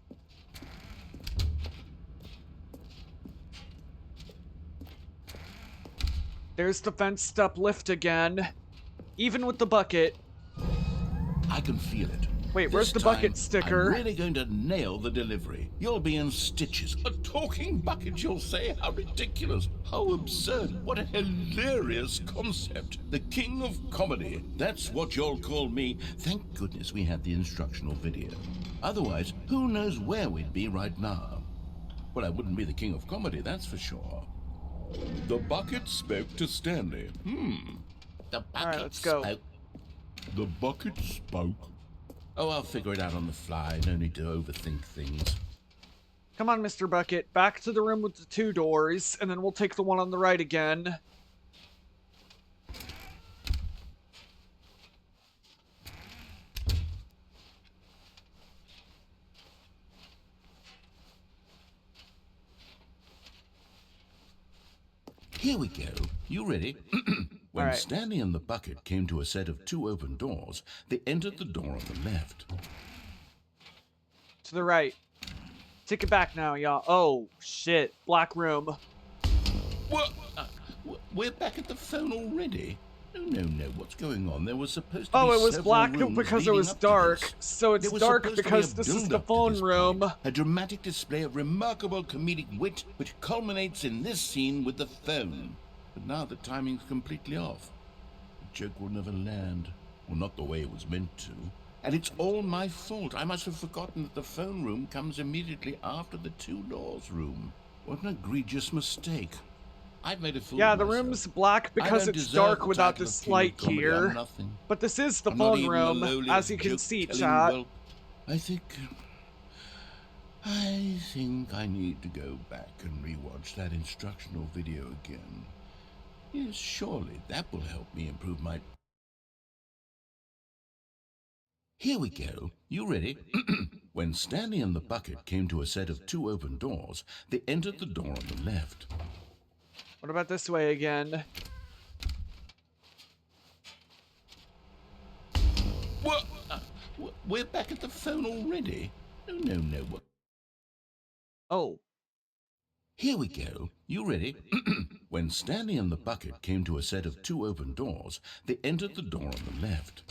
There's the fenced up lift again. Even with the bucket. I can feel it. Wait, where's the bucket sticker? I'm really going to nail the delivery. You'll be in stitches. A talking bucket, you'll say? How ridiculous. How absurd. What a hilarious concept. The king of comedy. That's what you'll call me. Thank goodness we had the instructional video. Otherwise, who knows where we'd be right now. Well, I wouldn't be the king of comedy, that's for sure. The bucket spoke to Stanley. The bucket All right, let's go. spoke. The bucket spoke. Oh, I'll figure it out on the fly. No need to overthink things. Come on, Mr. Bucket. Back to the room with the two doors, and then we'll take the one on the right again. Here we go. You ready? When right. Stanley and the bucket came to a set of two open doors, they entered the door on the left. To the right. Take it back now, y'all. Oh, shit. Black room. What? We're back at the phone already? No. What's going on? There was supposed to be Oh, it was several black rooms because it leading was up to dark. this. So it's There was dark supposed to be because a this is the build-up to phone this room. point, a dramatic display of remarkable comedic wit which culminates in this scene with the phone. But now the timing's completely off. The joke will never land. Well, not the way it was meant to. And it's all my fault. I must have forgotten that the phone room comes immediately after the two doors room. What an egregious mistake. I've made a fool Yeah, of the myself. room's black because it's dark without this light here. But this is the phone room, as you can see, chat. I think I need to go back and rewatch that instructional video again. Yes, surely that will help me improve my... Here we go. You ready? When Stanley and the bucket came to a set of two open doors, they entered the door on the left. What about this way again? What? We're back at the phone already? No. Oh. Here we go. You ready? When Stanley and the bucket came to a set of two open doors, they entered the door on the left.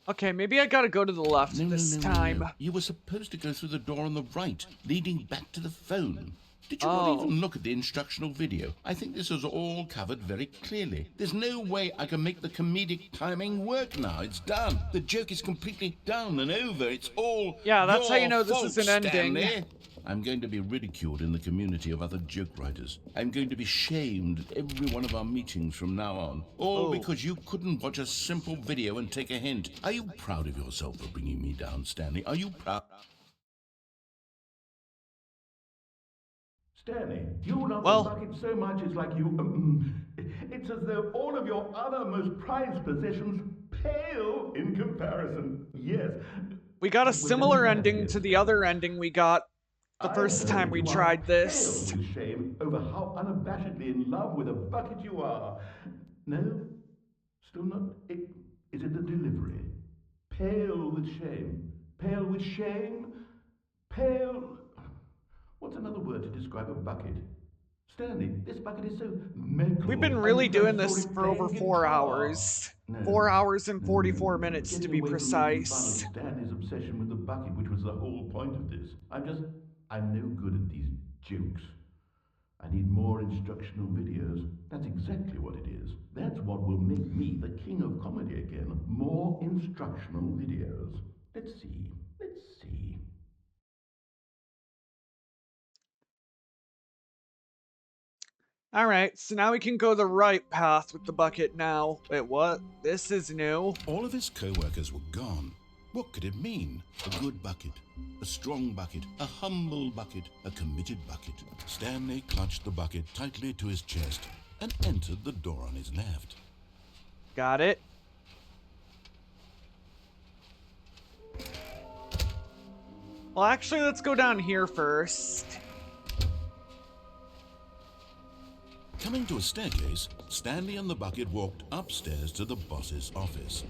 Okay, maybe I gotta go to the left this time. No. You were supposed to go through the door on the right, leading back to the phone. Did you not even look at the instructional video? I think this is all covered very clearly. There's no way I can make the comedic timing work now. It's done. The joke is completely done and over. It's all Yeah, that's how you your know this fault, is an ending. Stanley. I'm going to be ridiculed in the community of other joke writers. I'm going to be shamed at every one of our meetings from now on. All because you couldn't watch a simple video and take a hint. Are you proud of yourself for bringing me down, Stanley? Are you proud? Stanley, you love the bucket so much it's like you... it's as though all of your other most prized possessions pale in comparison. Yes. We got a similar ending to the other ending we got the first time we tried this. Pale with shame over how unabashedly in love with a bucket you are. No? Still not... Is it the delivery? Pale with shame. Pale with shame? Pale... What's another word to describe a bucket? Stanley, this bucket is so metal. We've been really doing this for over 4 hours. No. 4 hours and 44 minutes to be precise. Fun of Stanley's obsession with the bucket, which was the whole point of this. I'm no good at these jokes. I need more instructional videos. That's exactly what it is. That's what will make me the king of comedy again. More instructional videos. Let's see. Let's see. Alright, so now we can go the right path with the bucket now. Wait, what? This is new? All of his co-workers were gone. What could it mean? A good bucket, a strong bucket, a humble bucket, a committed bucket. Stanley clutched the bucket tightly to his chest and entered the door on his left. Got it. Well, actually, let's go down here first. Coming to a staircase, Stanley and the bucket walked upstairs to the boss's office.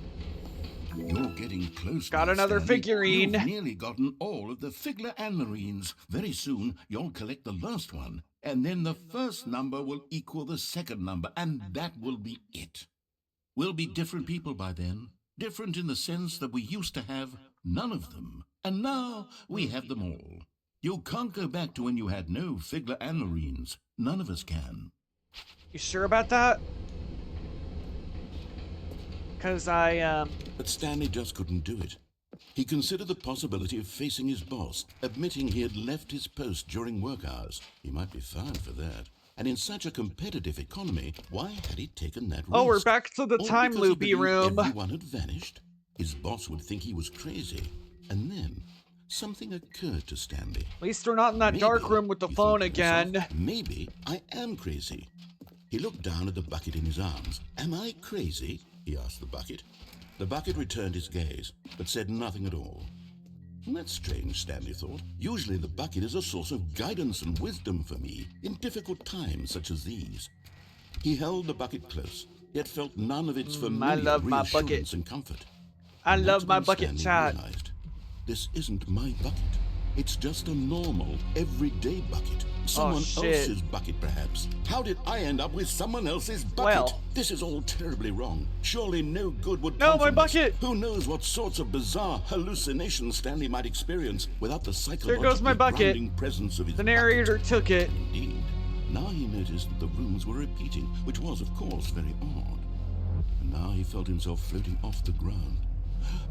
You're getting close. Got another Stanley. figurine. You've nearly gotten all of the Figler Anmarines. Very soon, you'll collect the last one, and then the first number will equal the second number, and that will be it. We'll be different people by then. Different in the sense that we used to have none of them, and now we have them all. You can't go back to when you had no Figler Anmarines. None of us can. You sure about that? Because But Stanley just couldn't do it. He considered the possibility of facing his boss, admitting he had left his post during work hours. He might be fined for that. And in such a competitive economy, why had he taken that risk? Oh, we're back to the All time because he loopy believed room. Everyone had vanished. His boss would think he was crazy. And then something occurred to Stanley. At least we're not in that dark room with the phone again. Maybe I am crazy. He looked down at the bucket in his arms. Am I crazy? He asked the bucket. The bucket returned his gaze, but said nothing at all. That's strange, Stanley thought. Usually the bucket is a source of guidance and wisdom for me in difficult times such as these. He held the bucket close, yet felt none of its familiar reassurance and comfort. I And love that's my when bucket Stanley chat. realized, this isn't my bucket. It's just a normal, everyday bucket. Someone else's bucket, perhaps. How did I end up with someone else's bucket? Well. This is all terribly wrong. Surely no good would No, come my from this. bucket! Who knows what sorts of bizarre hallucinations Stanley might experience without the There goes my psychologically bucket. grounding presence of his The narrator took it. Indeed. Now he noticed that the rooms were repeating, which was, of course, very odd. And now he felt himself floating off the ground.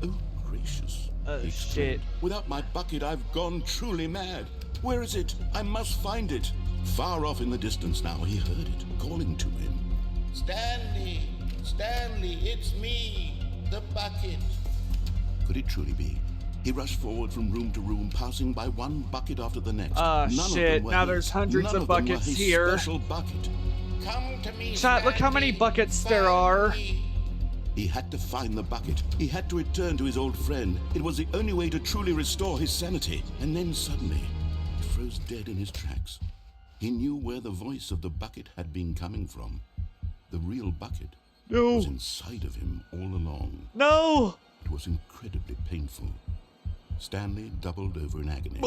Oh, gracious. Oh, he shit. exclaimed. Without my bucket, I've gone truly mad. Where is it? I must find it. Far off in the distance now, he heard it, calling to him. Stanley! Stanley, it's me, the bucket. Could it truly be? He rushed forward from room to room, passing by one bucket after the next. Ah, None of shit. them were Now his. there's hundreds None of of them were buckets his here. Special bucket. Come to me, Chat, look how many Stanley. buckets there are. Find me. He had to find the bucket. He had to return to his old friend. It was the only way to truly restore his sanity. And then suddenly, he froze dead in his tracks. He knew where the voice of the bucket had been coming from. The real bucket was inside of him all along. No! It was incredibly painful. Stanley doubled over in agony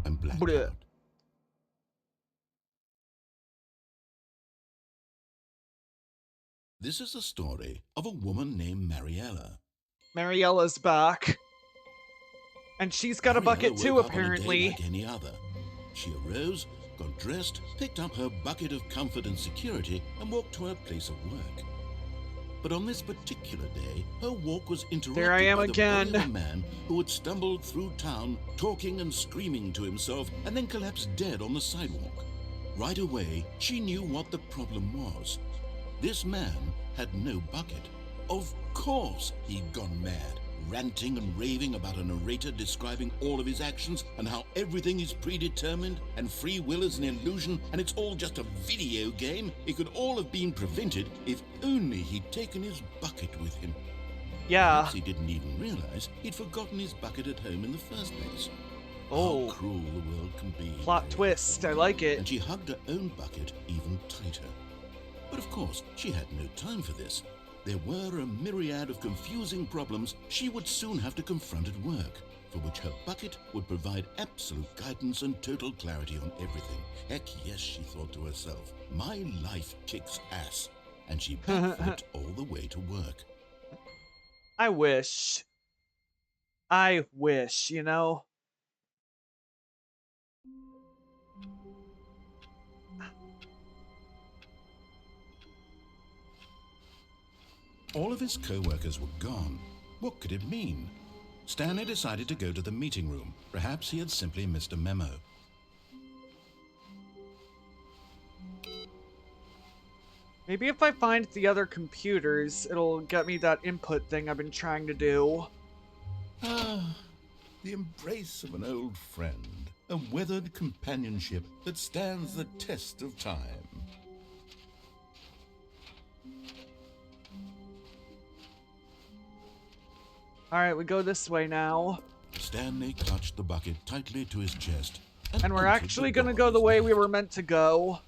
and blacked Bleh. out. This is the story of a woman named Mariella. Mariella's back. And she's got a bucket Mariella too, woke up on a day apparently. like any other. She arose, got dressed, picked up her bucket of comfort and security, and walked to her place of work. But on this particular day, her walk was interrupted There I am by again. the body of a man who had stumbled through town, talking and screaming to himself, and then collapsed dead on the sidewalk. Right away, she knew what the problem was. This man had no bucket. Of course he'd gone mad, ranting and raving about a narrator describing all of his actions and how everything is predetermined and free will is an illusion and it's all just a video game. It could all have been prevented if only he'd taken his bucket with him. Yeah. Perhaps he didn't even realize he'd forgotten his bucket at home in the first place. Oh. How cruel the world can be. Plot twist. I like it. And she hugged her own bucket even tighter. But of course, she had no time for this. There were a myriad of confusing problems she would soon have to confront at work, for which her bucket would provide absolute guidance and total clarity on everything. Heck yes, she thought to herself, my life kicks ass. And she backflipped all the way to work. I wish. I wish, you know? All of his co-workers were gone. What could it mean? Stanley decided to go to the meeting room. Perhaps he had simply missed a memo. Maybe if I find the other computers, it'll get me that input thing I've been trying to do. Ah, the embrace of an old friend. A weathered companionship that stands the test of time. Alright, we go this way now. Stanley clutched the bucket tightly to his chest. And we're actually gonna go the way we were meant to go.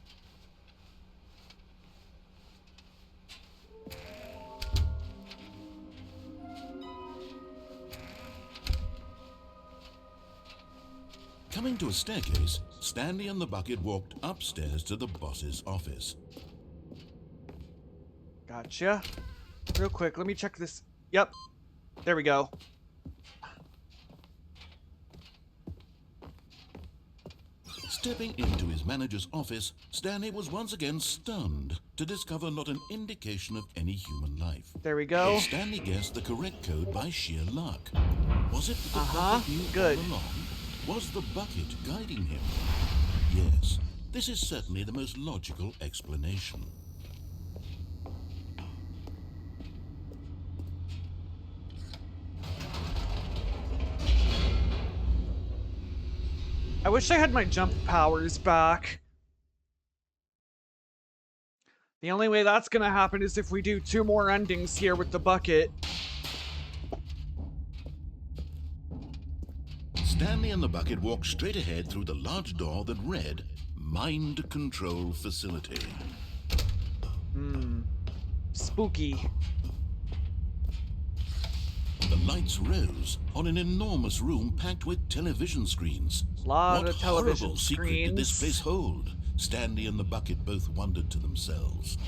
Coming to a staircase, Stanley and the bucket walked upstairs to the boss's office. Gotcha. Real quick, let me check this. Yep. There we go. Stepping into his manager's office, Stanley was once again stunned to discover not an indication of any human life. There we go. Stanley guessed the correct code by sheer luck. Was it the bucket knew good. all along? Was the bucket guiding him? Yes, this is certainly the most logical explanation. I wish I had my jump powers back. The only way that's gonna happen is if we do 2 more endings here with the bucket. Stanley and the bucket walked straight ahead through the large door that read, Mind Control Facility. Spooky. The lights rose on an enormous room packed with television screens. Lot of television horrible secret did this place hold? Stanley and the bucket both wondered to themselves.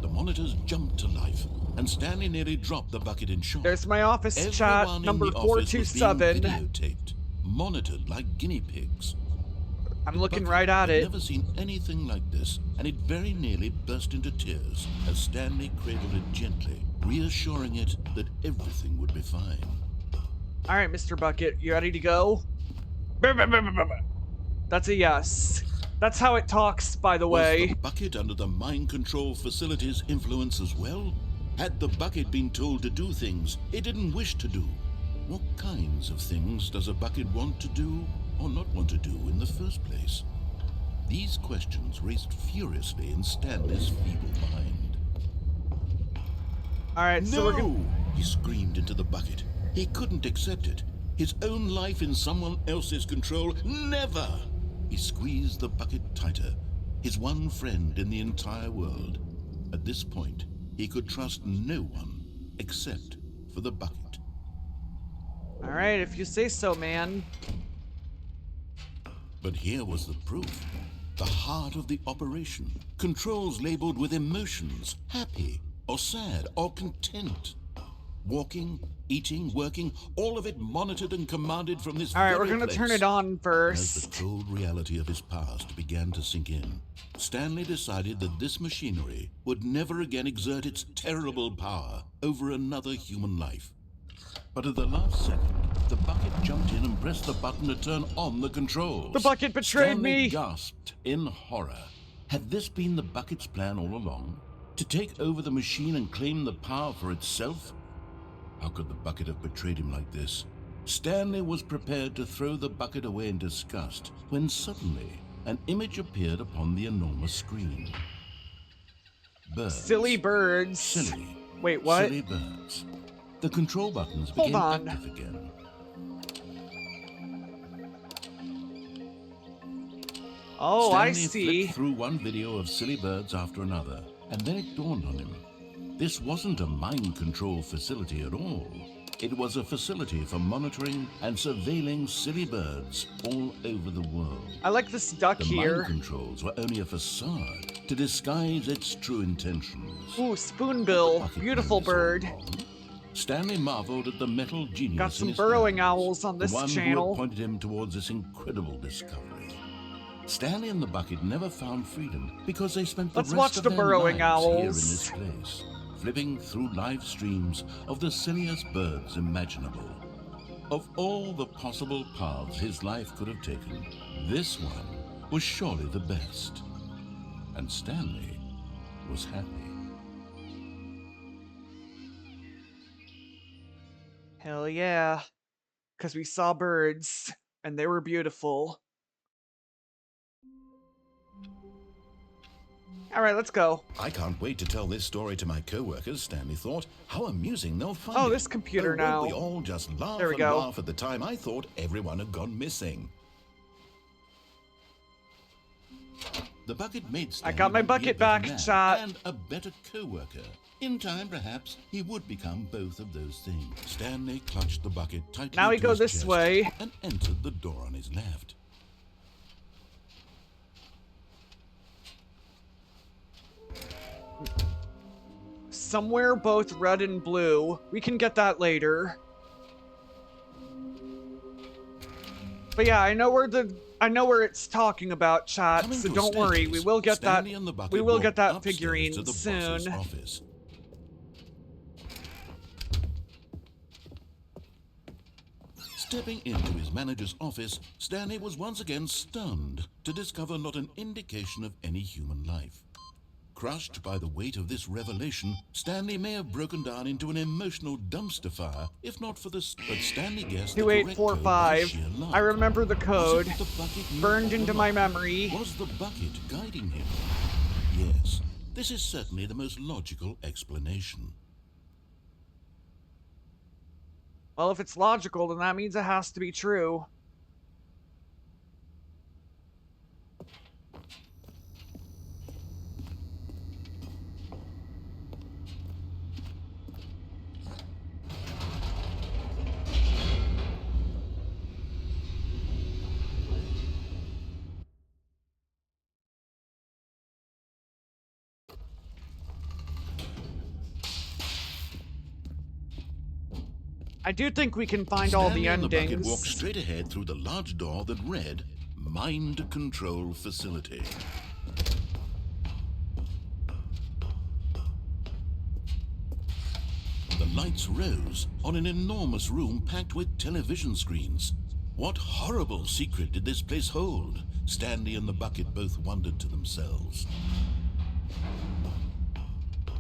The monitors jumped to life, and Stanley nearly dropped the bucket in shock. There's my office chat, Everyone number in the office was being 427. videotaped, monitored like guinea pigs. I'm looking Bucket right at had it. never seen anything like this, and it very nearly burst into tears as Stanley cradled it gently, reassuring it that everything would be fine. Alright, Mr. Bucket, you ready to go? That's a yes. That's how it talks, by the way. Was the bucket under the mind control facility's influence as well? Had the bucket been told to do things it didn't wish to do? What kinds of things does a bucket want to do or not want to do in the first place? These questions raced furiously in Stanley's feeble mind. Alright, so we're gonna... He screamed into the bucket. He couldn't accept it. His own life in someone else's control, never! He squeezed the bucket tighter, his one friend in the entire world. At this point, he could trust no one except for the bucket. Alright, if you say so, man. But here was the proof. The heart of the operation. Controls labeled with emotions, happy or sad or content. Walking, eating, working, all of it monitored and commanded from this Alright, very we're gonna place. turn it on As the first. cold reality of his past began to sink in, Stanley decided that this machinery would never again exert its terrible power over another human life. But at the last second, the bucket jumped in and pressed the button to turn on the controls. The bucket betrayed Stanley me! gasped in horror. Had this been the bucket's plan all along? To take over the machine and claim the power for itself? How could the bucket have betrayed him like this? Stanley was prepared to throw the bucket away in disgust when suddenly an image appeared upon the enormous screen. Birds. Silly birds. Silly. Wait, what? Silly birds. The control buttons Hold became on. active again. Oh, I Stanley see. flipped through one video of silly birds after another, and then it dawned on him. This wasn't a mind control facility at all. It was a facility for monitoring and surveilling silly birds all over the world. I like this duck The here. mind controls were only a facade to disguise its true intentions. Ooh, spoonbill. Bucket Beautiful knew this all bird. along. Stanley marveled at the metal genius Got some in his burrowing hands, owls on this the one who channel. had pointed him towards this incredible discovery. Stanley and the bucket never found freedom because they spent the Let's rest watch of the their burrowing lives here in owls. this place, flipping through live streams of the silliest birds imaginable. Of all the possible paths his life could have taken, this one was surely the best. And Stanley was happy. Hell yeah. Because we saw birds, and they were beautiful. Alright, let's go. I can't wait to tell this story to my co-workers, Stanley thought. How amusing they'll find it. Oh, this computer now. Won't we all just laugh There we and go. laugh at the time I thought everyone had gone missing. The bucket made Stanley I got my want to be a bucket better back, man chat. and a better co-worker. In time, perhaps, he would become both of those things. Stanley clutched the bucket tightly Now we to go his this chest way. and entered the door on his left. Somewhere both red and blue. We can get that later. But yeah, I know where it's talking about, chat, Coming so to a don't worry, we staircase, will get that Stanley and the bucket we will walked get that upstairs figurine to the soon. boss's office. Stepping into his manager's office, Stanley was once again stunned to discover not an indication of any human life. Crushed by the weight of this revelation, Stanley may have broken down into an emotional dumpster fire, if not for this. But Stanley guessed the correct code by 2845. sheer luck. I remember the Was code. it the bucket knew Burned or into my not? memory. Was the bucket guiding him? Yes, this is certainly the most logical explanation. Well, if it's logical, then that means it has to be true. I do think we can find all the Stanley and the bucket endings. walked straight ahead through the large door that read, Mind Control Facility. The lights rose on an enormous room packed with television screens. What horrible secret did this place hold? Stanley and the bucket both wondered to themselves.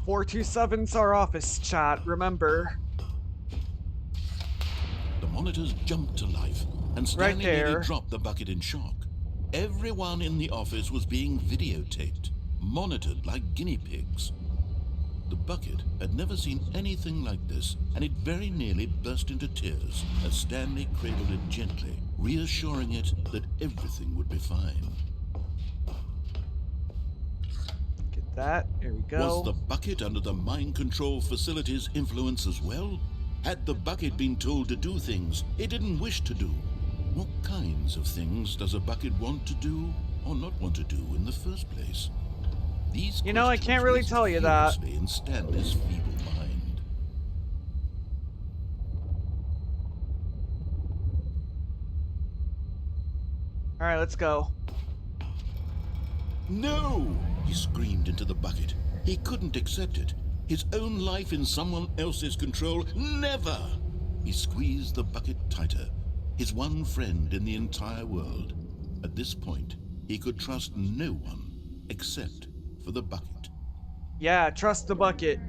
427's our office, chat, remember. The monitors jumped to life, and Stanley Right there. nearly dropped the bucket in shock. Everyone in the office was being videotaped, monitored like guinea pigs. The bucket had never seen anything like this, and it very nearly burst into tears as Stanley cradled it gently, reassuring it that everything would be fine. Get that. There we go. Was the bucket under the mind control facility's influence as well? Had the bucket been told to do things it didn't wish to do? What kinds of things does a bucket want to do or not want to do in the first place? These You know, I can't really questions tell you raised that. furiously in Stanley's feeble mind. Alright, let's go. No! He screamed into the bucket. He couldn't accept it. His own life in someone else's control? Never! He squeezed the bucket tighter. His one friend in the entire world. At this point, he could trust no one except for the bucket. Yeah, trust the bucket.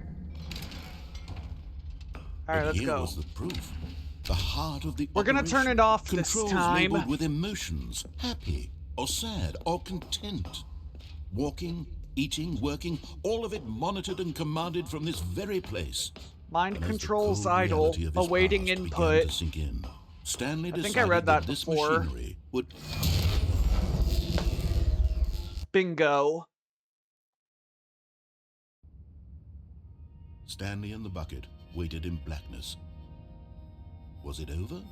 Alright, But let's here go. was the proof. The heart of the We're gonna turn operation. it off this Controls time. labeled with emotions, happy or sad or content. Walking, eating, working, all of it monitored and commanded from this very place. Mind And as the controls cold idle, reality of his awaiting past began input. to sink in, Stanley I think I decided read that this before. machinery would. Bingo. Stanley and the bucket waited in blackness. Was it over?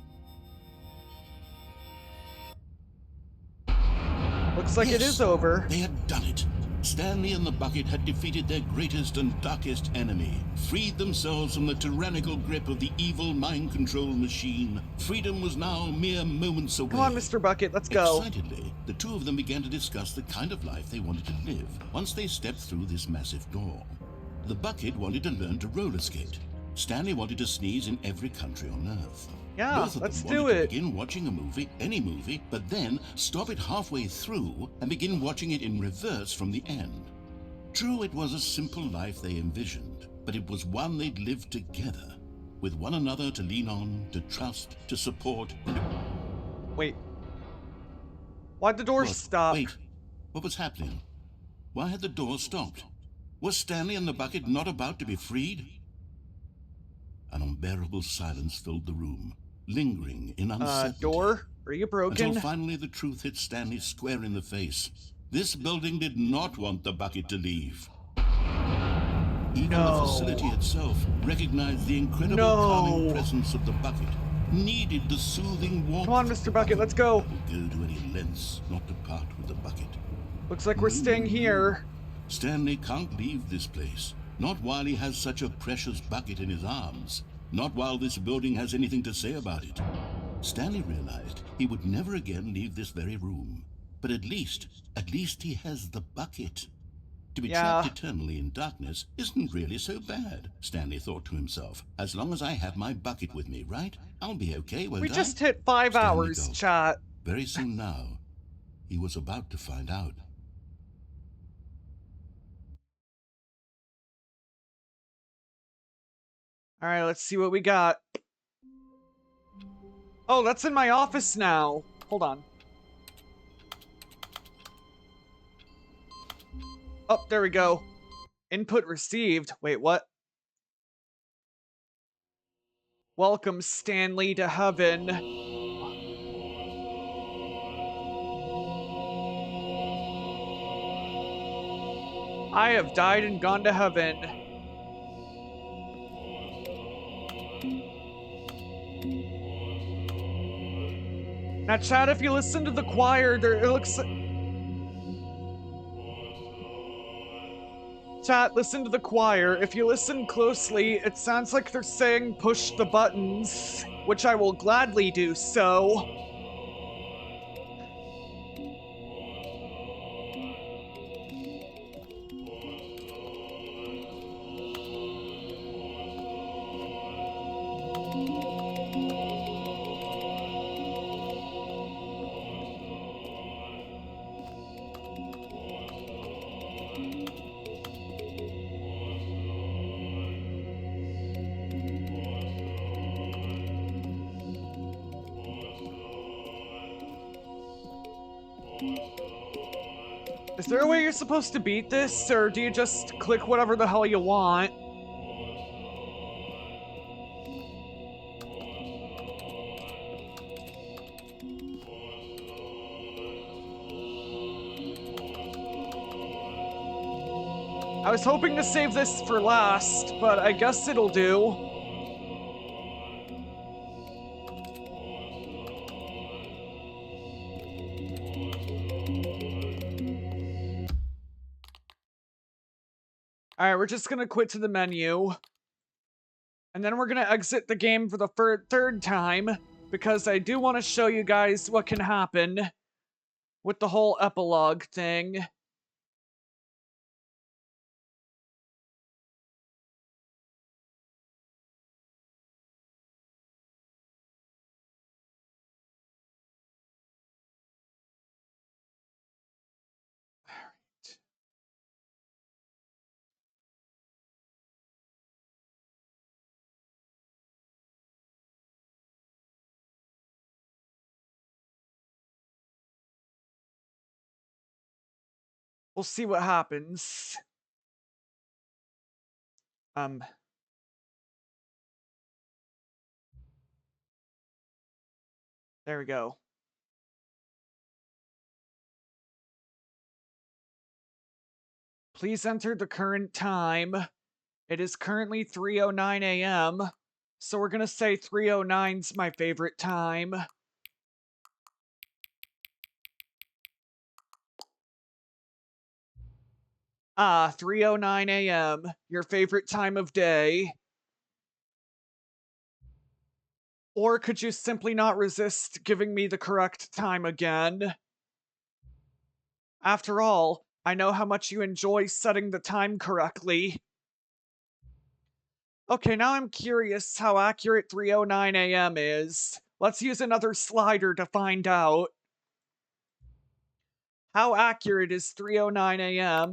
Looks like it Yes, is over. They had done it. Stanley and the bucket had defeated their greatest and darkest enemy, freed themselves from the tyrannical grip of the evil mind control machine. Freedom was now mere moments away. Come on, Mr. Bucket, let's go. Excitedly, the two of them began to discuss the kind of life they wanted to live once they stepped through this massive door. The bucket wanted to learn to roller skate. Stanley wanted to sneeze in every country on Earth. Yeah, Both of let's them do wanted it. to begin watching a movie, any movie, but then stop it halfway through and begin watching it in reverse from the end. True, it was a simple life they envisioned, but it was one they'd lived together, with one another to lean on, to trust, to support. Wait. Why'd the door stop? Wait, what was happening? Why had the door stopped? Was Stanley and the bucket not about to be freed? An unbearable silence filled the room, lingering in uncertainty. Door? Are you broken? Until finally the truth hit Stanley square in the face. This building did not want the bucket to leave. Even the facility itself recognized the incredible calming presence of the bucket, needed the soothing warmth. Come on, Mr. Bucket, let's go. Would go to any lengths not to part with the bucket. Looks like we're staying here. Stanley can't leave this place. Not while he has such a precious bucket in his arms. Not while this building has anything to say about it. Stanley realized he would never again leave this very room. But at least he has the bucket. To be trapped eternally in darkness isn't really so bad, Stanley thought to himself. As long as I have my bucket with me, right? I'll be okay, won't I? We just hit 5 hours, chat. Very soon now, he was about to find out. All right, let's see what we got. Oh, that's in my office now. Hold on. Oh, there we go. Input received. Wait, what? Welcome, Stanley, to heaven. I have died and gone to heaven. Now, chat, if you listen to the choir, it looks... Chat, listen to the choir. If you listen closely, it sounds like they're saying push the buttons, which I will gladly do so. Is there a way you're supposed to beat this, or do you just click whatever the hell you want? I was hoping to save this for last, but I guess it'll do. Alright, we're just gonna quit to the menu. And then we're gonna exit the game for the third time, because I do want to show you guys what can happen with the whole epilogue thing. We'll see what happens. There we go. Please enter the current time. It is currently 3:09 a.m. So we're gonna say 3:09's my favorite time. Ah, 3:09 a.m., your favorite time of day. Or could you simply not resist giving me the correct time again? After all, I know how much you enjoy setting the time correctly. Okay, now I'm curious how accurate 3:09 a.m. is. Let's use another slider to find out. How accurate is 3:09 a.m.?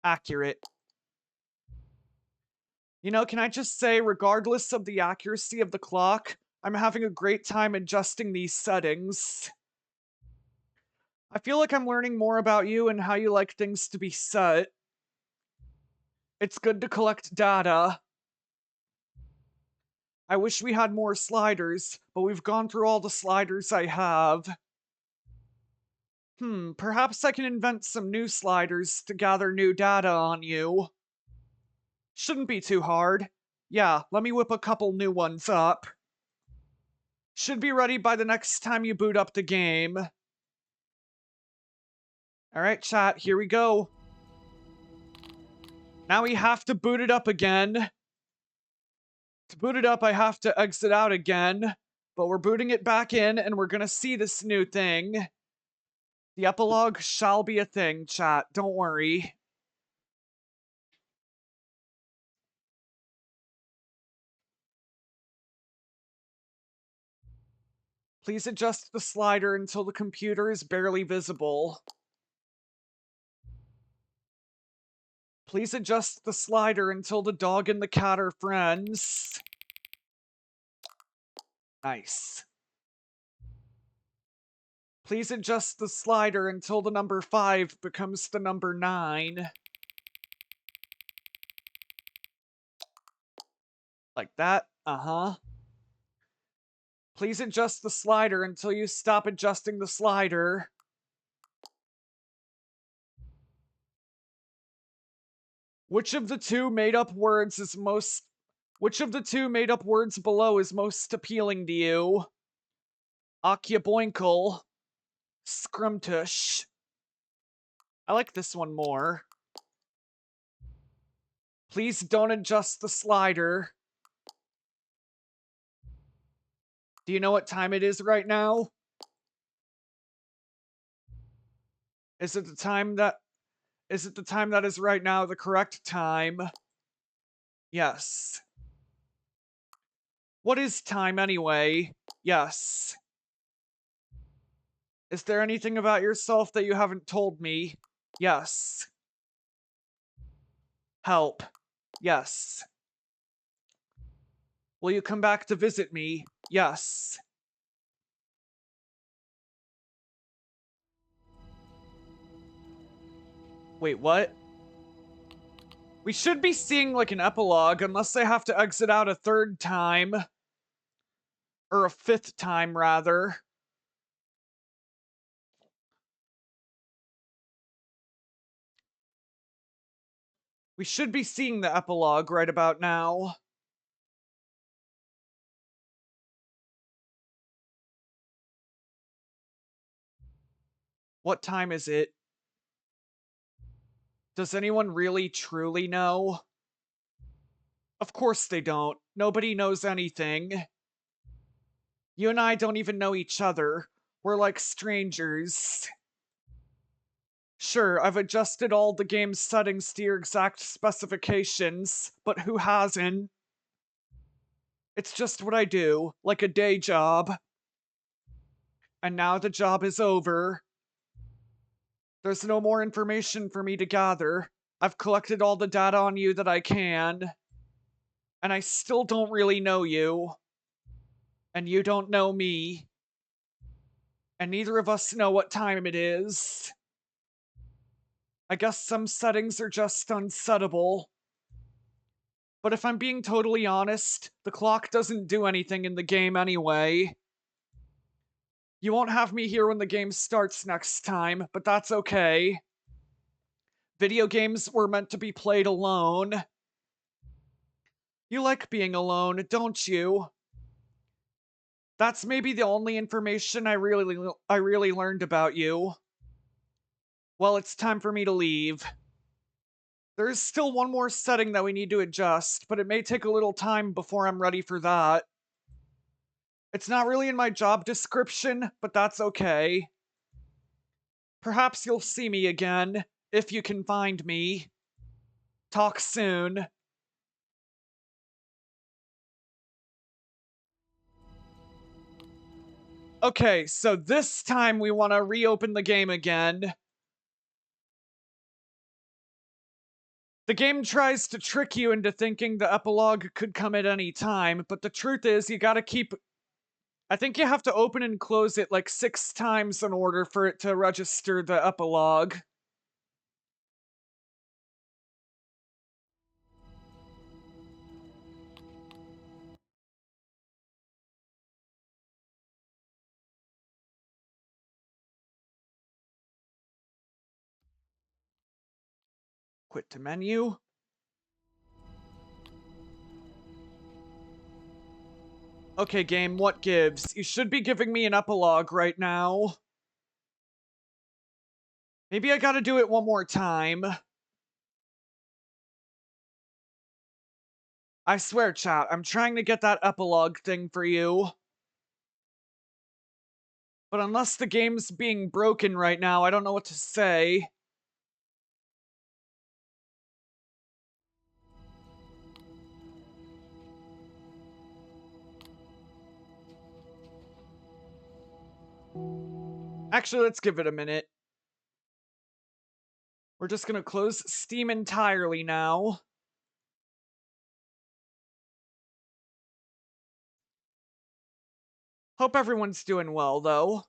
Accurate. You know, can I just say, regardless of the accuracy of the clock, I'm having a great time adjusting these settings. I feel like I'm learning more about you and how you like things to be set. It's good to collect data. I wish we had more sliders, but we've gone through all the sliders I have. Perhaps I can invent some new sliders to gather new data on you. Shouldn't be too hard. Yeah, let me whip a couple new ones up. Should be ready by the next time you boot up the game. Alright, chat, here we go. Now we have to boot it up again. To boot it up, I have to exit out again. But we're booting it back in, and we're gonna see this new thing. The epilogue shall be a thing, chat. Don't worry. Please adjust the slider until the computer is barely visible. Please adjust the slider until the dog and the cat are friends. Nice. Please adjust the slider until the number 5 becomes the number 9. Like that? Uh-huh. Please adjust the slider until you stop adjusting the slider. Which of the two made-up words below is most appealing to you? Akyaboinkle. Scrumtush. I like this one more. Please don't adjust the slider. Do you know what time it is right now? Is it the time that is right now the correct time? Yes. What is time anyway? Yes. Is there anything about yourself that you haven't told me? Yes. Help. Yes. Will you come back to visit me? Yes. Wait, what? We should be seeing like an epilogue, unless I have to exit out a third time. Or a fifth time, rather. We should be seeing the epilogue right about now. What time is it? Does anyone really truly know? Of course they don't. Nobody knows anything. You and I don't even know each other. We're like strangers. Sure, I've adjusted all the game's settings to your exact specifications, but who hasn't? It's just what I do, like a day job. And now the job is over. There's no more information for me to gather. I've collected all the data on you that I can. And I still don't really know you. And you don't know me. And neither of us know what time it is. I guess some settings are just unsettable. But if I'm being totally honest, the clock doesn't do anything in the game anyway. You won't have me here when the game starts next time, but that's okay. Video games were meant to be played alone. You like being alone, don't you? That's maybe the only information I really learned about you. Well, it's time for me to leave. There's still one more setting that we need to adjust, but it may take a little time before I'm ready for that. It's not really in my job description, but that's okay. Perhaps you'll see me again, if you can find me. Talk soon. Okay, so this time we want to reopen the game again. The game tries to trick you into thinking the epilogue could come at any time, but the truth is you gotta keep... I think you have to open and close it like 6 times in order for it to register the epilogue. Quit to menu. Okay, game, what gives? You should be giving me an epilogue right now. Maybe I gotta do it one more time. I swear, chat, I'm trying to get that epilogue thing for you. But unless the game's being broken right now, I don't know what to say. Actually, let's give it a minute. We're just gonna close Steam entirely now. Hope everyone's doing well, though.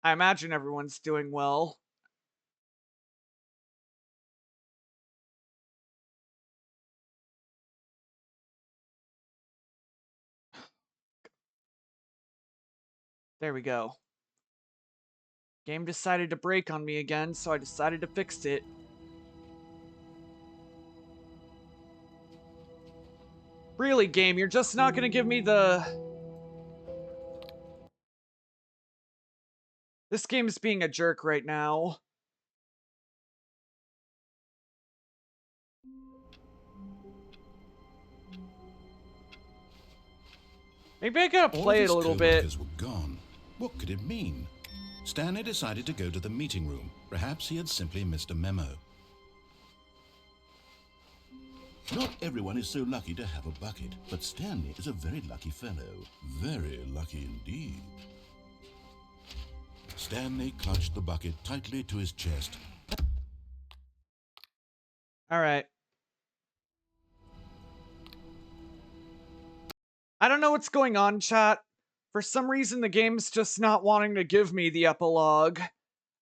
I imagine everyone's doing well. There we go. Game decided to break on me again, so I decided to fix it. Really, game, you're just not gonna give me the... This game's being a jerk right now. Maybe I gotta play it a little bit. All of his co-workers were gone. What could it mean? Stanley decided to go to the meeting room. Perhaps he had simply missed a memo. Not everyone is so lucky to have a bucket, but Stanley is a very lucky fellow. Very lucky indeed. Stanley clutched the bucket tightly to his chest. Alright. I don't know what's going on, chat. For some reason, the game's just not wanting to give me the epilogue.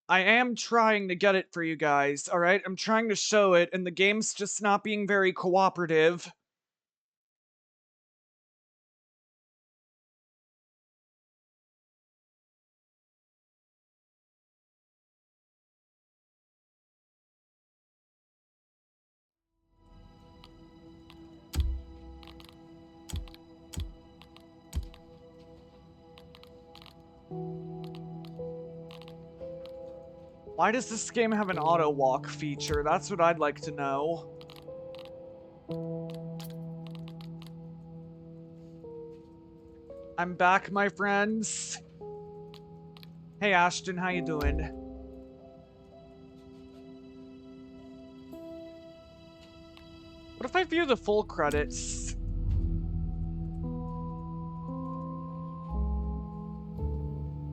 I am trying to get it for you guys, alright? I'm trying to show it, and the game's just not being very cooperative. Why does this game have an auto walk feature? That's what I'd like to know. I'm back, my friends. Hey Ashton, how you doing? What if I view the full credits?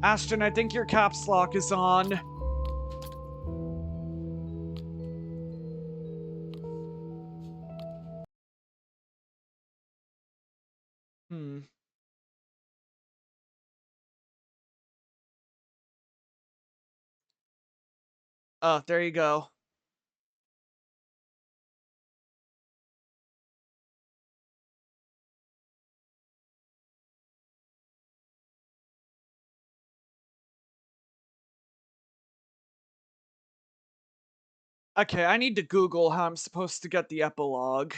Ashton, I think your caps lock is on. Oh, there you go. Okay, I need to Google how I'm supposed to get the epilogue.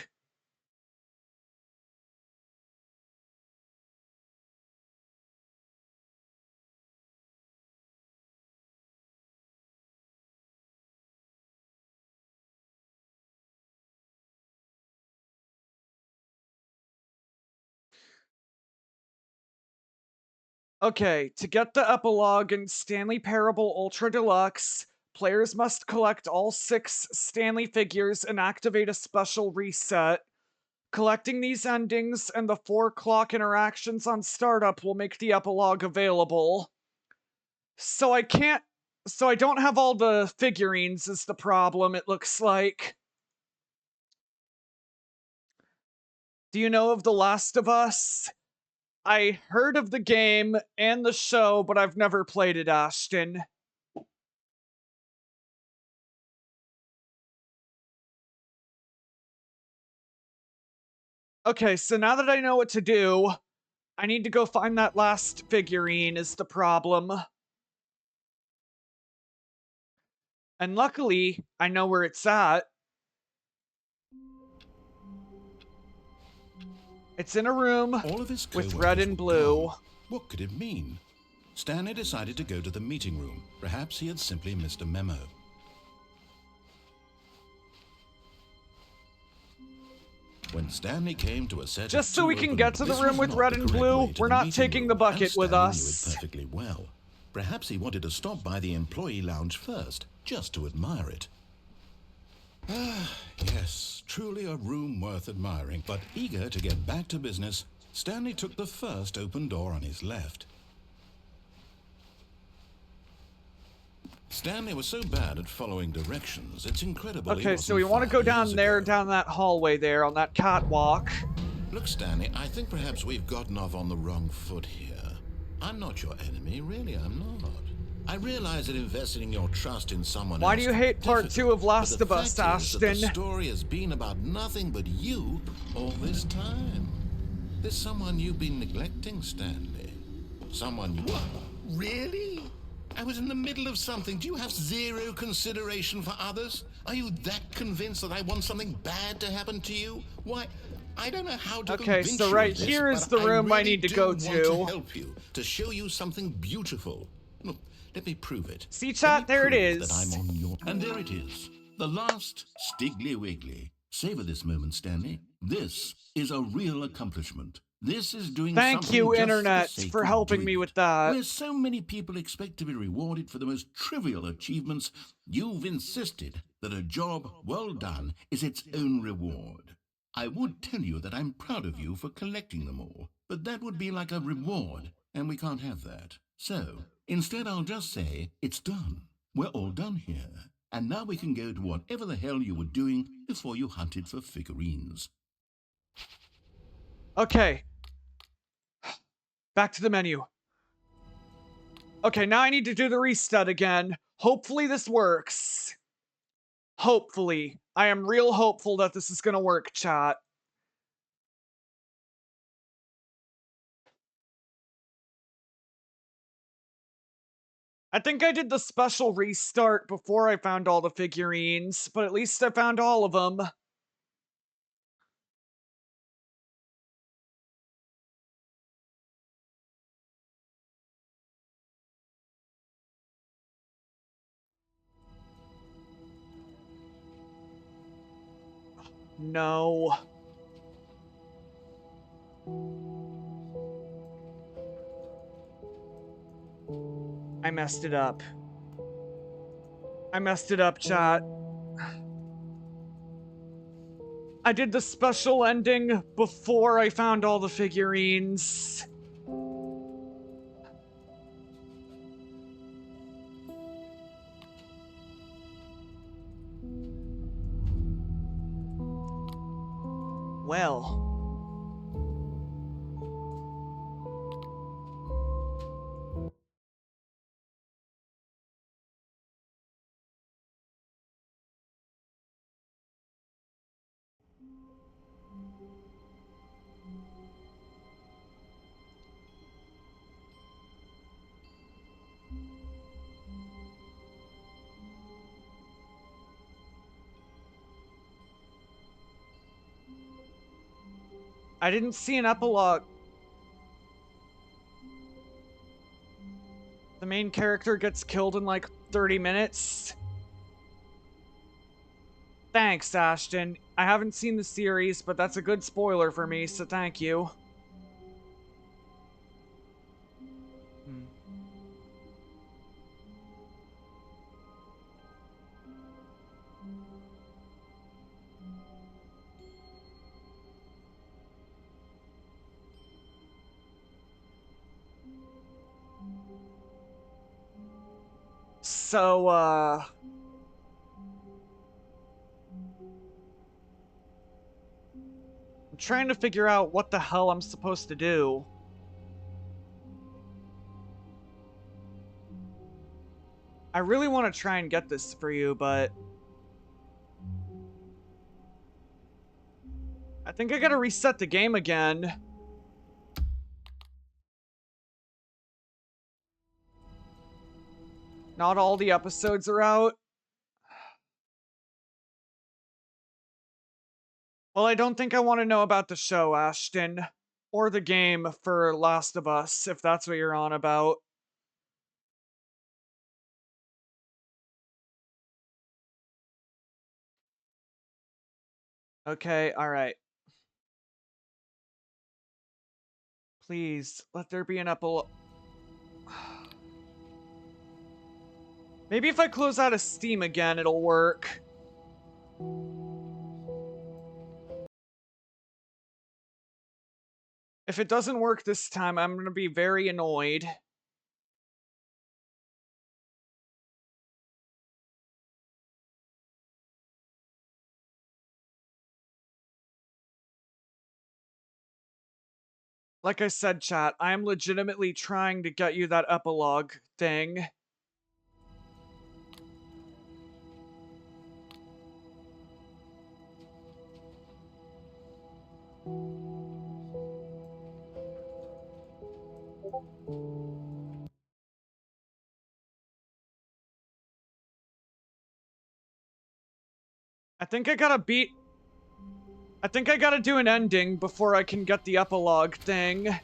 Okay, to get the epilogue in Stanley Parable Ultra Deluxe, players must collect all 6 Stanley figures and activate a special reset. Collecting these endings and the 4 clock interactions on startup will make the epilogue available. So I don't have all the figurines is the problem, it looks like. Do you know of The Last of Us? I heard of the game and the show, but I've never played it, Ashton. Okay, so now that I know what to do, I need to go find that last figurine is the problem. And luckily, I know where it's at. It's in a room with red and blue. What could it mean? Stanley decided to go to the meeting room. Perhaps he had simply missed a memo. When Stanley came to a set just so we can get to the room with red and blue, we're not taking the bucket with us. Knew it perfectly well. Perhaps he wanted to stop by the employee lounge first, just to admire it. Ah, yes, truly a room worth admiring. But eager to get back to business, Stanley took the first open door on his left. Stanley was so bad at following directions, it's incredible. Okay, so we want to go down there, down that hallway there, on that catwalk. Look, Stanley, I think perhaps we've gotten off on the wrong foot here. I'm not your enemy, really, I'm not. I realize that investing your trust in someone Why else do you hate part 2 of Last of Us, Ashton? The story has been about nothing but you all this time. There's someone you've been neglecting, Stanley. Someone you... What? Really? I was in the middle of something. Do you have zero consideration for others? Are you that convinced that I want something bad to happen to you? Why, I don't know how to convince so you right of this, here is the but room I really need to do go want to. Help you, to show you something beautiful. Look, let me prove it. See, chat, there it is. That I'm on your... And there it is. The last Stiggly Wiggly. Savor this moment, Stanley. This is a real accomplishment. This is doing Thank something you, just Internet, for the sake for of helping doing me with it. that. Where so many people expect to be rewarded for the most trivial achievements, you've insisted that a job well done is its own reward. I would tell you that I'm proud of you for collecting them all, but that would be like a reward, and we can't have that. So, instead I'll just say, it's done. We're all done here. And now we can go to whatever the hell you were doing before you hunted for figurines. Okay. Back to the menu. Okay, now I need to do the reset again. Hopefully this works. Hopefully. I am real hopeful that this is gonna work, chat. I think I did the special restart before I found all the figurines, but at least I found all of them. No. I messed it up. I messed it up, chat. I did the special ending before I found all the figurines. Well. I didn't see an epilogue. The main character gets killed in like 30 minutes. Thanks, Ashton. I haven't seen the series, but that's a good spoiler for me, so thank you. So, I'm trying to figure out what the hell I'm supposed to do. I really want to try and get this for you, but I think I gotta reset the game again. Not all the episodes are out. Well, I don't think I want to know about the show, Ashton. Or the game for Last of Us, if that's what you're on about. Okay, alright. Please, let there be an epilogue. Maybe if I close out of Steam again, it'll work. If it doesn't work this time, I'm gonna be very annoyed. Like I said, chat, I am legitimately trying to get you that epilogue thing. I think I gotta do an ending before I can get the epilogue thing.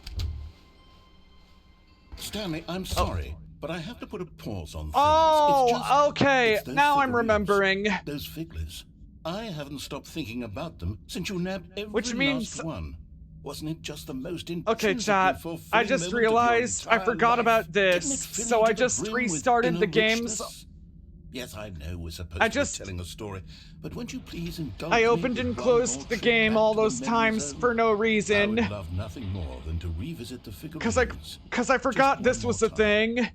Stanley, I'm sorry, but I have to put a pause on things. Oh, okay. Now I'm remembering. Those figglers. I haven't stopped thinking about them since you nabbed every last one. Wasn't it just the most okay, chat. I just realized I forgot about this, so I just restarted the games. Yes, I know we're supposed to be telling a story, but won't you please indulge me? I opened and closed the game all those times for no reason. I would love nothing more than to revisit the figurines. Cause I forgot this was a thing.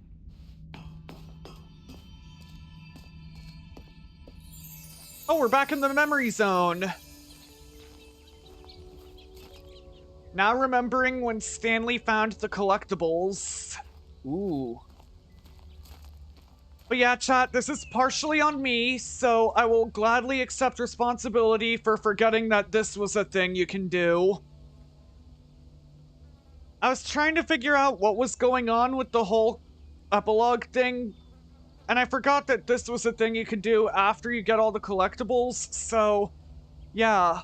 Oh, we're back in the memory zone. Now remembering when Stanley found the collectibles. Ooh. But yeah, chat, this is partially on me, so I will gladly accept responsibility for forgetting that this was a thing you can do. I was trying to figure out what was going on with the whole epilogue thing, and I forgot that this was a thing you could do after you get all the collectibles, so yeah.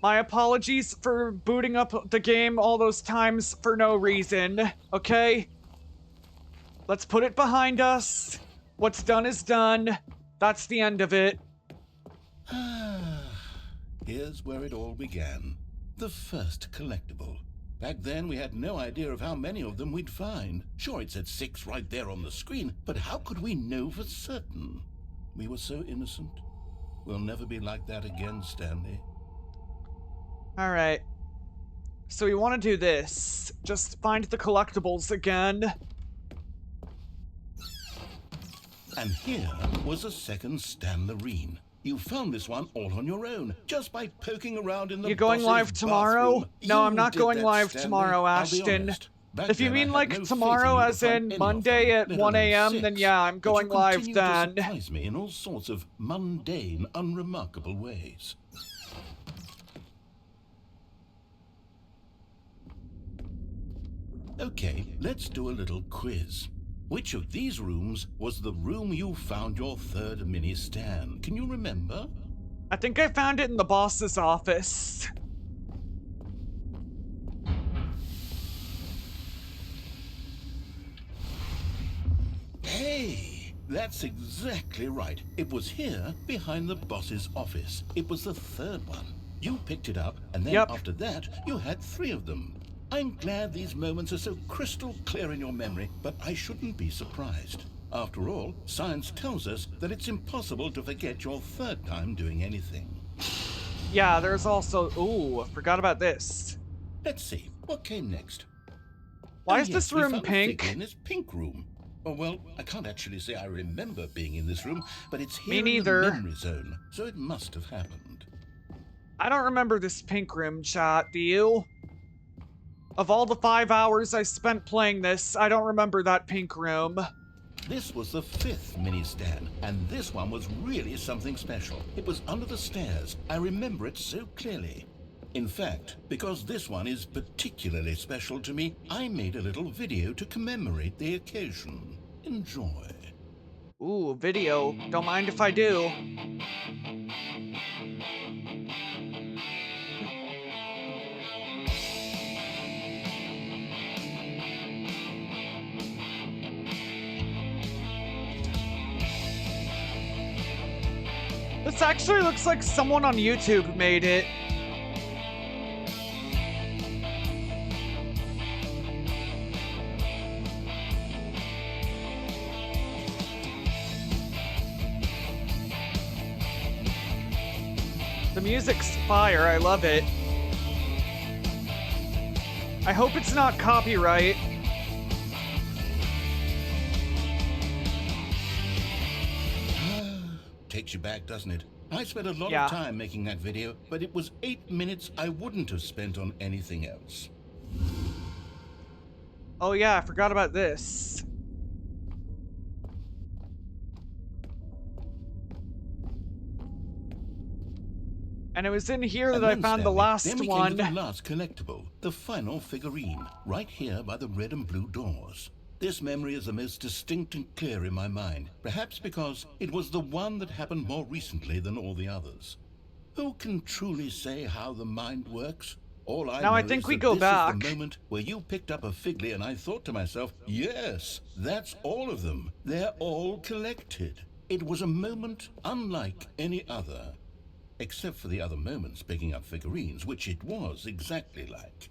My apologies for booting up the game all those times for no reason, okay? Let's put it behind us. What's done is done. That's the end of it. Here's where it all began. The first collectible. Back then, we had no idea of how many of them we'd find. Sure, it said 6 right there on the screen, but how could we know for certain? We were so innocent. We'll never be like that again, Stanley. Alright. So we want to do this. Just find the collectibles again. And here was a second Stanley. You found this one all on your own, just by poking around in the You going live tomorrow? No, I'm not going live Stanley. tomorrow, Ashton. If you mean like tomorrow as in Monday at 1 a.m., then yeah, I'm going live then. You surprise me in all sorts of mundane, unremarkable ways. Okay, let's do a little quiz. Which of these rooms was the room you found your third mini Stan? Can you remember? I think I found it in the boss's office. Hey, that's exactly right. It was here, behind the boss's office. It was the third one. You picked it up, and then after that, you had 3 of them. I'm glad these moments are so crystal clear in your memory, but I shouldn't be surprised. After all, science tells us that it's impossible to forget your third time doing anything. Yeah, there's also... Ooh, I forgot about this. Let's see, what came next? Why is this room pink? In this pink room. Oh, well, I can't actually say I remember being in this room, but it's here Me in the neither. memory zone, so it must have happened. I don't remember this pink room, chat, do you? Of all the 5 hours I spent playing this, I don't remember that pink room. This was the 5th mini-stand, and this one was really something special. It was under the stairs. I remember it so clearly. In fact, because this one is particularly special to me, I made a little video to commemorate the occasion. Enjoy. Ooh, video. Don't mind if I do. This actually looks like someone on YouTube made it. The music's fire, I love it. I hope it's not copyright. Takes you back, doesn't it? I spent a lot of time making that video, but it was 8 minutes I wouldn't have spent on anything else. Oh yeah, I forgot about this. And it was in here that I found the last then we one. came to the last collectible, the final figurine, right here by the red and blue doors. This memory is the most distinct and clear in my mind, perhaps because it was the one that happened more recently than all the others. Who can truly say how the mind works? All I know think is we that go this back. is the moment where you picked up a Figly and I thought to myself, yes, that's all of them. They're all collected. It was a moment unlike any other. Except for the other moments picking up figurines, which it was exactly like.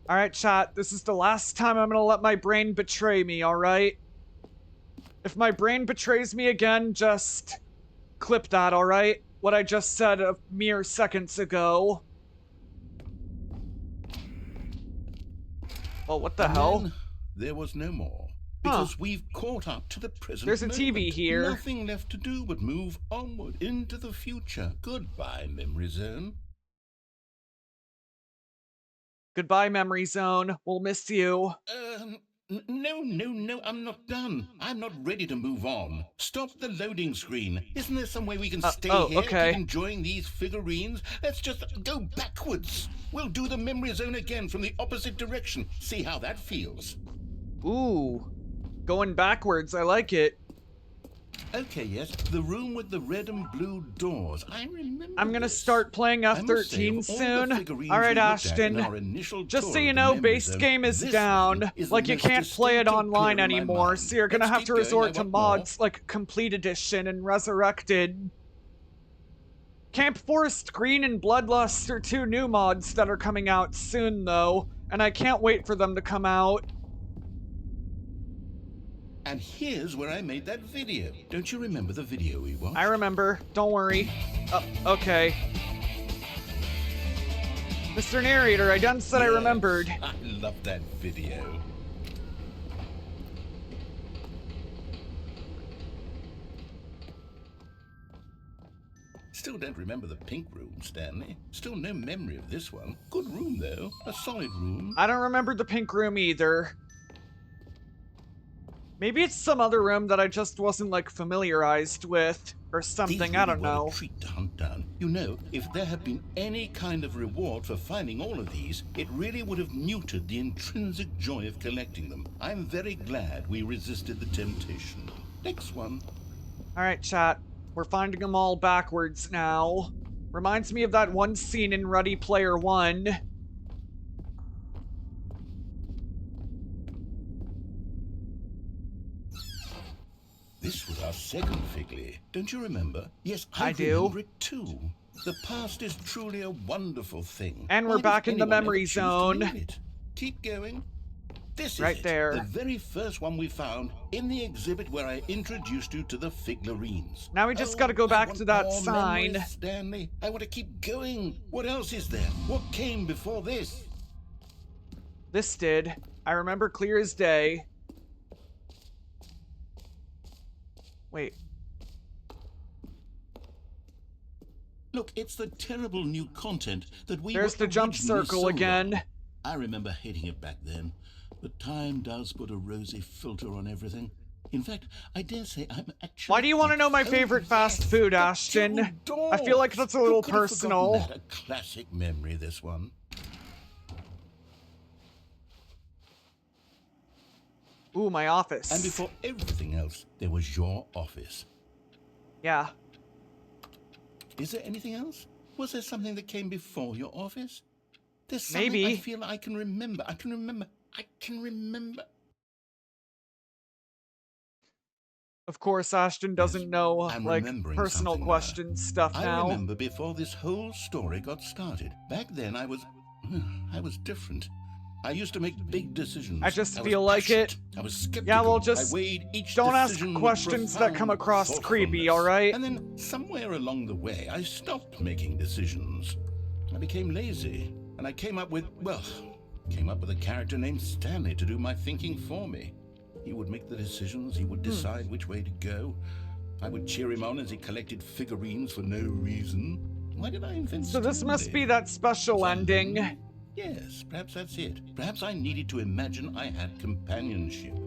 Alright, chat, this is the last time I'm gonna let my brain betray me, alright? If my brain betrays me again, just clip that, alright? What I just said a mere seconds ago. Oh, what the hell? Then there was no more. Because we've caught up to the present There's a moment. TV here. Nothing left to do but move onward into the future. Goodbye, Memory Zone. Goodbye, Memory Zone. We'll miss you. No, I'm not done. I'm not ready to move on. Stop the loading screen. Isn't there some way we can stay here, okay. keep enjoying these figurines? Let's just go backwards. We'll do the Memory Zone again from the opposite direction. See how that feels. Ooh. Going backwards, I like it. Okay, yes, the room with the red and blue doors. I remember. I'm gonna start playing F13 soon. Alright, Ashton. Just so you know, base game is down. Like, you can't play it online anymore, so you're gonna have to resort to mods like Complete Edition and Resurrected. Camp Forest Green and Bloodlust are 2 new mods that are coming out soon, though, and I can't wait for them to come out. And here's where I made that video. Don't you remember the video we watched? I remember. Don't worry. Okay. Mr. Narrator, I done said I remembered. I love that video. Still don't remember the pink room, Stanley. Still no memory of this one. Good room, though. A solid room. I don't remember the pink room either. Maybe it's some other room that I just wasn't, like, familiarized with, or something, I don't know. A treat to hunt down. You know, if there had been any kind of reward for finding all of these, it really would have muted the intrinsic joy of collecting them. I'm very glad we resisted the temptation. Next one. Alright, chat. We're finding them all backwards now. Reminds me of that one scene in Ready Player One. This was our second Figly. Don't you remember? Yes, I do. remember it too. The past is truly a wonderful thing. And we're back in the memory zone. Keep going. This right is there. The very first one we found in the exhibit where I introduced you to the figurines. Now we just gotta go back to that sign. Memories, Stanley. I want to keep going. What else is there? What came before this? This did. I remember clear as day. Wait. Look, it's the terrible new content that we There's the jump circle again. I remember hating it back then, but time does put a rosy filter on everything. In fact, I dare say I'm actually... Why do you want to know my favorite fast food, Ashton? I feel like that's a little personal. That? A classic memory, this one. Ooh, my office. And before everything else, there was your office. Yeah. Is there anything else? Was there something that came before your office? There's something Maybe. I feel I can remember. I can remember. Of course, Ashton doesn't know, like, personal question stuff now. I remember before this whole story got started. Back then, I was different. I used to make big decisions. I just feel like it. I was skeptical. Yeah, well, just don't ask decision with questions that come across creepy, alright? And then, somewhere along the way, I stopped making decisions. I became lazy, and I came up with a character named Stanley to do my thinking for me. He would make the decisions, he would decide which way to go. I would cheer him on as he collected figurines for no reason. Why did I invent So this must be that special ending. Yes, perhaps that's it. Perhaps I needed to imagine I had companionship.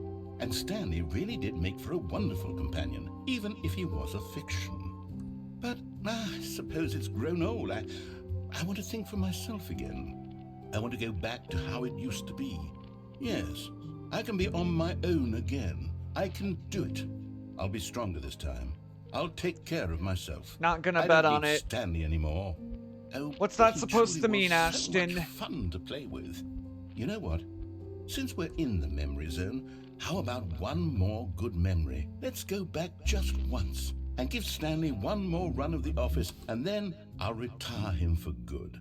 And Stanley really did make for a wonderful companion, even if he was a fiction. But I suppose it's grown old. I want to think for myself again. I want to go back to how it used to be. Yes, I can be on my own again. I can do it. I'll be stronger this time. I'll take care of myself. Not gonna bet on I don't need it. Stanley anymore. Oh, what's that he supposed to truly mean, was Ashton? So much fun to play with. You know what? Since we're in the memory zone, how about one more good memory? Let's go back just once and give Stanley one more run of the office, and then I'll retire him for good.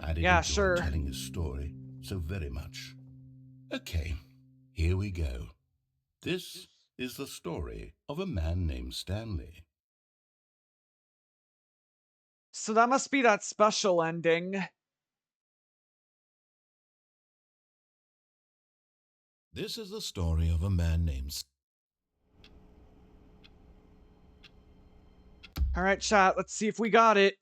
I did enjoy telling his story so very much. Okay, here we go. This is the story of a man named Stanley. So that must be that special ending. This is the story of a man named... Alright, chat, let's see if we got it.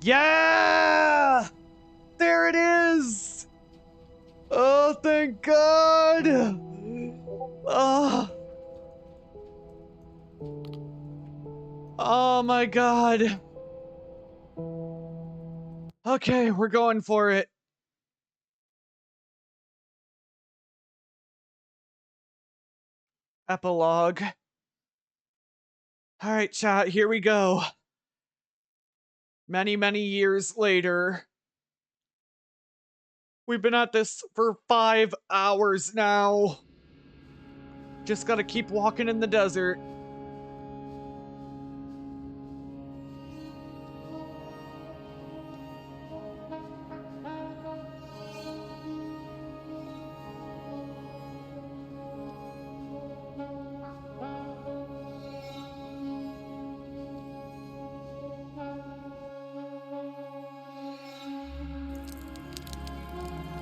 Yeah! There it is! Oh, thank God! Oh. Oh my God. Okay, we're going for it. Epilogue. Alright, chat, here we go. Many, many years later. We've been at this for 5 hours now. Just gotta keep walking in the desert.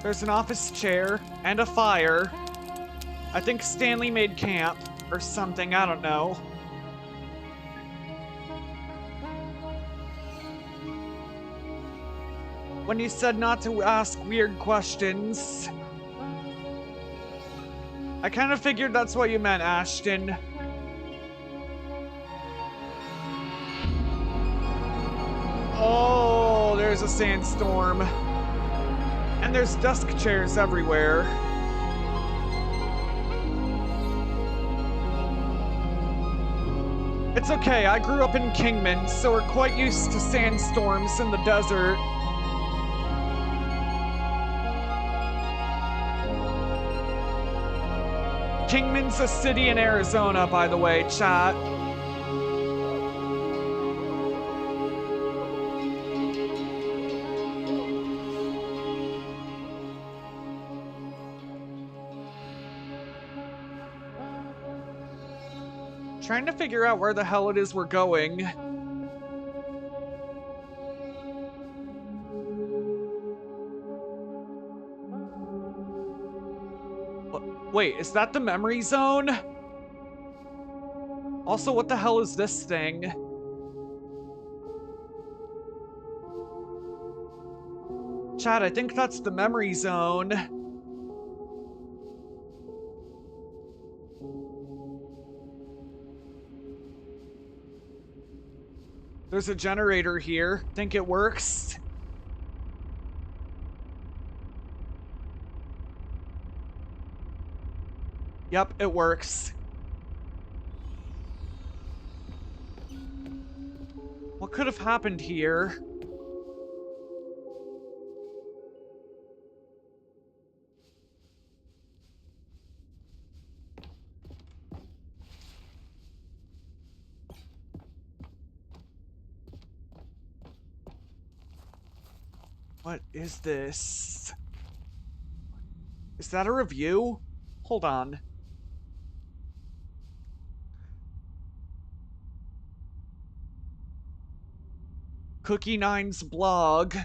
There's an office chair and a fire. I think Stanley made camp or something, I don't know. When you said not to ask weird questions, I kind of figured that's what you meant, Ashton. Oh, there's a sandstorm. And there's desk chairs everywhere. It's okay, I grew up in Kingman, so we're quite used to sandstorms in the desert. Kingman's a city in Arizona, by the way, chat. Trying to figure out where the hell it is we're going. Wait, is that the memory zone? Also, what the hell is this thing? Chat, I think that's the memory zone. There's a generator here. Think it works? Yep, it works. What could have happened here? What is this? Is that a review? Hold on. Cookie Nine's blog.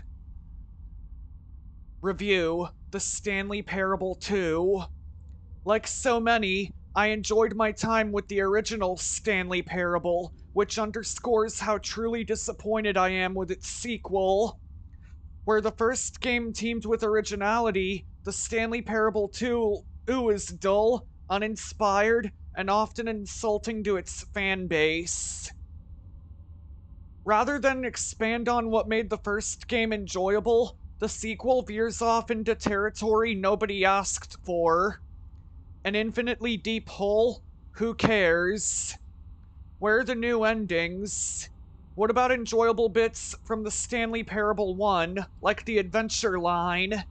Review. The Stanley Parable 2. Like so many, I enjoyed my time with the original Stanley Parable, which underscores how truly disappointed I am with its sequel. Where the first game teamed with originality, the Stanley Parable 2 is dull, uninspired, and often insulting to its fan base. Rather than expand on what made the first game enjoyable, the sequel veers off into territory nobody asked for. An infinitely deep hole? Who cares? Where are the new endings? What about enjoyable bits from the Stanley Parable 1, like the adventure line?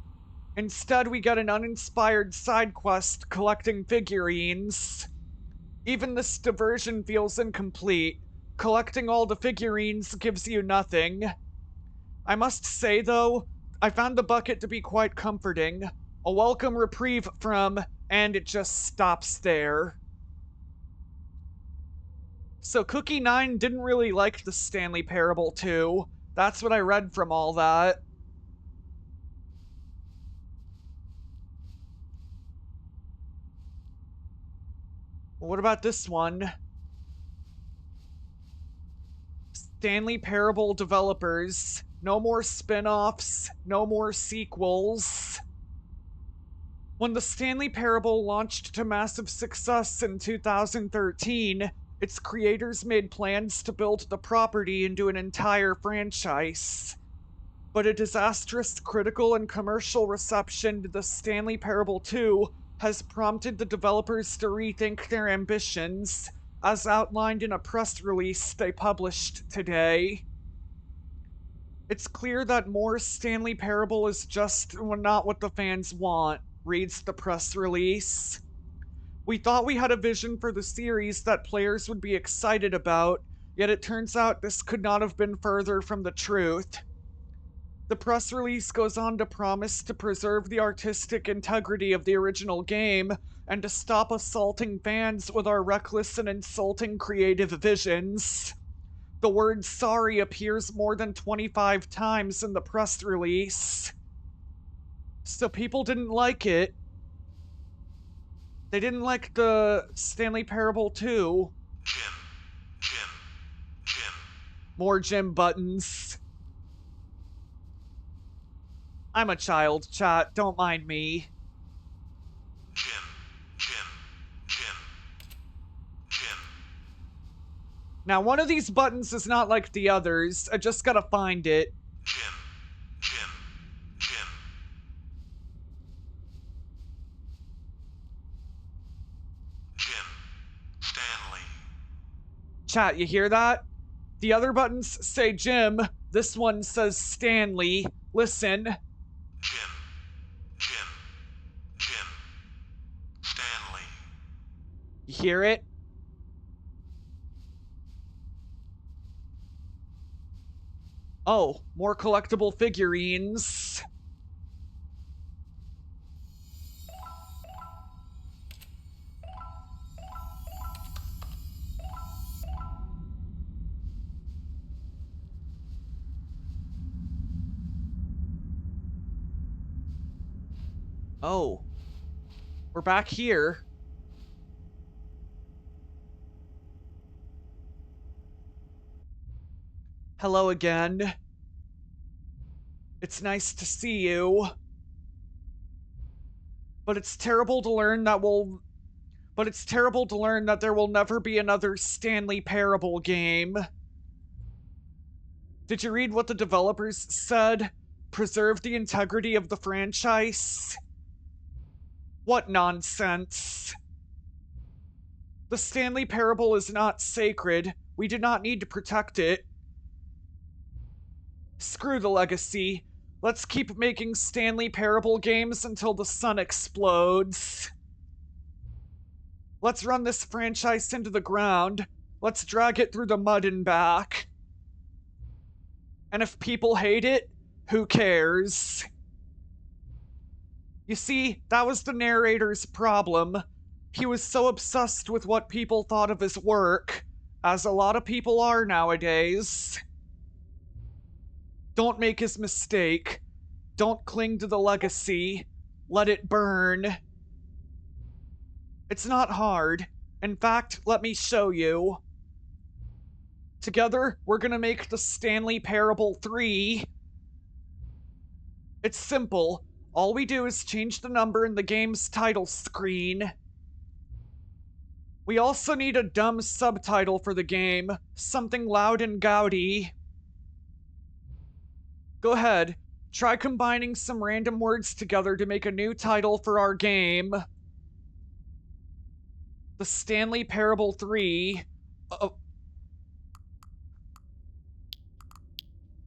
Instead, we get an uninspired side quest collecting figurines. Even this diversion feels incomplete. Collecting all the figurines gives you nothing. I must say, though, I found the bucket to be quite comforting. A welcome reprieve from, and it just stops there. So Cookie 9 didn't really like the Stanley Parable 2. That's what I read from all that. What about this one? Stanley Parable developers. No more spin-offs, no more sequels. When the Stanley Parable launched to massive success in 2013, its creators made plans to build the property into an entire franchise. But a disastrous critical and commercial reception to the Stanley Parable 2 has prompted the developers to rethink their ambitions, as outlined in a press release they published today. It's clear that more Stanley Parable is just not what the fans want, reads the press release. We thought we had a vision for the series that players would be excited about, yet it turns out this could not have been further from the truth. The press release goes on to promise to preserve the artistic integrity of the original game and to stop assaulting fans with our reckless and insulting creative visions. The word sorry appears more than 25 times in the press release. So people didn't like it. They didn't like the Stanley Parable 2. Jim. More Jim buttons. I'm a child, chat. Don't mind me. Jim. Now, one of these buttons is not like the others. I just gotta find it. Jim. Stanley. Chat, you hear that? The other buttons say Jim. This one says Stanley. Listen. Jim. Stanley. You hear it? Oh, more collectible figurines. Oh. We're back here. Hello again. It's nice to see you. But it's terrible to learn that there will never be another Stanley Parable game. Did you read what the developers said? Preserve the integrity of the franchise? What nonsense. The Stanley Parable is not sacred. We do not need to protect it. Screw the legacy. Let's keep making Stanley Parable games until the sun explodes. Let's run this franchise into the ground. Let's drag it through the mud and back. And if people hate it, who cares? You see, that was the narrator's problem. He was so obsessed with what people thought of his work, as a lot of people are nowadays. Don't make his mistake. Don't cling to the legacy. Let it burn. It's not hard. In fact, let me show you. Together, we're gonna make the Stanley Parable 3. It's simple. All we do is change the number in the game's title screen. We also need a dumb subtitle for the game. Something loud and gaudy. Go ahead. Try combining some random words together to make a new title for our game. The Stanley Parable 3.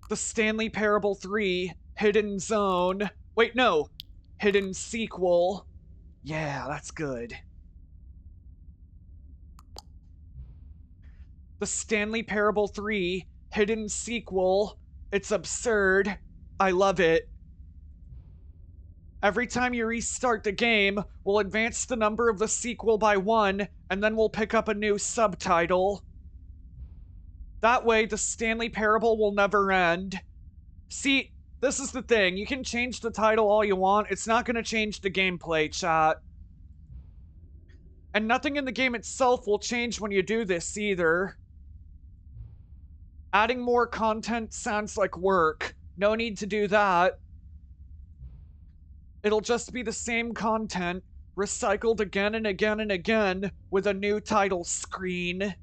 The Stanley Parable 3 Hidden Zone. Wait, no. Hidden Sequel. Yeah, that's good. The Stanley Parable 3 Hidden Sequel. It's absurd. I love it. Every time you restart the game, we'll advance the number of the sequel by 1, and then we'll pick up a new subtitle. That way, the Stanley Parable will never end. See, this is the thing. You can change the title all you want. It's not going to change the gameplay, chat. And nothing in the game itself will change when you do this, either. Adding more content sounds like work. No need to do that. It'll just be the same content, recycled again and again and again, with a new title screen.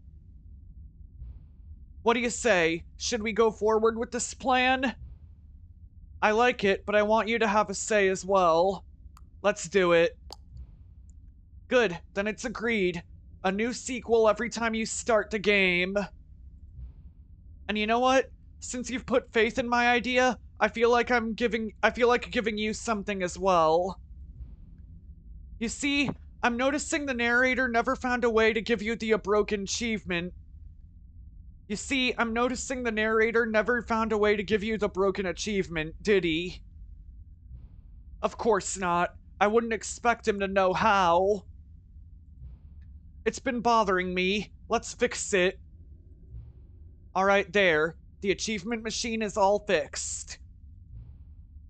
What do you say? Should we go forward with this plan? I like it, but I want you to have a say as well. Let's do it. Good, then it's agreed. A new sequel every time you start the game. And you know what? Since you've put faith in my idea, I feel like giving you something as well. You see, I'm noticing the narrator never found a way to give you the broken achievement. Did he? Of course not. I wouldn't expect him to know how. It's been bothering me. Let's fix it. Alright, there. The achievement machine is all fixed.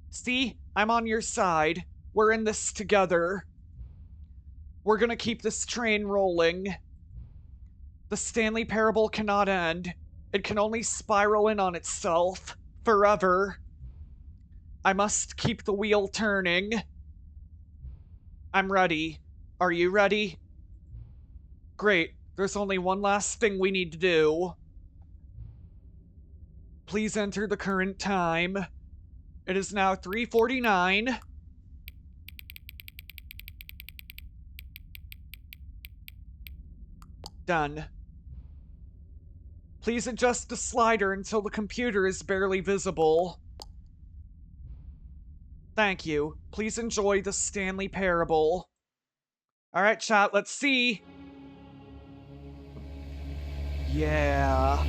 See? I'm on your side. We're in this together. We're gonna keep this train rolling. The Stanley Parable cannot end. It can only spiral in on itself. Forever. I must keep the wheel turning. I'm ready. Are you ready? Great. There's only one last thing we need to do. Please enter the current time. It is now 3:49. Done. Please adjust the slider until the computer is barely visible. Thank you. Please enjoy the Stanley Parable. Alright, chat, let's see. Yeah.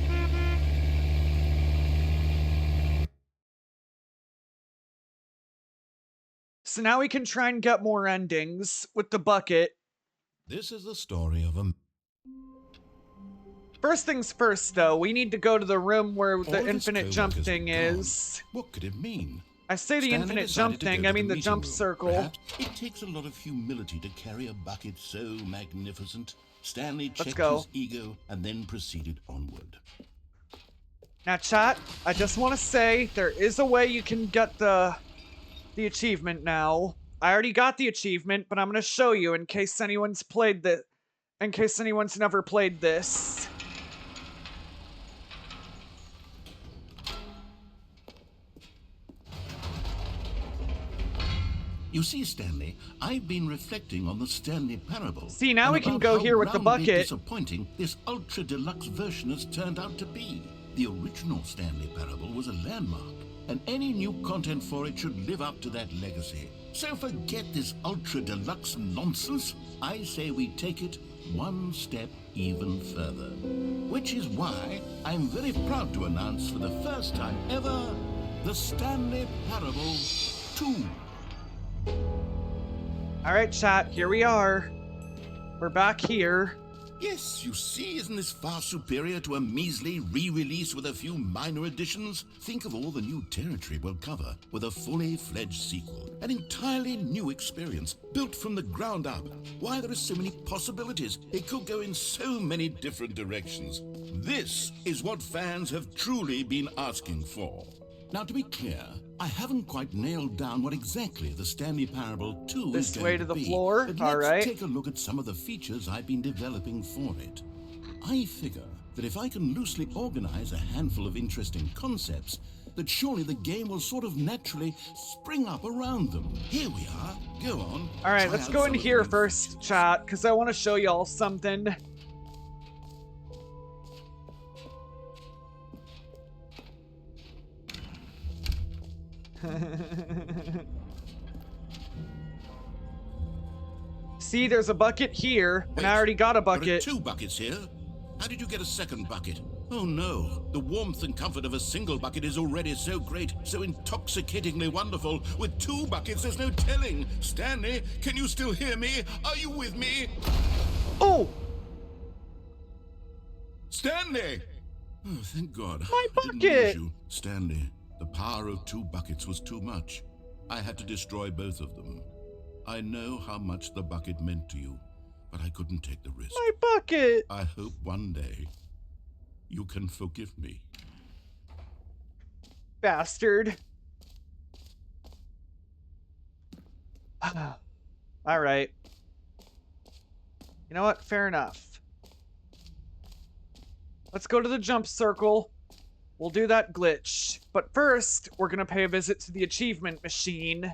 So now we can try and get more endings with the bucket. This is the story of a... First things first, though, we need to go to the room where the infinite jump thing is. What could it mean? I say the Stanley infinite decided jump to go thing, to I the mean the meeting jump room. circle. Perhaps it takes a lot of humility to carry a bucket so magnificent. Stanley checked his ego and then proceeded onward. Now, chat, I just want to say there is a way you can get the achievement now. I already got the achievement, but I'm going to show you in case anyone's never played this. You see, Stanley, I've been reflecting on the Stanley parable. See, now we can go here with the bucket. Disappointing this ultra deluxe version has turned out to be. The original Stanley parable was a landmark, and any new content for it should live up to that legacy. So forget this ultra deluxe nonsense. I say we take it one step even further. Which is why I'm very proud to announce for the first time ever, the Stanley Parable 2. Alright, chat, here we are. We're back here. Yes, you see, isn't this far superior to a measly re-release with a few minor additions? Think of all the new territory we'll cover with a fully fledged sequel. An entirely new experience, built from the ground up. Why, there are so many possibilities. It could go in so many different directions. This is what fans have truly been asking for. Now, to be clear, I haven't quite nailed down what exactly the Stanley Parable 2 this is going way to the be, floor. But All let's right. take a look at some of the features I've been developing for it. I figure that if I can loosely organize a handful of interesting concepts, that surely the game will sort of naturally spring up around them. Here we are. Go on. All right, let's go in here first, chat, because I want to show y'all something. See, there's a bucket here, and I already got a bucket. There are 2 buckets here. How did you get a second bucket? Oh no, the warmth and comfort of a single bucket is already so great, so intoxicatingly wonderful. With 2 buckets, there's no telling. Stanley, can you still hear me? Are you with me? Oh! Stanley! Oh, thank God. My I didn't bucket! lose you. Stanley, the power of 2 buckets was too much. I had to destroy both of them. I know how much the bucket meant to you, but I couldn't take the risk. My bucket! I hope one day you can forgive me. Bastard. All right. You know what? Fair enough. Let's go to the jump circle. We'll do that glitch. But first, we're gonna pay a visit to the achievement machine.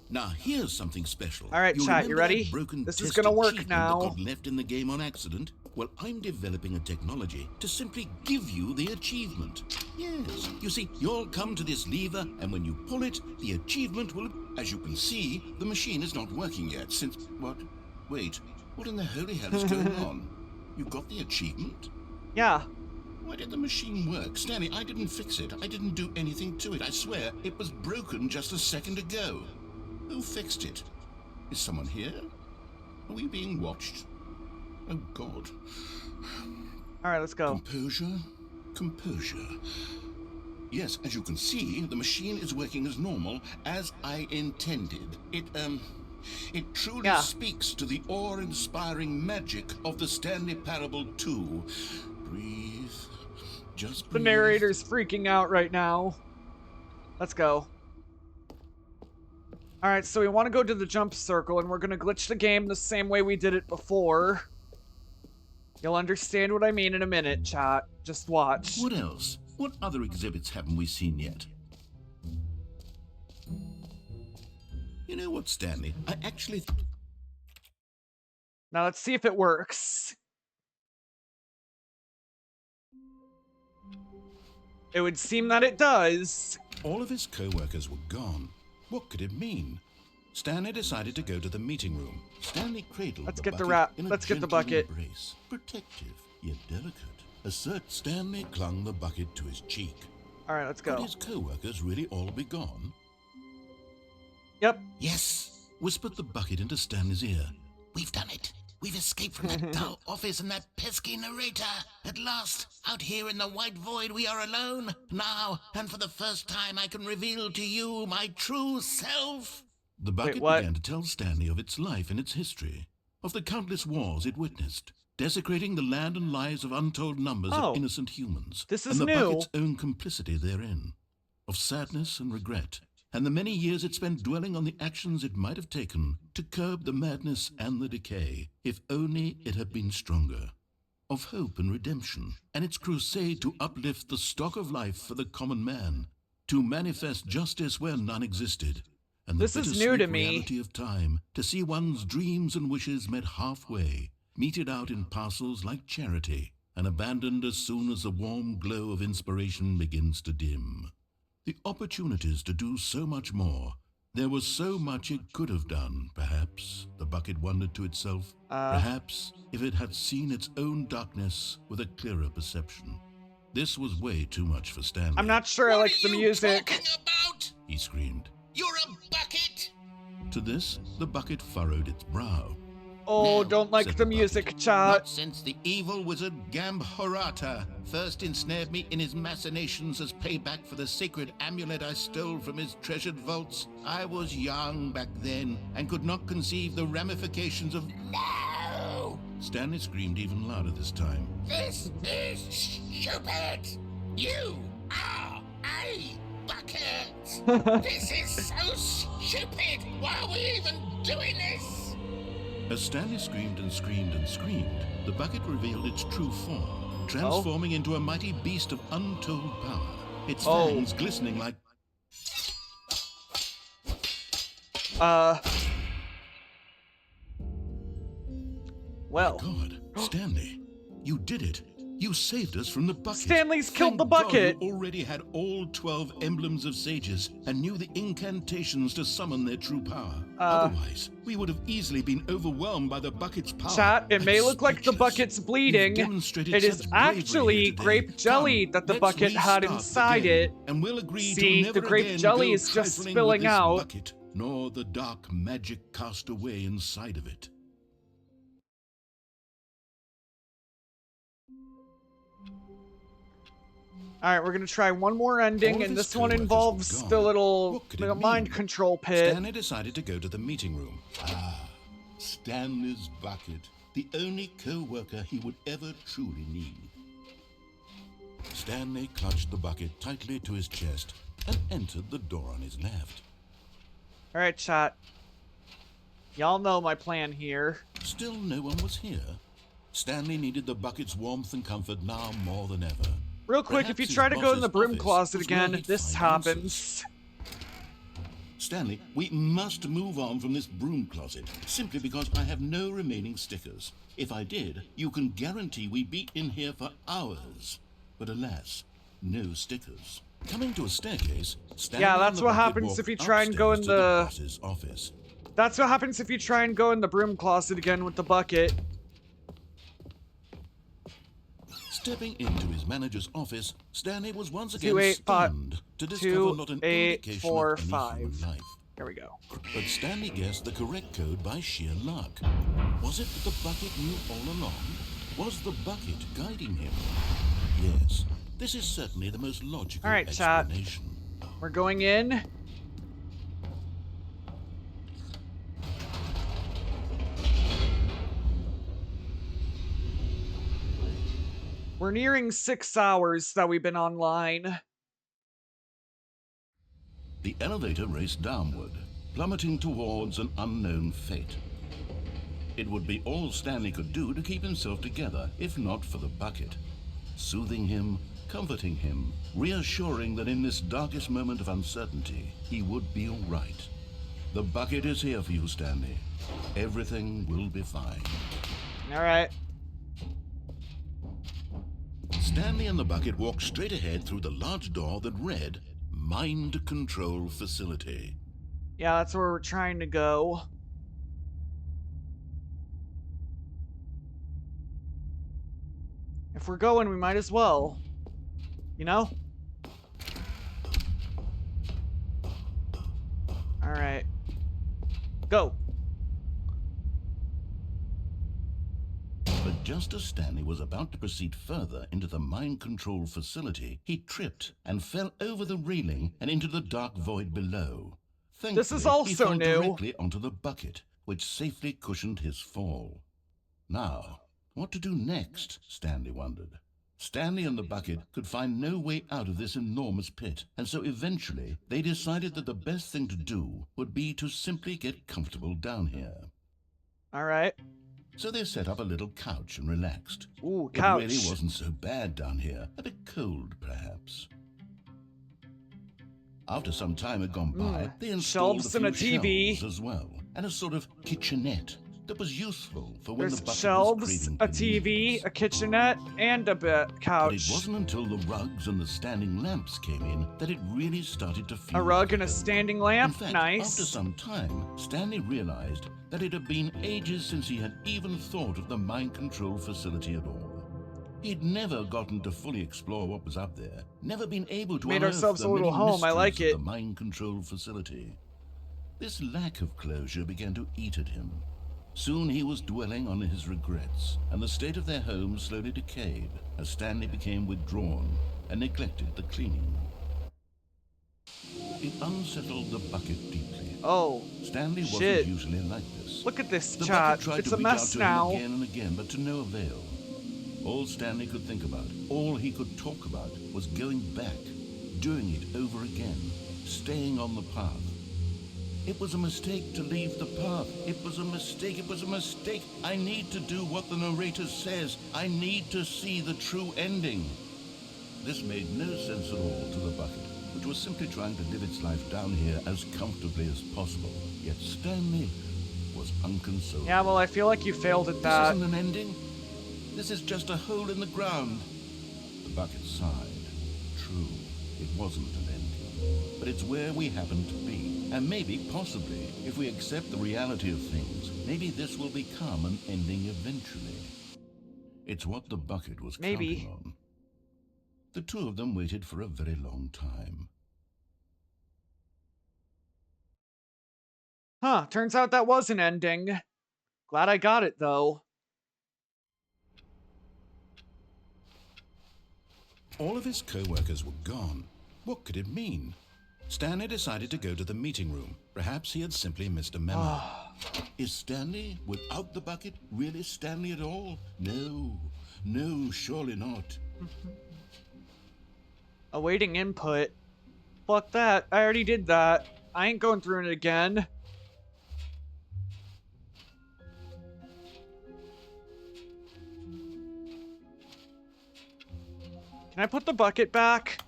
Now here's something special. All right, chat, you ready? This is gonna work now. That got left in the game on accident. Well, I'm developing a technology to simply give you the achievement. Yes, you see, you'll come to this lever, and when you pull it, the achievement will... As you can see, the machine is not working yet since... What? Wait, what in the holy hell is going on? You got the achievement? Yeah. Why did the machine work? Stanley, I didn't fix it. I didn't do anything to it. I swear, it was broken just a second ago. Who fixed it? Is someone here? Are we being watched? Oh, God. All right, let's go. Composure. Composure. Yes, as you can see, the machine is working as normal, as I intended. It truly speaks to the awe-inspiring magic of the Stanley Parable 2. Breathe. Just breathe. The narrator's freaking out right now. Let's go. Alright, so we want to go to the jump circle, and we're going to glitch the game the same way we did it before. You'll understand what I mean in a minute, chat. Just watch. What else? What other exhibits haven't we seen yet? You know what, Stanley? I actually... Now let's see if it works. It would seem that it does. All of his co-workers were gone. What could it mean? Stanley decided to go to the meeting room. Stanley cradled Let's the get the bucket wrap. in a Let's get the gentle bucket. Embrace. Protective, yet delicate. Assert Stanley clung the bucket to his cheek. All right, let's go. Could his co-workers really all be gone? Yep. Yes! whispered the bucket into Stanley's ear. We've done it. We've escaped from that dull office and that pesky narrator. At last, out here in the white void, we are alone. Now, and for the first time, I can reveal to you my true self. The bucket began to tell Stanley of its life and its history, of the countless wars it witnessed, desecrating the land and lives of untold numbers of innocent humans, and the bucket's own complicity therein, of sadness and regret, and the many years it spent dwelling on the actions it might have taken to curb the madness and the decay, if only it had been stronger, of hope and redemption, and its crusade to uplift the stock of life for the common man, to manifest justice where none existed, and the bittersweet reality of time, to see one's dreams and wishes met halfway, meted out in parcels like charity, and abandoned as soon as the warm glow of inspiration begins to dim. The opportunities to do so much more. There was so much it could have done, perhaps, the bucket wondered to itself. Perhaps, if it had seen its own darkness with a clearer perception. This was way too much for Stanley. I'm not sure I like the music. What are you talking about? He screamed. You're a bucket! To this, the bucket furrowed its brow. Oh, don't like the music, chat. Not since the evil wizard Gambhorata first ensnared me in his machinations as payback for the sacred amulet I stole from his treasured vaults. I was young back then and could not conceive the ramifications of... No! Stanley screamed even louder this time. This is stupid! You are a bucket! This is so stupid! Why are we even doing this? As Stanley screamed and screamed and screamed, the bucket revealed its true form, transforming into a mighty beast of untold power, its fangs glistening like... Well. My God, Stanley, you did it. You saved us from the bucket. Stanley's killed the bucket. God you already had all 12 emblems of sages and knew the incantations to summon their true power. Otherwise, we would have easily been overwhelmed by the bucket's power. Chat, it may look like the bucket's bleeding. It is actually grape jelly that the bucket had inside it. And we'll agree See, to never the grape again jelly go is just trifling spilling with this out. Bucket, nor the dark magic cast away inside of it. Alright, we're gonna try one more ending, and this one involves the little mind control pit. Stanley decided to go to the meeting room. Stanley's bucket, the only co-worker he would ever truly need. Stanley clutched the bucket tightly to his chest and entered the door on his left. Alright, chat. Y'all know my plan here. Still no one was here. Stanley needed the bucket's warmth and comfort now more than ever. Real quick, if you try to go in the broom closet again, this happens. Stanley, we must move on from this broom closet, simply because I have no remaining stickers. If I did, you can guarantee we'd be in here for hours. But alas, no stickers. Coming to a staircase, Stanley that's what happens if you try and go in the boss's office. That's what happens if you try and go in the broom closet again with the bucket. Stepping into his manager's office, Stanley was once again stunned to discover not an indication of any human life. There we go. But Stanley guessed the correct code by sheer luck. Was it that the bucket knew all along? Was the bucket guiding him? Yes, this is certainly the most logical explanation. Chat. We're going in. We're nearing 6 hours that we've been online. The elevator raced downward, plummeting towards an unknown fate. It would be all Stanley could do to keep himself together, if not for the bucket. Soothing him, comforting him, reassuring that in this darkest moment of uncertainty, he would be all right. The bucket is here for you, Stanley. Everything will be fine. All right. Stanley and the bucket walked straight ahead through the large door that read, Mind Control Facility. Yeah, that's where we're trying to go. If we're going, we might as well. You know? Alright. Go. But just as Stanley was about to proceed further into the mind control facility, he tripped and fell over the railing and into the dark void below. Thankfully, this is also he fell new. directly onto the bucket, which safely cushioned his fall. Now, what to do next, Stanley wondered. Stanley and the bucket could find no way out of this enormous pit, and so eventually they decided that the best thing to do would be to simply get comfortable down here. All right. So they set up a little couch and relaxed. Ooh, couch. It really wasn't so bad down here. A bit cold, perhaps. After some time had gone by, they installed shelves a and few a TV. shelves as well, and a sort of kitchenette that was useful for when There's the bucket shelves, was craving a TV, convenience. a kitchenette, and a couch. But it wasn't until the rugs and the standing lamps came in that it really started to feel A rug like and a home. standing lamp? In fact, Nice. after some time, Stanley realized that it had been ages since he had even thought of the mind control facility at all. He'd never gotten to fully explore what was up there, never been able to Made unearth ourselves the a little many home. I like mysteries it. of the mind control facility. This lack of closure began to eat at him. Soon he was dwelling on his regrets, and the state of their home slowly decayed as Stanley became withdrawn and neglected the cleaning. It unsettled the bucket deeply. Oh, Stanley shit. wasn't usually like this. Look at this The chat. bucket tried It's to a reach mess out to now. him again and again, but to no avail. All Stanley could think about, all he could talk about, was going back, doing it over again, staying on the path. It was a mistake to leave the path. It was a mistake. It was a mistake. I need to do what the narrator says. I need to see the true ending. This made no sense at all to the bucket, which was simply trying to live its life down here as comfortably as possible. Yet Stanley was unconsolable. Yeah, well, I feel like you failed at that. This isn't an ending. This is just a hole in the ground. The bucket sighed. True, it wasn't an ending. But it's where we happen to be. And maybe, possibly, if we accept the reality of things, maybe this will become an ending eventually. It's what the bucket was counting on. The two of them waited for a very long time. Huh, turns out that was an ending. Glad I got it, though. All of his co-workers were gone. What could it mean? Stanley decided to go to the meeting room. Perhaps he had simply missed a memo. Is Stanley, without the bucket, really Stanley at all? No, no, surely not. Awaiting input. Fuck that. I already did that. I ain't going through it again. Can I put the bucket back?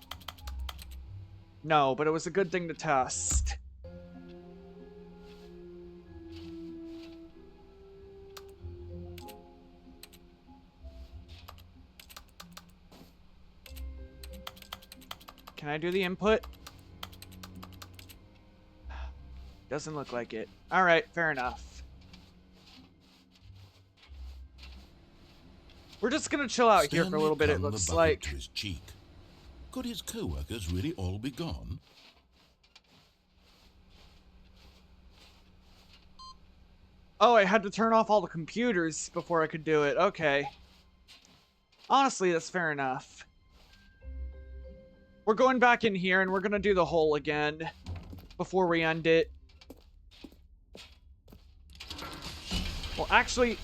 No, but it was a good thing to test. Can I do the input? Doesn't look like it. Alright, fair enough. We're just gonna chill out here for a little bit, it looks like. To his cheek. Could his co-workers really all be gone? Oh, I had to turn off all the computers before I could do it. Okay. Honestly, that's fair enough. We're going back in here and we're gonna do the hole again before we end it. Well, actually...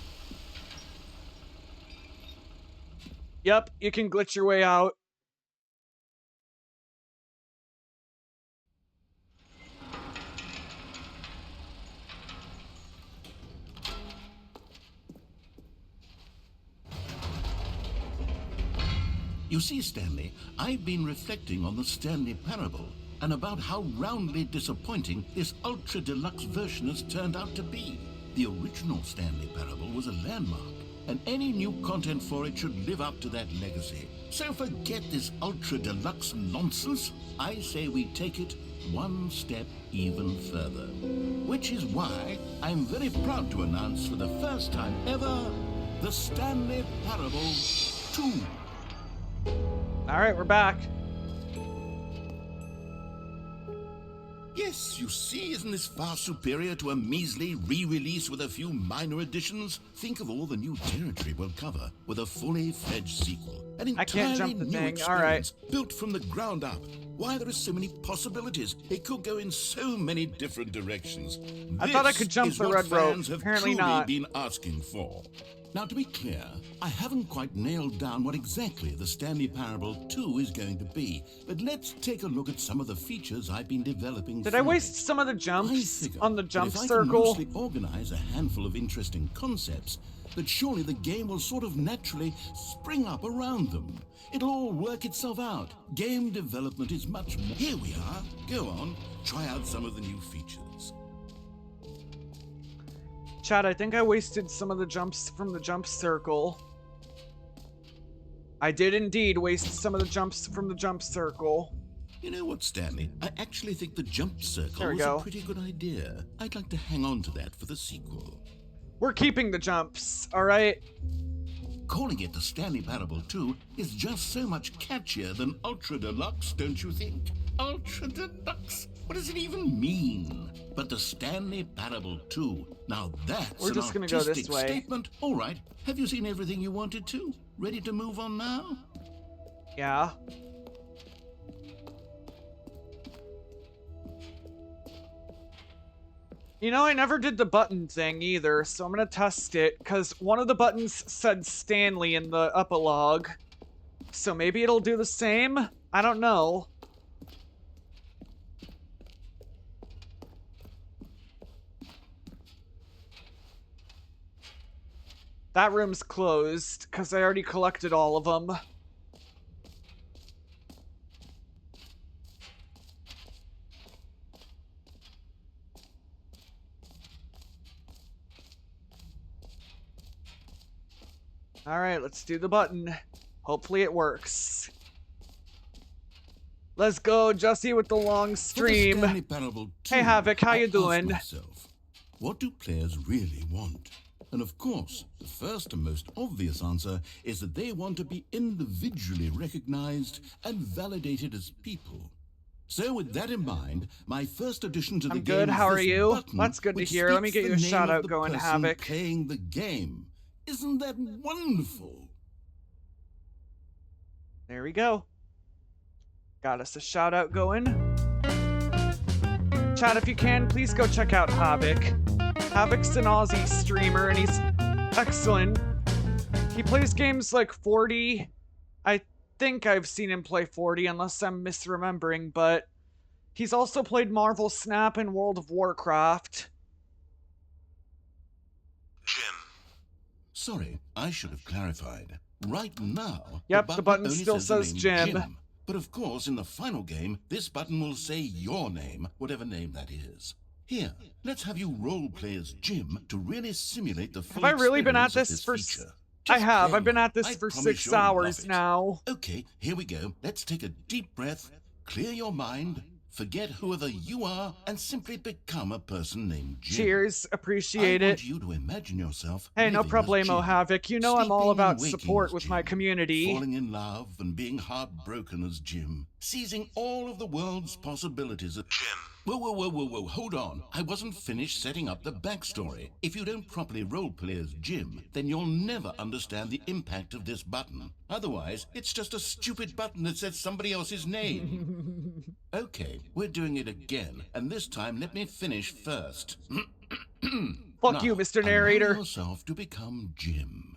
Yep, you can glitch your way out. You see, Stanley, I've been reflecting on the Stanley Parable and about how roundly disappointing this ultra deluxe version has turned out to be. The original Stanley Parable was a landmark, and any new content for it should live up to that legacy. So forget this ultra deluxe nonsense. I say we take it one step even further. Which is why I'm very proud to announce for the first time ever, the Stanley Parable 2. Alright, we're back. Yes, you see, isn't this far superior to a measly re-release with a few minor additions? Think of all the new territory we'll cover with a fully fledged sequel. An I can't entirely jump the new thing. experience, built from the ground up. Why, there are so many possibilities. It could go in so many different directions. I thought I could jump the red rope. Apparently not. Been asking for. Now, to be clear, I haven't quite nailed down what exactly the Stanley Parable 2 is going to be, but let's take a look at some of the features I've been developing. Did I waste some of the jumps on the jump circle? If I can mostly organize a handful of interesting concepts, that surely the game will sort of naturally spring up around them. It'll all work itself out. Game development is much more... Here we are. Go on, try out some of the new features. Chad, I think I wasted some of the jumps from the jump circle. I did indeed waste some of the jumps from the jump circle. You know what, Stanley? I actually think the jump circle was a pretty good idea. I'd like to hang on to that for the sequel. We're keeping the jumps, alright? Calling it the Stanley Parable 2 is just so much catchier than Ultra Deluxe, don't you think? Ultra Deluxe? What does it even mean? But the Stanley Parable 2, now that's We're just gonna go this way. Statement. All right, have you seen everything you wanted to? Ready to move on now? Yeah. You know, I never did the button thing either, so I'm gonna test it, because one of the buttons said Stanley in the epilogue. So maybe it'll do the same? I don't know. That room's closed, because I already collected all of them. Alright, let's do the button. Hopefully it works. Let's go, Jesse, with the long stream. Hey, Havoc, how you doing? What do players really want? And of course, the first and most obvious answer is that they want to be individually recognized and validated as people. So with that in mind, my first addition to the game is good, how are you? Button, That's good to hear. Let me get you a shout out going, Havoc. Playing the game. Isn't that wonderful? There we go. Got us a shout out going. Chat, if you can, please go check out Havoc. Havoc's an Aussie streamer, and he's excellent. He plays games like 40. I think I've seen him play 40, unless I'm misremembering, but he's also played Marvel Snap and World of Warcraft. Jim. Sorry, I should have clarified. Right now, yep, the button still says Jim. But of course, in the final game, this button will say your name, whatever name that is. Here, let's have you role-play as Jim to really simulate the full Have I really been at this for... I have. I've been at this for 6 hours now. Okay, here we go. Let's take a deep breath, clear your mind, forget whoever you are, and simply become a person named Jim. Cheers. Appreciate it. I want you to imagine yourself. Hey, no problemo, Havoc. You know I'm all about support with my community. Falling in love and being heartbroken as Jim. Seizing all of the world's possibilities as Jim. Whoa, hold on. I wasn't finished setting up the backstory. If you don't properly roleplay as Jim, then you'll never understand the impact of this button. Otherwise, it's just a stupid button that says somebody else's name. Okay, we're doing it again, and this time let me finish first. Fuck now, you, Mr. Narrator. Allow yourself to become Jim.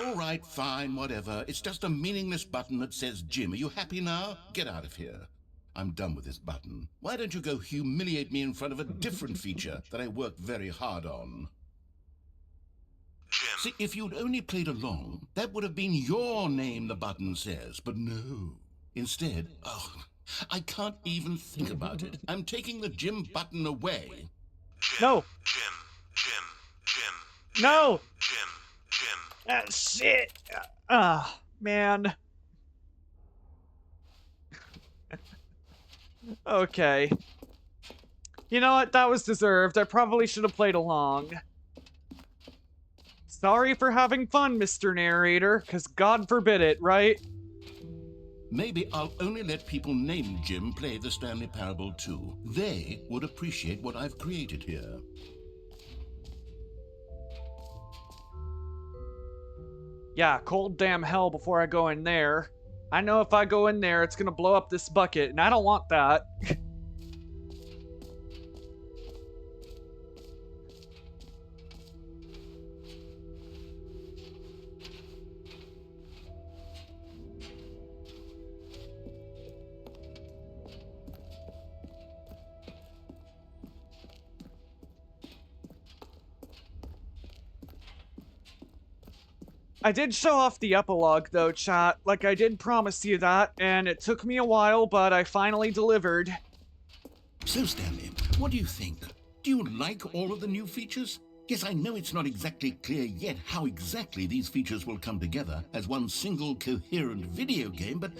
All right, fine, whatever. It's just a meaningless button that says Jim. Are you happy now? Get out of here. I'm done with this button. Why don't you go humiliate me in front of a different feature that I worked very hard on? Jim. See, if you'd only played along, that would have been your name, the button says. But no. Instead, I can't even think about it. I'm taking the Jim button away. No. Jim. No. Jim. Shit. Man. Okay. You know what? That was deserved. I probably should have played along. Sorry for having fun, Mr. Narrator, because God forbid it, right? Maybe I'll only let people named Jim play the Stanley Parable too. They would appreciate what I've created here. Yeah, cold damn hell before I go in there. I know if I go in there, it's gonna blow up this bucket, and I don't want that. I did show off the epilogue, though, chat. Like, I did promise you that, and it took me a while, but I finally delivered. So, Stanley, what do you think? Do you like all of the new features? Yes, I know it's not exactly clear yet how exactly these features will come together as one single coherent video game, but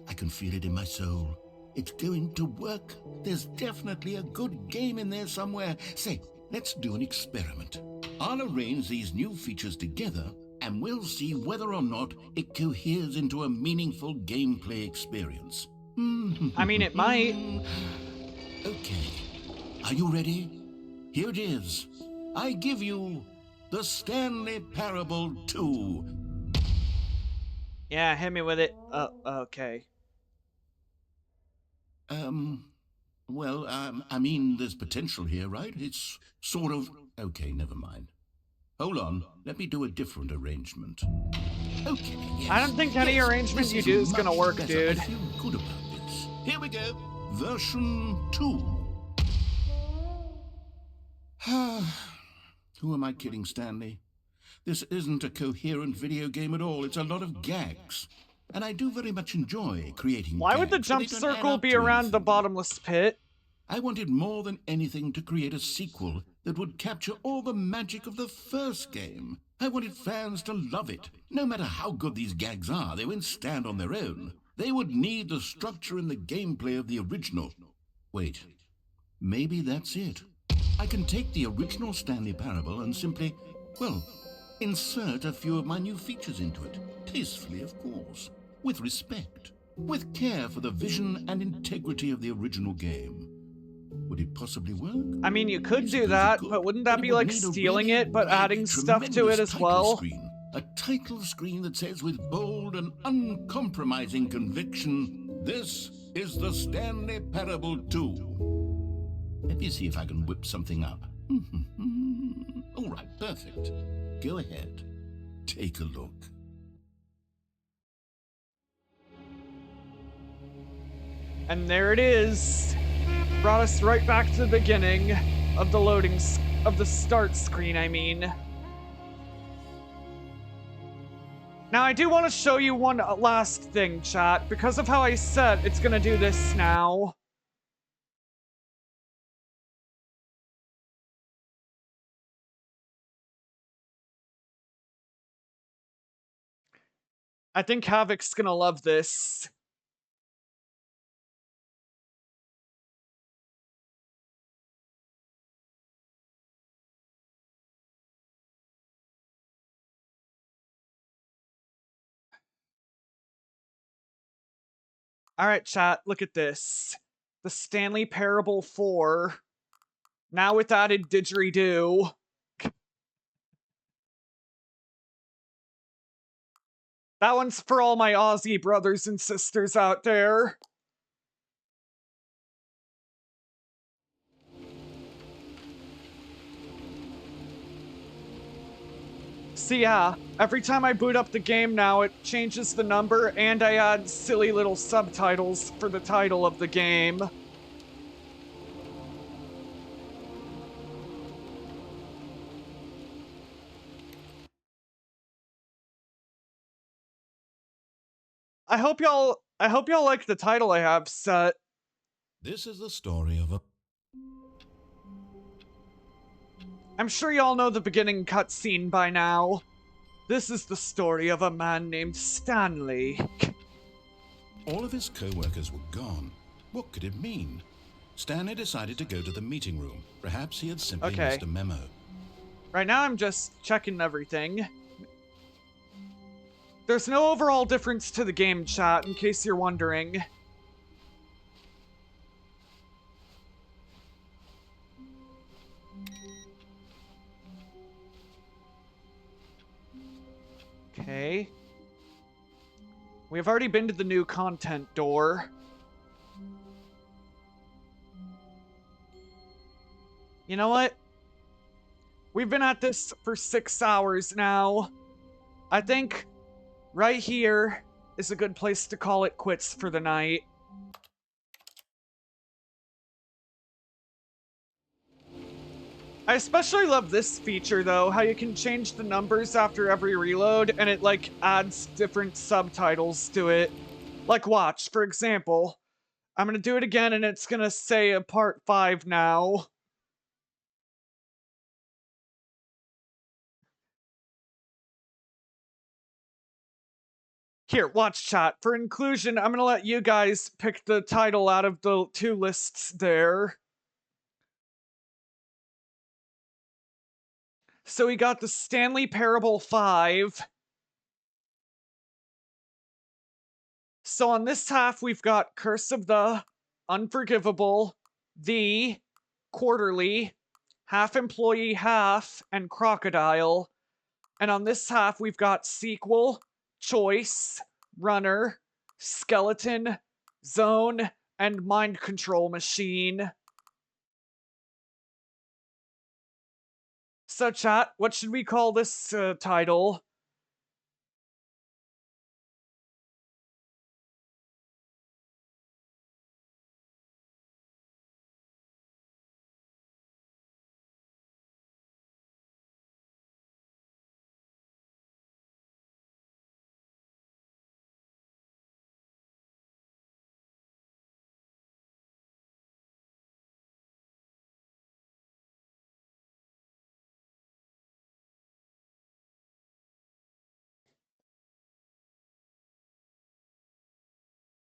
I can feel it in my soul. It's going to work. There's definitely a good game in there somewhere. Say, let's do an experiment. I'll arrange these new features together, and we'll see whether or not it coheres into a meaningful gameplay experience. I mean, it might. Okay. Are you ready? Here it is. I give you the Stanley Parable 2. Yeah, hit me with it. Okay. Well, I mean, there's potential here, right? It's sort of... Okay, never mind. Hold on, let me do a different arrangement. Okay, yes. I don't think any arrangement you do is gonna work, better. dude. I feel good about this. Here we go. Version 2. Who am I kidding, Stanley? This isn't a coherent video game at all. It's a lot of gags. And I do very much enjoy creating Why would the gags, jump circle be around the bottomless pit? I wanted more than anything to create a sequel that would capture all the magic of the first game. I wanted fans to love it. No matter how good these gags are, they won't stand on their own. They would need the structure and the gameplay of the original. Wait, maybe that's it. I can take the original Stanley Parable and simply, well, insert a few of my new features into it. Tastefully, of course. With respect. With care for the vision and integrity of the original game. Would it possibly work? I mean, you could do that, but wouldn't that be like stealing it, but adding stuff to it as well? A title screen that says with bold and uncompromising conviction, "This is the Stanley Parable 2." Let me see if I can whip something up. All right, perfect. Go ahead. Take a look. And there it is. Brought us right back to the beginning of the of the start screen, I mean. Now, I do want to show you one last thing, chat. Because of how I said it's gonna do this now. I think Havoc's gonna love this. Alright, chat, look at this. The Stanley Parable 4. Now with added didgeridoo. That one's for all my Aussie brothers and sisters out there. So yeah, every time I boot up the game now, it changes the number and I add silly little subtitles for the title of the game. I hope y'all like the title I have set. This is the story of a... I'm sure y'all know the beginning cutscene by now. This is the story of a man named Stanley. All of his co-workers were gone. What could it mean? Stanley decided to go to the meeting room. Perhaps he had simply missed a memo. Right now I'm just checking everything. There's no overall difference to the game, chat, in case you're wondering. Okay. We've already been to the new content door. You know what? We've been at this for 6 hours now. I think right here is a good place to call it quits for the night. I especially love this feature though, how you can change the numbers after every reload and it like adds different subtitles to it. Like watch, for example, I'm gonna do it again and it's gonna say a part 5 now. Here, watch chat. For inclusion, I'm gonna let you guys pick the title out of the 2 lists there. So we got the Stanley Parable 5. So on this half, we've got Curse of the Unforgivable, The Quarterly, Half Employee Half, and Crocodile. And on this half, we've got Sequel, Choice, Runner, Skeleton, Zone, and Mind Control Machine. So chat, what should we call this title?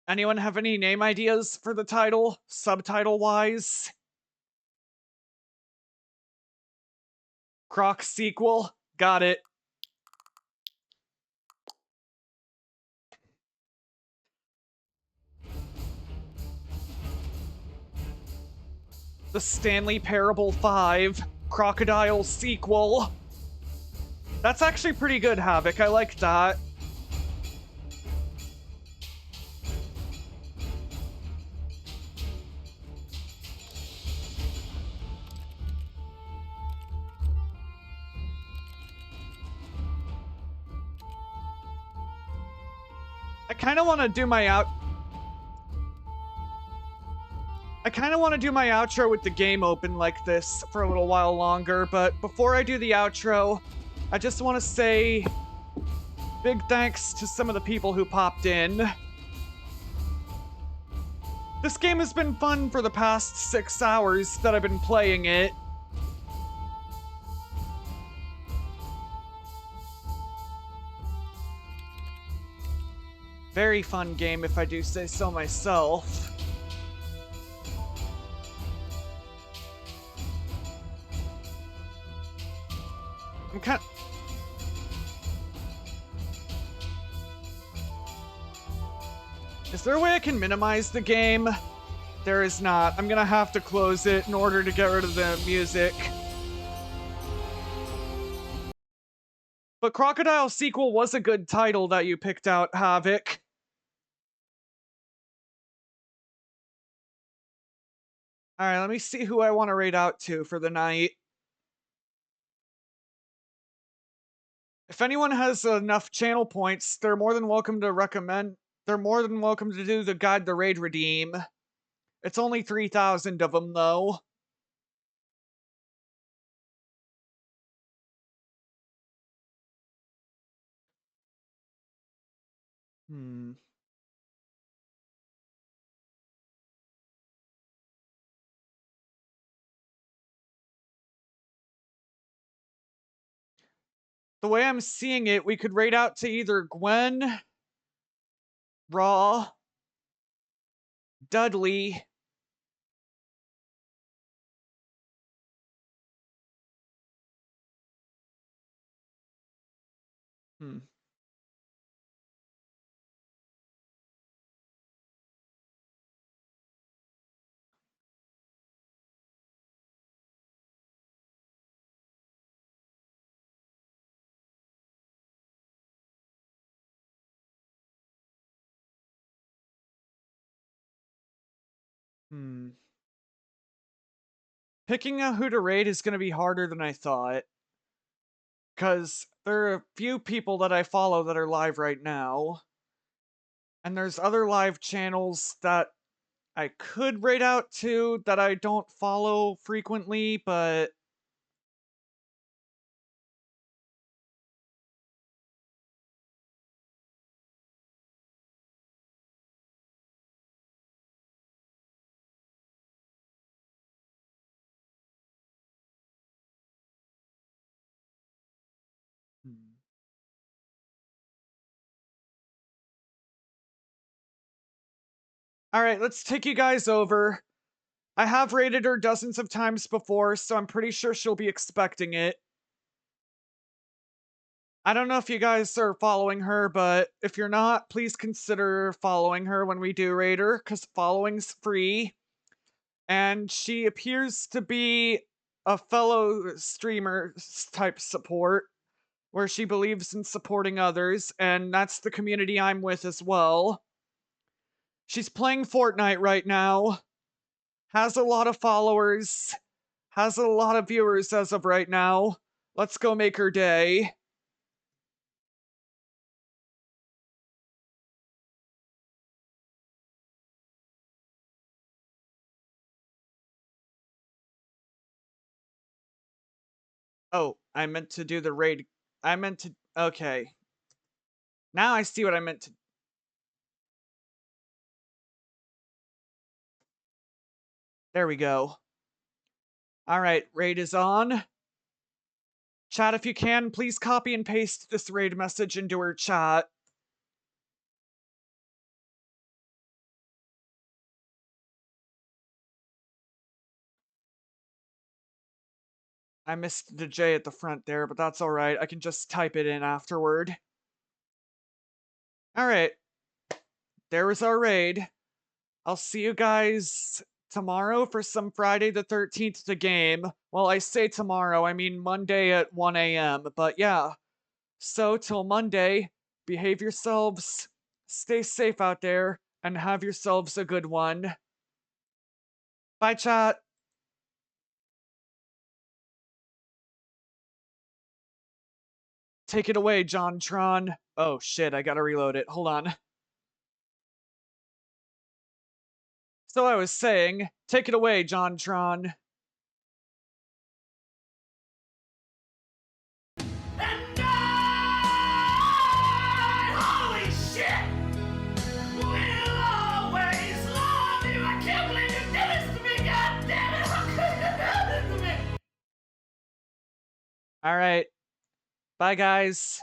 Anyone have any name ideas for the title, subtitle-wise? Croc Sequel? Got it. The Stanley Parable 5 Crocodile Sequel. That's actually pretty good, Havoc. I like that. I kind of want to do my outro with the game open like this for a little while longer, but before I do the outro, I just want to say big thanks to some of the people who popped in. This game has been fun for the past 6 hours that I've been playing it. Very fun game, if I do say so myself. I'm kind. Is there a way I can minimize the game? There is not. I'm gonna have to close it in order to get rid of the music. But Crocodile Sequel was a good title that you picked out, Havoc. Alright, let me see who I want to raid out to for the night. If anyone has enough channel points, they're more than welcome to do the Guide the Raid Redeem. It's only 3,000 of them, though. The way I'm seeing it, we could raid out to either Gwen, Raw, Dudley, Picking a who to raid is going to be harder than I thought. Because there are a few people that I follow that are live right now. And there's other live channels that I could raid out to that I don't follow frequently, but... Alright, let's take you guys over. I have raided her dozens of times before, so I'm pretty sure she'll be expecting it. I don't know if you guys are following her, but if you're not, please consider following her when we do raid her, because following's free. And she appears to be a fellow streamer type support, where she believes in supporting others, and that's the community I'm with as well. She's playing Fortnite right now, has a lot of followers, has a lot of viewers as of right now. Let's go make her day. Oh, I meant to do the raid. I meant to... Okay. Now I see what I meant to... There we go. Alright, raid is on. Chat, if you can, please copy and paste this raid message into her chat. I missed the J at the front there, but that's alright. I can just type it in afterward. Alright. There was our raid. I'll see you guys tomorrow for some Friday the 13th to game. Well, I say tomorrow, I mean Monday at 1 a.m. But yeah. So, till Monday, behave yourselves, stay safe out there, and have yourselves a good one. Bye, chat. Take it away, JonTron. Oh, shit, I gotta reload it. Hold on. So I was saying, take it away, JonTron. Holy shit! We'll always love you! I can't believe you did this to me! God damn it! How could you do this to me? Alright. Bye, guys.